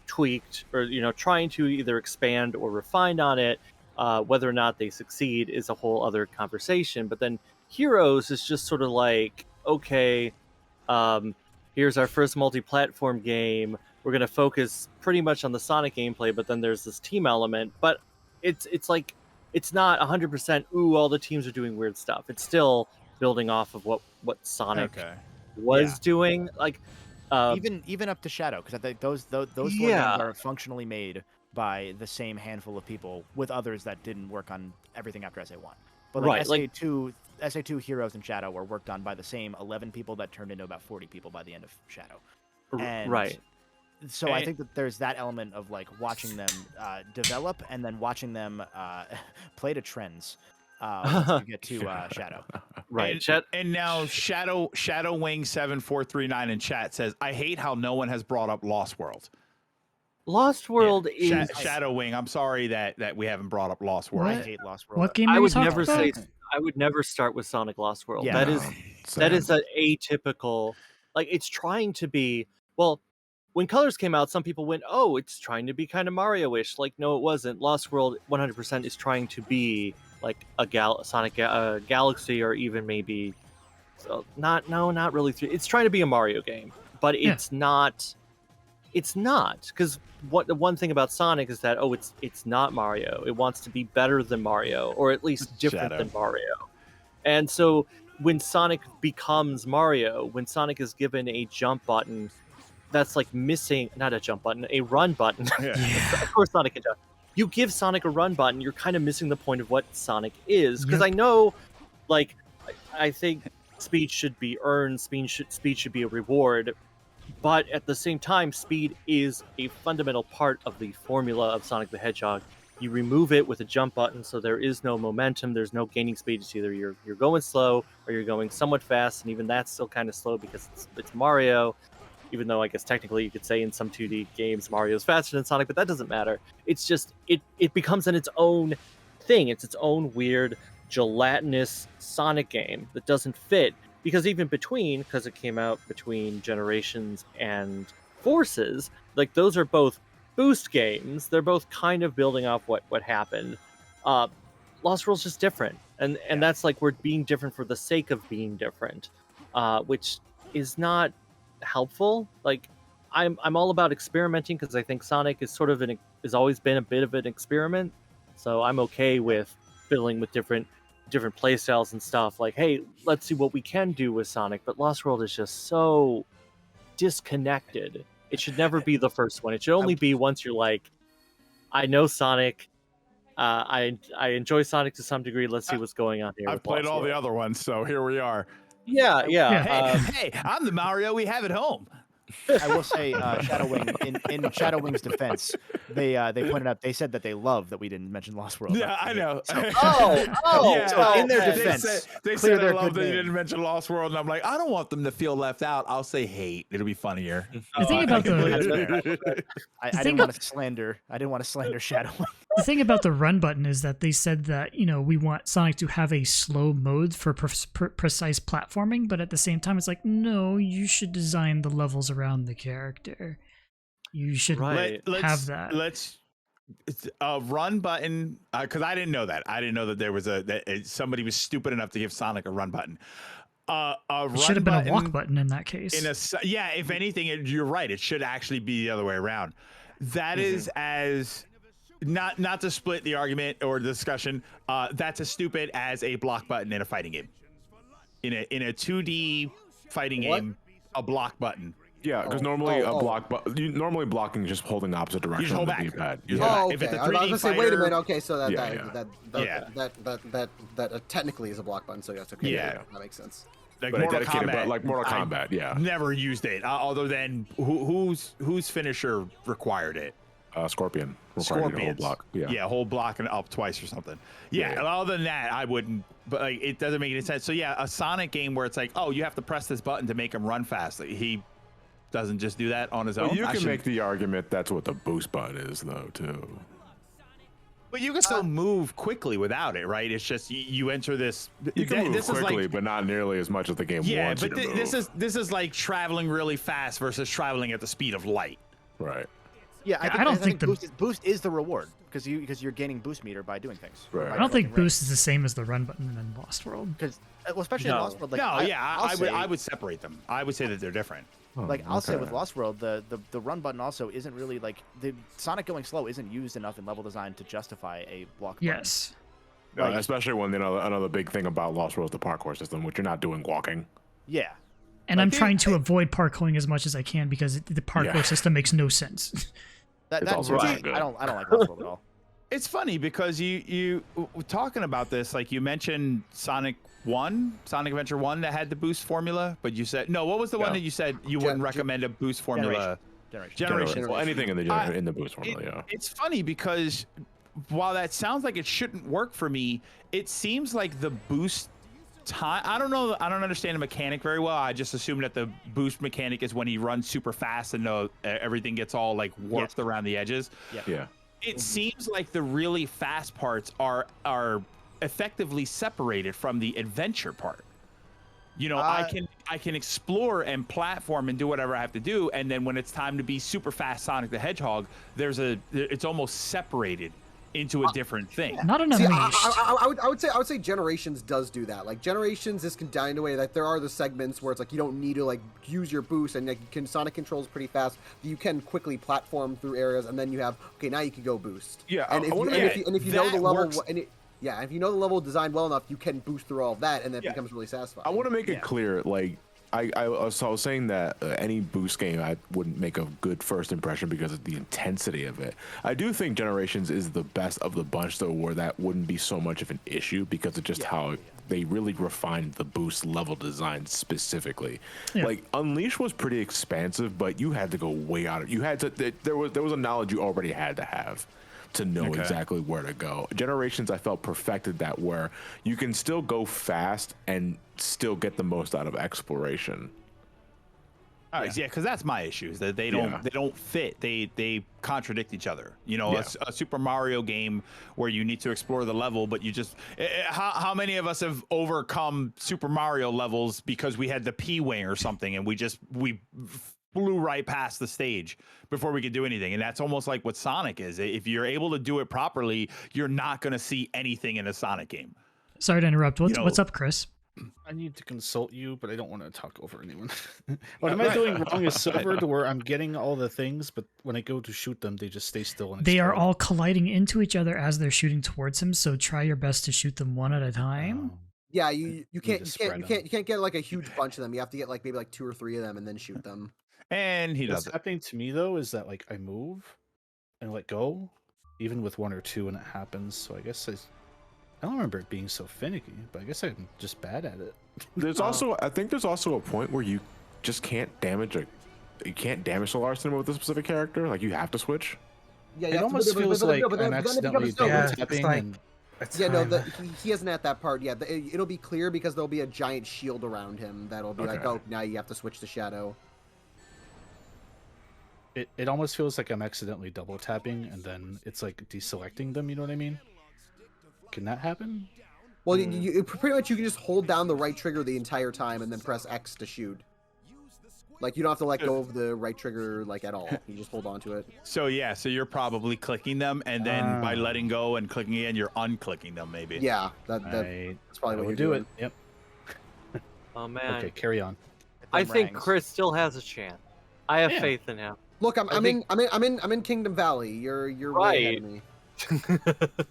tweaked, or trying to either expand or refine on it. Whether or not they succeed is a whole other conversation. But then Heroes is just sort of like, okay, here's our first multi-platform game. We're going to focus pretty much on the Sonic gameplay, but then there's this team element. But it's like, it's not 100%, ooh, all the teams are doing weird stuff. It's still building off of what Sonic was doing. Like, even up to Shadow, because I think those 4 games are functionally made by the same handful of people, with others that didn't work on everything after SA1. But like SA2 Heroes and Shadow were worked on by the same 11 people that turned into about 40 people by the end of Shadow. And so I think that there's that element of like watching them develop, and then watching them play to trends once you get to Shadow. And now Shadow Wing 7439 in chat says, I hate how no one has brought up Lost World. Lost World is Shadow Wing. I'm sorry that we haven't brought up Lost World. I hate Lost World. What game I are would you never talking say. about? I would never start with Sonic Lost World. Yeah, that is an atypical. Like, it's trying to be. Well, when Colors came out, some people went, "Oh, it's trying to be kind of Mario-ish." Like, no, it wasn't. Lost World 100% is trying to be like a Sonic Galaxy, or even maybe not really. It's trying to be a Mario game, but it's not. It's not, because the one thing about Sonic is that it's not Mario. It wants to be better than Mario, or at least different than Mario. And so when Sonic becomes Mario, when Sonic is given a jump button, that's like missing, not a jump button, a run button. Of course Sonic can jump. You give Sonic a run button, you're kind of missing the point of what Sonic is. Because I know, like, I think speed should be earned, speed should be a reward. But at the same time, speed is a fundamental part of the formula of Sonic the Hedgehog. You remove it with a jump button, so there is no momentum, there's no gaining speed. It's either you're going slow or you're going somewhat fast, and even that's still kind of slow because it's Mario. Even though I guess technically you could say in some 2D games Mario's faster than Sonic, but that doesn't matter. It's just it becomes its own thing. It's its own weird gelatinous Sonic game that doesn't fit. Because even because it came out between Generations and Forces, like, those are both boost games. They're both kind of building off what happened. Lost World's just different, and that's like, we're being different for the sake of being different, which is not helpful. Like, I'm all about experimenting, because I think Sonic is sort of has always been a bit of an experiment. So I'm okay with fiddling with different play styles and stuff. Like, hey, let's see what we can do with Sonic. But Lost World is just so disconnected. It should never be the first one. It should only be once you're like, I know Sonic, I enjoy Sonic to some degree, let's see what's going on here. I've played all the other ones, so here we are. Yeah. Hey, I'm the Mario we have at home. I will say, Shadow Wing, in Shadow Wing's defense, They pointed out. They said that they love that we didn't mention Lost World. Yeah, I know. So, Yeah, so in their defense, they clear said I their love good that you name. didn't mention Lost World, and I'm like, I don't want them to feel left out. I'll say hate. It'll be funnier. The thing about I didn't want to slander. I didn't want to slander Shadow. The thing about the run button is that they said that, we want Sonic to have a slow mode for precise platforming, but at the same time, it's like, no, you should design the levels around the character. You should have that. Let's run button, because I didn't know that. I didn't know that there was somebody was stupid enough to give Sonic a run button. It should have been a walk button in that case. If anything, you're right. It should actually be the other way around. That is as not to split the argument or the discussion. That's as stupid as a block button in a fighting game. In a 2D fighting game, a block button. Yeah, because normally normally blocking is just holding the opposite direction. You just hold of the back. D-pad. You Yeah. hold Oh, If it's okay. a I was 3D gonna say, wait a minute. fighter- Okay, so that Yeah. that technically is a block button. So that's okay. Yeah. That makes sense. Like But a Mortal dedicated, Kombat, like Mortal Kombat, yeah. Never used it, other than whose finisher required it. Scorpion required a whole Scorpions. block. Yeah. Yeah, whole block and up twice or something. Yeah, other than that, I wouldn't. But like, it doesn't make any sense. So yeah, a Sonic game where it's like, oh, you have to press this button to make him run fast. Like, he doesn't just do that on his own. Well, you can make the argument that's what the boost button is, though, too. But you can still move quickly without it, right? It's just you enter this. You can move this quickly, is like, but not nearly as much as the game yeah, wants but you to move. this is like traveling really fast versus traveling at the speed of light. Right. Yeah, I don't think the boost is the reward because you're gaining boost meter by doing things. Right. I don't think boost is the same as the run button in Lost World. Because especially in Lost World, like I would separate them. I would say that they're different. Like I'll say with Lost World, the run button also isn't really like the Sonic going slow isn't used enough in level design to justify a block. Yes. Like, especially when another big thing about Lost World is the parkour system, which you're not doing walking. Yeah. And I'm trying to avoid parkouring as much as I can because the parkour system makes no sense. That's also right. I don't like Lost World at all. It's funny because you talking about this, like you mentioned Sonic Adventure 1 that had the boost formula, but you said no. What was the one that you said you wouldn't recommend a boost formula? Generation. Well, anything in the boost formula. Yeah. It's funny because while that sounds like it shouldn't work for me, it seems like the boost time. I don't know. I don't understand the mechanic very well. I just assume that the boost mechanic is when he runs super fast and everything gets all like warped around the edges. Yeah. It seems like the really fast parts are effectively separated from the adventure part. I can explore and platform and do whatever I have to do, and then when it's time to be super fast Sonic the Hedgehog, it's almost separated into a different thing. Not an Unleashed. I would say Generations does do that. Like Generations is designed in a way that there are the segments where it's like you don't need to like use your boost, and like Sonic controls pretty fast. You can quickly platform through areas, and then you have now you can go boost. Yeah, and if you know the level if you know the level designed well enough, you can boost through all of that, and that becomes really satisfying. I want to make it clear, like I was saying that any boost game I wouldn't make a good first impression because of the intensity of it. I do think Generations is the best of the bunch, though, where that wouldn't be so much of an issue because of just how they really refined the boost level design specifically. Like Unleashed was pretty expansive, but you had to go way out of. You had to. There was a knowledge you already had to have to know exactly where to go. Generations, I felt perfected that where you can still go fast and still get the most out of exploration. Because that's my issue, is that they don't fit. They contradict each other. A Super Mario game where you need to explore the level, but you just how many of us have overcome Super Mario levels because we had the P-wing or something and we flew right past the stage before we could do anything? And that's almost like what Sonic is. If you're able to do it properly, you're not going to see anything in a Sonic game. Sorry to interrupt. What's up, Chris? I need to consult you, but I don't want to talk over anyone. What am I doing wrong is Silver to where I'm getting all the things, but when I go to shoot them, they just stay still. And they are all colliding into each other as they're shooting towards him. So try your best to shoot them one at a time. Yeah, you can't get like a huge bunch of them. You have to get like maybe like 2 or 3 of them and then shoot them. And What's happening to me though is that like I move and let go, even with 1 or 2 when it happens. So I guess I don't remember it being so finicky, but I guess I'm just bad at it. I think there's also a point where you just can't damage the Larson with a specific character. Like you have to switch. Yeah, It almost feels like I'm accidentally double tapping. And yeah, no, he isn't at that part yet. It'll be clear because there'll be a giant shield around him that'll be like, oh, now you have to switch to shadow. It almost feels like I'm accidentally double tapping, and then it's like deselecting them. You know what I mean? Can that happen? Well, you pretty much you can just hold down the right trigger the entire time and then press X to shoot. Like, you don't have to let go of the right trigger, like, at all. You just hold on to it. So, yeah, so you're probably clicking them, and then by letting go and clicking again, you're unclicking them, maybe. Yeah, that's probably what you're doing. Yep. Oh, man. Okay, carry on. I think Chris still has a chance. I have faith in him. Look, I'm in Kingdom Valley. You're way ahead of me.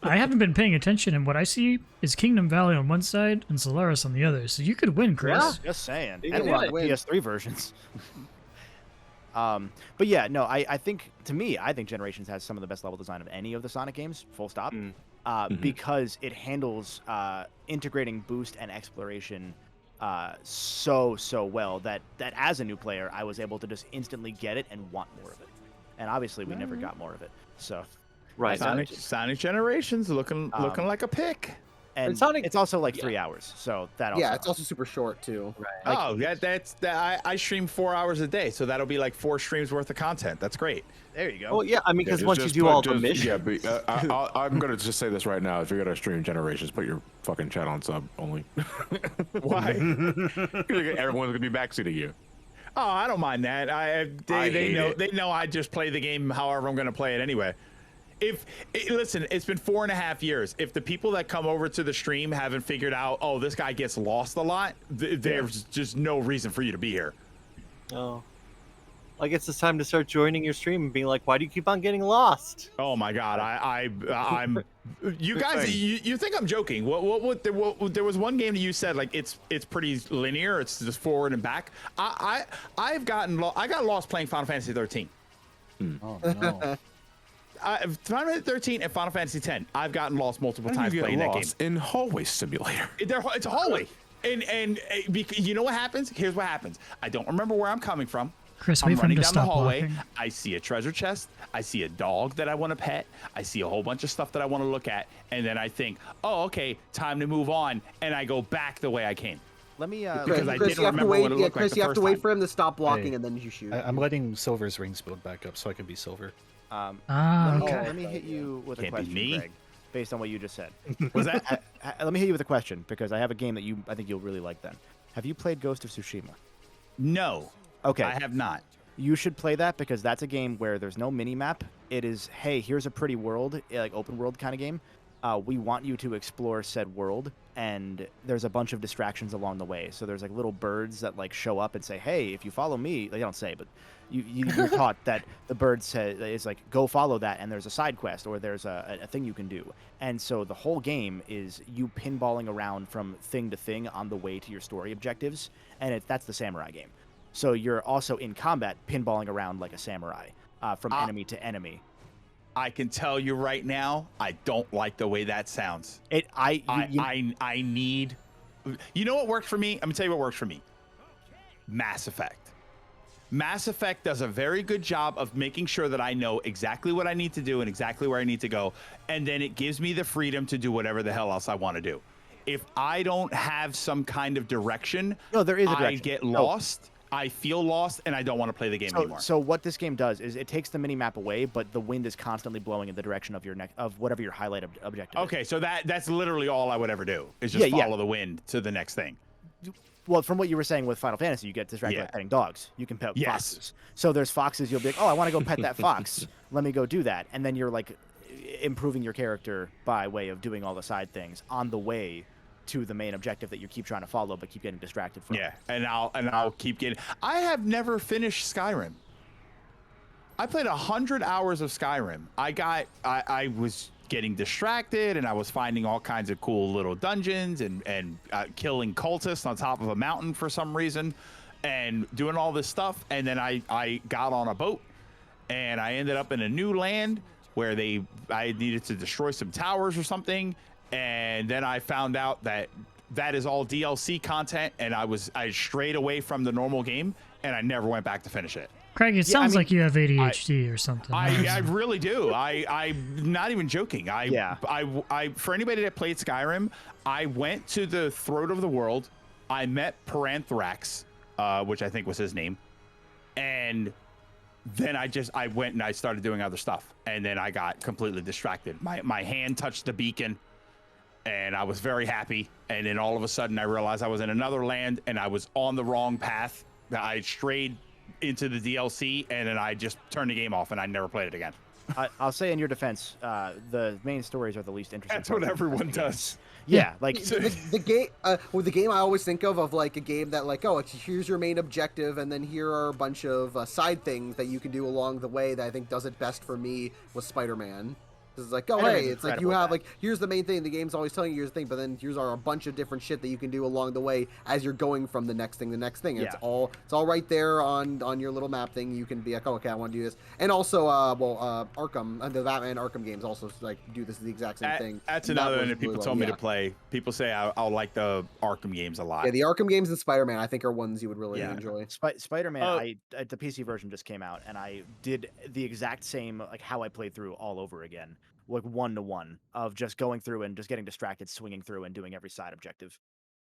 I haven't been paying attention, and what I see is Kingdom Valley on one side and Solaris on the other. So you could win, Chris. Yeah, just saying. And a lot of PS3 versions. But yeah, no, I think, to me, I think Generations has some of the best level design of any of the Sonic games, full stop, because it handles integrating boost and exploration so well that as a new player, I was able to just instantly get it and want more of it. And obviously, we never got more of it. So. Right. Sonic Generations looking like a pick. And Sonic, it's also like 3 hours, so that also. Yeah, it's also super short too. Right. Like, I stream 4 hours a day, so that'll be like 4 streams worth of content. That's great. There you go. Well, yeah, I mean, because once you do all the missions. Yeah, I'm gonna just say this right now. If you're gonna stream Generations, put your fucking chat on sub only. Why? Everyone's gonna be backseating you. Oh, I don't mind that. They know I just play the game however I'm gonna play it anyway. Listen, it's been 4.5 years. If the people that come over to the stream haven't figured out, oh, this guy gets lost a lot, there's just no reason for you to be here. Oh. I guess it's time to start joining your stream and being like, why do you keep on getting lost? Oh my God, I'm. You guys, you think I'm joking? There was one game that you said like it's pretty linear. It's just forward and back. I got lost playing Final Fantasy 13. Oh no. Final Fantasy 13 and Final Fantasy 10. I've gotten lost multiple times playing that game. In Hallway Simulator. It's a hallway, and you know what happens? Here's what happens. I don't remember where I'm coming from. Chris, I'm wait for him running to down the stop hallway. walking. I see a treasure chest. I see a dog that I want to pet. I see a whole bunch of stuff that I want to look at, and then I think, oh, okay, time to move on, and I go back the way I came. Let me because I didn't remember what it looked like the Chris, you have first to wait time. for him to stop blocking, and then you shoot. I'm letting Silver's rings build back up so I can be Silver. Okay. Let me hit you with a question, Greg, based on what you just said. Was that? Let me hit you with a question because I have a game that I think you'll really like. Then, have you played Ghost of Tsushima? No. Okay. I have not. You should play that because that's a game where there's no mini map. It is, hey, here's a pretty world, like open world kind of game. We want you to explore said world, and there's a bunch of distractions along the way. So there's like little birds that like show up and say, hey, if you follow me, they don't say, but you're taught that the bird says is like, go follow that, and there's a side quest or there's a thing you can do. And so the whole game is you pinballing around from thing to thing on the way to your story objectives, and that's the samurai game. So you're also in combat pinballing around like a samurai from enemy to enemy. I can tell you right now, I don't like the way that sounds. I need. You know what works for me? I'm gonna tell you what works for me. Mass Effect. Mass Effect does a very good job of making sure that I know exactly what I need to do and exactly where I need to go, and then it gives me the freedom to do whatever the hell else I want to do. If I don't have some kind of direction, there is a direction. I get lost. I feel lost, and I don't want to play the game anymore. So what this game does is it takes the mini map away, but the wind is constantly blowing in the direction of of whatever your highlight objective. Okay, so that's literally all I would ever do is just follow the wind to the next thing. Well, from what you were saying with Final Fantasy, you get distracted by petting dogs. You can pet foxes. So there's foxes. You'll be like, oh, I want to go pet that fox. Let me go do that, and then you're like improving your character by way of doing all the side things on the way to the main objective that you keep trying to follow but keep getting distracted from. Yeah, and I'll keep getting. I have never finished Skyrim. I played 100 hours of Skyrim. I was getting distracted, and I was finding all kinds of cool little dungeons and killing cultists on top of a mountain for some reason, and doing all this stuff. And then I got on a boat, and I ended up in a new land where I needed to destroy some towers or something. And then I found out that is all DLC content, and I strayed away from the normal game, and I never went back to finish it. Craig, it sounds like you have ADHD or something. I really do. I'm not even joking. I for anybody that played Skyrim, I went to the throat of the world. I met Paranthrax, which I think was his name, and then I went and I started doing other stuff, and then I got completely distracted. My hand touched the beacon, and I was very happy. And then all of a sudden, I realized I was in another land, and I was on the wrong path. I strayed into the DLC, and then I just turned the game off, and I never played it again. I'll say in your defense, the main stories are the least interesting. That's what everyone does. Yeah, like the game. The game I always think of like a game that like, oh, here's your main objective, and then here are a bunch of side things that you can do along the way. That I think does it best for me was Spider-Man. It's like, oh, hey, it's like you have like, here's the main thing. The game's always telling you here's the thing, but then here's a bunch of different shit that you can do along the way as you're going from the next thing to the next thing. And it's all right there on your little map thing. You can be like, oh, okay, I want to do this. And also, Arkham, the Batman Arkham games also like do this the exact same thing. That's another one that people told me to play. People say I'll like the Arkham games a lot. Yeah, the Arkham games and Spider-Man I think are ones you would really enjoy. Spider-Man, the PC version just came out, and I did the exact same like how I played through all over again. Like 1-to-1 of just going through and just getting distracted, swinging through and doing every side objective.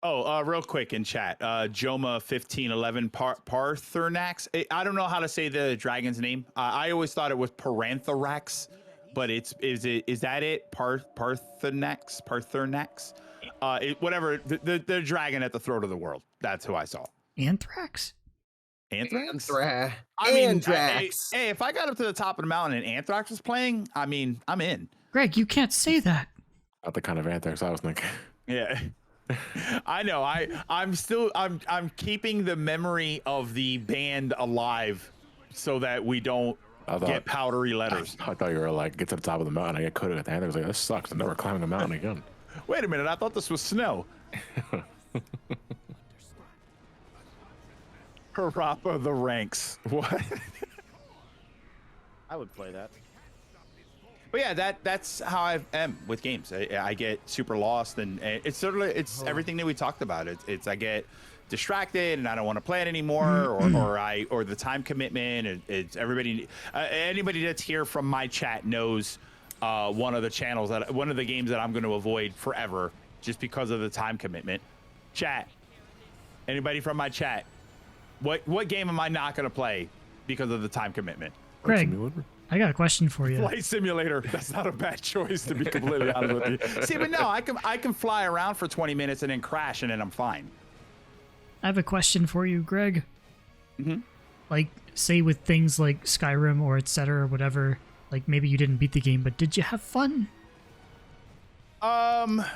Oh, real quick in chat, Joma1511 Parthernax. I don't know how to say the dragon's name. I always thought it was Paranthrax, but is that it? Parthernax? Whatever. The dragon at the throat of the world. That's who I saw. Anthrax. Anthrax? Anthrax. Hey, if I got up to the top of the mountain and Anthrax was playing, I mean, I'm in. Greg, you can't say that. Not the kind of Anthrax I was thinking. Yeah. I know. I'm keeping the memory of the band alive so that we don't get powdery letters. I thought you were like, get to the top of the mountain. I get coated with Anthrax. Like, this sucks. I'm never climbing a mountain again. Wait a minute. I thought this was snow. Parappa the ranks. What? I would play that. But yeah, that's how I am with games. I get super lost, and it's everything that we talked about. It's I get distracted, and I don't want to play it anymore, or the time commitment. It's everybody. Anybody that's here from my chat knows one of the games that I'm going to avoid forever, just because of the time commitment. Chat. Anybody from my chat? What game am I not going to play because of the time commitment? Greg, I got a question for you. Flight Simulator. That's not a bad choice, to be completely honest with you. See, but no, I can fly around for 20 minutes and then crash, and then I'm fine. I have a question for you, Greg. Mm-hmm. Like, say with things like Skyrim or etc. or whatever, like maybe you didn't beat the game, but did you have fun? For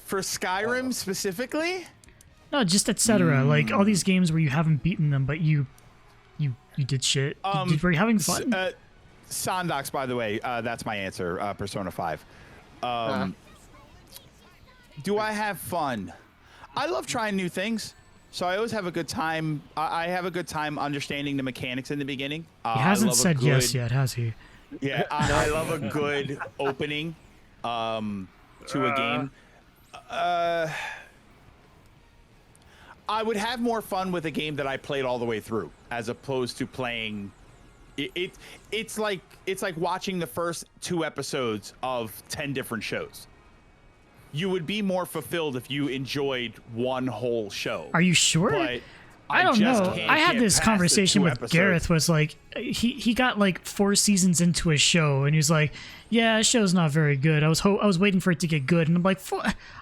Skyrim specifically? No, just etc. Like all these games where you haven't beaten them, but you did shit. Were you having fun? Sondox, by the way, that's my answer. Persona 5. Do I have fun? I love trying new things, so I always have a good time. I have a good time understanding the mechanics in the beginning. He hasn't said yes yet, has he? Yeah, I love a good opening to a game. I would have more fun with a game that I played all the way through, as opposed to playing. It's like watching the first 2 episodes of 10 different shows. You would be more fulfilled if you enjoyed one whole show. Are you sure? But I don't know. I had this conversation with Gareth. Was like he got like 4 seasons into a show, and he was like, "Yeah, the show's not very good. I was waiting for it to get good," and I'm like,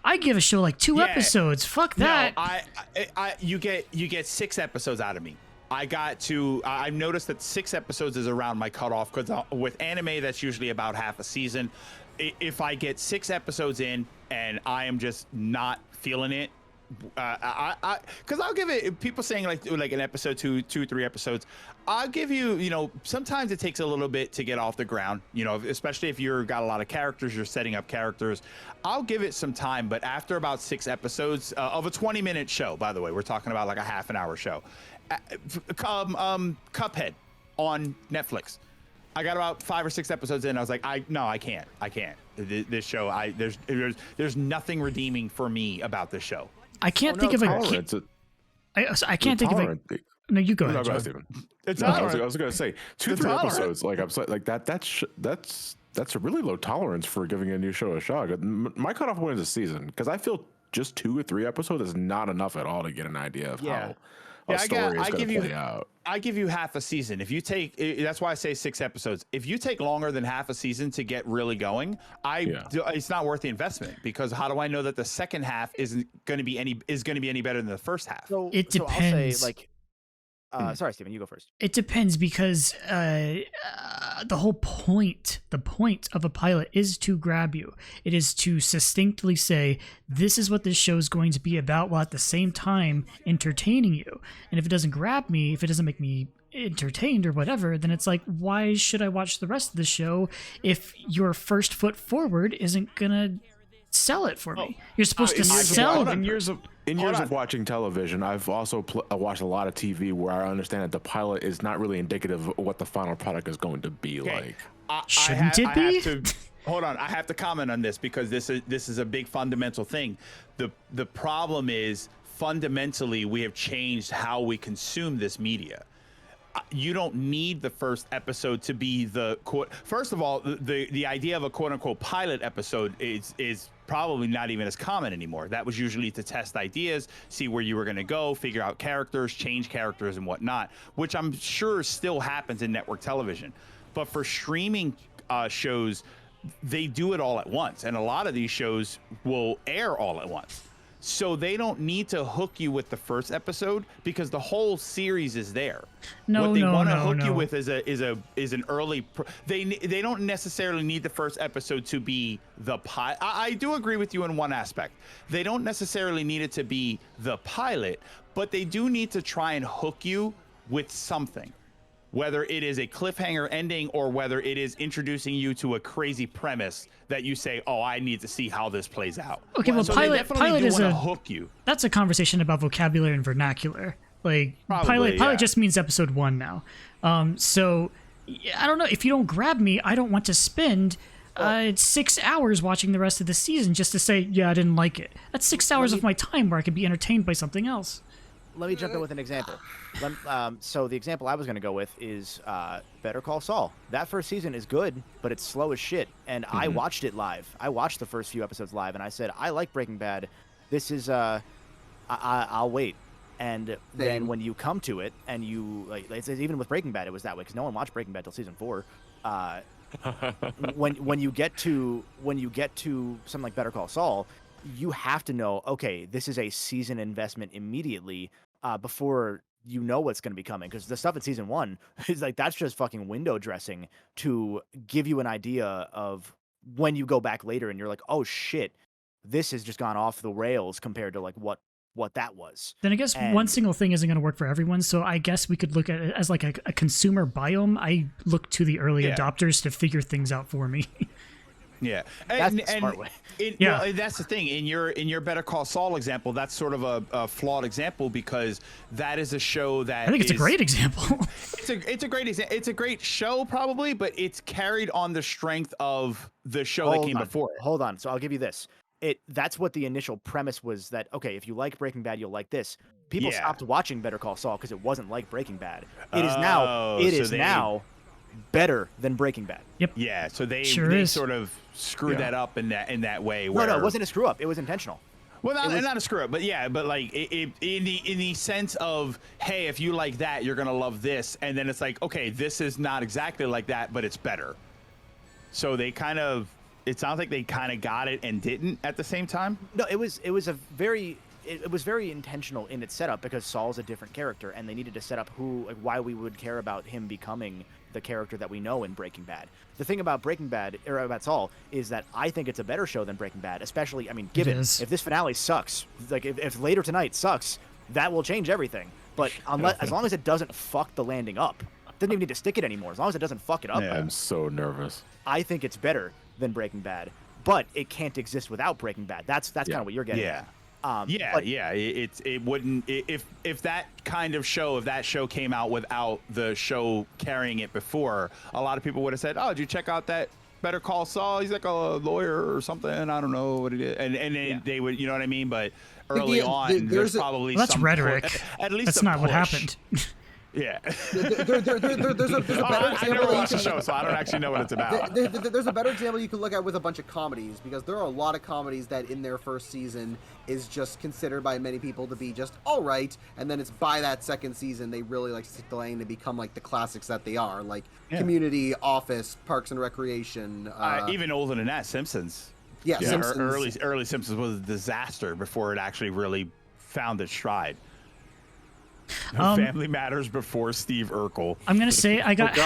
"I give a show like 2 episodes. Fuck that." No, you get 6 episodes out of me. I've noticed that 6 episodes is around my cutoff, because with anime that's usually about half a season. If I get 6 episodes in and I am just not feeling it. Because I'll give it, people saying like an episode, 2, 3 episodes, I'll give you, sometimes it takes a little bit to get off the ground, especially if you've got a lot of characters, you're setting up characters. I'll give it some time, but after about 6 episodes of a 20-minute show, by the way, we're talking about like a half an hour show. Cuphead on Netflix. I got about 5 or 6 episodes in. I was like, I can't. This show, there's nothing redeeming for me about this show. I can't think of a. I can't think of a. No, you go ahead, go John. Steven. It's No, tolerant. I was gonna say The 3 tolerant. episodes. Like I'm like that's a really low tolerance for giving a new show a shot. My cutoff point is a season because I feel just 2 or 3 episodes is not enough at all to get an idea of how a story is going to play out. I give you half a season. If you take, that's why I say 6 episodes. If you take longer than half a season to get really going, it's not worth the investment because how do I know that the second half isn't going to be any better than the first half? So, It so I'll depends. say, like, sorry, Steven, you go first. It depends because the whole point, of a pilot is to grab you. It is to succinctly say, this is what this show is going to be about while at the same time entertaining you. And if it doesn't grab me, if it doesn't make me entertained or whatever, then it's like, why should I watch the rest of the show if your first foot forward isn't going to sell it for me? You're supposed to sell them. In years of watching television, I've also watched a lot of TV where I understand that the pilot is not really indicative of what the final product is going to be like. Shouldn't it be? Hold on, I have to comment on this because this is a big fundamental thing. The problem is fundamentally we have changed how we consume this media. You don't need the first episode to be the first of all, the idea of a quote unquote pilot episode is probably not even as common anymore. That was usually to test ideas, see where you were going to go, figure out characters, change characters and whatnot, which I'm sure still happens in network television. But for streaming shows, they do it all at once. And a lot of these shows will air all at once. So they don't need to hook you with the first episode because the whole series is there. What they want to hook you with is an early. They don't necessarily need the first episode to be the pilot. I do agree with you in one aspect. They don't necessarily need it to be the pilot, but they do need to try and hook you with something. Whether it is a cliffhanger ending or whether it is introducing you to a crazy premise that you say, "Oh, I need to see how this plays out." Okay, well, so pilot is a hook you. That's a conversation about vocabulary and vernacular. Like Probably, pilot just means episode 1 now. So I don't know, if you don't grab me, I don't want to spend 6 hours watching the rest of the season just to say, yeah, I didn't like it. That's 6 hours of my time where I could be entertained by something else. Let me jump in with an example. So the example I was going to go with is Better Call Saul. That first season is good, but it's slow as shit. And I watched it live. I watched the first few episodes live, and I said, I like Breaking Bad. This is, I'll wait. And then when you come to it, and you, like, it's, even with Breaking Bad, it was that way, because no one watched Breaking Bad till season 4. When you get to something like Better Call Saul, you have to know, okay, this is a season investment immediately before you know what's going to be coming. Because the stuff in season 1 is like, that's just fucking window dressing to give you an idea of when you go back later and you're like, oh shit, this has just gone off the rails compared to like what that was. Then I guess one single thing isn't going to work for everyone. So I guess we could look at it as like a consumer biome. I look to the early adopters to figure things out for me. Yeah, that's the smart way. Well, that's the thing. In your Better Call Saul example, that's sort of a flawed example because that is a show that I think it's a great example. It's a great example. It's a great show probably, but it's carried on the strength of the show that came before it. Hold on. So I'll give you this. That's what the initial premise was, that okay, if you like Breaking Bad, you'll like this. People stopped watching Better Call Saul because it wasn't like Breaking Bad. It is now better than Breaking Bad. Yep. Yeah, so they sure sort of screwed that up in that way. No, it wasn't a screw up. It was intentional. Well, not a screw up, but yeah, but like in the sense of, hey, if you like that, you're gonna love this, and then it's like, okay, this is not exactly like that, but it's better. So they kind of, it sounds like they kind of got it and didn't at the same time. No, it was very intentional in its setup because Saul's a different character, and they needed to set up why we would care about him becoming the character that we know in Breaking Bad. The thing about Breaking Bad, or about Saul, is that I think it's a better show than Breaking Bad, especially, I mean, given if this finale sucks, like if later tonight sucks, that will change everything. But as long as it doesn't fuck the landing up, it doesn't even need to stick it anymore. As long as it doesn't fuck it up. I'm so nervous. I think it's better than Breaking Bad, but it can't exist without Breaking Bad. That's kind of what you're getting at. It wouldn't, if that kind of show, if that show came out without the show carrying it before, a lot of people would have said, oh, did you check out that Better Call Saul? He's like a lawyer or something. I don't know what it is. And they would, you know what I mean? But early on, there's probably that's some rhetoric. At least that's not what happened. Yeah. There's a better I example never that you watched the can- show, so I don't actually know what it's about. There's a better example you can look at with a bunch of comedies, because there are a lot of comedies that in their first season is just considered by many people to be just all right, and then it's by that second season they really like stick the lane to become like the classics that they are, like Community, Office, Parks and Recreation. Even older than that, Simpsons. Yeah, Simpsons. Early Simpsons was a disaster before it actually really found its stride. Family Matters before Steve Urkel. I'm gonna say I got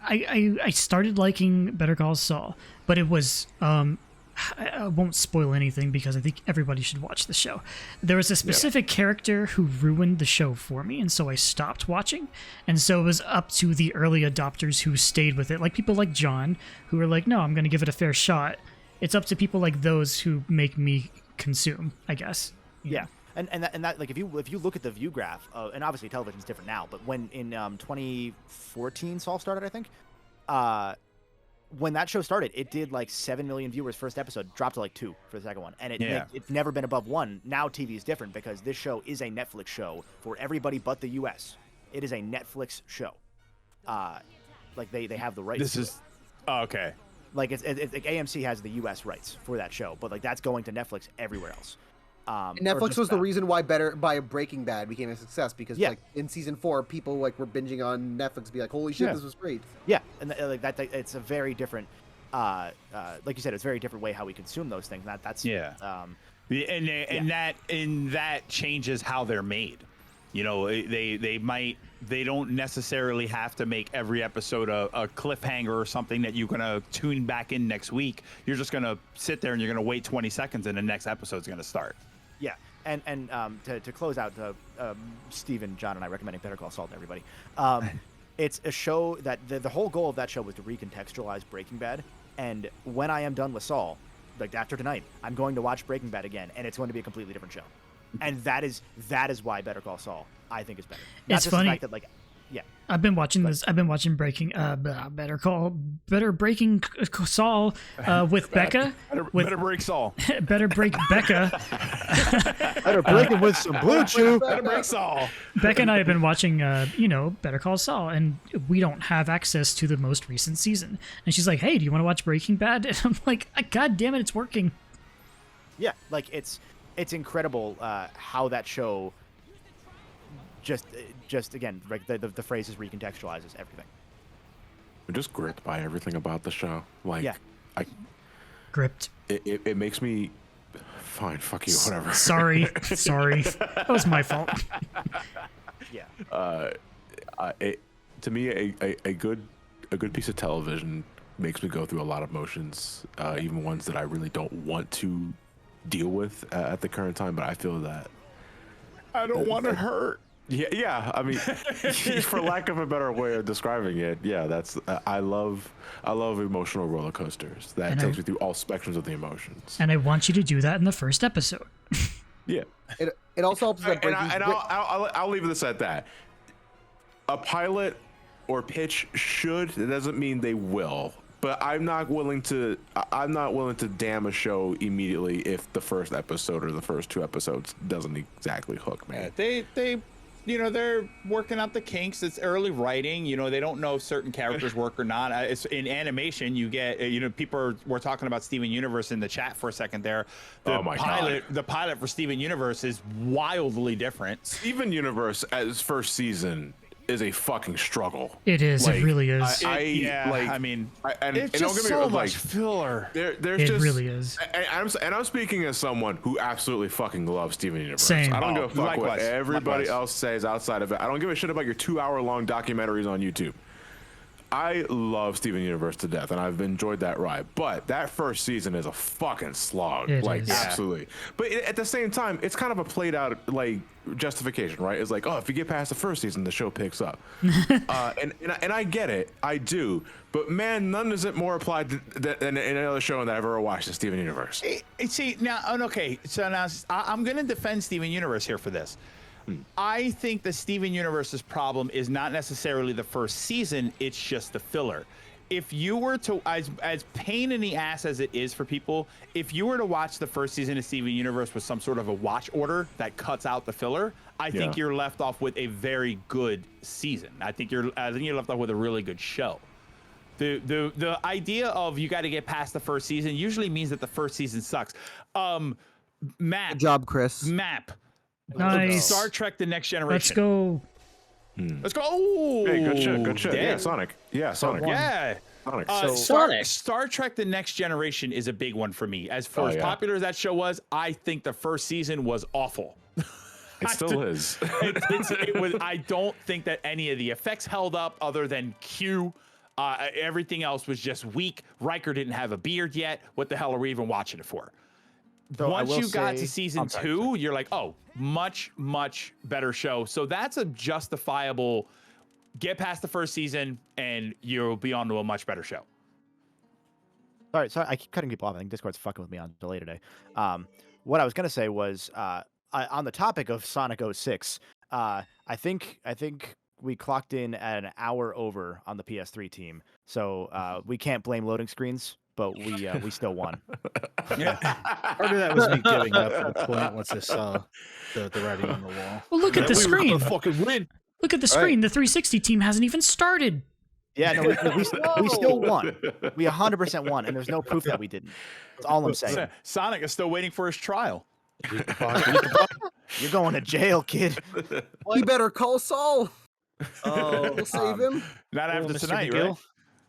I started liking Better Call Saul, but it was I won't spoil anything because I think everybody should watch the show. There was a specific character who ruined the show for me, and so I stopped watching. And so it was up to the early adopters who stayed with it, like people like John, who were like, no, I'm going to give it a fair shot. It's up to people like those who make me consume, I guess. Yeah. And that like if you look at the view graph, and obviously television's different now, but when in 2014 Saul started, I think, when that show started, it did like 7 million viewers first episode, dropped to like 2 for the second one, and it's never been above 1. Now TV is different because this show is a Netflix show for everybody but the U.S. It is a Netflix show. Like they have the rights. This is okay. Like it's like AMC has the U.S. rights for that show, but like that's going to Netflix everywhere else. Netflix was the reason why Breaking Bad became a success, because like in season 4, people like were binging on Netflix to be like, holy shit, this was great. Yeah, and like that, it's a very different, like you said, it's a very different way how we consume those things. That's and that changes how they're made. You know, they don't necessarily have to make every episode a cliffhanger or something that you're gonna tune back in next week. You're just gonna sit there and you're gonna wait 20 seconds, and the next episode's gonna start. Yeah, and to close out, Steven, John, and I recommending Better Call Saul to everybody. It's a show that the whole goal of that show was to recontextualize Breaking Bad. And when I am done with Saul, like after tonight, I'm going to watch Breaking Bad again, and it's going to be a completely different show. And that is why Better Call Saul I think is better. Not It's just funny. The fact that, like, yeah. I've been watching this. I've been watching Breaking Saul with Becca. Better break Saul. Better break Becca. Better break him with some blue chew. Better break Saul. Becca and I have been watching, Better Call Saul, and we don't have access to the most recent season. And she's like, "Hey, do you want to watch Breaking Bad?" And I'm like, "God damn it, it's working." Yeah, like it's incredible how that show just again, like the phrase is recontextualizes everything. I'm just gripped by everything about the show. Like, Gripped. It makes me fine. Fuck you. Whatever. Sorry, that was my fault. Yeah. To me, a good piece of television makes me go through a lot of emotions, even ones that I really don't want to deal with at the current time. But I feel that I don't want to hurt. Yeah. I mean, for lack of a better way of describing it, that's I love emotional roller coasters. That takes me through all spectrums of the emotions. And I want you to do that in the first episode. Yeah. It also helps that I'll leave this at that. A pilot or pitch should. It doesn't mean they will. But I'm not willing to damn a show immediately if the first episode or the first 2 episodes doesn't exactly hook me. They they're working out the kinks. It's early writing. They don't know if certain characters work or not. It's in animation. You get people were talking about Steven Universe in the chat for a second there. The pilot for Steven Universe is wildly different. Steven Universe as first season is a fucking struggle. It is. It really is. It's just so much filler. There's it really is. And I'm speaking as someone who absolutely fucking loves Steven Universe. Same. I don't give a fuck what everybody Likewise. else says outside of it. I don't give a shit about your 2-hour-long documentaries on YouTube. I love Steven Universe to death, and I've enjoyed that ride. But that first season is a fucking slog. It is. Absolutely. But at the same time, it's kind of a played out justification, right? It's like, oh, if you get past the first season, the show picks up. And I get it. I do. But man, none is it more applied than any other show that I've ever watched than Steven Universe. See, now, okay. So now I'm going to defend Steven Universe here for this. I think the Steven Universe's problem is not necessarily the first season, it's just the filler. if you were to, as pain in the ass as it is for people, if you were to watch the first season of Steven Universe with some sort of a watch order that cuts out the filler, I think you're left off with a very good season. I think you're left off with a really good show. The idea of you got to get past the first season usually means that the first season sucks. Map. Good job, Chris. Map. Nice. Star Trek: The Next Generation. Let's go. Let's go. Oh, hey, good shit. Good shit. damn. Yeah, Sonic. Yeah, Sonic. Yeah. Sonic. Star Trek: The Next Generation is a big one for me. As far as popular as that show was, I think the first season was awful. It still is. It was. I don't think that any of the effects held up, other than Q. Everything else was just weak. Riker didn't have a beard yet. What the hell are we even watching it for? So Once you got to season 2, you're like, oh, much, much better show. So that's a justifiable get past the first season and you'll be on to a much better show. Sorry, I keep cutting people off. I think Discord's fucking with me on delay today. What I was gonna say was on the topic of Sonic 06, I think we clocked in at an hour over on the PS3 team, so we can't blame loading screens. But we still won. Yeah, part of that was me giving up at the point once I saw the writing on the wall. Well, look at the screen. We're gonna fucking win. Look at the screen. The 360 team hasn't even started. Yeah, no, we still won. We 100% won, and there's no proof that we didn't. That's all I'm saying. Sonic is still waiting for his trial. You're going to jail, kid. You better call Saul. Oh, We'll save him. Not after Mr. tonight, McGill. right?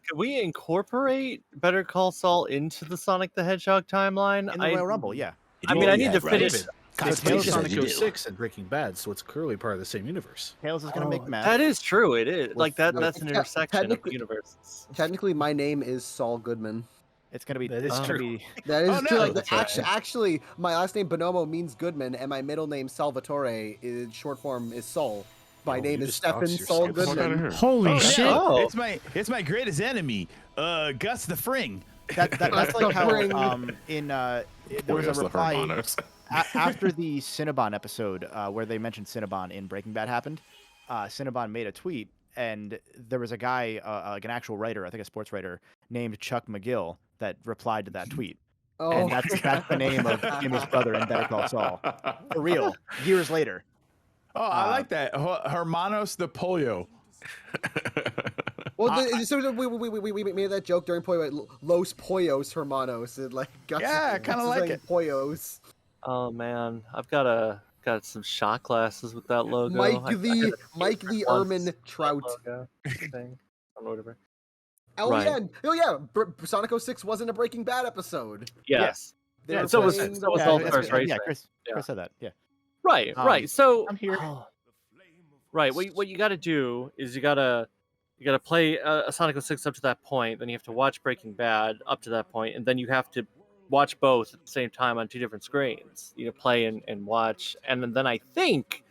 Could we incorporate Better Call Saul into the Sonic the Hedgehog timeline? In the Royal Rumble, yeah. I mean, I need to finish. It's based on Sonic 06 and Breaking Bad, so it's clearly part of the same universe. Tails is gonna make math. That is true. It is like that. no, That's an intersection of technically- universes. Technically, my name is Saul Goodman. It's gonna be. That is it's gonna true. be- That is Oh, true. no, Like, that's actually, my last name Bonomo means Goodman, and my middle name Salvatore is short form is Saul. My name you is just doxed Stefan yourself. Saul Get the fuck Goodman. outta here. Holy Oh, shit. yeah. Oh. It's my greatest enemy, Gus the Fring. that's like how Bring- there was a Warriors, the reply Hermanos. after the Cinnabon episode where they mentioned Cinnabon in Breaking Bad happened. Cinnabon made a tweet, and there was a guy, like an actual writer, I think a sports writer, named Chuck McGill that replied to that tweet. Oh, And that's the name of Jimmy's brother in Better Call Saul. For real. Years later. Oh, I like that. Hermanos the Pollo. well, so we made that joke during Pollo, Los Pollos Hermanos, and like Gus, Yeah, I kinda like it. Pollos. Oh man, I've got some shot glasses with that logo. Mike I the gotta Mike take the once, Ermin that Trout. logo thing. I don't know, whatever. Oh Right. yeah, Sonic 06 wasn't a Breaking Bad episode. Yes. They Yeah, were so was playing- so was Yeah, All that's- Stars Racing. yeah, Chris said that. Yeah. Right, Um, right. So I'm here. Right. What you got to do is you gotta play a Sonic 06 up to that point. Then you have to watch Breaking Bad up to that point, and then you have to watch both at the same time on two different screens. You know, play and watch, and then I think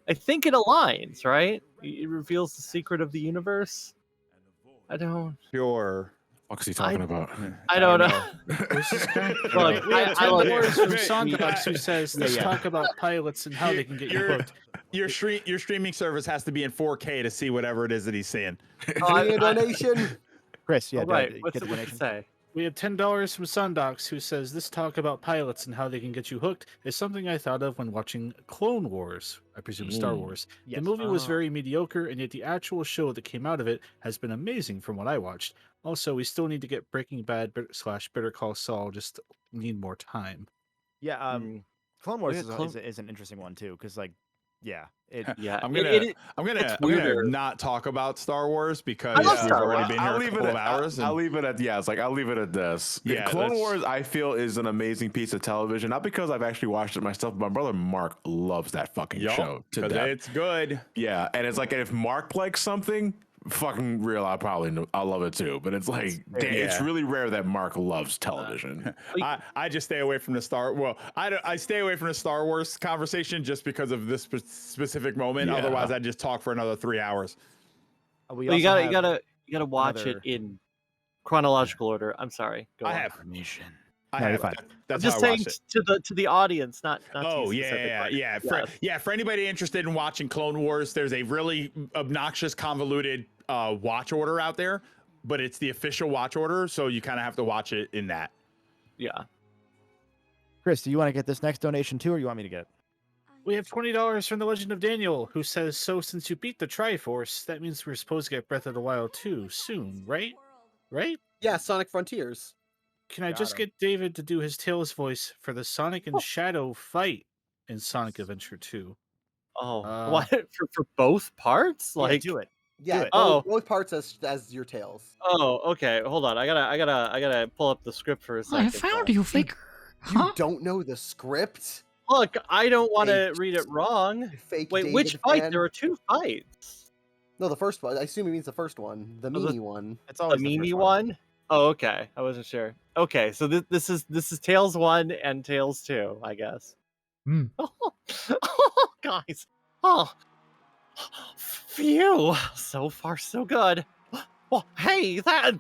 it aligns. Right? It reveals the secret of the universe. I don't. Sure. What's he talking about? I don't know. Who's this guy? Look, We have I 10 look- dollars from Wait, Sondox who says, let's yeah. talk about pilots and how they can get you hooked. Your streaming service has to be in 4K to see whatever it is that he's saying. a donation. Chris, yeah, All right. get What's the it donation. say? We have $10 from Sondox who says, this talk about pilots and how they can get you hooked is something I thought of when watching Clone Wars, I presume Star Wars. Yes. The movie was very mediocre, and yet the actual show that came out of it has been amazing from what I watched. Also, we still need to get Breaking Bad / Better Call Saul, just need more time. Yeah, Clone Wars Yeah, is an interesting one too, because like, yeah, Yeah, I'm it's gonna weirder. not talk about Star Wars because I love we've Star already Wars. been here a couple of hours. I'll leave it at I'll leave it at this. Yeah, Clone let's- Wars, I feel, is an amazing piece of television. Not because I've actually watched it myself, but my brother Mark loves that fucking show to death. It's good. Yeah, and it's like if Mark likes something, fucking real, I'll love it too. But it's like, damn, it's Yeah. really rare that Mark loves television. I just stay away from the I stay away from the Star Wars conversation just because of this specific moment. Yeah. Otherwise, I'd just talk for another 3 hours. we Well, you also gotta have watch another- it in chronological order. I'm sorry. Go on. I have. I No, you're have. fine. That's I'm just how I saying watched it. to the audience, not Oh to you yeah, specifically. yeah. For anybody interested in watching Clone Wars, there's a really obnoxious, convoluted watch order out there. but it's the official watch order, so you kind of have to watch it in that. Yeah. Chris, do you want to get this next donation too, or you want me to get it? We have $20 from the Legend of Daniel, who says, "So since you beat the Triforce, that means we're supposed to get Breath of the Wild 2 soon, right? Right? Yeah, Sonic Frontiers. Can I just get David to do his Tails voice for the Sonic and Shadow fight in Sonic Adventure 2? Oh, what for both parts? Like, do it. Yeah. Do it. Both parts as your Tails. Oh, okay. Hold on. I gotta pull up the script for a second. I found you, faker. You don't know the script? Look, I don't want to read it wrong. Fake Wait, David which fight? fan. There are 2 fights. No, the first one. I assume he means the first one, the Mimi one. It's The always Mimi one. Oh, okay. I wasn't sure. Okay, so this is Tails 1 and Tails 2, I guess. Oh, guys. Oh, phew. So far, so good. Well, hey, that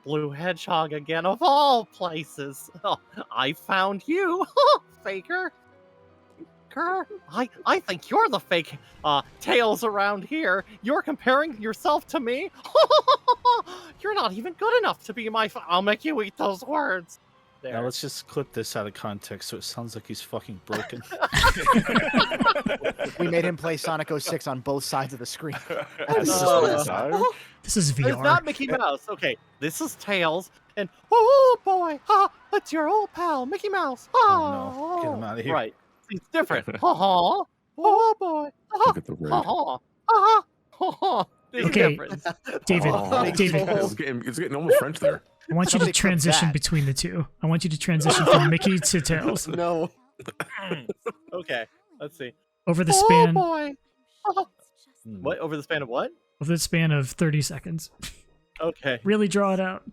blue hedgehog again, of all places. Oh, I found you, faker. I think you're the fake Tails around here. You're comparing yourself to me? You're not even good enough to be my I'll make you eat those words. There. Now let's just clip this out of context so it sounds like he's fucking broken. We made him play Sonic 06 on both sides of the screen. This is VR. It's not Mickey Mouse. Okay, this is Tails, and oh boy, that's your old pal, Mickey Mouse. Oh, no. Get him out of here. Right, it's different. Oh boy. Look at the red. Okay, David. David, It's getting almost French there. I want you to transition between the two. I want you to transition from Mickey to Tails. No. Okay, let's see. Over the span. Oh boy. What? Over the span of what? Over the span of 30 seconds. Okay. Really draw it out.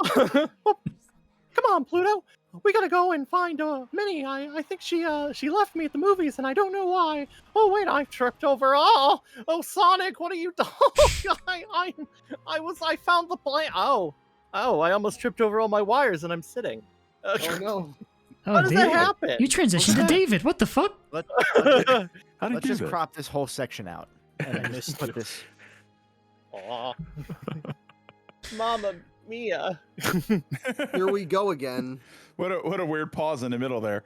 Come on, Pluto. We gotta go and find Minnie. I think she left me at the movies, and I don't know why. Oh wait, I tripped over. Oh Sonic, what are you doing? I found the blank. Oh, I almost tripped over all my wires, and I'm sitting. Oh no. How does that happen? You transitioned to David. What the fuck? Let's How just crop this whole section out and then just put this. Aw. Mama Mia. Here we go again. What a weird pause in the middle there.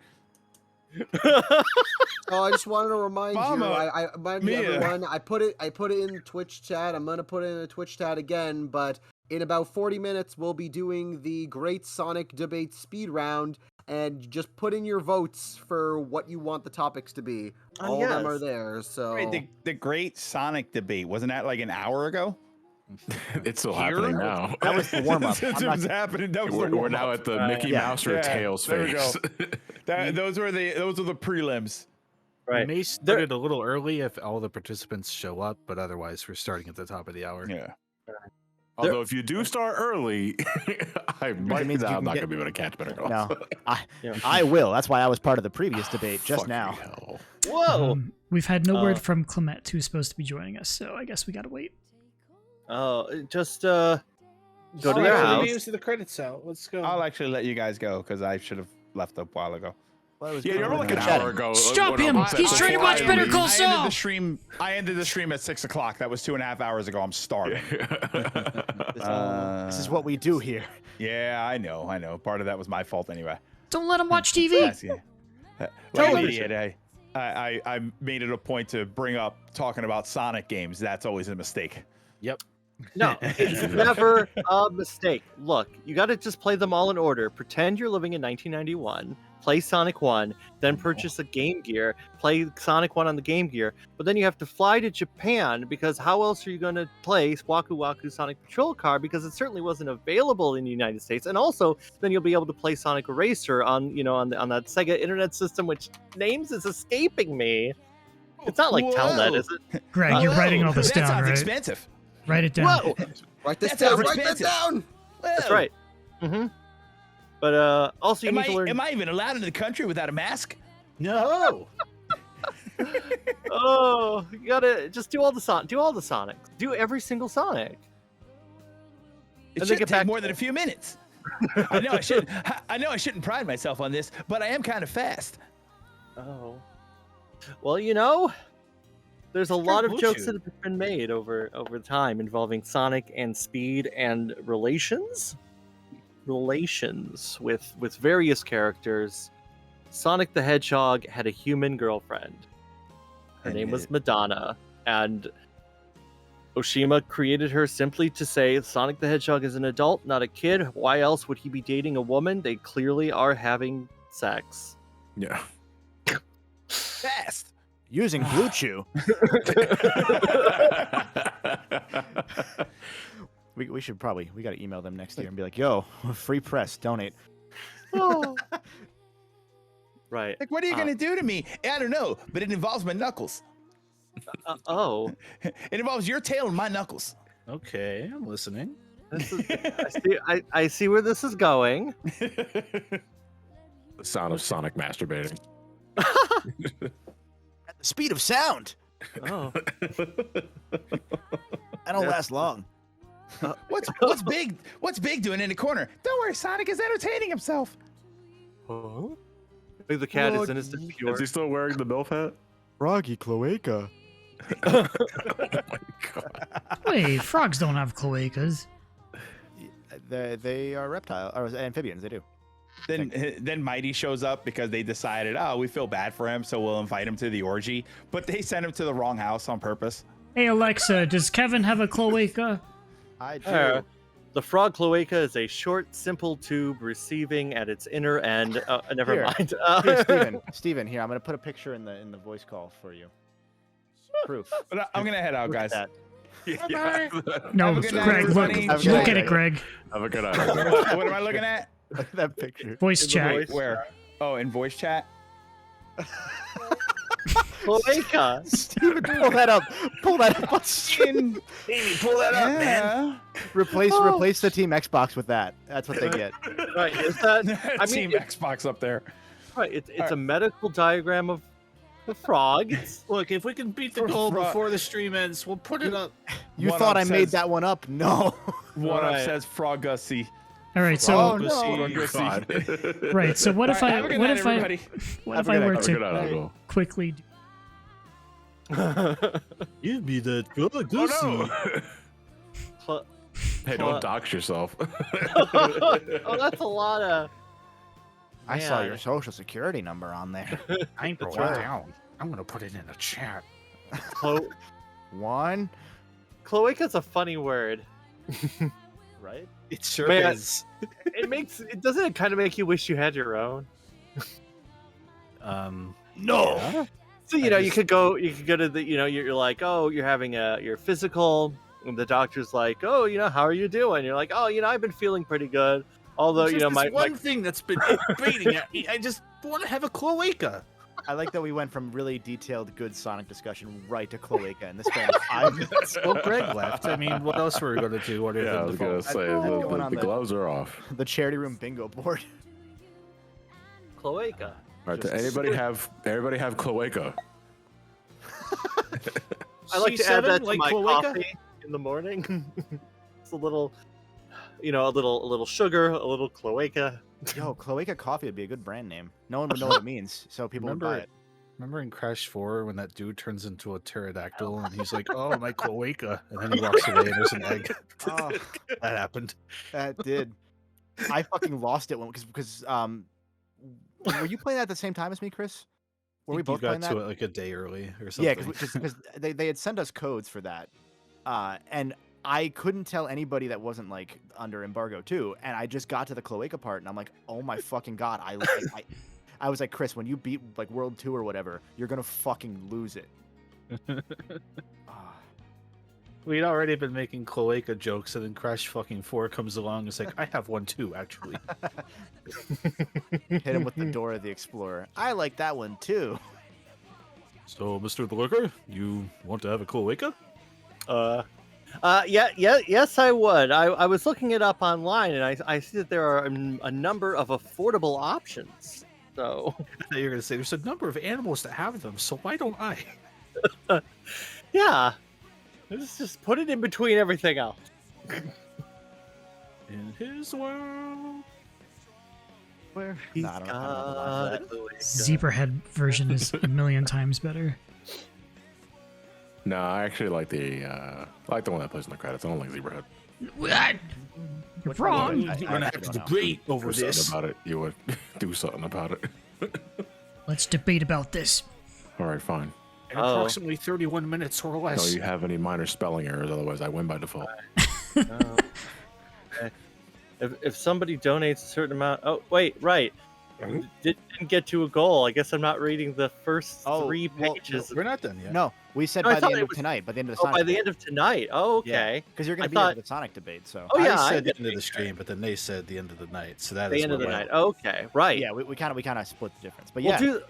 Oh, I just wanted to remind Mama, you. I remind you, everyone. I put it in the Twitch chat. I'm gonna put it in the Twitch chat again, but in about 40 minutes, we'll be doing the Great Sonic Debate Speed Round, and just put in your votes for what you want the topics to be. All of them are there. So Wait, the Great Sonic Debate, wasn't that like an hour ago? It's still happening now. That was the warm up. It was happening. That was We're now at the Mickey Mouse or Tails there we phase. go. Those are the prelims. We may start it a little early if all the participants show up, but otherwise we're starting at the top of the hour. Yeah. Although if you do start early, I'm not means you going can to be able to catch better calls. No, I will. That's why I was part of the previous debate just now. Whoa. We've had no word from Clement, who's supposed to be joining us, so I guess we gotta wait. Oh, just go to your Let house. me use the credits out. Let's go. I'll actually let you guys go because I should have left a while ago. Yeah, you remember like an hour ago. Stop him! He's trying to watch Better Call Saul! I ended the stream at 6 o'clock. That was 2.5 hours ago. I'm starving. This is what we do here. Yeah, I know. Part of that was my fault anyway. Don't let him watch TV! Yes, yeah. Like an idiot, I made it a point to bring up talking about Sonic games. That's always a mistake. Yep. No, it's never a mistake. Look, you got to just play them all in order. Pretend you're living in 1991. Play Sonic 1, then purchase a Game Gear, play Sonic 1 on the Game Gear, but then you have to fly to Japan because how else are you going to play Waku Waku Sonic Patrol Car because it certainly wasn't available in the United States. And also, then you'll be able to play Sonic Eraser on that Sega Internet System, which names is escaping me. It's not like Telnet, is it? Greg, you're writing all this down, That sounds right? expensive. Write it down. Whoa! Write this down. Write that down. That's right. Mm-hmm. But also, you need to learn. Am I even allowed in the country without a mask? No. Oh, you gotta just do all the Sonics. Do every single Sonic. It shouldn't take more than a few minutes. I know I shouldn't pride myself on this, but I am kind of fast. Oh. Well, you know, There's a lot of Blue jokes Chew. that have been made over time involving Sonic and Speed and relations with various characters. Sonic the Hedgehog had a human girlfriend. Her name was Madonna, and Oshima created her simply to say Sonic the Hedgehog is an adult, not a kid. Why else would he be dating a woman? They clearly are having sex. Yeah. Fast. Using Blue Chew. we should probably, we got to email them next year and be like, yo, free press, donate. Right. Like, what are you gonna do to me? I don't know, but it involves my knuckles. Oh. It involves your tail and my knuckles. Okay, I'm listening. I see where this is going. The sound of Sonic masturbating. At the speed of sound. Oh. I don't last long. What's big doing in the corner? Don't worry, Sonic is entertaining himself. Huh? The cat is in his Is he still wearing the MILF hat? Froggy cloaca. Oh my god. Wait, frogs don't have cloacas. They are reptile or amphibians. They do. Then Mighty shows up because they decided, oh, we feel bad for him, so we'll invite him to the orgy. But they sent him to the wrong house on purpose. Hey Alexa, does Kevin have a cloaca? I do. The frog cloaca is a short, simple tube receiving at its inner end. Never Here. mind. Here, Steven, here, I'm going to put a picture in the voice call for you. Proof. But I'm going to head out, guys. Yeah. No, Have a good night, Greg, everybody. look at it, Greg. Have a good night. What am I looking at? Look at that picture. Voice chat. Where? Oh, in voice chat? Cloaca. Steven, pull that up. Pull that up. Amy, pull that up, man. Replace the Team Xbox with that. That's what they get. Right, is that? I Team mean, Xbox up there. right. It's a medical diagram of the frog. Look, if we can beat the goal before the stream ends, we'll put it up. You One thought up I made says- that one up? No. One Right. up says Frogusy. All right, so Oh, no. right, so what if All right, I have a good what night, if I everybody. what Have if a I good were night. Have a good night, to Uncle. quickly Give me that good Oh no! Hey, don't dox yourself. Oh, that's a lot of. I saw Man. your social security number on there. I ain't broke Wow. it down. I'm gonna put it in a chat. One. Cloaca's a funny word. Right? It sure Man. is. It doesn't it kind of make you wish you had your own? No. Yeah. So you could go to the you're like, oh, you're having your physical, and the doctor's like, oh, how are you doing? You're like, oh, I've been feeling pretty good. Although It's just my this one thing that's been beating at me. I just want to have a cloaca. I like that we went from really detailed, good Sonic discussion right to cloaca in the span of 5 minutes. Well, Greg left. I mean, what else were we going to do other Yeah, I than was the gonna phone? say going on the the- gloves are off. The charity room bingo board. cloaca. All right, does anybody have cloaca? I like to add C7, that to like my cloaca? coffee in the morning. It's a little, a little sugar, a little cloaca. Yo, cloaca coffee would be a good brand name. No one would know what it means, so people would buy it. Remember in Crash 4 when that dude turns into a pterodactyl and he's like, oh, my cloaca. And then he walks away and there's an egg. Oh, That happened. that did. I fucking lost it because were you playing that at the same time as me, Chris? Were we You both got playing to that? it like a day early or something. Yeah, because they had sent us codes for that, and I couldn't tell anybody that wasn't like under embargo too. And I just got to the cloaca part, and I'm like, oh my fucking god! I was like, Chris, when you beat like World 2 or whatever, you're gonna fucking lose it. We'd already been making cloaca jokes, and then Crash fucking 4 comes along. It's like, I have one too, actually. Hit him with the Dora the Explorer. I like that one too. So, Mr. the Lurker, you want to have a cloaca? Yes, I would. I was looking it up online, and I see that there are a number of affordable options. So I thought you were going to say there's a number of animals that have them, so why don't I? yeah, let's just put it in between everything else. In his world, where he's I don't know. Zebrahead version is a million times better. No, I actually like the one that plays in the credits. I don't like Zebrahead. What? You're wrong. We're gonna have to debate over Do this. something about it. You would do something about it. Let's debate about this. All right, fine. In approximately 31 minutes or less. No, you have any minor spelling errors, otherwise I win by default. If somebody donates a certain amount, oh wait, right, didn't get to a goal. I guess I'm not reading the first 3 pages. We're not done yet. No, we said No, I by the thought end it of was- tonight. By the end of the Oh, Sonic by the debate. end of tonight. Oh, okay. Because you're I going to be thought- here for the Sonic debate. So. Oh yeah, I I said the did. end of the stream, but then they said the end of the night. So that The is end of the where night. Okay, right. Yeah, we kind of split the difference. But We'll yeah, do-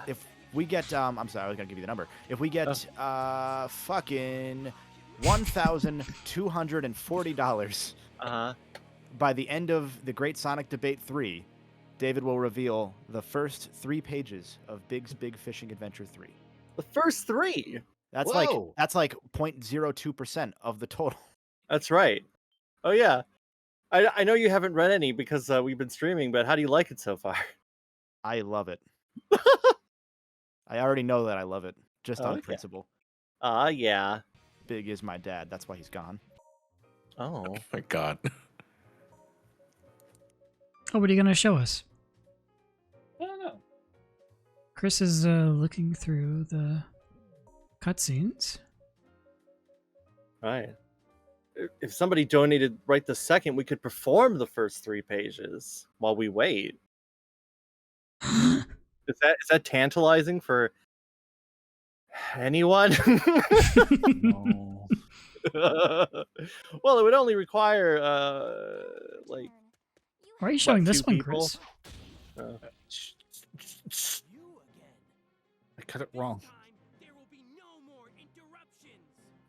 if we get I'm sorry, I was gonna give you the number. If we get fucking $1,240 by the end of the Great Sonic Debate 3, David will reveal the first 3 pages of Big's Big Fishing Adventure 3. The first 3. That's Whoa. like 0.02% of the total. That's right. Oh yeah. I know you haven't read any because we've been streaming, but how do you like it so far? I love it. I already know that I love it, just on Okay. principle. Yeah. Big is my dad. That's why he's gone. Oh. My God. Oh, what are you gonna show us? I don't know. Chris is looking through the cutscenes. Right. If somebody donated right this second, we could perform the first 3 pages while we wait. Is that tantalizing for anyone? No. Well, it would only require like. Why are you showing this 2 one, people? Chris? I cut it wrong.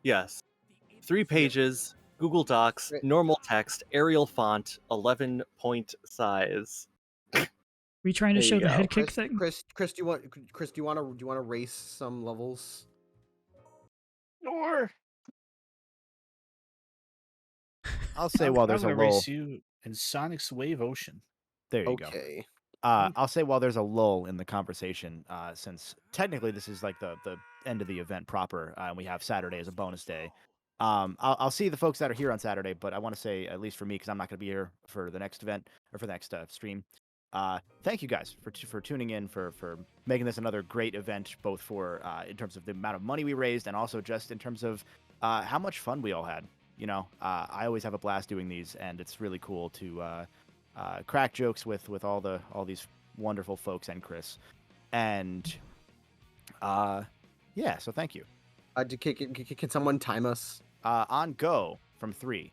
Yes. 3 pages, Google Docs, normal text, Arial font, 11-point size. Were you trying to There show you the go. head kick thing? Chris, do you want to race some levels? Or I'll say while there's a I'm gonna lull. race you in Sonic's Wave Ocean. There you go. Okay. I'll say while there's a lull in the conversation, since technically this is like the end of the event proper, and we have Saturday as a bonus day. I'll see the folks that are here on Saturday, but I want to say, at least for me, because I'm not going to be here for the next event or for the next stream. Thank you guys for tuning in, for making this another great event, both for in terms of the amount of money we raised and also just in terms of how much fun we all had. You know, I always have a blast doing these, and it's really cool to crack jokes with all these wonderful folks and Chris, and yeah. So thank you. Can someone time us? On go from 3,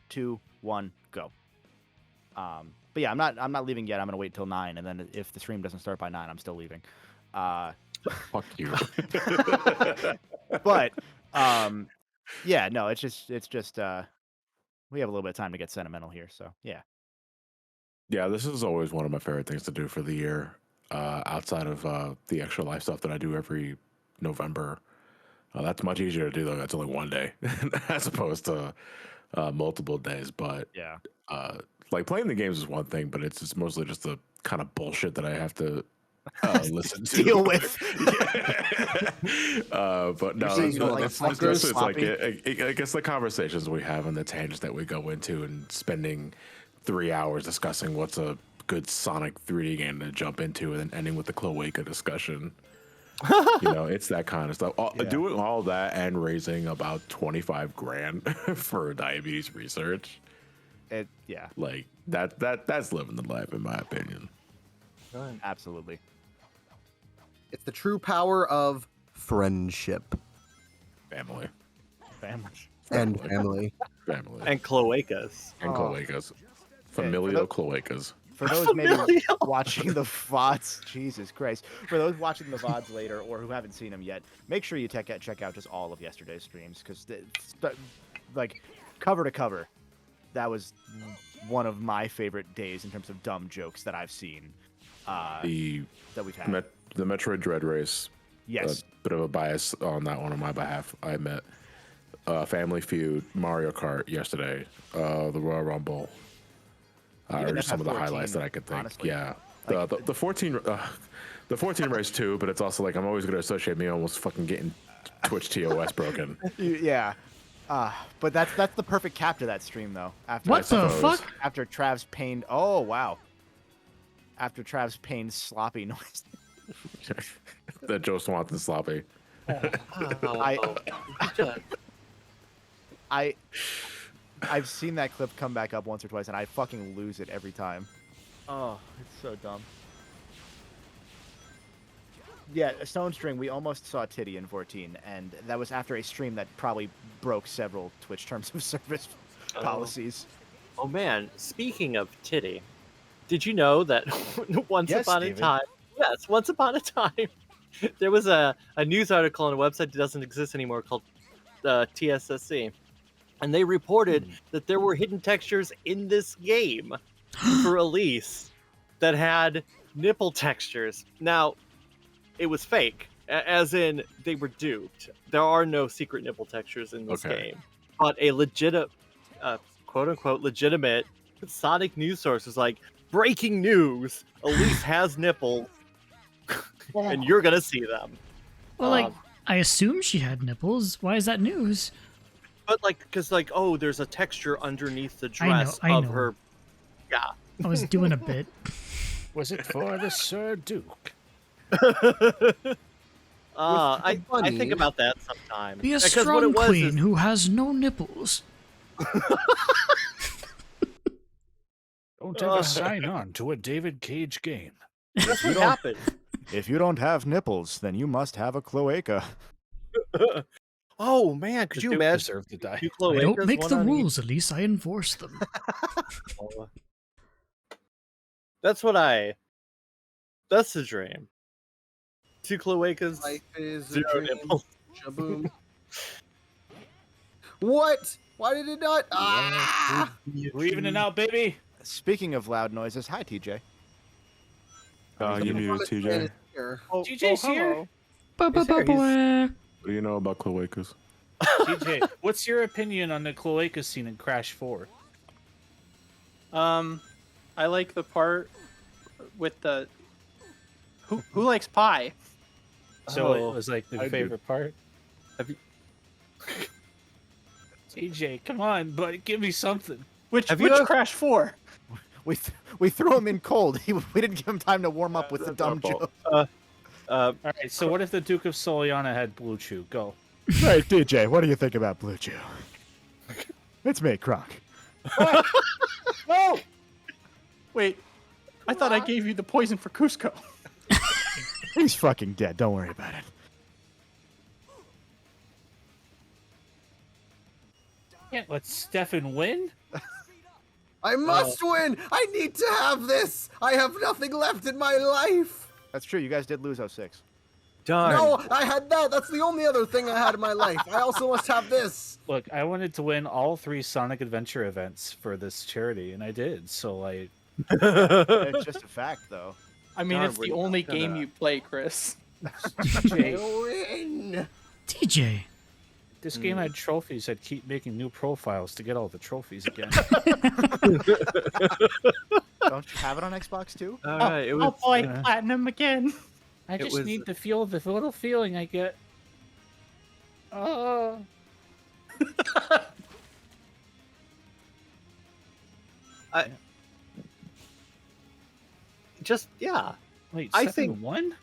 2, 1, go. But yeah, I'm not leaving yet. I'm gonna wait till 9, and then if the stream doesn't start by 9, I'm still leaving. Fuck you. But yeah, no, it's just we have a little bit of time to get sentimental here, so yeah. Yeah, this is always one of my favorite things to do for the year, outside of the extra life stuff that I do every November. That's much easier to do, though. That's only one day as opposed to multiple days. But yeah, like playing the games is one thing, but it's mostly just the kind of bullshit that I have to listen to. Deal with. But no, it's like I guess the conversations we have and the tangents that we go into and spending 3 hours discussing what's a good Sonic 3D game to jump into and then ending with the Cloaca discussion. You know, it's that kind of stuff. Doing all that and raising about 25 grand for diabetes research. Yeah. Like that's living the life, in my opinion. Absolutely. It's the true power of friendship. Family. And family. Family. And cloacas. And cloacas. Familial cloacas. For those maybe watching the VODs, Jesus Christ. For those watching the VODs later or who haven't seen them yet, make sure you check out just all of yesterday's streams, because like cover to cover, that was one of my favorite days in terms of dumb jokes that I've seen. That we've had. The Metroid Dread Race. Yes. A bit of a bias on that one on my behalf. I met Family Feud, Mario Kart yesterday, the Royal Rumble. Are just some of the highlights that I could think. Honestly. Yeah, the 14 race too, but it's also like I'm always going to associate me almost fucking getting Twitch TOS broken. Yeah. But that's the perfect cap to that stream though. After What the fuck? After Trav's pained. Oh wow. After Trav's pained sloppy noise. That Joe Swanson sloppy. I've seen that clip come back up once or twice, and I fucking lose it every time. Oh, it's so dumb. Yeah, Stone String, we almost saw Titty in 14, and that was after a stream that probably broke several Twitch terms of service policies. Oh man, speaking of Titty, did you know that once upon a time, there was a news article on a website that doesn't exist anymore called TSSC, and they reported that there were hidden textures in this game for release that had nipple textures. Now, it was fake, as in they were duped. There are no secret nipple textures in this game, but a legitimate, quote-unquote, legitimate Sonic news source was like, breaking news, Elise has nipples, and you're gonna see them. Well, I assume she had nipples. Why is that news? But because there's a texture underneath the I know, dress I of know. her. Yeah. I was doing a bit. Was it for the Sir Duke? I think about that sometimes. Be a Because what strong it was queen is- who has no nipples. Don't ever sign on to a David Cage game. That's what happened. If you don't have nipples, then you must have a cloaca. Oh man, could The you Duke imagine? deserved to die. Two I don't cloacas, make one the on each- rules, at least I enforce them. That's the dream. Two cloacas, Life is a zero dream. nipples. Shaboom. What? Why did it not? We're evening out, baby. Speaking of loud noises, hi TJ. You muted TJ. TJ's here. Ba-ba-ba-ba. What do you know about cloacas? TJ, what's your opinion on the cloaca scene in Crash 4? I like the part with the who likes pie. So Oh, it was like the I do. favorite part. Have you- TJ, come on, buddy, give me something. Which Have you which ever- Crash 4? We threw him in cold. We didn't give him time to warm up with the dumb joke. All right, so what if the Duke of Soliana had Blue Chew? Go. Hey, DJ, what do you think about Blue Chew? It's me, Kronk. No. Wait, I thought I gave you the poison for Cusco. He's fucking dead. Don't worry about it. Can't let Stefan win? I must win! I need to have this! I have nothing left in my life! That's true. You guys did lose 06. Darn. No, I had that! That's the only other thing I had in my life. I also must have this! Look, I wanted to win all 3 Sonic Adventure events for this charity, and I did. So It's just a fact, though. I mean, Darn, it's we're the not only gonna- game you play, Chris. TJ, Win! TJ. this game had trophies. I'd keep making new profiles to get all the trophies again. Don't you have it on Xbox too? All right, it was. I'll play platinum again. I It just was- need to feel the little feeling I get. Oh. Yeah. Wait, I Stefan think- won?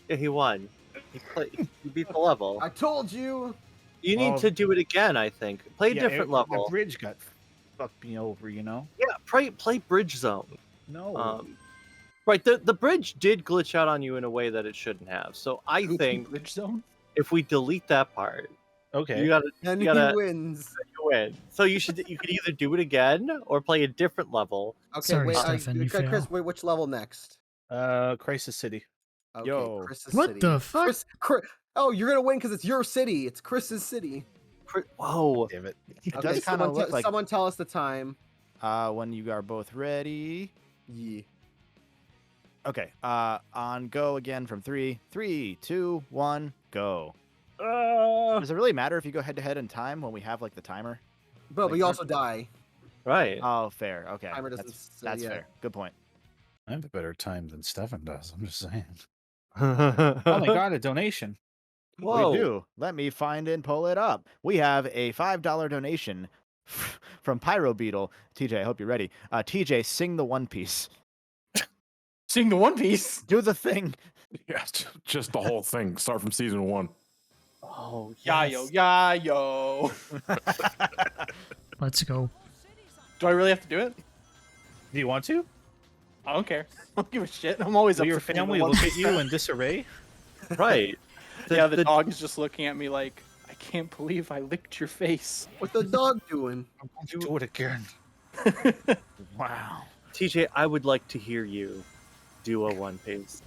Yeah, he won. He beat the level. I told you! You need Well, to do it again, I think. Play a different level. The bridge got fucked me over, you know? Yeah, play Bridge Zone. No. Right, the bridge did glitch out on you in a way that it shouldn't have. So I think Bridge zone? if we delete that part, Okay. you gotta And you gotta he wins. win. So you could either do it again or play a different level. Okay, Sorry, wait, Stefan, you Chris, fail. wait, which level next? Crisis City. Okay, Yo. Chris's What city. the fuck? Oh, you're gonna win because it's your city. It's Chris's city. Whoa. Damn it. It Okay, does kind of look like someone tell us the time. when you are both ready. Yeah. Okay. On go again from 3, 2, 1, go. Does it really matter if you go head to head in time when we have like the timer? But Like, we also die. Right. Oh, fair. Okay. Timer doesn't That's, say, that's yeah. fair. Good point. I have a better time than Stefan does. I'm just saying. Oh my god, a donation. Whoa. We do. Let me find and pull it up. We have a $5 donation from Pyro Beetle. TJ, I hope you're ready. TJ, sing the One Piece. Sing the One Piece. Do the thing. Yeah, just the whole thing. Start from season 1. Oh, Yayo, yayo. Let's go. Do I really have to do it? Do you want to? I don't care. I don't give a shit. I'm always Will up your for singing the family One look Piece at you track. in disarray? Right. Yeah, the dog is just looking at me like, I can't believe I licked your face. What the dog doing? I'm going to do it again. Wow. TJ, I would like to hear you do a One Piece.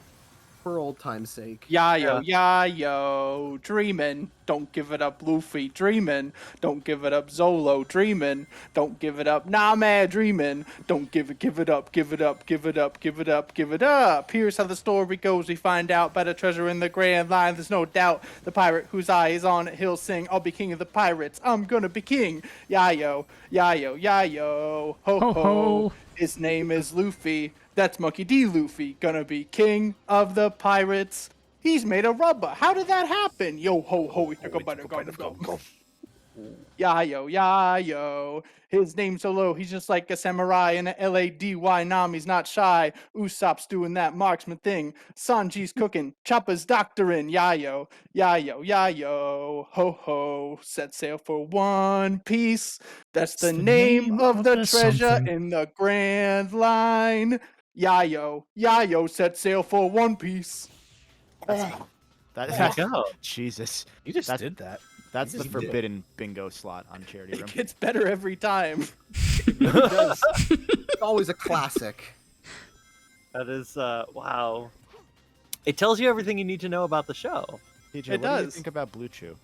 For old time's sake. Yayo, yayo, dreamin', don't give it up, Luffy, dreamin', don't give it up, Zolo, dreamin', don't give it up, Name, dreamin', don't give it up, give it up, give it up, give it up, give it up. Here's how the story goes, we find out about a treasure in the Grand Line, there's no doubt, the pirate whose eye is on it, he'll sing, I'll be king of the pirates, I'm gonna be king, yayo, yayo, yayo, ho ho, ho. His name is Luffy. That's Monkey D. Luffy, gonna be king of the pirates. He's made of rubber. How did that happen? Yo ho ho, we took a butter go. Yayo, yayo. His name's Solo. He's just like a samurai and a LADY. Nami's not shy. Usopp's doing that marksman thing. Sanji's cooking. Chopper's doctoring. Yayo, yayo, yayo. Ho ho. Set sail for One Piece. That's the name of the treasure something. in the Grand Line. Yayo, yayo. Set sail for One Piece. That's you go. Jesus. You just That's- did that. That's the just did. forbidden bingo slot on Charity Room. It gets better every time. It really does. It's always a classic. That is, wow. It tells you everything you need to know about the show. TJ, It what do you does. think about Blue Chew?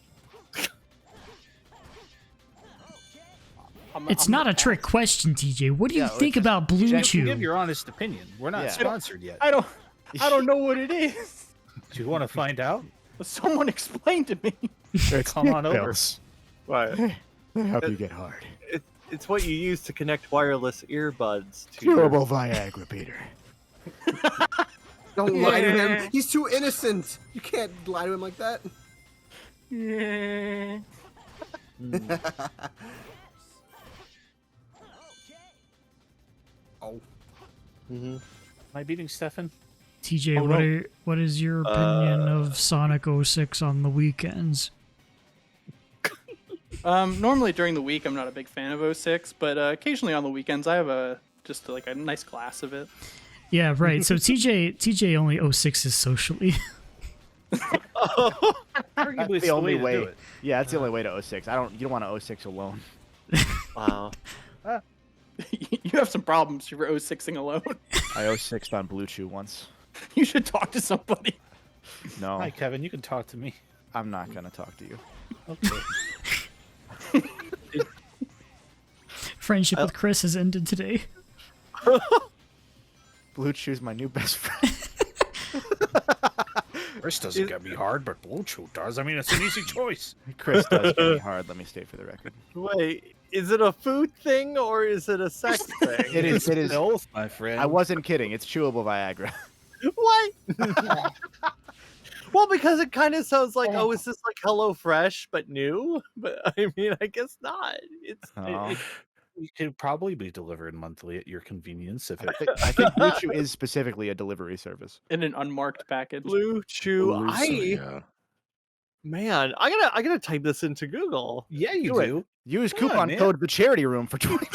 It's not a trick question, TJ. What do you Yeah, think let's- about Blue Give Chew? your honest opinion. We're not Yeah. sponsored yet. I don't know what it is. Do you want to find out? Someone explain to me. Come on over. Right. They help you get hard. It's what you use to connect wireless earbuds to Durable Viagra, Peter. Don't lie to him. He's too innocent. You can't lie to him like that. Yeah. Oh. Mhm. Am I beating Stefan? TJ, Oh, what is your opinion of Sonic 06 on the weekends? Normally during the week, I'm not a big fan of 06, but occasionally on the weekends, I have just like a nice glass of it. Yeah, right. So TJ only 06 is socially. Arguably, That's it's the only way to way. do it. Yeah, that's the only way to 06. You don't want to 06 alone. Wow. You have some problems. You're 06ing alone. I 06'd on Blue Chew once. You should talk to somebody. No, Hi, Kevin. You can talk to me. I'm not gonna talk to you. Okay. Friendship with Chris has ended today. Blue Chew's my new best friend. Chris doesn't get me hard, but Blue Chew does. I mean, it's an easy choice. Chris does get me hard. Let me state for the record. Wait, is it a food thing or is it a sex thing? It is. It is. Both, my friend. I wasn't kidding. It's chewable Viagra. What? Well, because it kind of sounds like, oh, is this like HelloFresh but new? But I mean, I guess not. It's Oh. It could probably be delivered monthly at your convenience if it. I think Blue Chew is specifically a delivery service. In an unmarked package. Blue Chew. Yeah. Man, I gotta type this into Google. Yeah, you Do it. do. Use Come on, coupon man. code the Charity Room for 20.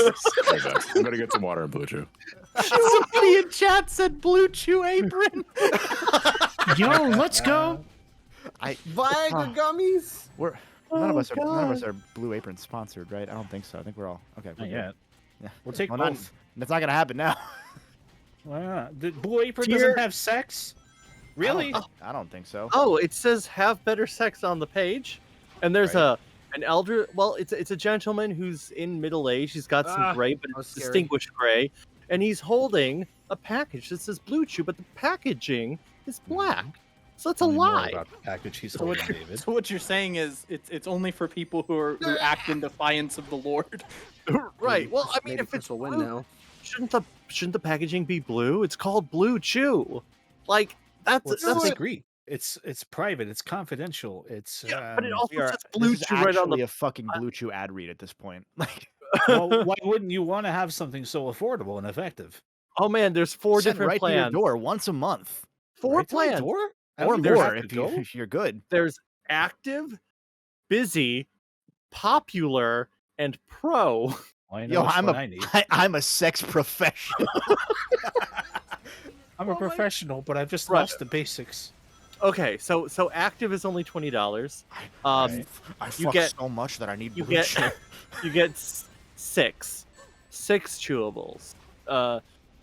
I'm gonna get some water and Blue Chew. Somebody in chat said Blue Chew apron. Yo, let's go. Viagra gummies. None of us are Blue Apron sponsored, right? I don't think so. I think we're all okay. Not we're good. yet. Yeah. We'll take Well, both. That's not gonna happen now. Why not? The Blue Apron Tier- doesn't have sex? Really? I don't think so. Oh, it says have better sex on the page, and there's Right. an elder. Well, it's a gentleman who's in middle age. He's got some gray, but that was it's scary. distinguished gray, and he's holding a package that says Blue Chew, but the packaging is black. So it's a Tell me more lie. about the package he's So what, holding, David. so what you're saying is it's only for people who act in defiance of the Lord. Right. Well, I mean, Maybe if Chris it's will win blue, now. shouldn't the packaging be blue? It's called Blue Chew. Like that's Let's that's disagree. It's private. It's confidential. It's but it also says This Blue is Chew right on actually the. a fucking Blue Chew ad read at this point. Like, well, why wouldn't you want to have something so affordable and effective? Oh man, there's 4 sent different right plans. to your door once a month, 4 Right to my plans. door? I or don't even more have to if you're good. There's active, busy, popular, and pro. I know Yo, which I'm one I need. I'm a sex professional. I'm a professional, but I've just Right. lost the basics. Okay, so active is only $20. I you fuck get so much that I need you Blue get Chew. you get 6 chewables.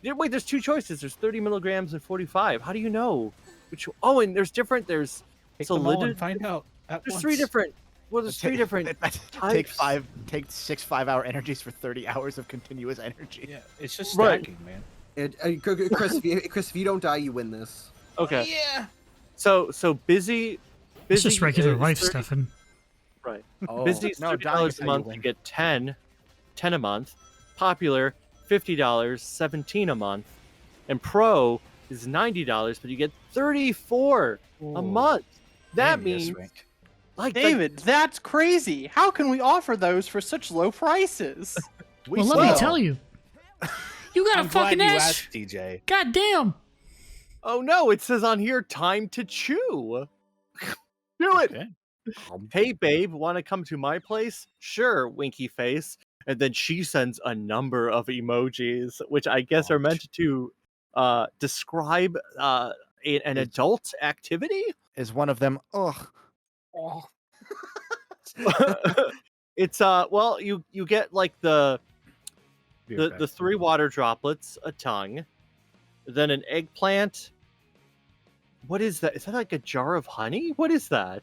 Wait, there's 2 choices. There's 30 milligrams and 45. How do you know? Which? Oh, and there's different. There's Take them all and solidity. find out. There's 3 different. Well, there's 3 different. Take types. take 6 5-hour energies for 30 hours of continuous energy. Yeah, it's just Right. stacking, man. Chris, if you don't die, you win this. Okay. Yeah. So busy. It's just regular is life, 30 Stefan. Right. Oh, Busy is no, $30 dying is a how you month. win. You get 10 a month. Popular, $50, 17 a month. And pro is $90, but you get 34 a month. That means, like, David, that's crazy. How can we offer those for such low prices? Well, let me tell you. You got I'm a fucking glad you ass. asked, DJ. God damn. oh no, it says on here, time to chew. Do it. Okay. Hey, babe, want to come to my place? Sure, winky face. And then she sends a number of emojis, which I guess are meant to describe an adult activity. Is one of them? Ugh. Oh. It's well, you get like the 3 water droplets, a tongue, then an eggplant. What is that? Is that like a jar of honey? What is that?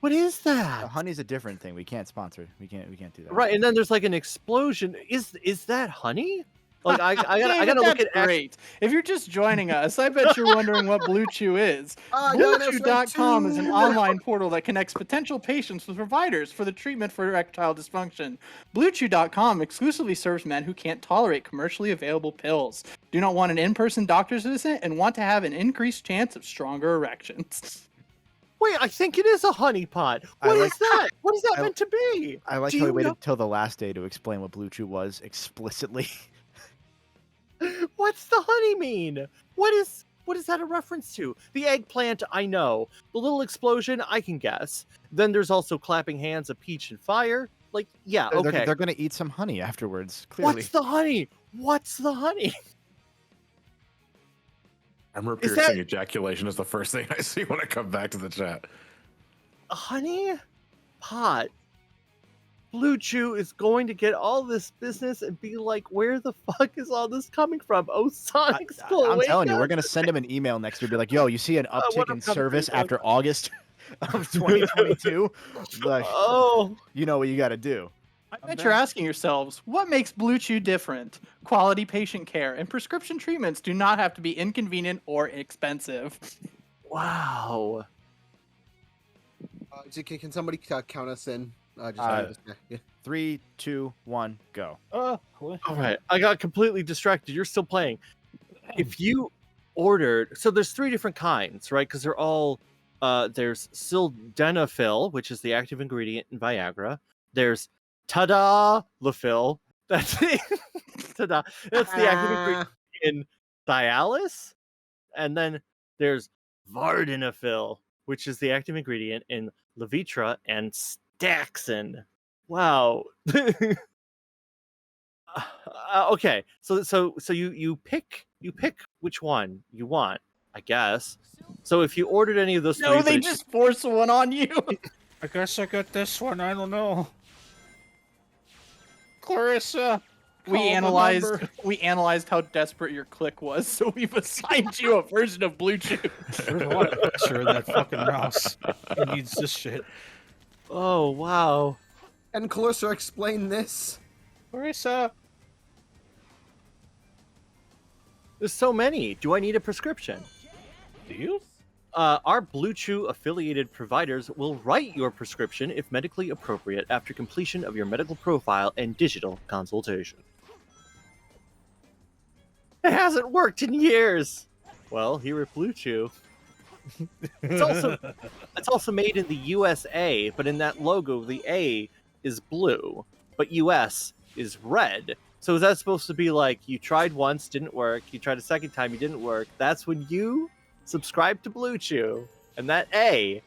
What is that? Honey's a different thing. We can't sponsor. We can't do that. Right, and then there's like an explosion. Is that honey? Like I gotta look That's at great. If you're just joining us, I bet you're wondering what Blue Chew is. BlueChew.com is an online portal that connects potential patients with providers for the treatment for erectile dysfunction. BlueChew.com exclusively serves men who can't tolerate commercially available pills, do not want an in-person doctor's visit, and want to have an increased chance of stronger erections. Wait, I think it is a honey pot. What is that? What is that meant to be? I like Do how we you waited know- till the last day to explain what Blue Chew was explicitly. What's the honey mean? What is that a reference to? The eggplant, I know. The little explosion, I can guess. Then there's also clapping hands of peach and fire. Like, yeah, okay. They're gonna eat some honey afterwards. Clearly. What's the honey? What's the honey? Armor Is piercing that- ejaculation is the first thing I see when I come back to the chat. A honey pot. Blue Chew is going to get all this business and be like, where the fuck is all this coming from? Oh, Sonic School. I'm telling you, we're gonna send him an email next year. Be like, yo, you see an what uptick a in service company. after August of 2022? Like, Oh. you know what you got to do. I bet you're asking yourselves, what makes Blue Chew different? Quality patient care and prescription treatments do not have to be inconvenient or expensive. Wow. Can somebody count us in? Yeah. 3, 2, 1, go. All right. I got completely distracted. You're still playing. If you ordered, so there's 3 different kinds, right? Because they're all, there's sildenafil, which is the active ingredient in Viagra. There's tadalafil. That's the, that's the active ingredient in Cialis. And then there's vardenafil, which is the active ingredient in Levitra and Staxin. Wow. Okay, so you pick which one you want, I guess. So if you ordered any of those No, three, they just force one on you. I guess I got this one. I don't know. Clarissa. We call the analyzed number. how desperate your click was, so we've assigned you a version of Blue Chew. There's a lot of pressure in that fucking mouse. It needs this shit. Oh wow. And Clarissa, explain this. Clarissa. There's so many. Do I need a prescription? Do you? Our Blue Chew affiliated providers will write your prescription if medically appropriate after completion of your medical profile and digital consultation. It hasn't worked in years. Well, here at Blue Chew, It's also made in the USA, but in that logo, the A is blue, but US is red. So is that supposed to be like you tried once, didn't work, you tried a second time, you didn't work? That's when you subscribe to Blue Chew, and that A,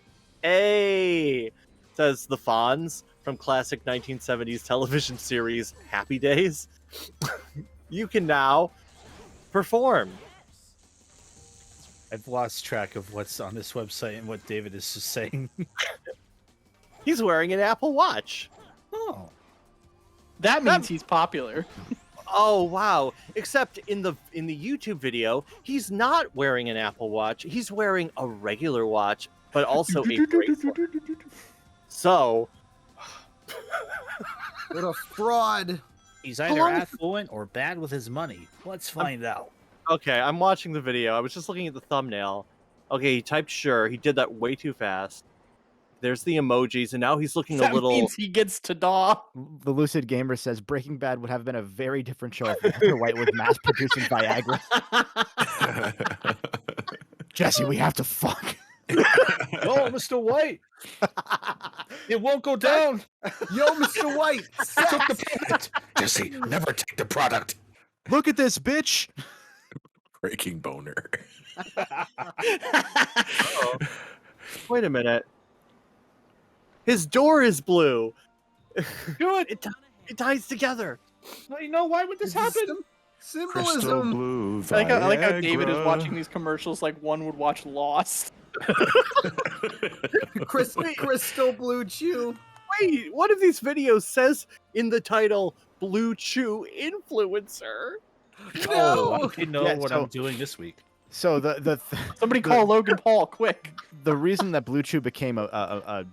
says the Fonz from classic 1970s television series Happy Days. You can now perform. I've lost track of what's on this website and what David is just saying. He's wearing an Apple Watch. Oh. That means he's popular. Oh wow! Except in the YouTube video, he's not wearing an Apple Watch. He's wearing a regular watch, but also a bracelet. So, what a fraud! He's either affluent or bad with his money. Let's find out. Okay, I'm watching the video. I was just looking at the thumbnail. Okay, he typed sure. He did that way too fast. There's the emojis, and now he's looking a little... That means he gets to daw. The Lucid Gamer says Breaking Bad would have been a very different show if Walter White was mass-producing Viagra. Jesse, we have to fuck. No, Mr. White. It won't go down. Yo, Mr. White. Took the product. Jesse, never take the product. Look at this, bitch. Breaking boner. Wait a minute. His door is blue. Good. It ties together. You know, why would this happen? Symbolism. Blue, I like how David is watching these commercials like one would watch Lost. Crystal Blue Chew. Wait, one of these videos says in the title, Blue Chew Influencer. No! I know what I'm doing this week. So Somebody call Logan Paul, quick. The reason that Blue Chew became a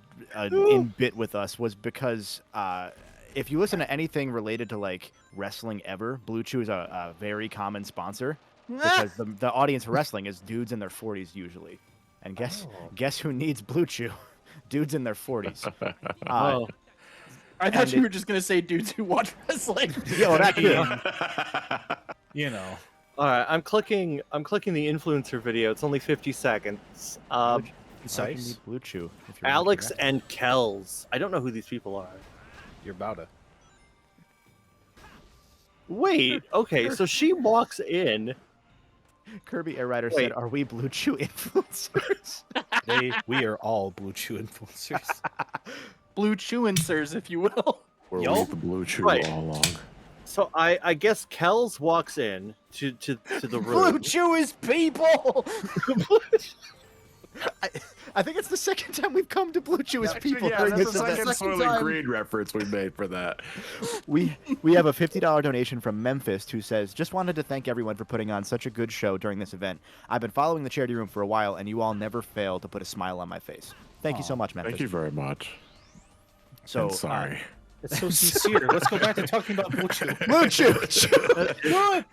in bit with us was because if you listen to anything related to like wrestling ever, Blue Chew is a very common sponsor because the audience for wrestling is dudes in their 40s usually, and guess who needs Blue Chew? Dudes in their 40s. I thought you were just gonna say dudes who watch wrestling. Yo, that You know. All right, I'm clicking the influencer video. It's only 50 seconds. Concise. Blue Chew. Alex and Kells. I don't know who these people are. You're about to. Wait. Okay, so she walks in. Kirby Air Rider said, "Are we Blue Chew influencers?" We are all Blue Chew influencers. Blue Chewincers, if you will. We're with the Blue Chew all along. So I guess Kells walks in to the room. Blue Chew is people. I think it's the second time we've come to Blue Chew as people. Yeah, that's the second Soylent Green reference we made for that. We have a $50 donation from Memphis who says, "Just wanted to thank everyone for putting on such a good show during this event. I've been following the charity room for a while, and you all never fail to put a smile on my face. Thank you so much, Memphis." Thank you very much. So I'm sorry. It's so sincere. Let's go back to talking about Blue Chew. Blue Chew. What?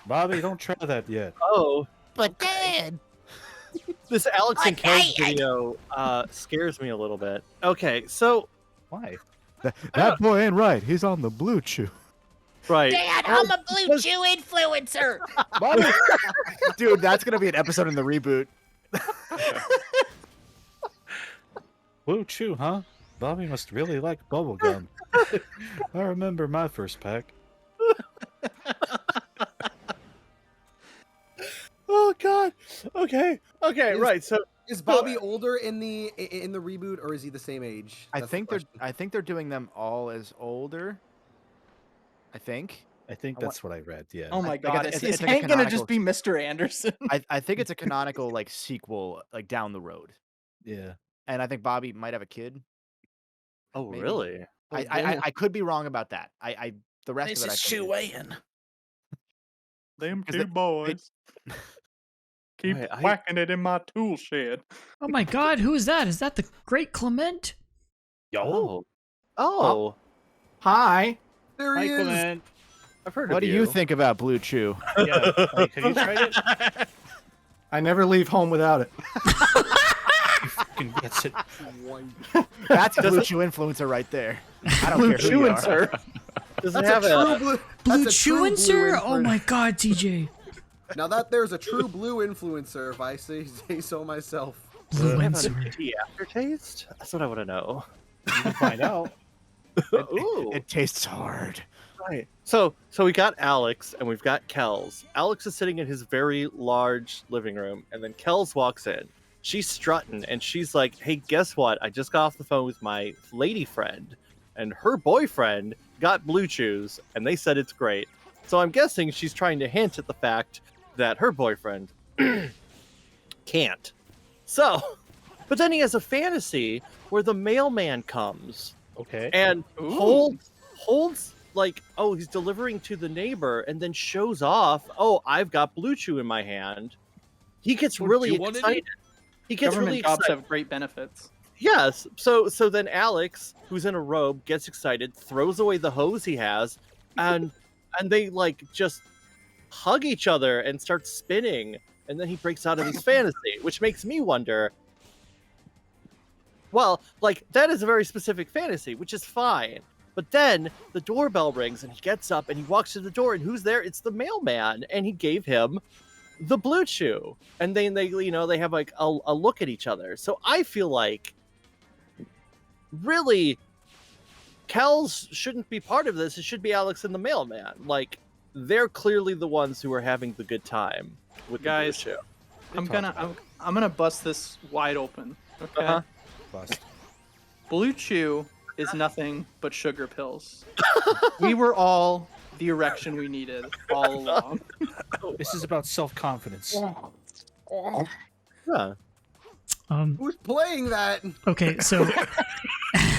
Bobby, don't try that yet. Oh, But Dad. this Alex and Kells video scares me a little bit. Okay, so why? That boy ain't right. He's on the Blue Chew. Right. Dad, I'm a Blue Chew influencer. Bobby. Dude, that's gonna be an episode in the reboot. Blue Chew, huh? Bobby must really like bubblegum. I remember my first pack. Oh God. Okay. Right. So is Bobby older in the reboot, or is he the same age? I think they're doing them all as older. I think that's what I read. Yeah. Oh my God! it's Is like a Hank gonna canonical- just be Mr. Anderson? I think it's a canonical like sequel like down the road. Yeah. And I think Bobby might have a kid. Oh Maybe. really? I could be wrong about that. The rest This of it I is think Chew-Ayan. Them Is two it- boys. Keep Wait, whacking it in my tool shed. Oh my God, who is that? Is that the Great Clement? Yo. Oh. Hi. There he is. Clement. I've heard What of do you think about Blue Chew? Yeah. Like, have you tried it? I never leave home without it. Gets it. That's Blue Chew influencer right there. I don't Blue care who you are. Chewincер. Does it That's have a true a? blue. Blue That's a true Chewincер? blue Oh my God, TJ. Now that there's a true blue influencer, if I say so myself. Blue aftertaste? That's what I want to know. You can find out. Ooh. It tastes hard. Right. So we got Alex and we've got Kells. Alex is sitting in his very large living room, and then Kells walks in. She's strutting, and she's like, "Hey, guess what? I just got off the phone with my lady friend, and her boyfriend got Blue Chews, and they said it's great." So I'm guessing she's trying to hint at the fact that her boyfriend can't. So, but then he has a fantasy where the mailman comes. Okay. And holds like, oh, he's delivering to the neighbor, and then shows off, oh, I've got Blue Chew in my hand. He gets really excited. He gets Government really jobs excited. have great benefits. Yes. So then Alex, who's in a robe, gets excited, throws away the hose he has, and they like just hug each other and start spinning, and then he breaks out of his fantasy, which makes me wonder. Well, like, that is a very specific fantasy, which is fine. But then the doorbell rings and he gets up and he walks to the door, and who's there? It's the mailman, and he gave him the Blue Chew. And then they have like a look at each other. So I feel like really Kells shouldn't be part of this. It should be Alex and the mailman. Like, they're clearly the ones who are having the good time with Guys, the Blue Chew. I'm gonna bust this wide open. Okay. Bust. Blue Chew is nothing but sugar pills. We were all the erection we needed all along. This is about self-confidence. Yeah. Who's playing that? Okay, so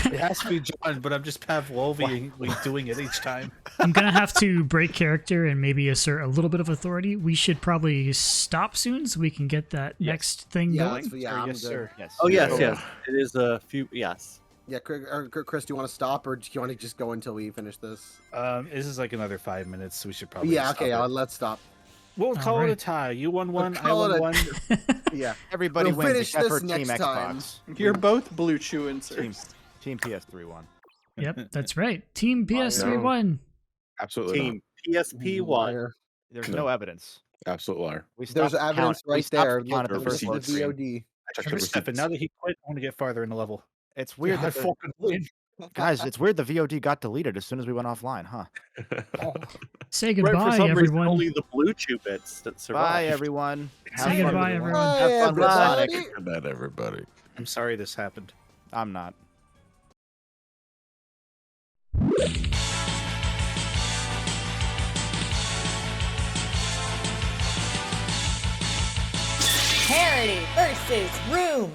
It has to be John, but I'm just Pavlovian doing it each time. I'm gonna have to break character and maybe assert a little bit of authority. We should probably stop soon so we can get that next thing going. I'm yes, good. sir. Yes. Oh, yes. It is a few, yes. Yeah, Chris, do you want to stop, or do you want to just go until we finish this? This is like another 5 minutes, so we should probably Yeah, stop okay, it. let's stop. We'll call it a tie. You won one, I won one. Yeah. Everybody We'll wins finish except for this Team next time. Xbox. You're both Blue Chew inserts. Team PS3 won. Yep, that's right. Team PS3 won. Absolutely. Team PSP won. There's no evidence. Absolute liar. There's evidence right there. Look, counting this is first the VOD. Stefan, now that he quit, I want to get farther in the level. It's weird I that fucking win. guys, it's weird the VOD got deleted as soon as we went offline, huh? Say Right, goodbye, for some reason, everyone. only the Blue Chew bits that survived. Bye, everyone. Say goodbye, everyone. Have fun with Sonic. Good night, everybody. I'm sorry this happened. I'm not. Parody versus Room.